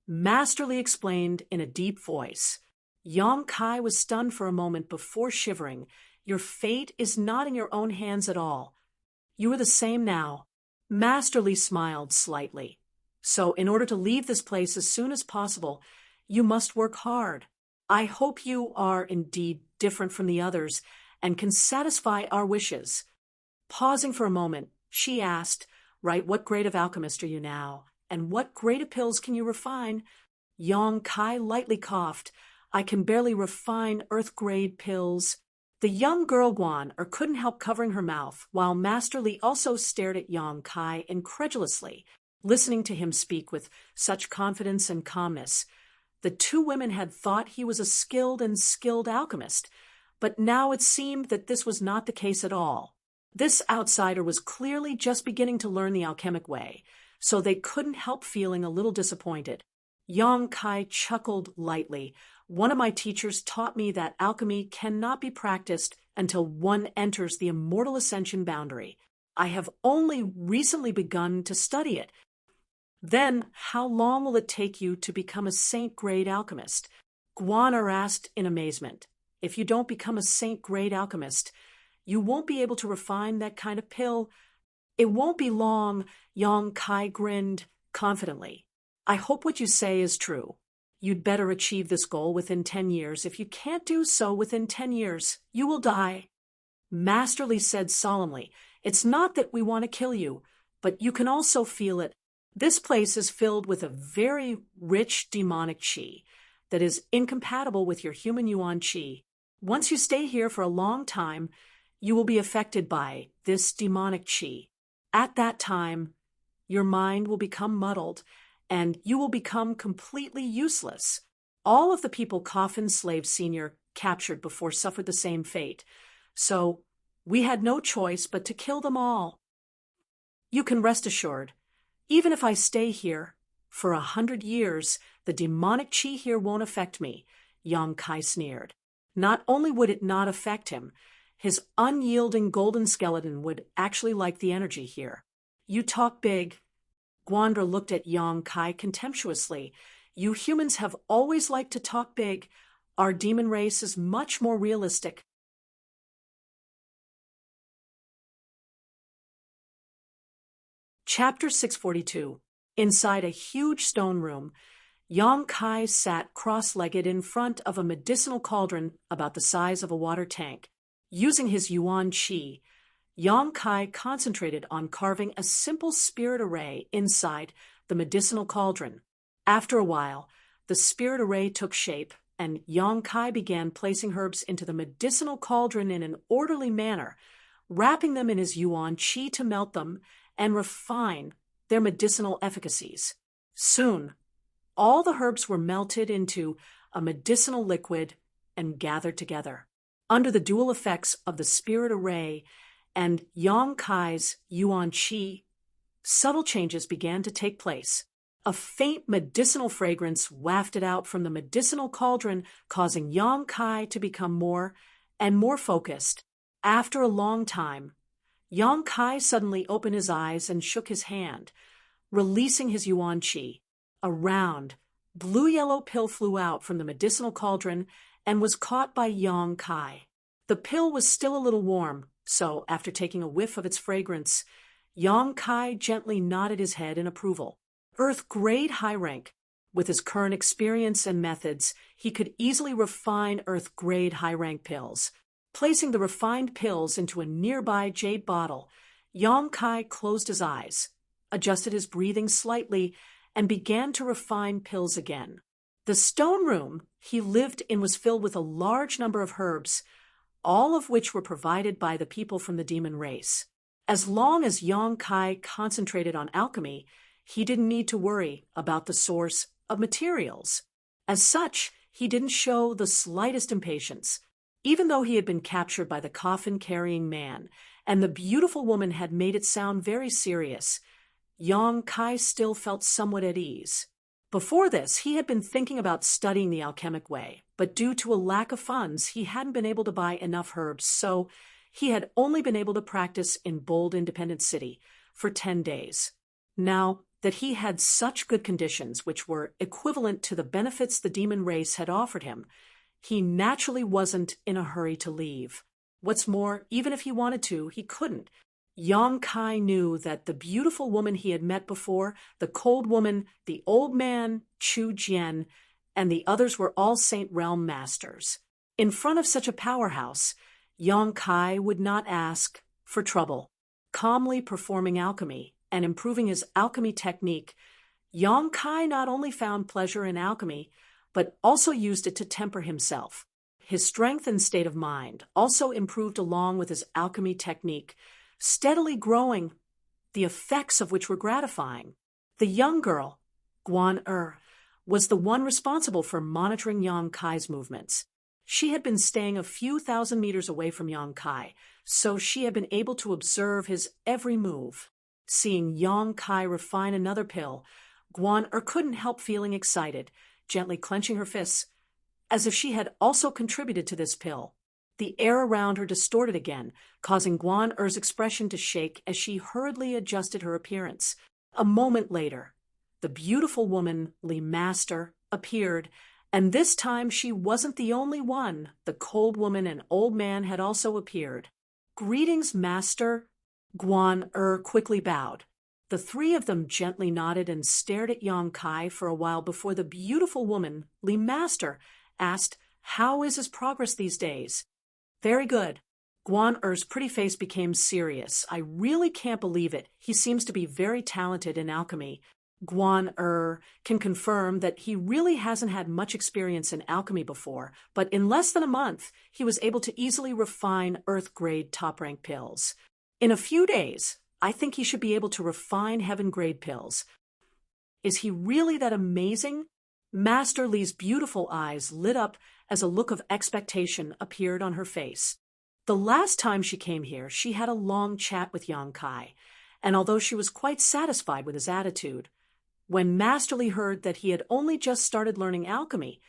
Master Li explained in a deep voice. Yang Kai was stunned for a moment before shivering. Your fate is not in your own hands at all. You are the same now. Master Li smiled slightly. So in order to leave this place as soon as possible, you must work hard. I hope you are indeed different from the others and can satisfy our wishes. Pausing for a moment, she asked, right, what grade of alchemist are you now? And what grade of pills can you refine? Yang Kai lightly coughed. I can barely refine earth-grade pills. The young girl Guan couldn't help covering her mouth, while Master Li also stared at Yang Kai incredulously, listening to him speak with such confidence and calmness. The two women had thought he was a skilled alchemist, but now it seemed that this was not the case at all. This outsider was clearly just beginning to learn the alchemic way, so they couldn't help feeling a little disappointed. Yang Kai chuckled lightly. One of my teachers taught me that alchemy cannot be practiced until one enters the immortal ascension boundary. I have only recently begun to study it. Then, how long will it take you to become a saint-grade alchemist? Guan asked in amazement. If you don't become a saint-grade alchemist, you won't be able to refine that kind of pill. It won't be long, Yang Kai grinned confidently. I hope what you say is true. You'd better achieve this goal within 10 years. If you can't do so within 10 years, you will die. Master Li said solemnly, it's not that we want to kill you, but you can also feel it. This place is filled with a very rich demonic qi that is incompatible with your human yuan qi. Once you stay here for a long time, you will be affected by this demonic qi. At that time, your mind will become muddled, and you will become completely useless. All of the people Coffin Slave Senior captured before suffered the same fate, so we had no choice but to kill them all. You can rest assured, even if I stay here for 100 years, the demonic qi here won't affect me, Yang Kai sneered. Not only would it not affect him, his unyielding golden skeleton would actually like the energy here. You talk big. Guandra looked at Yang Kai contemptuously. You humans have always liked to talk big. Our demon race is much more realistic. Chapter 642. Inside a huge stone room, Yang Kai sat cross-legged in front of a medicinal cauldron about the size of a water tank. Using his yuan qi, Yang Kai concentrated on carving a simple spirit array inside the medicinal cauldron. After a while, the spirit array took shape, and Yang Kai began placing herbs into the medicinal cauldron in an orderly manner, wrapping them in his yuan qi to melt them and refine their medicinal efficacies. Soon, all the herbs were melted into a medicinal liquid and gathered together. Under the dual effects of the spirit array and Yang Kai's yuan qi, subtle changes began to take place. A faint medicinal fragrance wafted out from the medicinal cauldron, causing Yang Kai to become more and more focused. After a long time, Yang Kai suddenly opened his eyes and shook his hand, releasing his yuan qi. A round, blue-yellow pill flew out from the medicinal cauldron and was caught by Yang Kai. The pill was still a little warm, so after taking a whiff of its fragrance, Yang Kai gently nodded his head in approval. Earth-grade high rank. With his current experience and methods, he could easily refine Earth-grade high-rank pills. Placing the refined pills into a nearby jade bottle, Yang Kai closed his eyes, adjusted his breathing slightly, and began to refine pills again. The stone room he lived in was filled with a large number of herbs, all of which were provided by the people from the demon race. As long as Yang Kai concentrated on alchemy, he didn't need to worry about the source of materials. As such, he didn't show the slightest impatience. Even though he had been captured by the coffin-carrying man, and the beautiful woman had made it sound very serious, Yang Kai still felt somewhat at ease. Before this, he had been thinking about studying the alchemic way, but due to a lack of funds, he hadn't been able to buy enough herbs, so he had only been able to practice in Bold Independent City for 10 days. Now that he had such good conditions, which were equivalent to the benefits the demon race had offered him, he naturally wasn't in a hurry to leave. What's more, even if he wanted to, he couldn't. Yang Kai knew that the beautiful woman he had met before, the cold woman, the old man, Chu Jian, and the others were all Saint Realm masters. In front of such a powerhouse, Yang Kai would not ask for trouble. Calmly performing alchemy and improving his alchemy technique, Yang Kai not only found pleasure in alchemy, but also used it to temper himself. His strength and state of mind also improved along with his alchemy technique, steadily growing, the effects of which were gratifying. The young girl, Guan was the one responsible for monitoring Yang Kai's movements. She had been staying a few thousand meters away from Yang Kai, so she had been able to observe his every move. Seeing Yang Kai refine another pill, Guan couldn't help feeling excited, gently clenching her fists, as if she had also contributed to this pill. The air around her distorted again, causing Guan expression to shake as she hurriedly adjusted her appearance. A moment later, the beautiful woman, Li Master, appeared, and this time she wasn't the only one. The cold woman and old man had also appeared. "Greetings, Master." Guan quickly bowed. The three of them gently nodded and stared at Yang Kai for a while before the beautiful woman, Li Master, asked, "How is his progress these days?" "Very good." Guan pretty face became serious. "I really can't believe it. He seems to be very talented in alchemy." Guan can confirm that he really hasn't had much experience in alchemy before, but in less than a month, he was able to easily refine Earth-grade top-rank pills. In a few days, I think he should be able to refine heaven-grade pills. Is he really that amazing? Master Li's beautiful eyes lit up as a look of expectation appeared on her face. The last time she came here, she had a long chat with Yang Kai, and although she was quite satisfied with his attitude, when Master Li heard that he had only just started learning alchemy,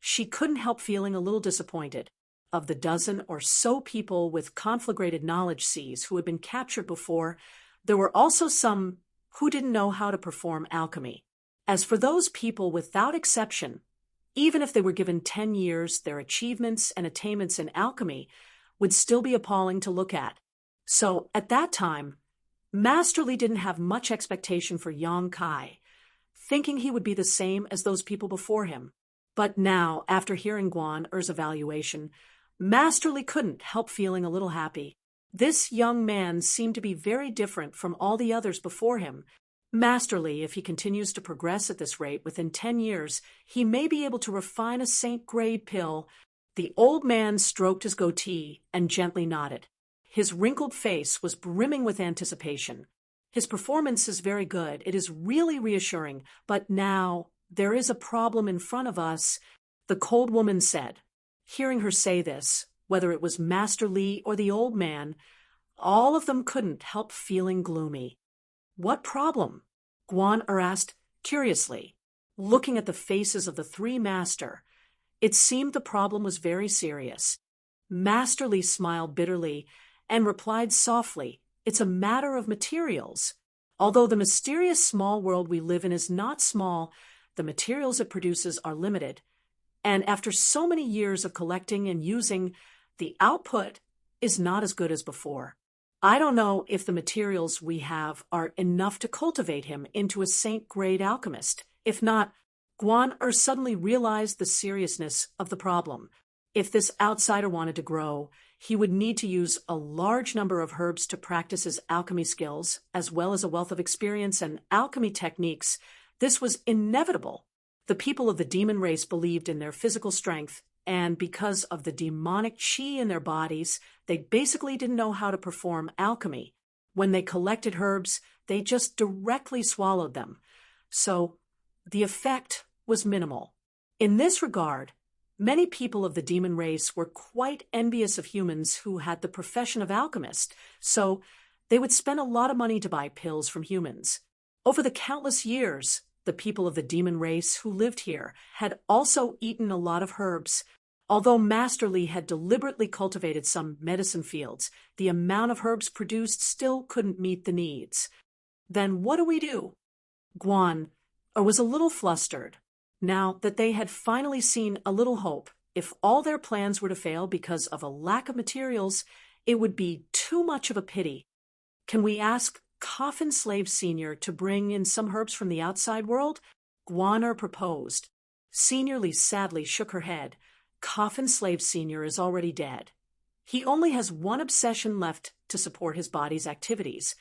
she couldn't help feeling a little disappointed. Of the dozen or so people with conflagrated knowledge seas who had been captured before, there were also some who didn't know how to perform alchemy. As for those people, without exception, even if they were given 10 years, their achievements and attainments in alchemy would still be appalling to look at. So, at that time, Master Li didn't have much expectation for Yang Kai. thinking he would be the same as those people before him. But now, after hearing Guan Er's evaluation, Master Li couldn't help feeling a little happy. This young man seemed to be very different from all the others before him. Master Li, if he continues to progress at this rate, within 10 years, he may be able to refine a saint-grade pill. The old man stroked his goatee and gently nodded. His wrinkled face was brimming with anticipation. His performance is very good. It is really reassuring. But now, there is a problem in front of us, the cold woman said. Hearing her say this, whether it was Master Li or the old man, all of them couldn't help feeling gloomy. What problem? Guan Er asked curiously, looking at the faces of the three master. It seemed the problem was very serious. Master Li smiled bitterly and replied softly, "It's a matter of materials. Although the mysterious small world we live in is not small, the materials it produces are limited. And after so many years of collecting and using, the output is not as good as before. I don't know if the materials we have are enough to cultivate him into a saint-grade alchemist. If not," Guan Er suddenly realized the seriousness of the problem. If this outsider wanted to grow, he would need to use a large number of herbs to practice his alchemy skills, as well as a wealth of experience and alchemy techniques. This was inevitable. The people of the demon race believed in their physical strength, and because of the demonic qi in their bodies, they basically didn't know how to perform alchemy. When they collected herbs, they just directly swallowed them. So the effect was minimal. In this regard, many people of the demon race were quite envious of humans who had the profession of alchemist, so they would spend a lot of money to buy pills from humans. Over the countless years, the people of the demon race who lived here had also eaten a lot of herbs. Although Master Li had deliberately cultivated some medicine fields, the amount of herbs produced still couldn't meet the needs. Then what do we do? Guan was a little flustered. Now that they had finally seen a little hope, if all their plans were to fail because of a lack of materials, it would be too much of a pity. Can we ask Coffin Slave Senior to bring in some herbs from the outside world? Guan Er proposed. Senior Li sadly shook her head. Coffin Slave Senior is already dead. He only has one obsession left to support his body's activities.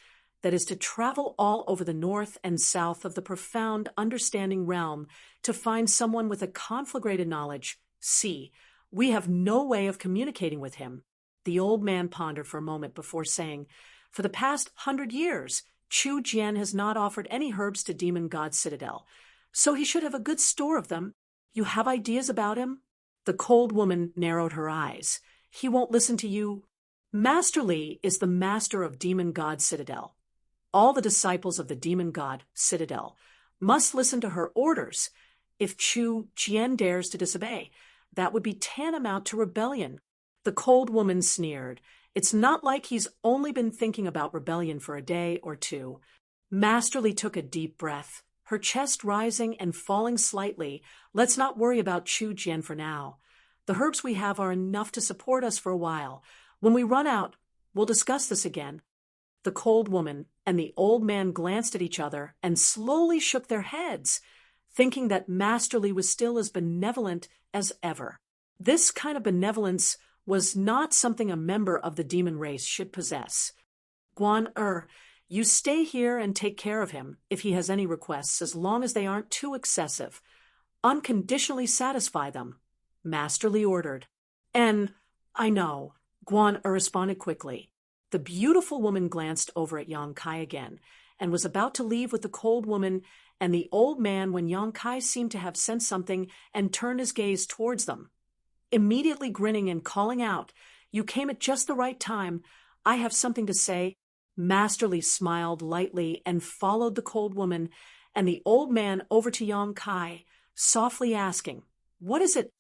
That is to travel all over the north and south of the profound understanding realm to find someone with a conflagrated knowledge. See, we have no way of communicating with him. The old man pondered for a moment before saying, "For the past 100 years, Chu Jian has not offered any herbs to Demon God Citadel, so he should have a good store of them. You have ideas about him?" The cold woman narrowed her eyes. "He won't listen to you." Master Li is the master of Demon God Citadel. All the disciples of the Demon God Citadel must listen to her orders. If Chu Jian dares to disobey, that would be tantamount to rebellion. The cold woman sneered. It's not like he's only been thinking about rebellion for a day or two. Master Li took a deep breath, her chest rising and falling slightly. "Let's not worry about Chu Jian for now. The herbs we have are enough to support us for a while. When we run out, we'll discuss this again." The cold woman and the old man glanced at each other and slowly shook their heads, thinking that Master Li was still as benevolent as ever. This kind of benevolence was not something a member of the demon race should possess. "Guan Er, you stay here and take care of him if he has any requests, as long as they aren't too excessive. Unconditionally satisfy them," Master Li ordered. "And I know," Guan Er responded quickly. The beautiful woman glanced over at Yang Kai again and was about to leave with the cold woman and the old man when Yang Kai seemed to have sensed something and turned his gaze towards them. Immediately grinning and calling out, "You came at just the right time. I have something to say." Master Li smiled lightly and followed the cold woman and the old man over to Yang Kai, softly asking, "What is it?"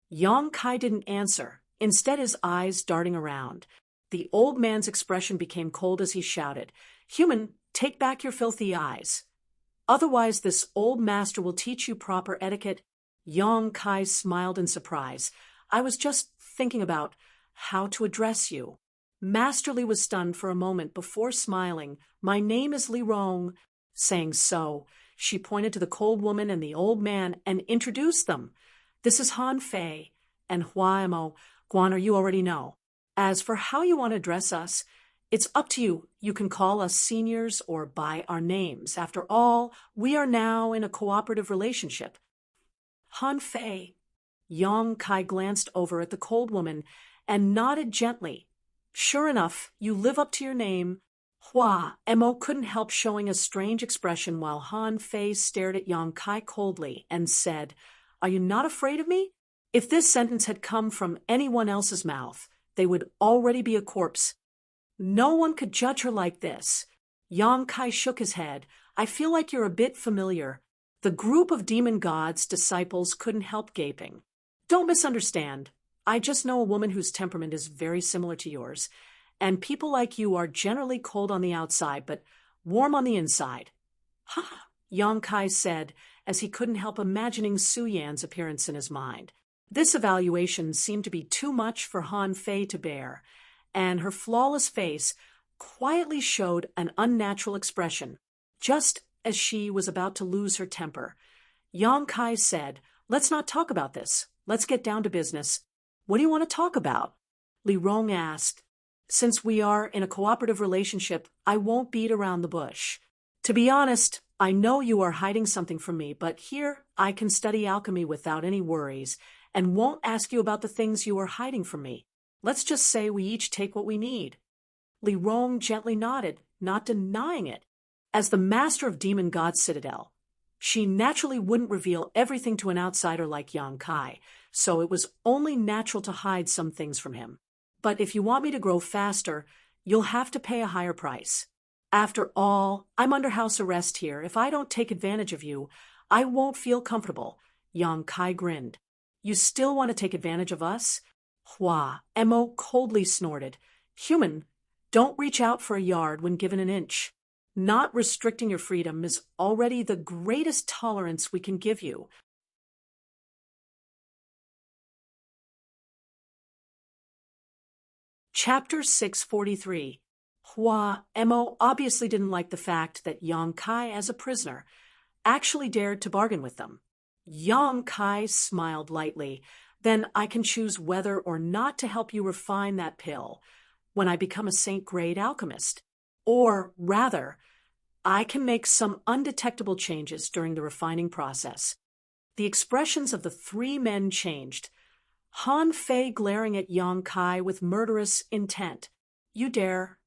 Yang Kai didn't answer, instead his eyes darting around. The old man's expression became cold as he shouted, "Human, take back your filthy eyes. Otherwise this old master will teach you proper etiquette." Yang Kai smiled in surprise. "I was just thinking about how to address you." Master Li was stunned for a moment before smiling. "My name is Li Rong." Saying so, She pointed to the cold woman and the old man and introduced them. This is Han Fei and Hua Mo. Guan, you already know. As for how you want to address us, it's up to you. You can call us seniors or by our names. After all, we are now in a cooperative relationship. Han Fei. Yang Kai glanced over at the cold woman and nodded gently. Sure enough, you live up to your name. Hua Mo couldn't help showing a strange expression while Han Fei stared at Yang Kai coldly and said, Are you not afraid of me? If this sentence had come from anyone else's mouth, they would already be a corpse. No one could judge her like this. Yang Kai shook his head. I feel like you're a bit familiar. The group of demon gods' disciples couldn't help gaping. Don't misunderstand. I just know a woman whose temperament is very similar to yours, and people like you are generally cold on the outside, but warm on the inside. Ha! Yang Kai said, as he couldn't help imagining Su Yan's appearance in his mind. This evaluation seemed to be too much for Han Fei to bear, and her flawless face quietly showed an unnatural expression, just as she was about to lose her temper. Yang Kai said, Let's not talk about this. Let's get down to business. What do you want to talk about? Li Rong asked. Since we are in a cooperative relationship, I won't beat around the bush. To be honest, I know you are hiding something from me, but here I can study alchemy without any worries and won't ask you about the things you are hiding from me. Let's just say we each take what we need. Li Rong gently nodded, not denying it. As the master of Demon God's Citadel, she naturally wouldn't reveal everything to an outsider like Yang Kai, so it was only natural to hide some things from him. But if you want me to grow faster, you'll have to pay a higher price. After all, I'm under house arrest here. If I don't take advantage of you, I won't feel comfortable. Yang Kai grinned. You still want to take advantage of us? Hua Mo coldly snorted. Human, don't reach out for a yard when given an inch. Not restricting your freedom is already the greatest tolerance we can give you. Chapter 643. Hua Mo obviously didn't like the fact that Yang Kai, as a prisoner, actually dared to bargain with them. Yang Kai smiled lightly. Then I can choose whether or not to help you refine that pill when I become a saint-grade alchemist. Or, rather, I can make some undetectable changes during the refining process. The expressions of the three men changed. Han Fei glaring at Yang Kai with murderous intent. You dare?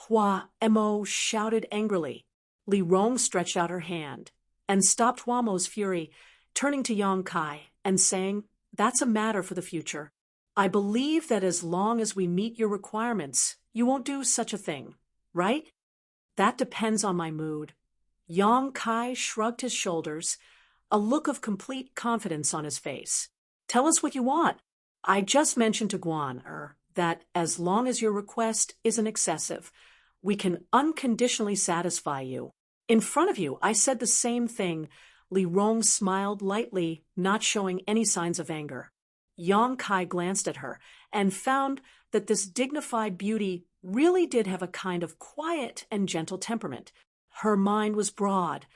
Hua Mo shouted angrily. Li Rong stretched out her hand and stopped Hua Mo's fury, turning to Yang Kai and saying, That's a matter for the future. I believe that as long as we meet your requirements, you won't do such a thing, right? That depends on my mood. Yang Kai shrugged his shoulders, a look of complete confidence on his face. Tell us what you want. I just mentioned to Guan that as long as your request isn't excessive, we can unconditionally satisfy you. In front of you, I said the same thing. Li Rong smiled lightly, not showing any signs of anger. Yang Kai glanced at her and found that this dignified beauty really did have a kind of quiet and gentle temperament. Her mind was broad,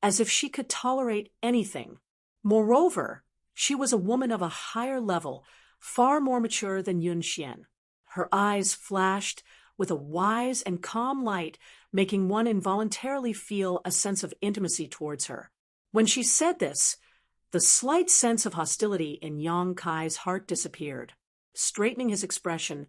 as if she could tolerate anything. Moreover, she was a woman of a higher level, far more mature than Yun Xian. Her eyes flashed with a wise and calm light, making one involuntarily feel a sense of intimacy towards her. When she said this, the slight sense of hostility in Yang Kai's heart disappeared. Straightening his expression,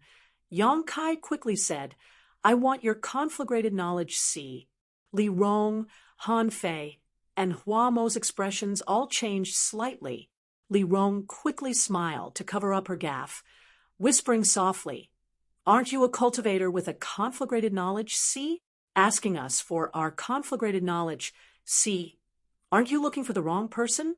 Yang Kai quickly said, I want your conflagrated knowledge C. Li Rong, Han Fei, and Hua Mo's expressions all changed slightly. Li Rong quickly smiled to cover up her gaffe, whispering softly, Aren't you a cultivator with a conflagrated knowledge C? Asking us for our conflagrated knowledge C. Aren't you looking for the wrong person?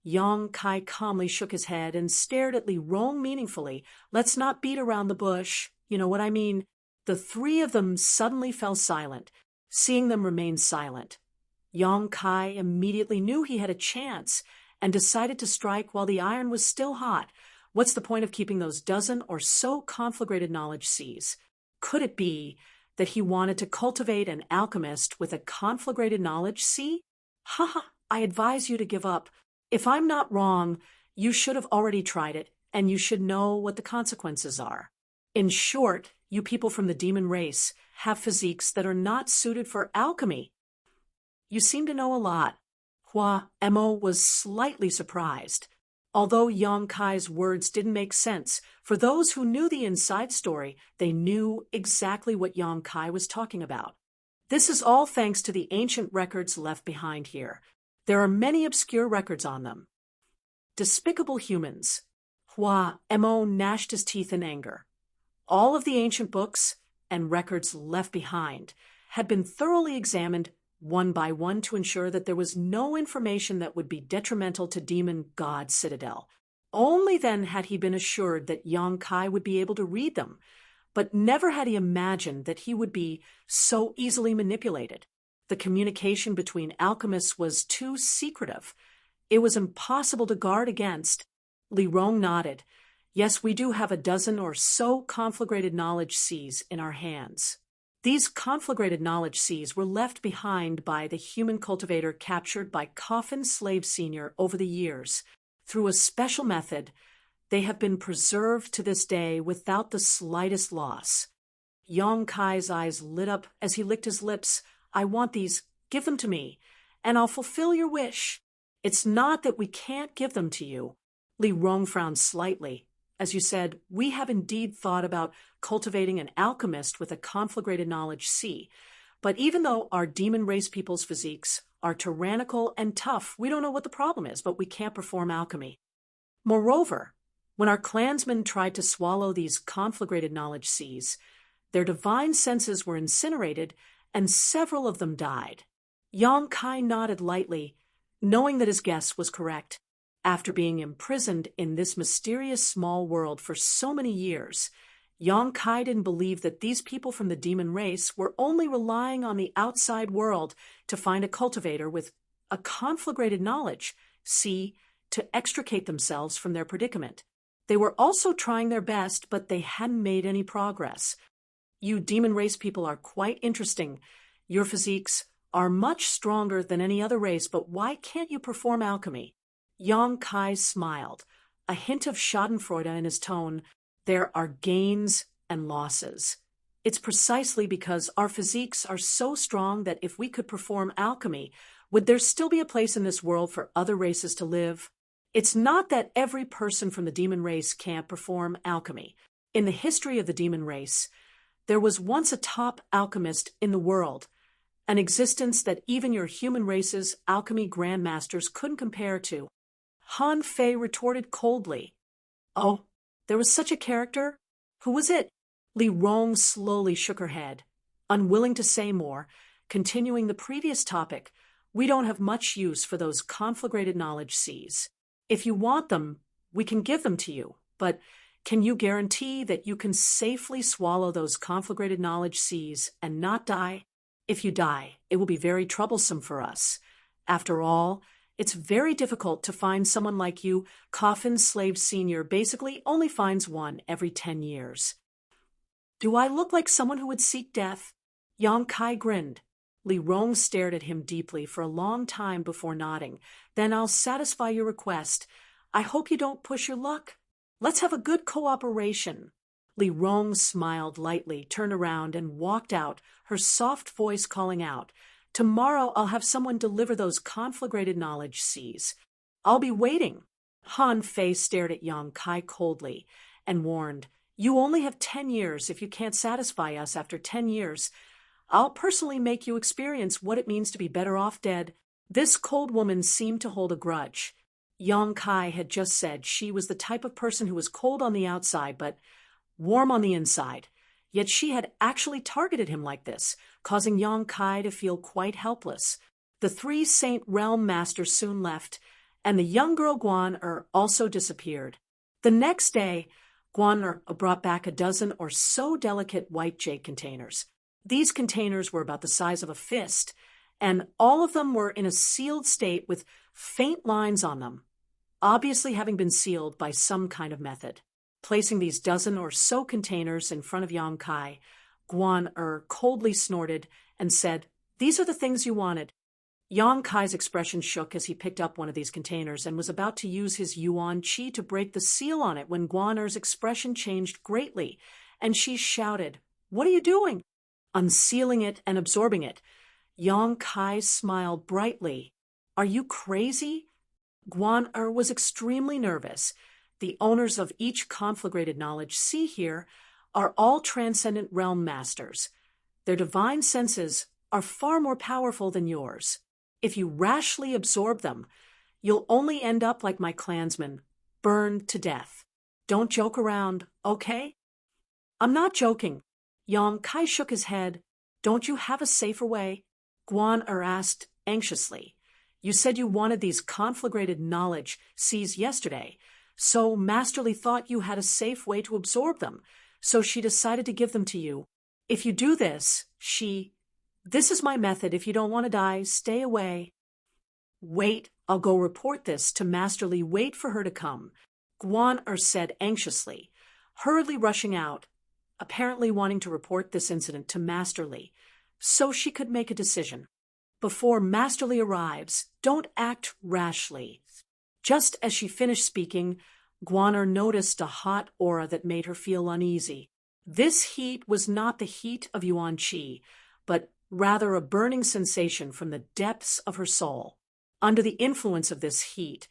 Yang Kai calmly shook his head and stared at Li Rong meaningfully. Let's not beat around the bush. You know what I mean? The three of them suddenly fell silent, seeing them remain silent. Yang Kai immediately knew he had a chance and decided to strike while the iron was still hot. What's the point of keeping those dozen or so conflagrated knowledge Cs? Could it be that he wanted to cultivate an alchemist with a conflagrated knowledge C? Haha, I advise you to give up. If I'm not wrong, you should have already tried it, and you should know what the consequences are. In short, you people from the demon race have physiques that are not suited for alchemy. You seem to know a lot. Hua Emo was slightly surprised. Although Yang Kai's words didn't make sense, for those who knew the inside story, they knew exactly what Yang Kai was talking about. This is all thanks to the ancient records left behind here. There are many obscure records on them. Despicable humans. Hua Emo gnashed his teeth in anger. All of the ancient books and records left behind had been thoroughly examined one by one to ensure that there was no information that would be detrimental to Demon God Citadel. Only then had he been assured that Yang Kai would be able to read them, but never had he imagined that he would be so easily manipulated. The communication between alchemists was too secretive. It was impossible to guard against. Li Rong nodded. Yes, we do have a dozen or so conflagrated knowledge seas in our hands. These conflagrated knowledge seas were left behind by the human cultivator captured by Coffin Slave Sr. over the years. Through a special method, they have been preserved to this day without the slightest loss. Yang Kai's eyes lit up as he licked his lips. I want these. Give them to me, and I'll fulfill your wish. It's not that we can't give them to you. Li Rong frowned slightly. As you said, we have indeed thought about cultivating an alchemist with a conflagrated knowledge sea. But even though our demon race people's physiques are tyrannical and tough, we don't know what the problem is, but we can't perform alchemy. Moreover, when our clansmen tried to swallow these conflagrated knowledge seas, their divine senses were incinerated, and several of them died. Yang Kai nodded lightly, knowing that his guess was correct. After being imprisoned in this mysterious small world for so many years, Yang Kai didn't believe that these people from the demon race were only relying on the outside world to find a cultivator with a conflagrated knowledge, to extricate themselves from their predicament. They were also trying their best, but they hadn't made any progress. You demon race people are quite interesting. Your physiques are much stronger than any other race, but why can't you perform alchemy? Yang Kai smiled, a hint of schadenfreude in his tone. There are gains and losses. It's precisely because our physiques are so strong that if we could perform alchemy, would there still be a place in this world for other races to live? It's not that every person from the demon race can't perform alchemy. In the history of the demon race, there was once a top alchemist in the world, an existence that even your human race's alchemy grandmasters couldn't compare to. Han Fei retorted coldly. Oh, there was such a character? Who was it? Li Rong slowly shook her head, unwilling to say more, continuing the previous topic. We don't have much use for those conflagrated knowledge seas. If you want them, we can give them to you, but can you guarantee that you can safely swallow those conflagrated knowledge seas and not die? If you die, it will be very troublesome for us. After all, it's very difficult to find someone like you. Coffin Slave Sr. basically only finds one every 10 years. Do I look like someone who would seek death? Yang Kai grinned. Li Rong stared at him deeply for a long time before nodding. Then I'll satisfy your request. I hope you don't push your luck. Let's have a good cooperation. Li Rong smiled lightly, turned around, and walked out, her soft voice calling out, Tomorrow I'll have someone deliver those conflagrated knowledge seas. I'll be waiting. Han Fei stared at Yang Kai coldly and warned, You only have 10 years. If you can't satisfy us after 10 years, I'll personally make you experience what it means to be better off dead. This cold woman seemed to hold a grudge. Yang Kai had just said she was the type of person who was cold on the outside but warm on the inside. Yet she had actually targeted him like this, causing Yang Kai to feel quite helpless. The 3 Saint Realm Masters soon left, and the young girl Guan also disappeared. The next day, Guan brought back a dozen or so delicate white jade containers. These containers were about the size of a fist, and all of them were in a sealed state with faint lines on them, obviously having been sealed by some kind of method. Placing these dozen or so containers in front of Yang Kai, Guan coldly snorted and said, These are the things you wanted. Yang Kai's expression shook as he picked up one of these containers and was about to use his yuan qi to break the seal on it when Guan Er's expression changed greatly, and she shouted, "What are you doing?" Unsealing it and absorbing it. Yang Kai smiled brightly. "Are you crazy?" Guan Er was extremely nervous. The owners of each conflagrated knowledge see here are all transcendent realm masters. Their divine senses are far more powerful than yours. If you rashly absorb them, you'll only end up like my clansmen, burned to death. Don't joke around, okay? I'm not joking. Yang Kai shook his head. Don't you have a safer way? Guan Er asked anxiously. You said you wanted these conflagrated knowledge seized yesterday, so Masterly thought you had a safe way to absorb them, so she decided to give them to you. If you do this, this is my method. If you don't want to die, stay away. Wait, I'll go report this to Masterly. Wait for her to come, Guan Er said anxiously, hurriedly rushing out, apparently wanting to report this incident to Masterly, so she could make a decision. Before Masterly arrives, don't act rashly. Just as she finished speaking, Guan Er noticed a hot aura that made her feel uneasy. This heat was not the heat of yuan qi, but rather a burning sensation from the depths of her soul. Under the influence of this heat,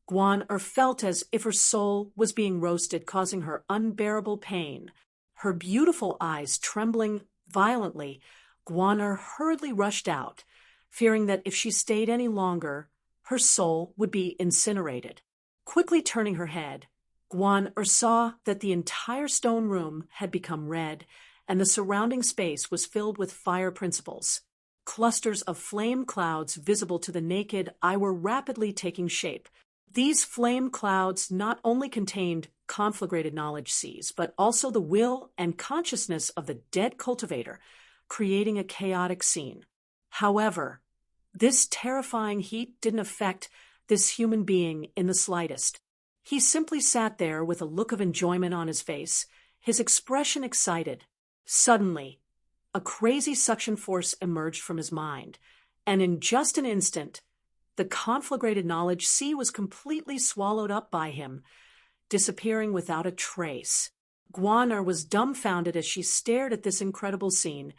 Guan Er felt as if her soul was being roasted, causing her unbearable pain. Her beautiful eyes trembling violently, Guan Er hurriedly rushed out, fearing that if she stayed any longer, her soul would be incinerated. Quickly turning her head, Guan Er saw that the entire stone room had become red, and the surrounding space was filled with fire principles. Clusters of flame clouds visible to the naked eye were rapidly taking shape. These flame clouds not only contained conflagrated knowledge seas, but also the will and consciousness of the dead cultivator, creating a chaotic scene. However, this terrifying heat didn't affect this human being in the slightest. He simply sat there with a look of enjoyment on his face, his expression excited. Suddenly, a crazy suction force emerged from his mind, and in just an instant, the conflagrated knowledge sea was completely swallowed up by him, disappearing without a trace. Guan Er was dumbfounded as she stared at this incredible scene,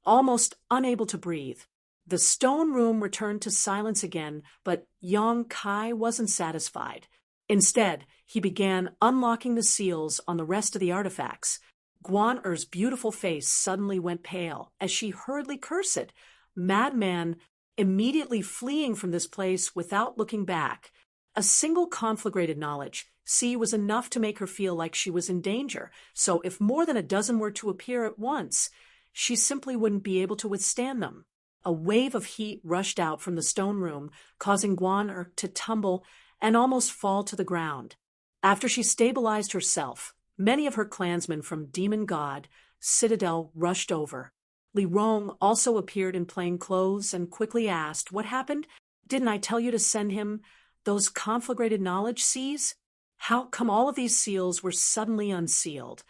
almost unable to breathe. The stone room returned to silence again, but Yang Kai wasn't satisfied. Instead, he began unlocking the seals on the rest of the artifacts. Guan Er's beautiful face suddenly went pale as she hurriedly cursed, "Madman," immediately fleeing from this place without looking back. A single conflagrated knowledge sea was enough to make her feel like she was in danger, so if more than a dozen were to appear at once, she simply wouldn't be able to withstand them. A wave of heat rushed out from the stone room, causing Guan Er to tumble and almost fall to the ground. After she stabilized herself, many of her clansmen from Demon God Citadel rushed over. Li Rong also appeared in plain clothes and quickly asked, "What happened? Didn't I tell you to send him those conflagrated knowledge seas? How come all of these seals were suddenly unsealed?"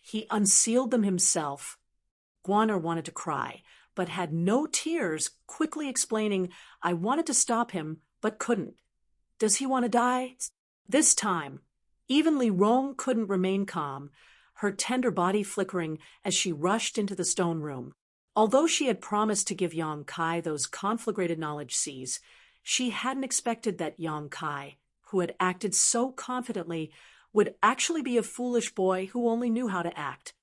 "He unsealed them himself." Guan Er wanted to cry, but had no tears, quickly explaining, "I wanted to stop him, but couldn't." "Does he want to die?" This time, even Li Rong couldn't remain calm, her tender body flickering as she rushed into the stone room. Although she had promised to give Yang Kai those conflagrated knowledge seas, she hadn't expected that Yang Kai, who had acted so confidently, would actually be a foolish boy who only knew how to act.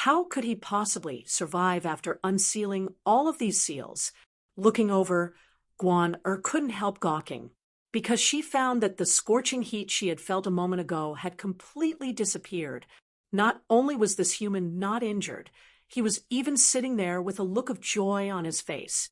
How could he possibly survive after unsealing all of these seals? Looking over, Guan Er couldn't help gawking, because she found that the scorching heat she had felt a moment ago had completely disappeared. Not only was this human not injured, he was even sitting there with a look of joy on his face.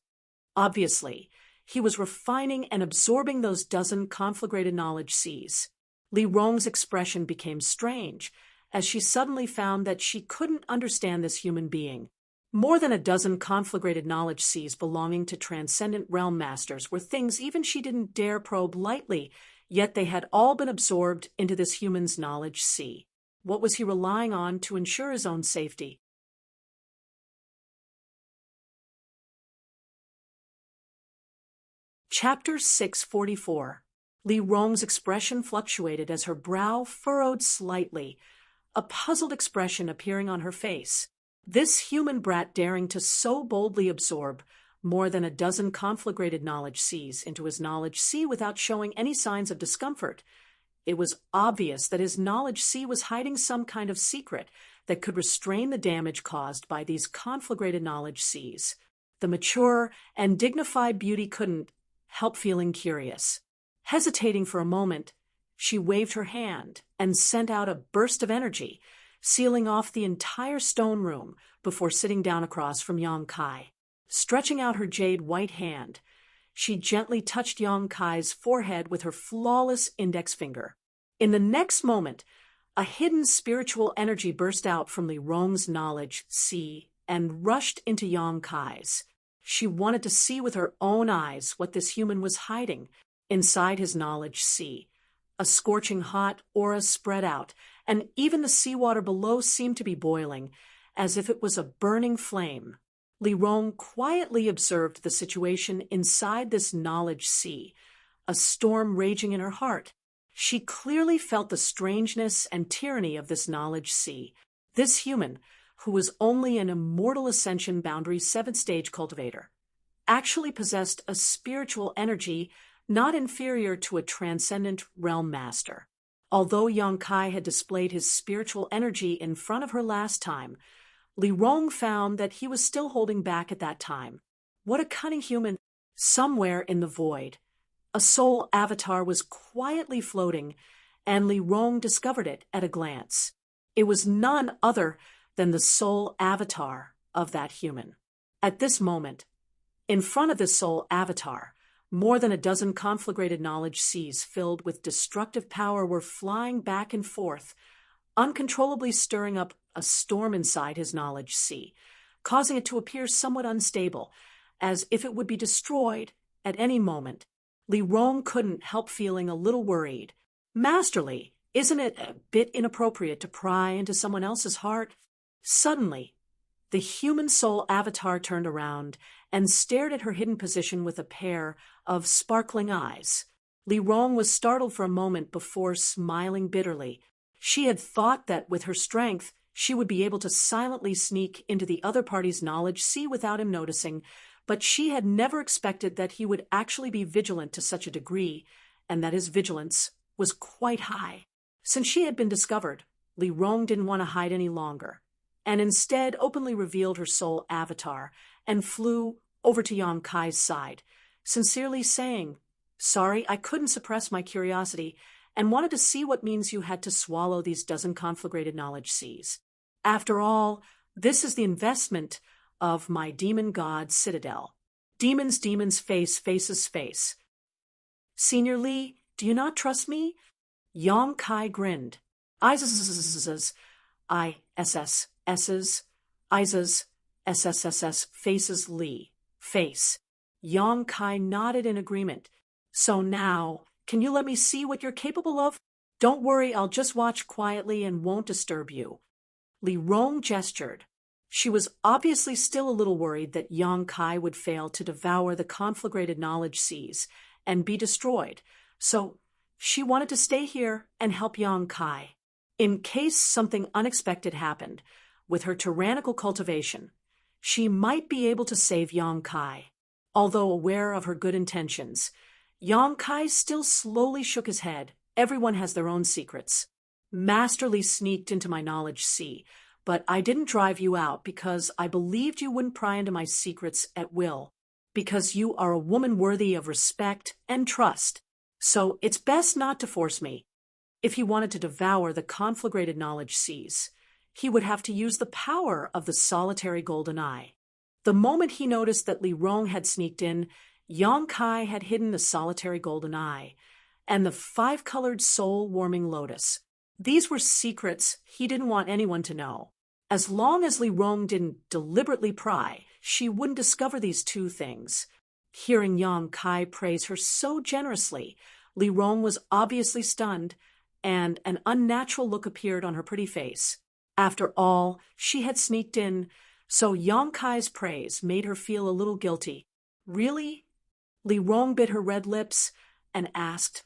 Obviously, he was refining and absorbing those dozen conflagrated knowledge seas. Li Rong's expression became strange, as she suddenly found that she couldn't understand this human being. More than a dozen conflagrated knowledge seas belonging to transcendent realm masters were things even she didn't dare probe lightly, yet they had all been absorbed into this human's knowledge sea. What was he relying on to ensure his own safety? Chapter 644. Li Rong's expression fluctuated as her brow furrowed slightly, a puzzled expression appearing on her face. This human brat daring to so boldly absorb more than a dozen conflagrated knowledge seas into his knowledge sea without showing any signs of discomfort. It was obvious that his knowledge sea was hiding some kind of secret that could restrain the damage caused by these conflagrated knowledge seas. The mature and dignified beauty couldn't help feeling curious. Hesitating for a moment, she waved her hand and sent out a burst of energy, sealing off the entire stone room before sitting down across from Yang Kai. Stretching out her jade white hand, she gently touched Yang Kai's forehead with her flawless index finger. In the next moment, a hidden spiritual energy burst out from Li Rong's knowledge sea and rushed into Yang Kai's. She wanted to see with her own eyes what this human was hiding inside his knowledge sea. A scorching hot aura spread out, and even the seawater below seemed to be boiling, as if it was a burning flame. Li Rong quietly observed the situation inside this knowledge sea, a storm raging in her heart. She clearly felt the strangeness and tyranny of this knowledge sea. This human, who was only an immortal ascension boundary 7th stage cultivator, actually possessed a spiritual energy not inferior to a transcendent realm master. Although Yang Kai had displayed his spiritual energy in front of her last time, Li Rong found that he was still holding back at that time. What a cunning human! Somewhere in the void, a soul avatar was quietly floating, and Li Rong discovered it at a glance. It was none other than the soul avatar of that human. At this moment, in front of this soul avatar, more than a dozen conflagrated knowledge seas filled with destructive power were flying back and forth, uncontrollably stirring up a storm inside his knowledge sea, causing it to appear somewhat unstable, as if it would be destroyed at any moment. Li Rong couldn't help feeling a little worried. Masterly, isn't it a bit inappropriate to pry into someone else's heart? Suddenly, the human soul avatar turned around and stared at her hidden position with a pair of sparkling eyes. Li Rong was startled for a moment before smiling bitterly. She had thought that with her strength, she would be able to silently sneak into the other party's knowledge sea without him noticing, but she had never expected that he would actually be vigilant to such a degree, and that his vigilance was quite high. Since she had been discovered, Li Rong didn't want to hide any longer, and instead openly revealed her soul avatar and flew over to Yang Kai's side, sincerely saying, "Sorry, I couldn't suppress my curiosity and wanted to see what means you had to swallow these dozen conflagrated knowledge seas. After all, this is the investment of my demon god citadel. Demons, faces, face. Senior Li, do you not trust me?" Yang Kai grinned. ISS, SSSS, faces Li. Face. Yang Kai nodded in agreement. "So now, can you let me see what you're capable of? Don't worry, I'll just watch quietly and won't disturb you." Li Rong gestured. She was obviously still a little worried that Yang Kai would fail to devour the conflagrated knowledge seas and be destroyed, so she wanted to stay here and help Yang Kai. In case something unexpected happened, with her tyrannical cultivation, she might be able to save Yang Kai. Although aware of her good intentions, Yang Kai still slowly shook his head. "Everyone has their own secrets. Masterly sneaked into my knowledge sea, but I didn't drive you out because I believed you wouldn't pry into my secrets at will, because you are a woman worthy of respect and trust. So it's best not to force me. If he wanted to devour the conflagrated knowledge seas, he would have to use the power of the solitary golden eye." The moment he noticed that Li Rong had sneaked in, Yang Kai had hidden the solitary golden eye and the 5-colored soul-warming lotus. These were secrets he didn't want anyone to know. As long as Li Rong didn't deliberately pry, she wouldn't discover these two things. Hearing Yang Kai praise her so generously, Li Rong was obviously stunned, and an unnatural look appeared on her pretty face. After all, she had sneaked in, so Yang Kai's praise made her feel a little guilty. Really? Li Rong bit her red lips and asked,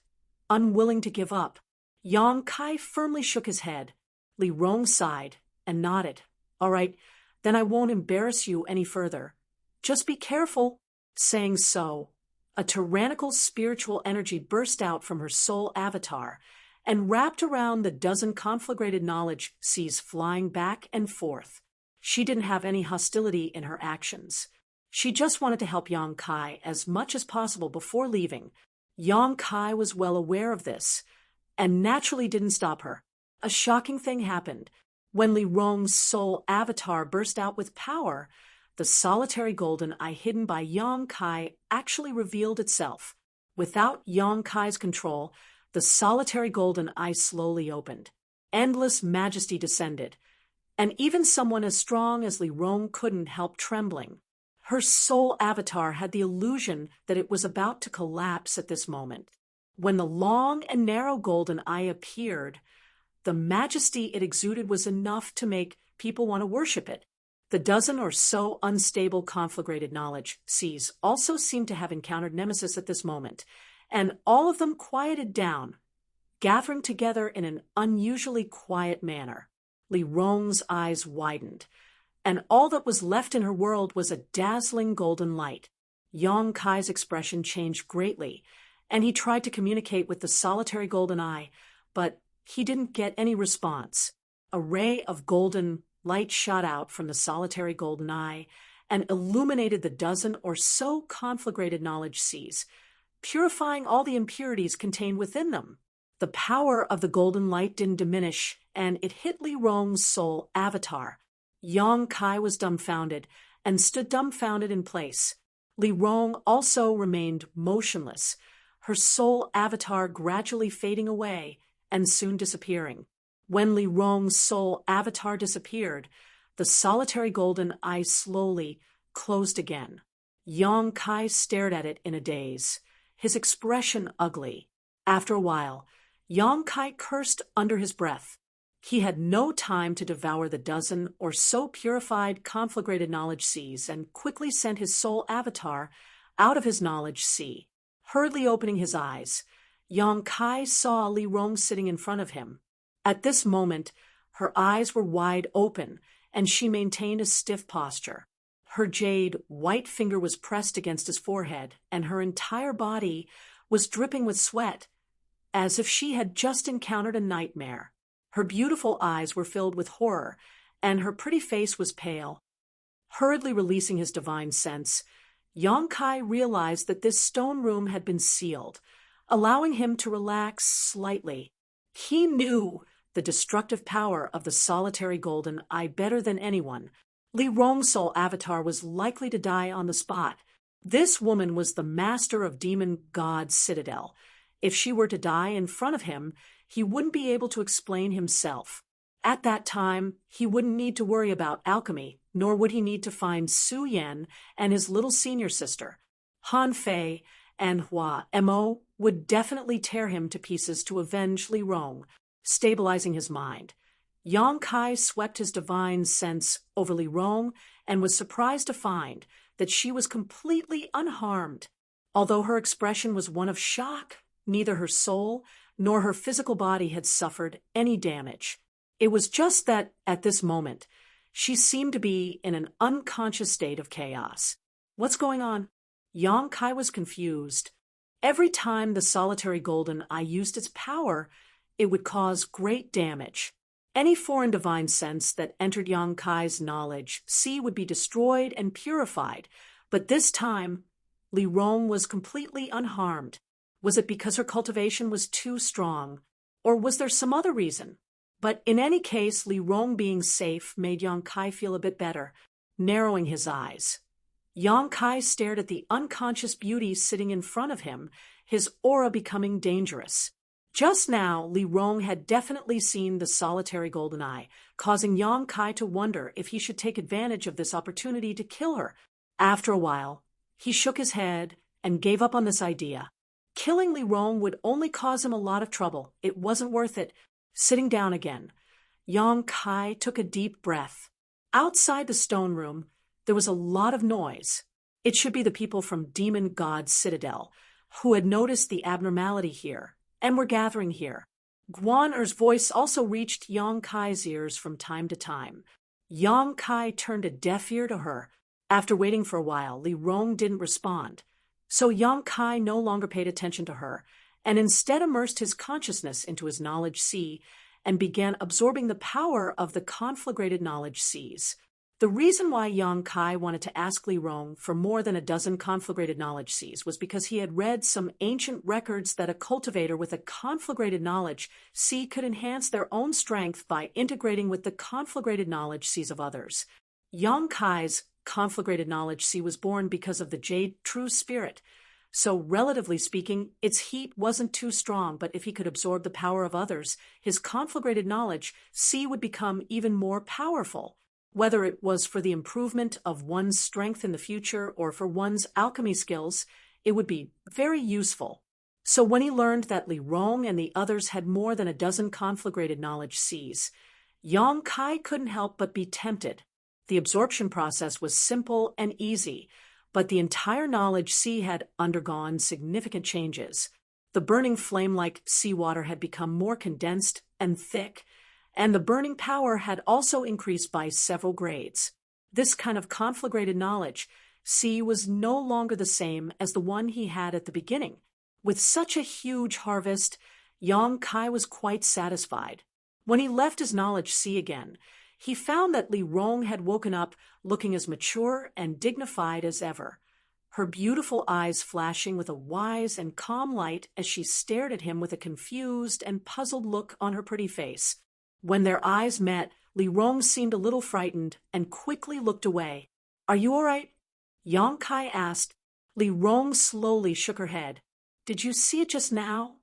unwilling to give up. Yang Kai firmly shook his head. Li Rong sighed and nodded. All right, then I won't embarrass you any further. Just be careful. Saying so, a tyrannical spiritual energy burst out from her soul avatar and wrapped around the dozen conflagrated knowledge seas flying back and forth. She didn't have any hostility in her actions. She just wanted to help Yang Kai as much as possible before leaving. Yang Kai was well aware of this, and naturally didn't stop her. A shocking thing happened. When Li Rong's soul avatar burst out with power, the solitary golden eye hidden by Yang Kai actually revealed itself. Without Yang Kai's control, the solitary golden eye slowly opened. Endless majesty descended, and even someone as strong as Li Rong couldn't help trembling. Her soul avatar had the illusion that it was about to collapse at this moment. When the long and narrow golden eye appeared, the majesty it exuded was enough to make people want to worship it. The dozen or so unstable conflagrated knowledge seas also seemed to have encountered Nemesis at this moment, and all of them quieted down, gathering together in an unusually quiet manner. Li Rong's eyes widened, and all that was left in her world was a dazzling golden light. Yang Kai's expression changed greatly, and he tried to communicate with the solitary golden eye, but he didn't get any response. A ray of golden light shot out from the solitary golden eye and illuminated the dozen or so conflagrated knowledge seas, purifying all the impurities contained within them. The power of the golden light didn't diminish, and it hit Li Rong's soul avatar. Yang Kai was dumbfounded and stood dumbfounded in place. Li Rong also remained motionless, her soul avatar gradually fading away and soon disappearing. When Li Rong's soul avatar disappeared, the solitary golden eye slowly closed again. Yang Kai stared at it in a daze, his expression ugly. After a while, Yang Kai cursed under his breath. He had no time to devour the dozen or so purified conflagrated knowledge seas and quickly sent his soul avatar out of his knowledge sea. Hurriedly opening his eyes, Yang Kai saw Li Rong sitting in front of him. At this moment, her eyes were wide open, and she maintained a stiff posture. Her jade white finger was pressed against his forehead, and her entire body was dripping with sweat, as if she had just encountered a nightmare. Her beautiful eyes were filled with horror, and her pretty face was pale. Hurriedly releasing his divine sense, Yang Kai realized that this stone room had been sealed, allowing him to relax slightly. He knew the destructive power of the solitary golden eye better than anyone. Li Rong's soul avatar was likely to die on the spot. This woman was the master of Demon God's citadel. If she were to die in front of him, he wouldn't be able to explain himself. At that time, he wouldn't need to worry about alchemy, nor would he need to find Su Yan and his little senior sister. Han Fei and Hua Mo would definitely tear him to pieces to avenge Li Rong, stabilizing his mind. Yang Kai swept his divine sense over Li Rong and was surprised to find that she was completely unharmed. Although her expression was one of shock, neither her soul nor her physical body had suffered any damage. It was just that, at this moment, she seemed to be in an unconscious state of chaos. What's going on? Yang Kai was confused. Every time the solitary golden eye used its power, it would cause great damage. Any foreign divine sense that entered Yang Kai's knowledge would be destroyed and purified, but this time, Li Rong was completely unharmed. Was it because her cultivation was too strong, or was there some other reason? But in any case, Li Rong being safe made Yang Kai feel a bit better, narrowing his eyes. Yang Kai stared at the unconscious beauty sitting in front of him, his aura becoming dangerous. Just now, Li Rong had definitely seen the solitary golden eye, causing Yang Kai to wonder if he should take advantage of this opportunity to kill her. After a while, he shook his head and gave up on this idea. Killing Li Rong would only cause him a lot of trouble. It wasn't worth it. Sitting down again, Yang Kai took a deep breath. Outside the stone room, there was a lot of noise. It should be the people from Demon God's citadel, who had noticed the abnormality here, and were gathering here. Guan Er's voice also reached Yang Kai's ears from time to time. Yang Kai turned a deaf ear to her. After waiting for a while, Li Rong didn't respond. So Yang Kai no longer paid attention to her, and instead immersed his consciousness into his knowledge sea and began absorbing the power of the conflagrated knowledge seas. The reason why Yang Kai wanted to ask Li Rong for more than a dozen conflagrated knowledge seas was because he had read some ancient records that a cultivator with a conflagrated knowledge sea could enhance their own strength by integrating with the conflagrated knowledge seas of others. Yang Kai's conflagrated knowledge sea was born because of the jade true spirit. So, relatively speaking, its heat wasn't too strong, but if he could absorb the power of others, his conflagrated knowledge sea would become even more powerful. Whether it was for the improvement of one's strength in the future or for one's alchemy skills, it would be very useful. So when he learned that Li Rong and the others had more than a dozen conflagrated knowledge seas, Yang Kai couldn't help but be tempted. The absorption process was simple and easy, but the entire knowledge sea had undergone significant changes. The burning flame-like seawater had become more condensed and thick, and the burning power had also increased by several grades. This kind of conflagrated knowledge sea was no longer the same as the one he had at the beginning. With such a huge harvest, Yang Kai was quite satisfied. When he left his knowledge sea again, he found that Li Rong had woken up looking as mature and dignified as ever, her beautiful eyes flashing with a wise and calm light as she stared at him with a confused and puzzled look on her pretty face. When their eyes met, Li Rong seemed a little frightened and quickly looked away. "Are you all right?" Yang Kai asked. Li Rong slowly shook her head. "Did you see it just now?"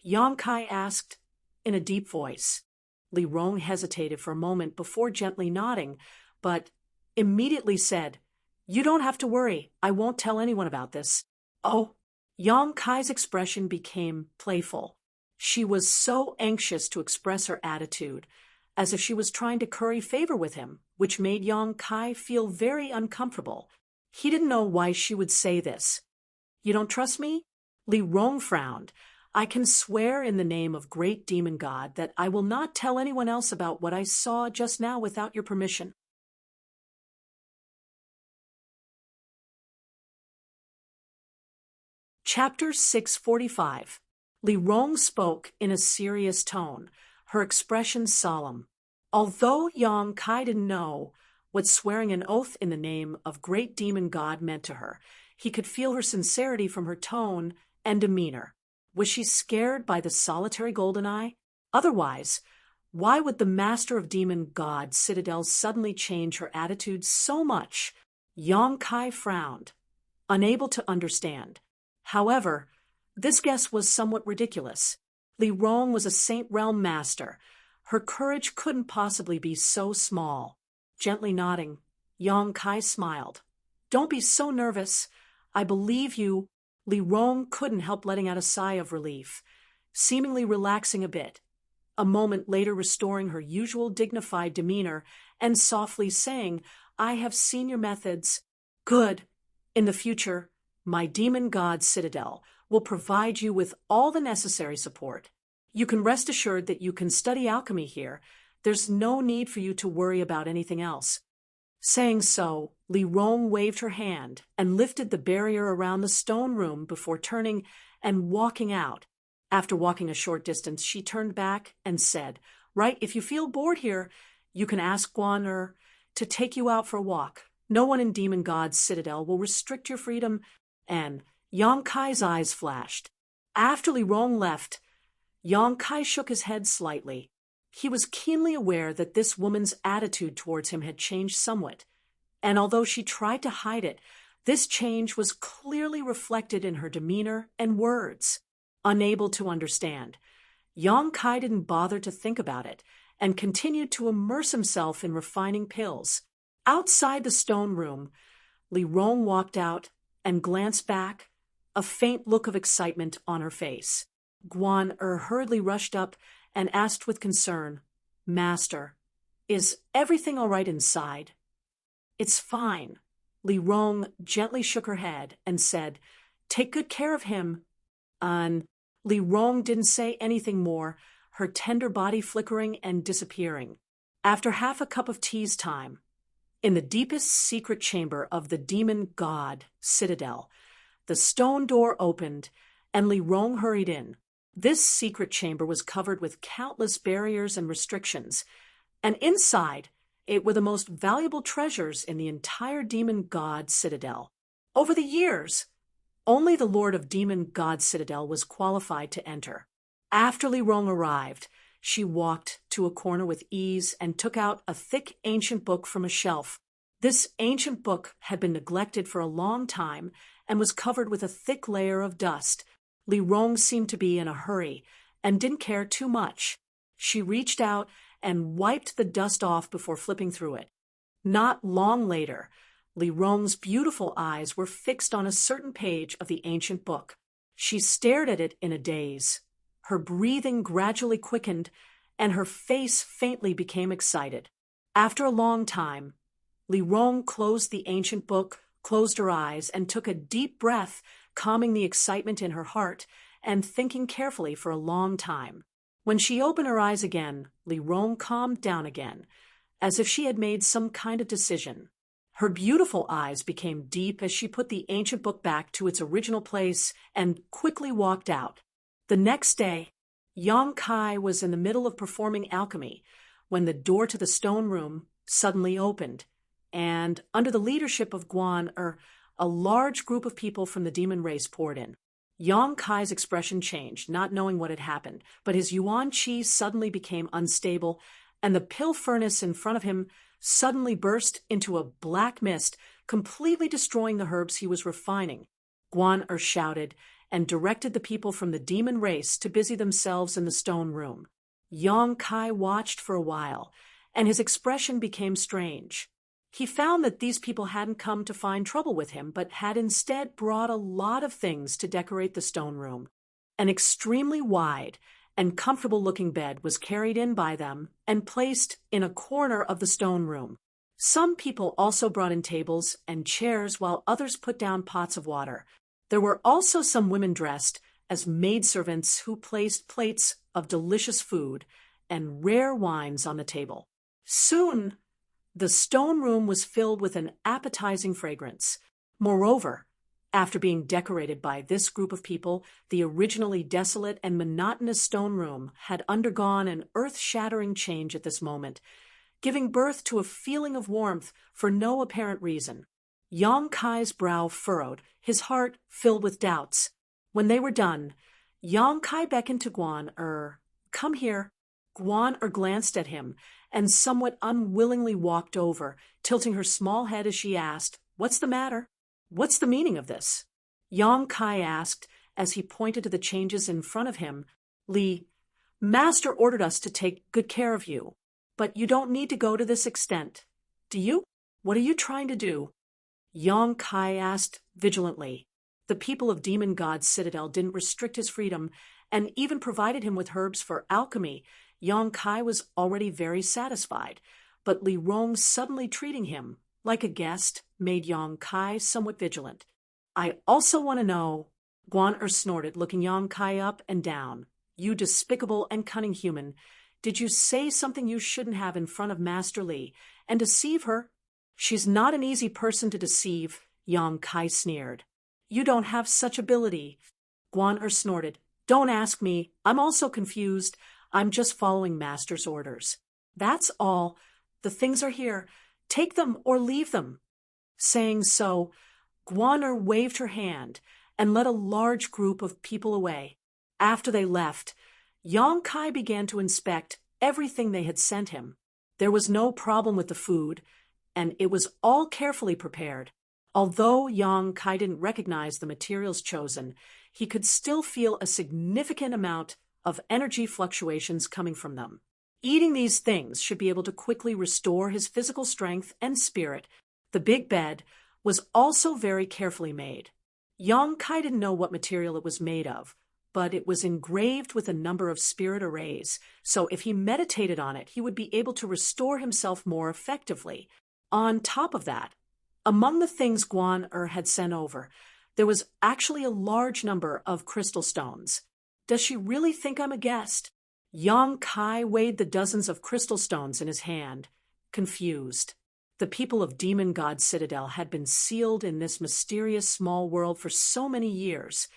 Yang Kai asked in a deep voice. Li Rong hesitated for a moment before gently nodding, but immediately said, "You don't have to worry. I won't tell anyone about this." "Oh." Yang Kai's expression became playful. She was so anxious to express her attitude, as if she was trying to curry favor with him, which made Yang Kai feel very uncomfortable. He didn't know why she would say this. "You don't trust me?" Li Rong frowned. "I can swear in the name of Great Demon God that I will not tell anyone else about what I saw just now without your permission." Chapter 645. Li Rong spoke in a serious tone, her expression solemn. Although Yang Kai didn't know what swearing an oath in the name of Great Demon God meant to her, he could feel her sincerity from her tone and demeanor. Was she scared by the solitary golden eye? Otherwise, why would the master of Demon God's citadel suddenly change her attitude so much? Yang Kai frowned, unable to understand. However, this guess was somewhat ridiculous. Li Rong was a Saint Realm master. Her courage couldn't possibly be so small. Gently nodding, Yang Kai smiled. "Don't be so nervous. I believe you." Li Rong couldn't help letting out a sigh of relief, seemingly relaxing a bit. A moment later restoring her usual dignified demeanor and softly saying, "I have seen your methods. Good. In the future, my Demon God citadel will provide you with all the necessary support. You can rest assured that you can study alchemy here. There's no need for you to worry about anything else." Saying so, Li Rong waved her hand and lifted the barrier around the stone room before turning and walking out. After walking a short distance, she turned back and said, "Right, if you feel bored here, you can ask Guan Er to take you out for a walk. No one in Demon God's citadel will restrict your freedom," and Yang Kai's eyes flashed. After Li Rong left, Yang Kai shook his head slightly. He was keenly aware that this woman's attitude towards him had changed somewhat, and although she tried to hide it, this change was clearly reflected in her demeanor and words. Unable to understand, Yang Kai didn't bother to think about it and continued to immerse himself in refining pills. Outside the stone room, Li Rong walked out and glanced back, a faint look of excitement on her face. Guan Er hurriedly rushed up and asked with concern, "Master, is everything all right inside?" "It's fine." Li Rong gently shook her head and said, "Take good care of him." And Li Rong didn't say anything more, her tender body flickering and disappearing. After half a cup of tea's time, in the deepest secret chamber of the demon god citadel, the stone door opened, and Li Rong hurried in. This secret chamber was covered with countless barriers and restrictions, and inside it were the most valuable treasures in the entire demon god citadel. Over the years, only the Lord of Demon God Citadel was qualified to enter. After Li Rong arrived, she walked to a corner with ease and took out a thick ancient book from a shelf. This ancient book had been neglected for a long time and was covered with a thick layer of dust. Li Rong seemed to be in a hurry and didn't care too much. She reached out and wiped the dust off before flipping through it. Not long later, Li Rong's beautiful eyes were fixed on a certain page of the ancient book. She stared at it in a daze. Her breathing gradually quickened, and her face faintly became excited. After a long time, Li Rong closed the ancient book, closed her eyes, and took a deep breath, calming the excitement in her heart and thinking carefully for a long time. When she opened her eyes again, Li Rong calmed down again, as if she had made some kind of decision. Her beautiful eyes became deep as she put the ancient book back to its original place and quickly walked out. The next day, Yang Kai was in the middle of performing alchemy when the door to the stone room suddenly opened, and under the leadership of a large group of people from the demon race poured in. Yang Kai's expression changed, not knowing what had happened, but his yuan qi suddenly became unstable, and the pill furnace in front of him suddenly burst into a black mist, completely destroying the herbs he was refining. Shouted and directed the people from the demon race to busy themselves in the stone room. Yang Kai watched for a while, and his expression became strange. He found that these people hadn't come to find trouble with him, but had instead brought a lot of things to decorate the stone room. An extremely wide and comfortable-looking bed was carried in by them and placed in a corner of the stone room. Some people also brought in tables and chairs while others put down pots of water. There were also some women dressed as maidservants who placed plates of delicious food and rare wines on the table. Soon, the stone room was filled with an appetizing fragrance. Moreover, after being decorated by this group of people, the originally desolate and monotonous stone room had undergone an earth-shattering change at this moment, giving birth to a feeling of warmth for no apparent reason. Yang Kai's brow furrowed, his heart filled with doubts. When they were done, Yang Kai beckoned to "Come here." Glanced at him and somewhat unwillingly walked over, tilting her small head as she asked, "What's the matter? What's the meaning of this?" Yang Kai asked as he pointed to the changes in front of him. "Master ordered us to take good care of you, but you don't need to go to this extent. Do you? What are you trying to do?" Yang Kai asked vigilantly. The people of Demon God's Citadel didn't restrict his freedom and even provided him with herbs for alchemy. Yang Kai was already very satisfied, but Li Rong suddenly treating him like a guest made Yang Kai somewhat vigilant. "I also want to know," snorted, looking Yang Kai up and down. "You despicable and cunning human, did you say something you shouldn't have in front of Master Li and deceive her?" "She's not an easy person to deceive," Yang Kai sneered. "You don't have such ability." Snorted. "Don't ask me. I'm also confused. I'm just following Master's orders. That's all. The things are here. Take them or leave them." Saying so, waved her hand and led a large group of people away. After they left, Yang Kai began to inspect everything they had sent him. There was no problem with the food, and it was all carefully prepared. Although Yang Kai didn't recognize the materials chosen, he could still feel a significant amount of energy fluctuations coming from them. Eating these things should be able to quickly restore his physical strength and spirit. The big bed was also very carefully made. Yang Kai didn't know what material it was made of, but it was engraved with a number of spirit arrays, so if he meditated on it, he would be able to restore himself more effectively. On top of that, Among the things Guan had sent over, there was actually a large number of crystal stones. Does she really think I'm a guest? Yang Kai weighed the dozens of crystal stones in his hand, confused. The people of Demon God Citadel had been sealed in this mysterious small world for so many years.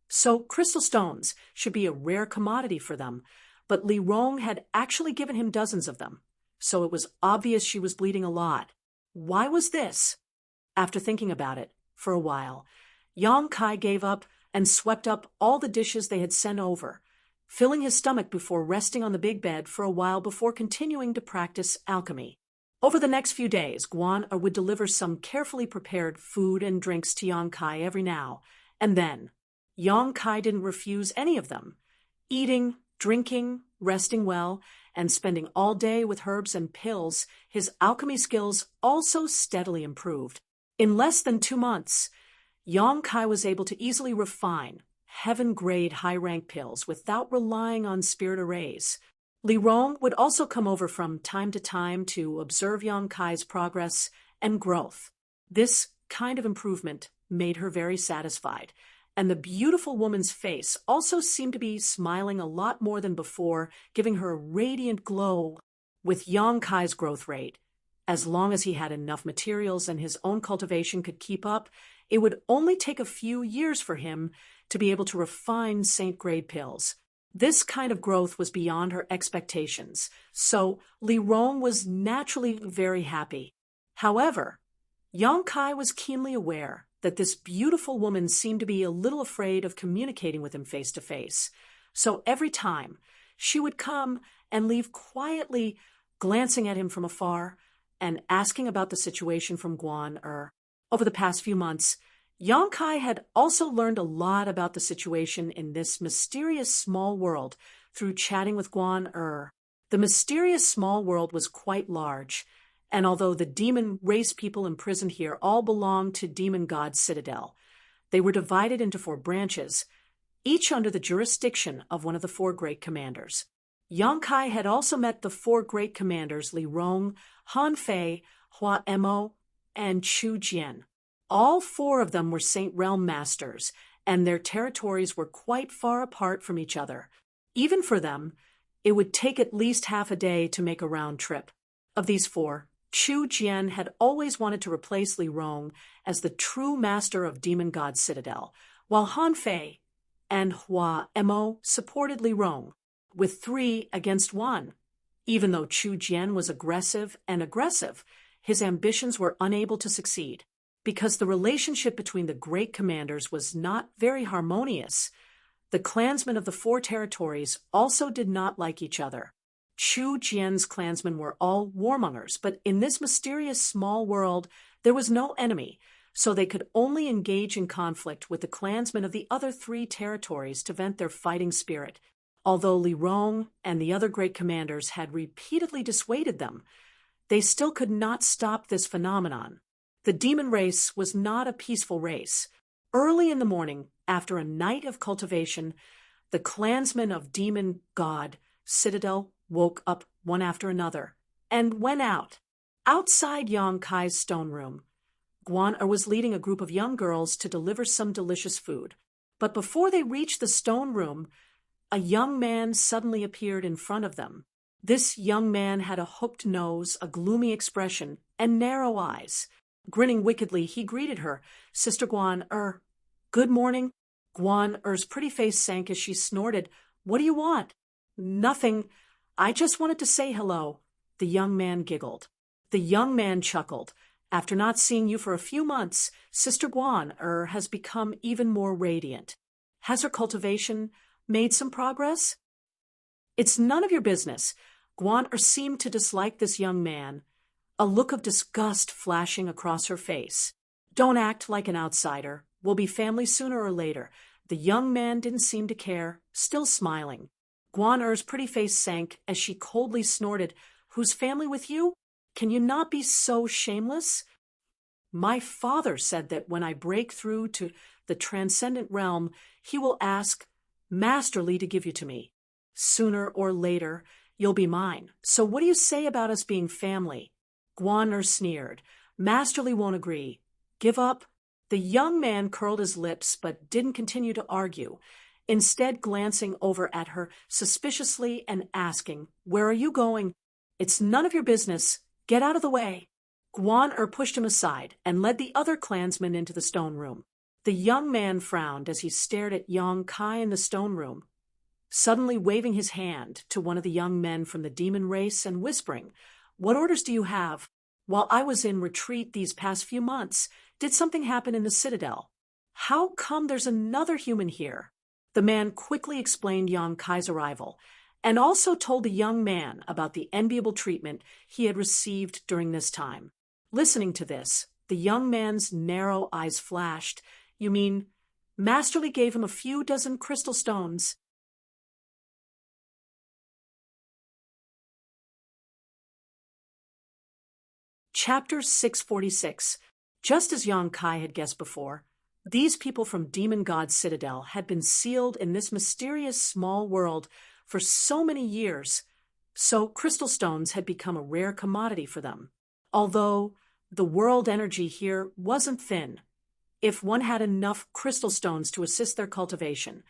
So crystal stones should be a rare commodity for them, but Li Rong had actually given him dozens of them. So it was obvious she was bleeding a lot. Why was this? After thinking about it for a while, Yang Kai gave up and swept up all the dishes they had sent over, filling his stomach before resting on the big bed for a while before continuing to practice alchemy. Over the next few days, Guan would deliver some carefully prepared food and drinks to Yang Kai every now and then. Yang Kai didn't refuse any of them. Eating, drinking, resting well, and spending all day with herbs and pills, his alchemy skills also steadily improved. In less than 2 months, Yang Kai was able to easily refine heaven-grade high-rank pills without relying on spirit arrays. Li Rong would also come over from time to time to observe Yang Kai's progress and growth. This kind of improvement made her very satisfied, and the beautiful woman's face also seemed to be smiling a lot more than before, giving her a radiant glow. With Yang Kai's growth rate, as long as he had enough materials and his own cultivation could keep up, it would only take a few years for him to be able to refine saint-grade pills. This kind of growth was beyond her expectations, so Li Rong was naturally very happy. However, Yang Kai was keenly aware that this beautiful woman seemed to be a little afraid of communicating with him face to face. So every time, she would come and leave quietly, glancing at him from afar and asking about the situation from Guan. Over the past few months, Yang Kai had also learned a lot about the situation in this mysterious small world through chatting with Guan. The mysterious small world was quite large, and although the demon race people imprisoned here all belonged to Demon God Citadel, they were divided into 4 branches, each under the jurisdiction of one of the 4 great commanders. Yang Kai had also met the 4 great commanders Li Rong, Han Fei, Hua Emo, and Chu Jian. All 4 of them were Saint Realm Masters, and their territories were quite far apart from each other. Even for them, it would take at least half a day to make a round trip. Of these 4, Chu Jian had always wanted to replace Li Rong as the true master of Demon God Citadel, while Han Fei and Hua Emo supported Li Rong, with 3 against 1. Even though Chu Jian was aggressive, his ambitions were unable to succeed. Because the relationship between the great commanders was not very harmonious, the clansmen of the 4 territories also did not like each other. Chu Jian's clansmen were all warmongers, but in this mysterious small world, there was no enemy, so they could only engage in conflict with the clansmen of the other 3 territories to vent their fighting spirit. Although Li Rong and the other great commanders had repeatedly dissuaded them, they still could not stop this phenomenon. The demon race was not a peaceful race. Early in the morning, after a night of cultivation, the clansmen of Demon God Citadel woke up one after another and went out. Outside Yang Kai's stone room, Guan was leading a group of young girls to deliver some delicious food. But before they reached the stone room, a young man suddenly appeared in front of them. This young man had a hooked nose, a gloomy expression, and narrow eyes. Grinning wickedly, he greeted her. "Sister Guan, good morning." Guan-er's pretty face sank as she snorted. "What do you want?" "Nothing. I just wanted to say hello." The young man giggled. The young man chuckled. "After not seeing you for a few months, Sister Guan has become even more radiant. Has her cultivation made some progress?" "It's none of your business." Guan seemed to dislike this young man, a look of disgust flashing across her face. "Don't act like an outsider. We'll be family sooner or later." The young man didn't seem to care, still smiling. Guan-er's pretty face sank as she coldly snorted. "Whose family with you? Can you not be so shameless?" "My father said that when I break through to the transcendent realm, he will ask Master Li to give you to me. Sooner or later, you'll be mine. So what do you say about us being family?" Guan sneered. Masterly won't agree. Give up? The young man curled his lips but didn't continue to argue, instead glancing over at her suspiciously and asking, "Where are you going?" "It's none of your business. Get out of the way." Guan pushed him aside and led the other clansmen into the stone room. The young man frowned as he stared at Yong Kai in the stone room, suddenly waving his hand to one of the young men from the demon race and whispering, "What orders do you have? While I was in retreat these past few months, did something happen in the citadel? How come there's another human here?" The man quickly explained Yong Kai's arrival, and also told the young man about the enviable treatment he had received during this time. Listening to this, the young man's narrow eyes flashed. "You mean Masterly gave him a few dozen crystal stones?" Chapter 646. Just as Yong Kai had guessed before, these people from Demon God's Citadel had been sealed in this mysterious small world for so many years, so crystal stones had become a rare commodity for them. Although the world energy here wasn't thin, if one had enough crystal stones to assist their cultivation,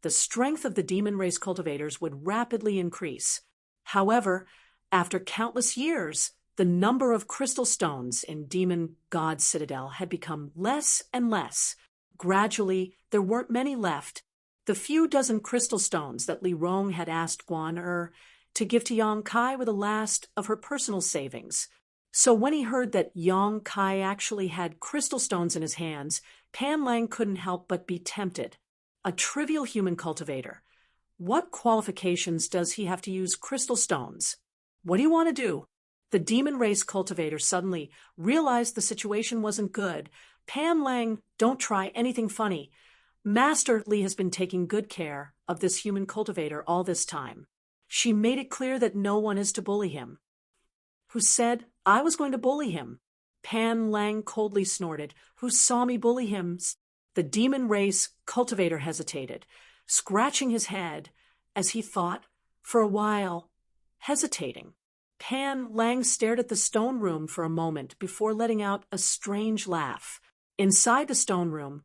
the strength of the demon race cultivators would rapidly increase. However, after countless years, the number of crystal stones in Demon God's Citadel had become less and less. Gradually, there weren't many left. The few dozen crystal stones that Li Rong had asked Guan to give to Yong Kai were the last of her personal savings. So when he heard that Yong Kai actually had crystal stones in his hands, Pan Lang couldn't help but be tempted. A trivial human cultivator. What qualifications does he have to use crystal stones? What do you want to do? The demon race cultivator suddenly realized the situation wasn't good. "Pan Lang, don't try anything funny. Master Li has been taking good care of this human cultivator all this time. She made it clear that no one is to bully him." "Who said I was going to bully him?" Pan Lang coldly snorted. "Who saw me bully him?" The demon race cultivator hesitated, scratching his head as he thought for a while, hesitating. Pan Lang stared at the stone room for a moment before letting out a strange laugh. Inside the stone room,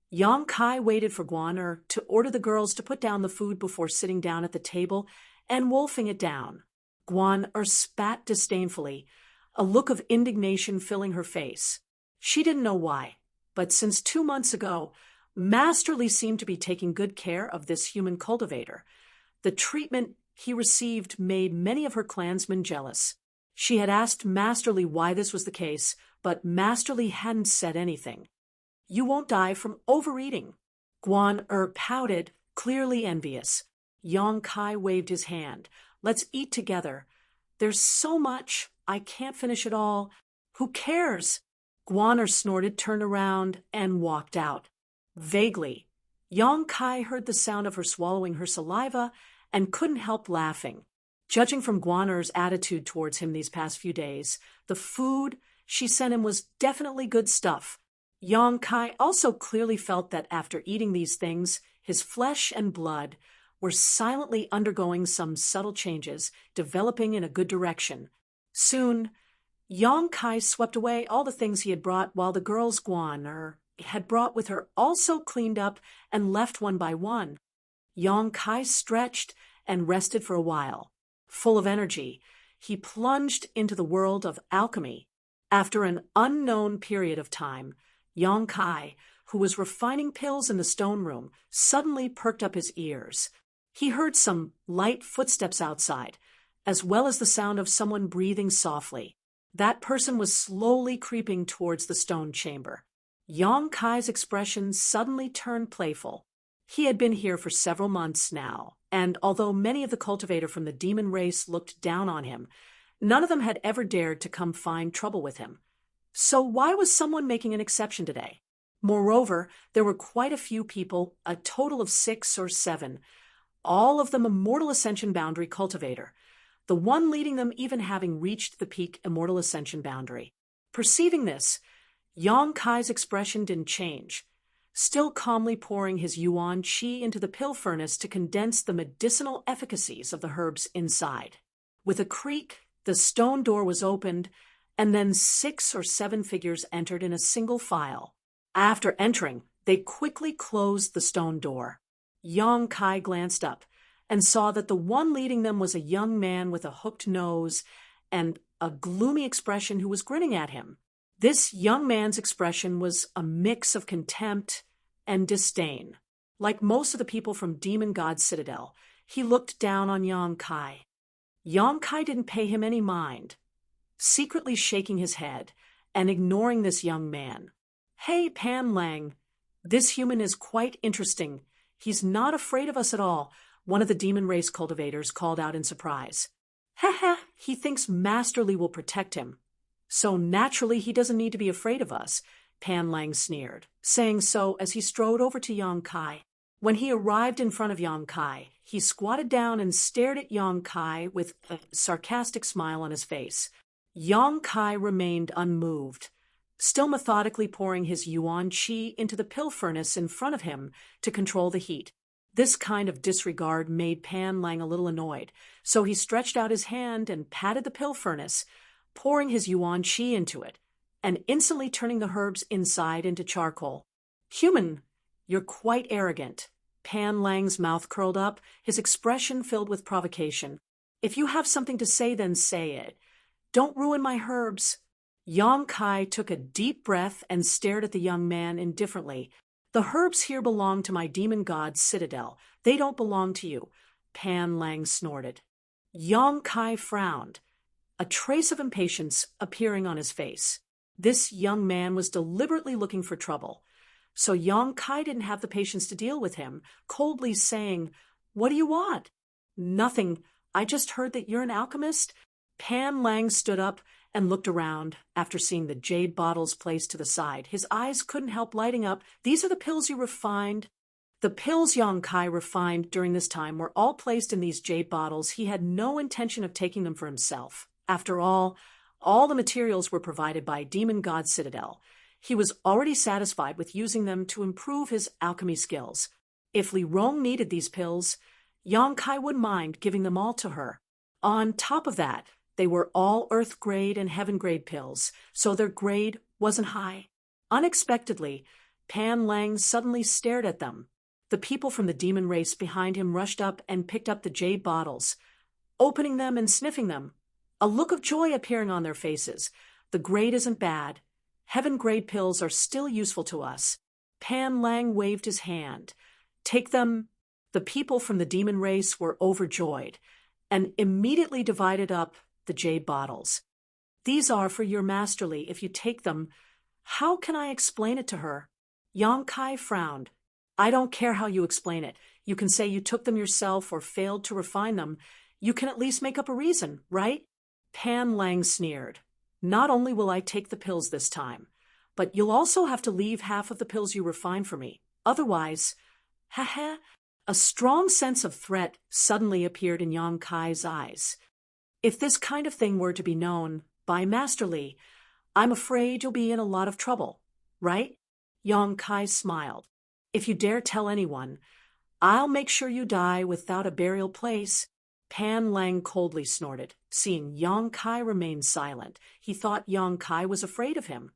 Yong Kai waited for Guan to order the girls to put down the food before sitting down at the table and wolfing it down. Guan spat disdainfully, a look of indignation filling her face. She didn't know why, but since 2 months ago, Master Li seemed to be taking good care of this human cultivator. The treatment he received made many of her clansmen jealous. She had asked Master Li why this was the case, but Master Li hadn't said anything. "You won't die from overeating." Guan pouted, clearly envious. Yong Kai waved his hand. "Let's eat together. There's so much, I can't finish it all." "Who cares?" Guan snorted, turned around, and walked out. Vaguely, Yong Kai heard the sound of her swallowing her saliva and couldn't help laughing. Judging from Guaner's attitude towards him these past few days, the food she sent him was definitely good stuff. Yong Kai also clearly felt that after eating these things, his flesh and blood were silently undergoing some subtle changes, developing in a good direction. Soon, Yong Kai swept away all the things he had brought, while the girls Guan had brought with her also cleaned up and left one by one. Yong Kai stretched and rested for a while. Full of energy, he plunged into the world of alchemy. After an unknown period of time, Yong Kai, who was refining pills in the stone room, suddenly perked up his ears. He heard some light footsteps outside, as well as the sound of someone breathing softly. That person was slowly creeping towards the stone chamber. Yong Kai's expression suddenly turned playful. He had been here for several months now, and although many of the cultivator from the demon race looked down on him, none of them had ever dared to come find trouble with him. So why was someone making an exception today? Moreover, there were quite a few people, a total of 6 or 7, all of them Immortal Ascension Boundary cultivator, the one leading them even having reached the peak Immortal Ascension Boundary. Perceiving this, Yong Kai's expression didn't change, still calmly pouring his yuan qi into the pill furnace to condense the medicinal efficacies of the herbs inside. With a creak, the stone door was opened, and then 6 or 7 figures entered in a single file. After entering, they quickly closed the stone door. Yang Kai glanced up and saw that the one leading them was a young man with a hooked nose and a gloomy expression who was grinning at him. This young man's expression was a mix of contempt and disdain. Like most of the people from Demon God's Citadel, he looked down on Yang Kai. Yang Kai didn't pay him any mind, secretly shaking his head and ignoring this young man. "Hey, Pan Lang, this human is quite interesting. He's not afraid of us at all," one of the demon race cultivators called out in surprise. "Ha, he thinks Masterly will protect him. So naturally he doesn't need to be afraid of us," Pan Lang sneered, saying so as he strode over to Yang Kai. When he arrived in front of Yang Kai, he squatted down and stared at Yang Kai with a sarcastic smile on his face. Yang Kai remained unmoved, still methodically pouring his yuan qi into the pill furnace in front of him to control the heat. This kind of disregard made Pan Lang a little annoyed, so he stretched out his hand and patted the pill furnace, pouring his yuan qi into it, and instantly turning the herbs inside into charcoal. "Human, you're quite arrogant." Pan Lang's mouth curled up, his expression filled with provocation. "If you have something to say, then say it. Don't ruin my herbs." Yang Kai took a deep breath and stared at the young man indifferently. "The herbs here belong to my demon god's citadel. They don't belong to you," Pan Lang snorted. Yang Kai frowned, a trace of impatience appearing on his face. This young man was deliberately looking for trouble, so Yang Kai didn't have the patience to deal with him, coldly saying, "What do you want?" "Nothing. I just heard that you're an alchemist." Pan Lang stood up and looked around after seeing the jade bottles placed to the side. His eyes couldn't help lighting up. "These are the pills you refined?" The pills Yang Kai refined during this time were all placed in these jade bottles. He had no intention of taking them for himself. After all the materials were provided by Demon God's Citadel. He was already satisfied with using them to improve his alchemy skills. If Li Rong needed these pills, Yang Kai wouldn't mind giving them all to her. On top of that, they were all Earth grade and Heaven grade pills, so their grade wasn't high. Unexpectedly, Pan Lang suddenly stared at them. The people from the demon race behind him rushed up and picked up the jade bottles, opening them and sniffing them, a look of joy appearing on their faces. "The grade isn't bad. Heaven grade pills are still useful to us." Pan Lang waved his hand. "Take them." The people from the demon race were overjoyed and immediately divided up the jade bottles. "These are for your Masterly if you take them." "How can I explain it to her?" Yang Kai frowned. "I don't care how you explain it. You can say you took them yourself or failed to refine them. You can at least make up a reason, right?" Pan Lang sneered. "Not only will I take the pills this time, but you'll also have to leave half of the pills you refine for me. Otherwise—" "Ha." A strong sense of threat suddenly appeared in Yang Kai's eyes. "If this kind of thing were to be known by Masterly, I'm afraid you'll be in a lot of trouble, right?" Yang Kai smiled. "If you dare tell anyone, I'll make sure you die without a burial place." Pan Lang coldly snorted, seeing Yang Kai remain silent. He thought Yang Kai was afraid of him.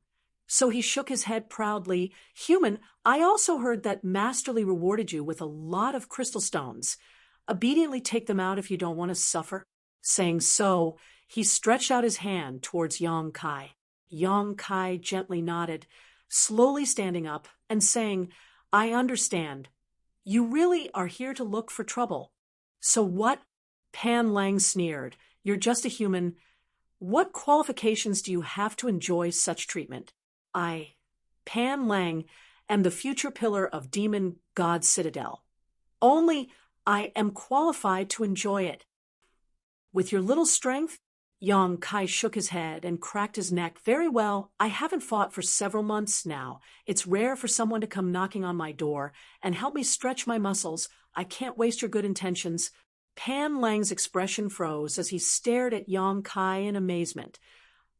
So he shook his head proudly. "Human, I also heard that Masterly rewarded you with a lot of crystal stones. Obediently take them out if you don't want to suffer." Saying so, he stretched out his hand towards Yang Kai. Yang Kai gently nodded, slowly standing up and saying, "I understand. You really are here to look for trouble." "So what?" Pan Lang sneered. "You're just a human. What qualifications do you have to enjoy such treatment?" "I, Pan Lang, am the future pillar of Demon God's Citadel. Only I am qualified to enjoy it." "With your little strength?" Yang Kai shook his head and cracked his neck. "Very well, I haven't fought for several months now. It's rare for someone to come knocking on my door and help me stretch my muscles. I can't waste your good intentions." Pan Lang's expression froze as he stared at Yang Kai in amazement.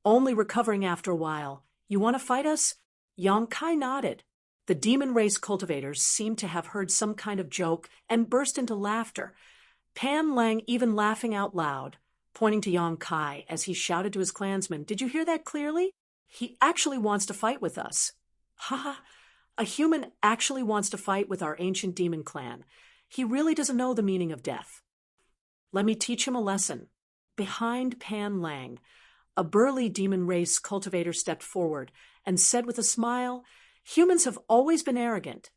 Only recovering after a while. "You want to fight us?" Yang Kai nodded. The demon race cultivators seemed to have heard some kind of joke and burst into laughter, Pan Lang even laughing out loud. pointing to Yang Kai as he shouted to his clansmen, "Did you hear that clearly? He actually wants to fight with us." "Haha, a human actually wants to fight with our ancient demon clan. He really doesn't know the meaning of death. Let me teach him a lesson." Behind Pan Lang, a burly demon race cultivator stepped forward and said with a smile, "Humans have always been arrogant.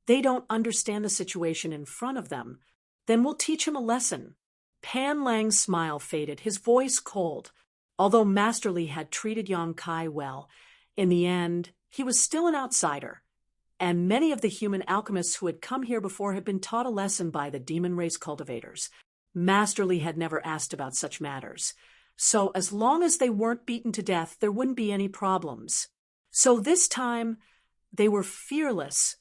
They don't understand the situation in front of them. Then we'll teach him a lesson." Pan Lang's smile faded, his voice cold. Although Master Li had treated Yang Kai well, in the end, he was still an outsider. And many of the human alchemists who had come here before had been taught a lesson by the demon race cultivators. Master Li had never asked about such matters. So as long as they weren't beaten to death, there wouldn't be any problems. So this time, they were fearless,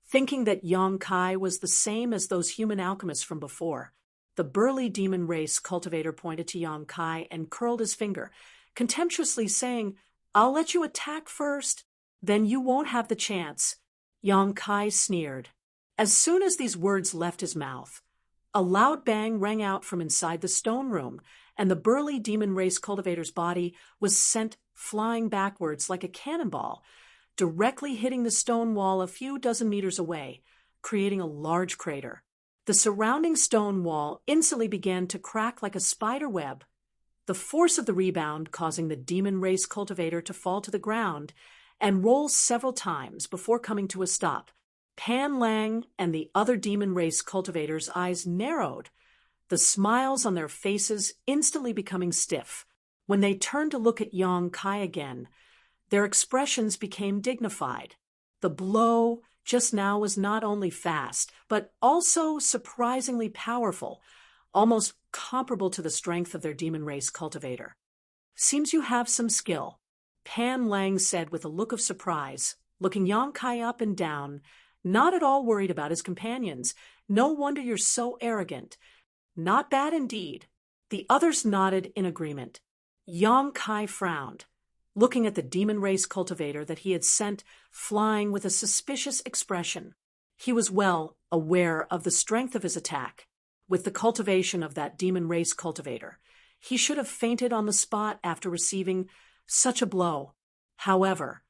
thinking that Yang Kai was the same as those human alchemists from before. The burly demon race cultivator pointed to Yang Kai and curled his finger, contemptuously saying, "I'll let you attack first, then you won't have the chance." Yang Kai sneered. As soon as these words left his mouth, a loud bang rang out from inside the stone room, and the burly demon race cultivator's body was sent flying backwards like a cannonball, directly hitting the stone wall a few dozen meters away, creating a large crater. The surrounding stone wall instantly began to crack like a spider web, the force of the rebound causing the demon race cultivator to fall to the ground and roll several times before coming to a stop. Pan Lang and the other demon race cultivators' eyes narrowed, the smiles on their faces instantly becoming stiff. When they turned to look at Yang Kai again, their expressions became dignified. The blow just now was not only fast, but also surprisingly powerful, almost comparable to the strength of their demon race cultivator. "Seems you have some skill," Pan Lang said with a look of surprise, looking Yang Kai up and down, not at all worried about his companions. "No wonder you're so arrogant." "Not bad indeed." The others nodded in agreement. Yang Kai frowned, looking at the demon race cultivator that he had sent flying with a suspicious expression. He was well aware of the strength of his attack. With the cultivation of that demon race cultivator, he should have fainted on the spot after receiving such a blow. However,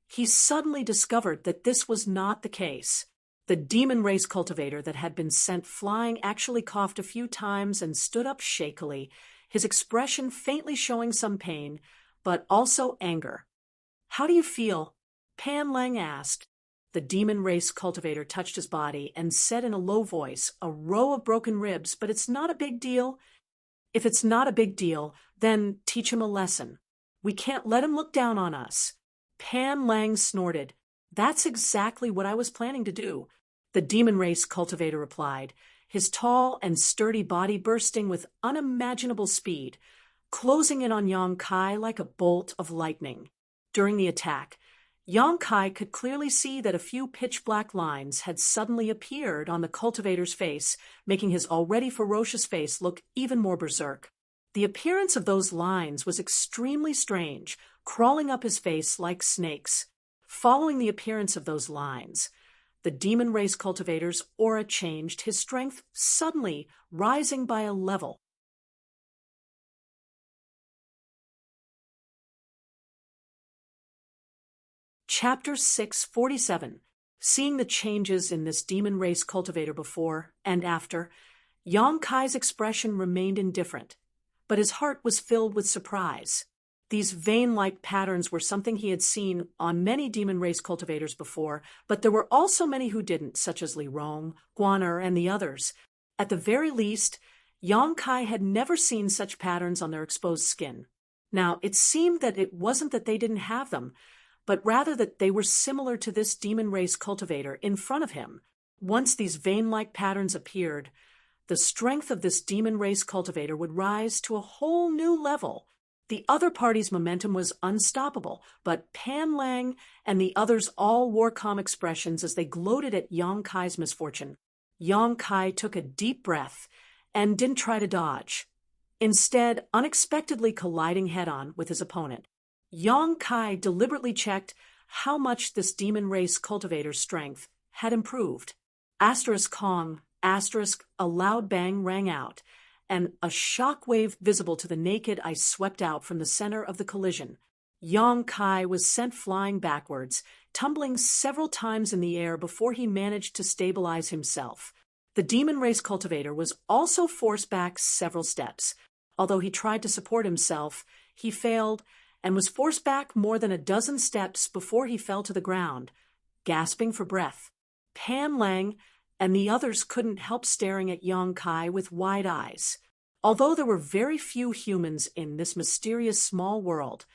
he suddenly discovered that this was not the case. The demon race cultivator that had been sent flying actually coughed a few times and stood up shakily, his expression faintly showing some pain, but also anger. "How do you feel?" Pan Lang asked. The demon race cultivator touched his body and said in a low voice, "A row of broken ribs, but it's not a big deal." "If it's not a big deal, then teach him a lesson. We can't let him look down on us." Pan Lang snorted. "That's exactly what I was planning to do," the demon race cultivator replied, his tall and sturdy body bursting with unimaginable speed, closing in on Yang Kai like a bolt of lightning. During the attack, Yang Kai could clearly see that a few pitch-black lines had suddenly appeared on the cultivator's face, making his already ferocious face look even more berserk. The appearance of those lines was extremely strange, crawling up his face like snakes. Following the appearance of those lines, the demon race cultivator's aura changed, his strength suddenly rising by a level. Chapter 647. Seeing the changes in this demon race cultivator before and after, Yang Kai's expression remained indifferent, but his heart was filled with surprise. These vein-like patterns were something he had seen on many demon race cultivators before, but there were also many who didn't, such as Li Rong, Guaner, and the others. At the very least, Yang Kai had never seen such patterns on their exposed skin. Now, it seemed that it wasn't that they didn't have them, but rather that they were similar to this demon race cultivator in front of him. Once these vein-like patterns appeared, the strength of this demon race cultivator would rise to a whole new level. The other party's momentum was unstoppable, but Pan Lang and the others all wore calm expressions as they gloated at Yang Kai's misfortune. Yang Kai took a deep breath and didn't try to dodge, instead unexpectedly colliding head-on with his opponent. Yang Kai deliberately checked how much this demon race cultivator's strength had improved. Kong, a loud bang rang out, and a shock wave visible to the naked eye swept out from the center of the collision. Yang Kai was sent flying backwards, tumbling several times in the air before he managed to stabilize himself. The demon race cultivator was also forced back several steps. Although he tried to support himself, he failed and was forced back more than a dozen steps before he fell to the ground, gasping for breath. Pan Lang and the others couldn't help staring at Yang Kai with wide eyes. Although there were very few humans in this mysterious small world,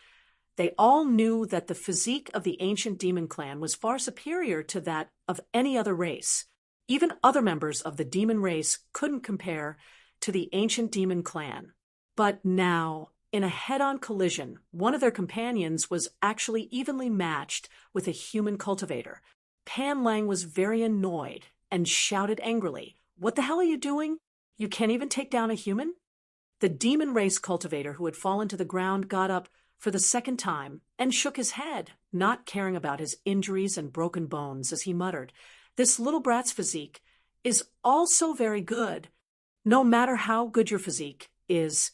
they all knew that the physique of the ancient demon clan was far superior to that of any other race. Even other members of the demon race couldn't compare to the ancient demon clan. But now, in a head-on collision, one of their companions was actually evenly matched with a human cultivator. Pan Lang was very annoyed and shouted angrily, "What the hell are you doing? You can't even take down a human?" The demon race cultivator who had fallen to the ground got up for the second time and shook his head, not caring about his injuries and broken bones, as he muttered, "This little brat's physique is also very good. No matter how good your physique is,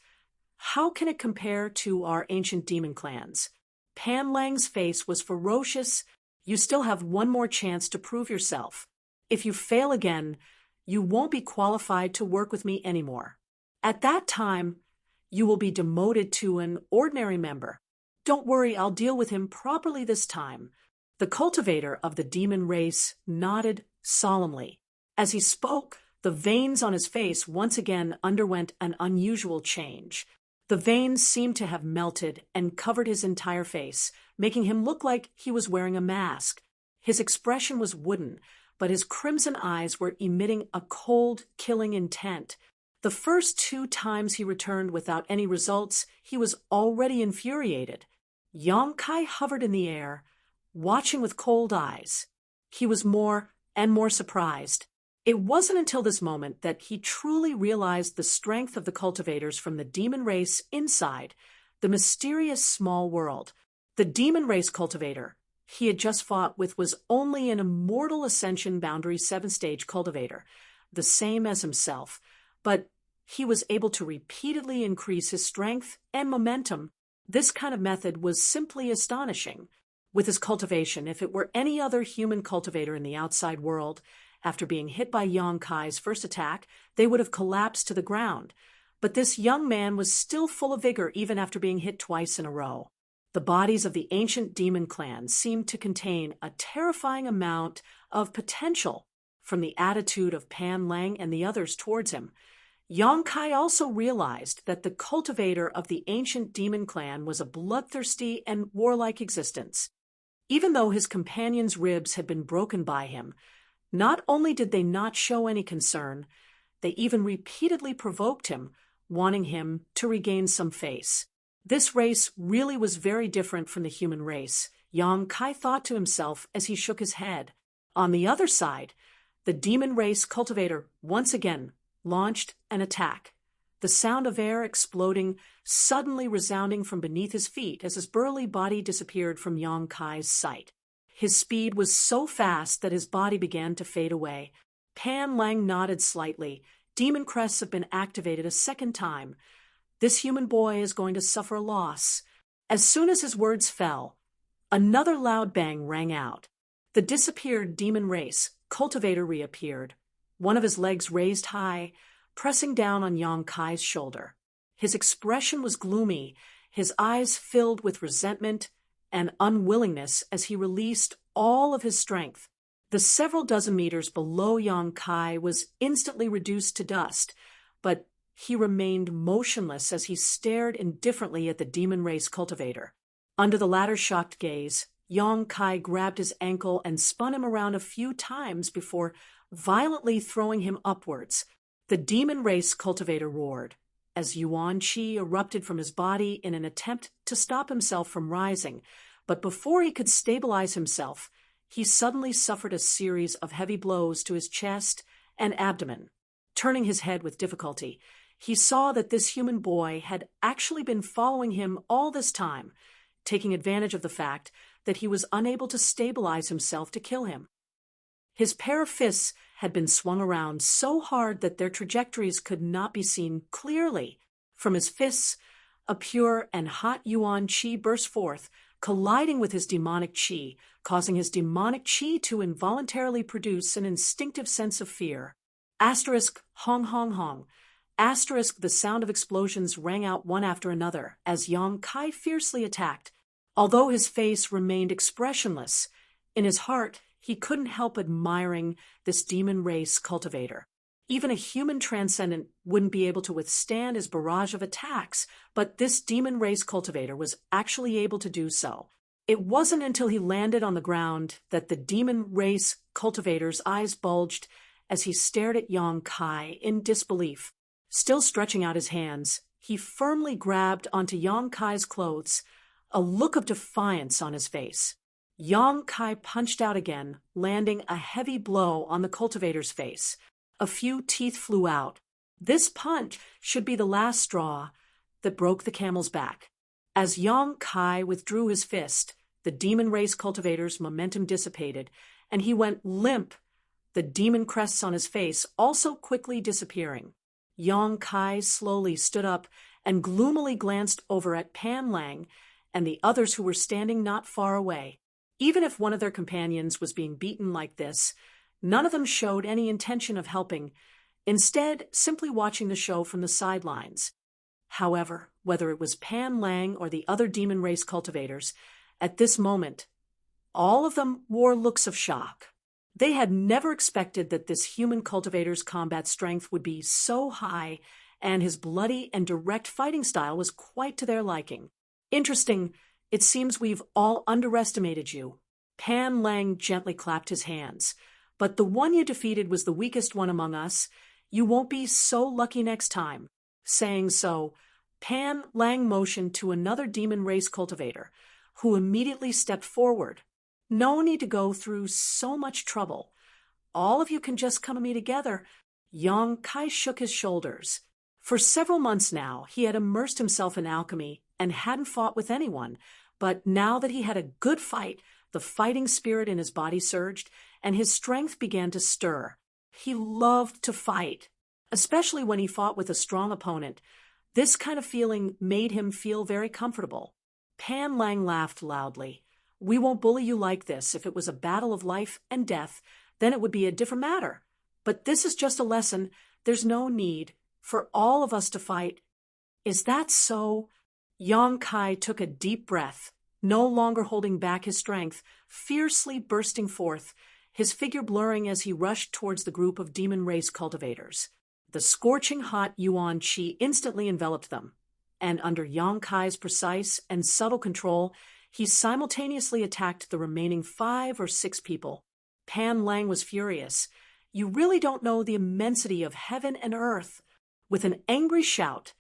how can it compare to our ancient demon clans?" Pan Lang's face was ferocious. "You still have one more chance to prove yourself. If you fail again, you won't be qualified to work with me anymore. At that time, you will be demoted to an ordinary member. Don't worry, I'll deal with him properly this time." The cultivator of the demon race nodded solemnly. As he spoke, the veins on his face once again underwent an unusual change. The veins seemed to have melted and covered his entire face, making him look like he was wearing a mask. His expression was wooden, but his crimson eyes were emitting a cold, killing intent. The first 2 times he returned without any results, he was already infuriated. Yang Kai hovered in the air, watching with cold eyes. He was more and more surprised. It wasn't until this moment that he truly realized the strength of the cultivators from the demon race inside the mysterious small world. The demon race cultivator he had just fought with was only an immortal ascension boundary 7-stage cultivator, the same as himself, but he was able to repeatedly increase his strength and momentum. This kind of method was simply astonishing. With his cultivation, if it were any other human cultivator in the outside world, after being hit by Yang Kai's first attack, they would have collapsed to the ground. But this young man was still full of vigor even after being hit twice in a row. The bodies of the ancient demon clan seemed to contain a terrifying amount of potential from the attitude of Pan Lang and the others towards him. Yang Kai also realized that the cultivator of the ancient demon clan was a bloodthirsty and warlike existence. Even though his companion's ribs had been broken by him, not only did they not show any concern, they even repeatedly provoked him, wanting him to regain some face. This race really was very different from the human race, Yang Kai thought to himself as he shook his head. On the other side, the demon race cultivator once again launched an attack, the sound of air exploding suddenly resounding from beneath his feet as his burly body disappeared from Yang Kai's sight. His speed was so fast that his body began to fade away. Pan Lang nodded slightly. Demon crests have been activated a second time. This human boy is going to suffer a loss. As soon as his words fell, another loud bang rang out. The disappeared demon race cultivator reappeared, one of his legs raised high, pressing down on Yang Kai's shoulder. His expression was gloomy, his eyes filled with resentment and unwillingness as he released all of his strength. The several dozen meters below Yang Kai was instantly reduced to dust, but he remained motionless as he stared indifferently at the demon race cultivator. Under the latter's shocked gaze, Yang Kai grabbed his ankle and spun him around a few times before violently throwing him upwards. The demon race cultivator roared as Yuan Qi erupted from his body in an attempt to stop himself from rising, but before he could stabilize himself, he suddenly suffered a series of heavy blows to his chest and abdomen. Turning his head with difficulty, he saw that this human boy had actually been following him all this time, taking advantage of the fact that he was unable to stabilize himself to kill him. His pair of fists had been swung around so hard that their trajectories could not be seen clearly. From his fists, a pure and hot yuan qi burst forth, colliding with his demonic qi, causing his demonic qi to involuntarily produce an instinctive sense of fear. Asterisk, hong hong hong. Asterisk, the sound of explosions rang out one after another as Yang Kai fiercely attacked. Although his face remained expressionless, in his heart he couldn't help admiring this demon race cultivator. Even a human transcendent wouldn't be able to withstand his barrage of attacks, but this demon race cultivator was actually able to do so. It wasn't until he landed on the ground that the demon race cultivator's eyes bulged as he stared at Yang Kai in disbelief. Still stretching out his hands, he firmly grabbed onto Yang Kai's clothes, a look of defiance on his face. Yang Kai punched out again, landing a heavy blow on the cultivator's face. A few teeth flew out. This punch should be the last straw that broke the camel's back. As Yang Kai withdrew his fist, the demon race cultivator's momentum dissipated, and he went limp, the demon crests on his face also quickly disappearing. Yang Kai slowly stood up and gloomily glanced over at Pan Lang and the others who were standing not far away. Even if one of their companions was being beaten like this, none of them showed any intention of helping, instead simply watching the show from the sidelines. However, whether it was Pan Lang or the other demon race cultivators, at this moment, all of them wore looks of shock. They had never expected that this human cultivator's combat strength would be so high, and his bloody and direct fighting style was quite to their liking. Interesting, it seems we've all underestimated you. Pan Lang gently clapped his hands. But the one you defeated was the weakest one among us. You won't be so lucky next time. Saying so, Pan Lang motioned to another demon race cultivator, who immediately stepped forward. No need to go through so much trouble. All of you can just come to me together. Yang Kai shook his shoulders. For several months now, he had immersed himself in alchemy and hadn't fought with anyone, but now that he had a good fight, the fighting spirit in his body surged, and his strength began to stir. He loved to fight, especially when he fought with a strong opponent. This kind of feeling made him feel very comfortable. Pan Lang laughed loudly. We won't bully you like this. If it was a battle of life and death, then it would be a different matter. But this is just a lesson. There's no need for all of us to fight. Is that so? Yang Kai took a deep breath, no longer holding back his strength, fiercely bursting forth, his figure blurring as he rushed towards the group of demon race cultivators. The scorching hot yuan qi instantly enveloped them, and under Yang Kai's precise and subtle control, he simultaneously attacked the remaining 5 or 6 people. Pan Lang was furious. You really don't know the immensity of heaven and earth. With an angry shout,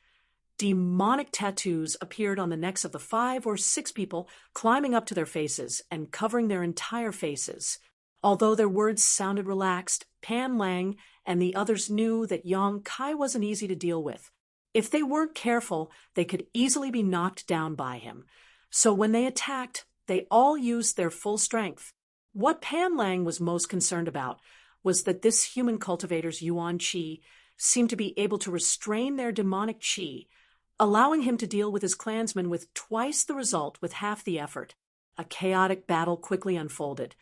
demonic tattoos appeared on the necks of the 5 or 6 people, climbing up to their faces and covering their entire faces. Although their words sounded relaxed, Pan Lang and the others knew that Yang Kai wasn't easy to deal with. If they weren't careful, they could easily be knocked down by him. So when they attacked, they all used their full strength. What Pan Lang was most concerned about was that this human cultivator's yuan qi seemed to be able to restrain their demonic qi, allowing him to deal with his clansmen with twice the result with half the effort. A chaotic battle quickly unfolded.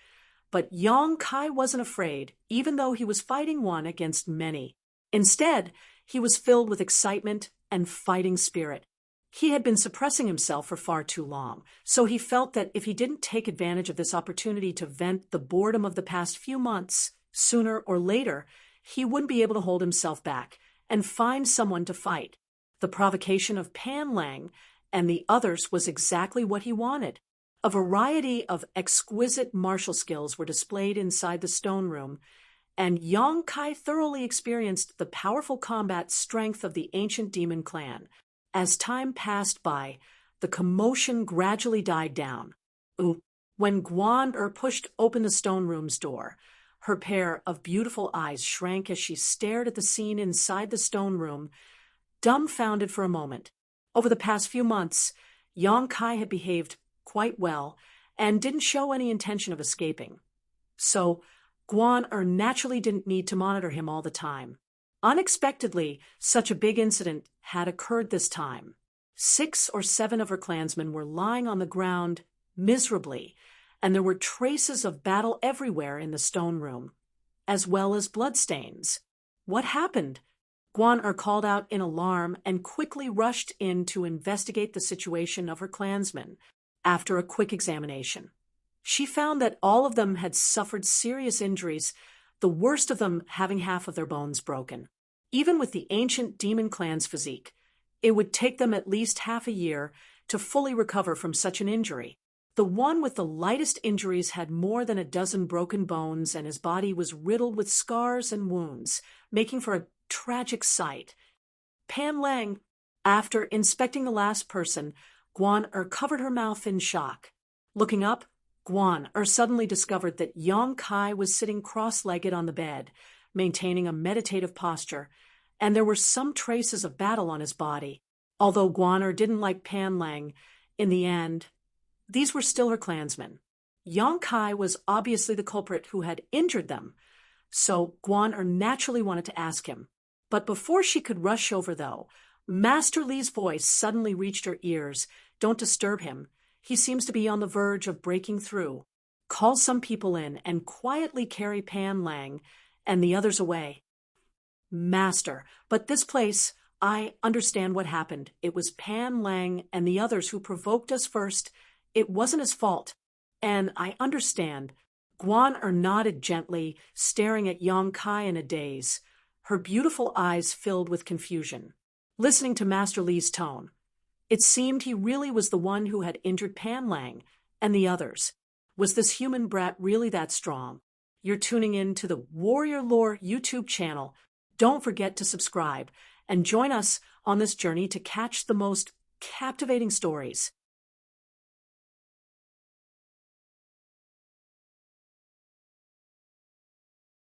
But Yang Kai wasn't afraid, even though he was fighting one against many. Instead, he was filled with excitement and fighting spirit. He had been suppressing himself for far too long, so he felt that if he didn't take advantage of this opportunity to vent the boredom of the past few months, sooner or later, he wouldn't be able to hold himself back and find someone to fight. The provocation of Pan Lang and the others was exactly what he wanted. A variety of exquisite martial skills were displayed inside the stone room, and Yang Kai thoroughly experienced the powerful combat strength of the ancient demon clan. As time passed by, the commotion gradually died down. When Guan pushed open the stone room's door, her pair of beautiful eyes shrank as she stared at the scene inside the stone room, dumbfounded for a moment. Over the past few months, Yang Kai had behaved quite well and didn't show any intention of escaping. So, Guan naturally didn't need to monitor him all the time. Unexpectedly, such a big incident had occurred this time. 6 or 7 of her clansmen were lying on the ground miserably, and there were traces of battle everywhere in the stone room, as well as bloodstains. What happened? Guan called out in alarm and quickly rushed in to investigate the situation of her clansmen. After a quick examination, she found that all of them had suffered serious injuries, the worst of them having half of their bones broken. Even with the ancient demon clan's physique, it would take them at least half a year to fully recover from such an injury. The one with the lightest injuries had more than a dozen broken bones, and his body was riddled with scars and wounds, making for a tragic sight. Pan Lang, after inspecting the last person, Guan covered her mouth in shock. Looking up, Guan suddenly discovered that Yong Kai was sitting cross-legged on the bed, maintaining a meditative posture, and there were some traces of battle on his body. Although Guan didn't like Pan Lang, in the end, these were still her clansmen. Yong Kai was obviously the culprit who had injured them, so Guan naturally wanted to ask him. But before she could rush over, though, Master Li's voice suddenly reached her ears. Don't disturb him. He seems to be on the verge of breaking through. Call some people in and quietly carry Pan Lang and the others away. Master, but this place, I understand what happened. It was Pan Lang and the others who provoked us first. It wasn't his fault. And I understand. Guan nodded gently, staring at Yong Kai in a daze, her beautiful eyes filled with confusion. Listening to Master Li's tone, it seemed he really was the one who had injured Pan Lang and the others. Was this human brat really that strong? You're tuning in to the Warrior Lore YouTube channel. Don't forget to subscribe and join us on this journey to catch the most captivating stories.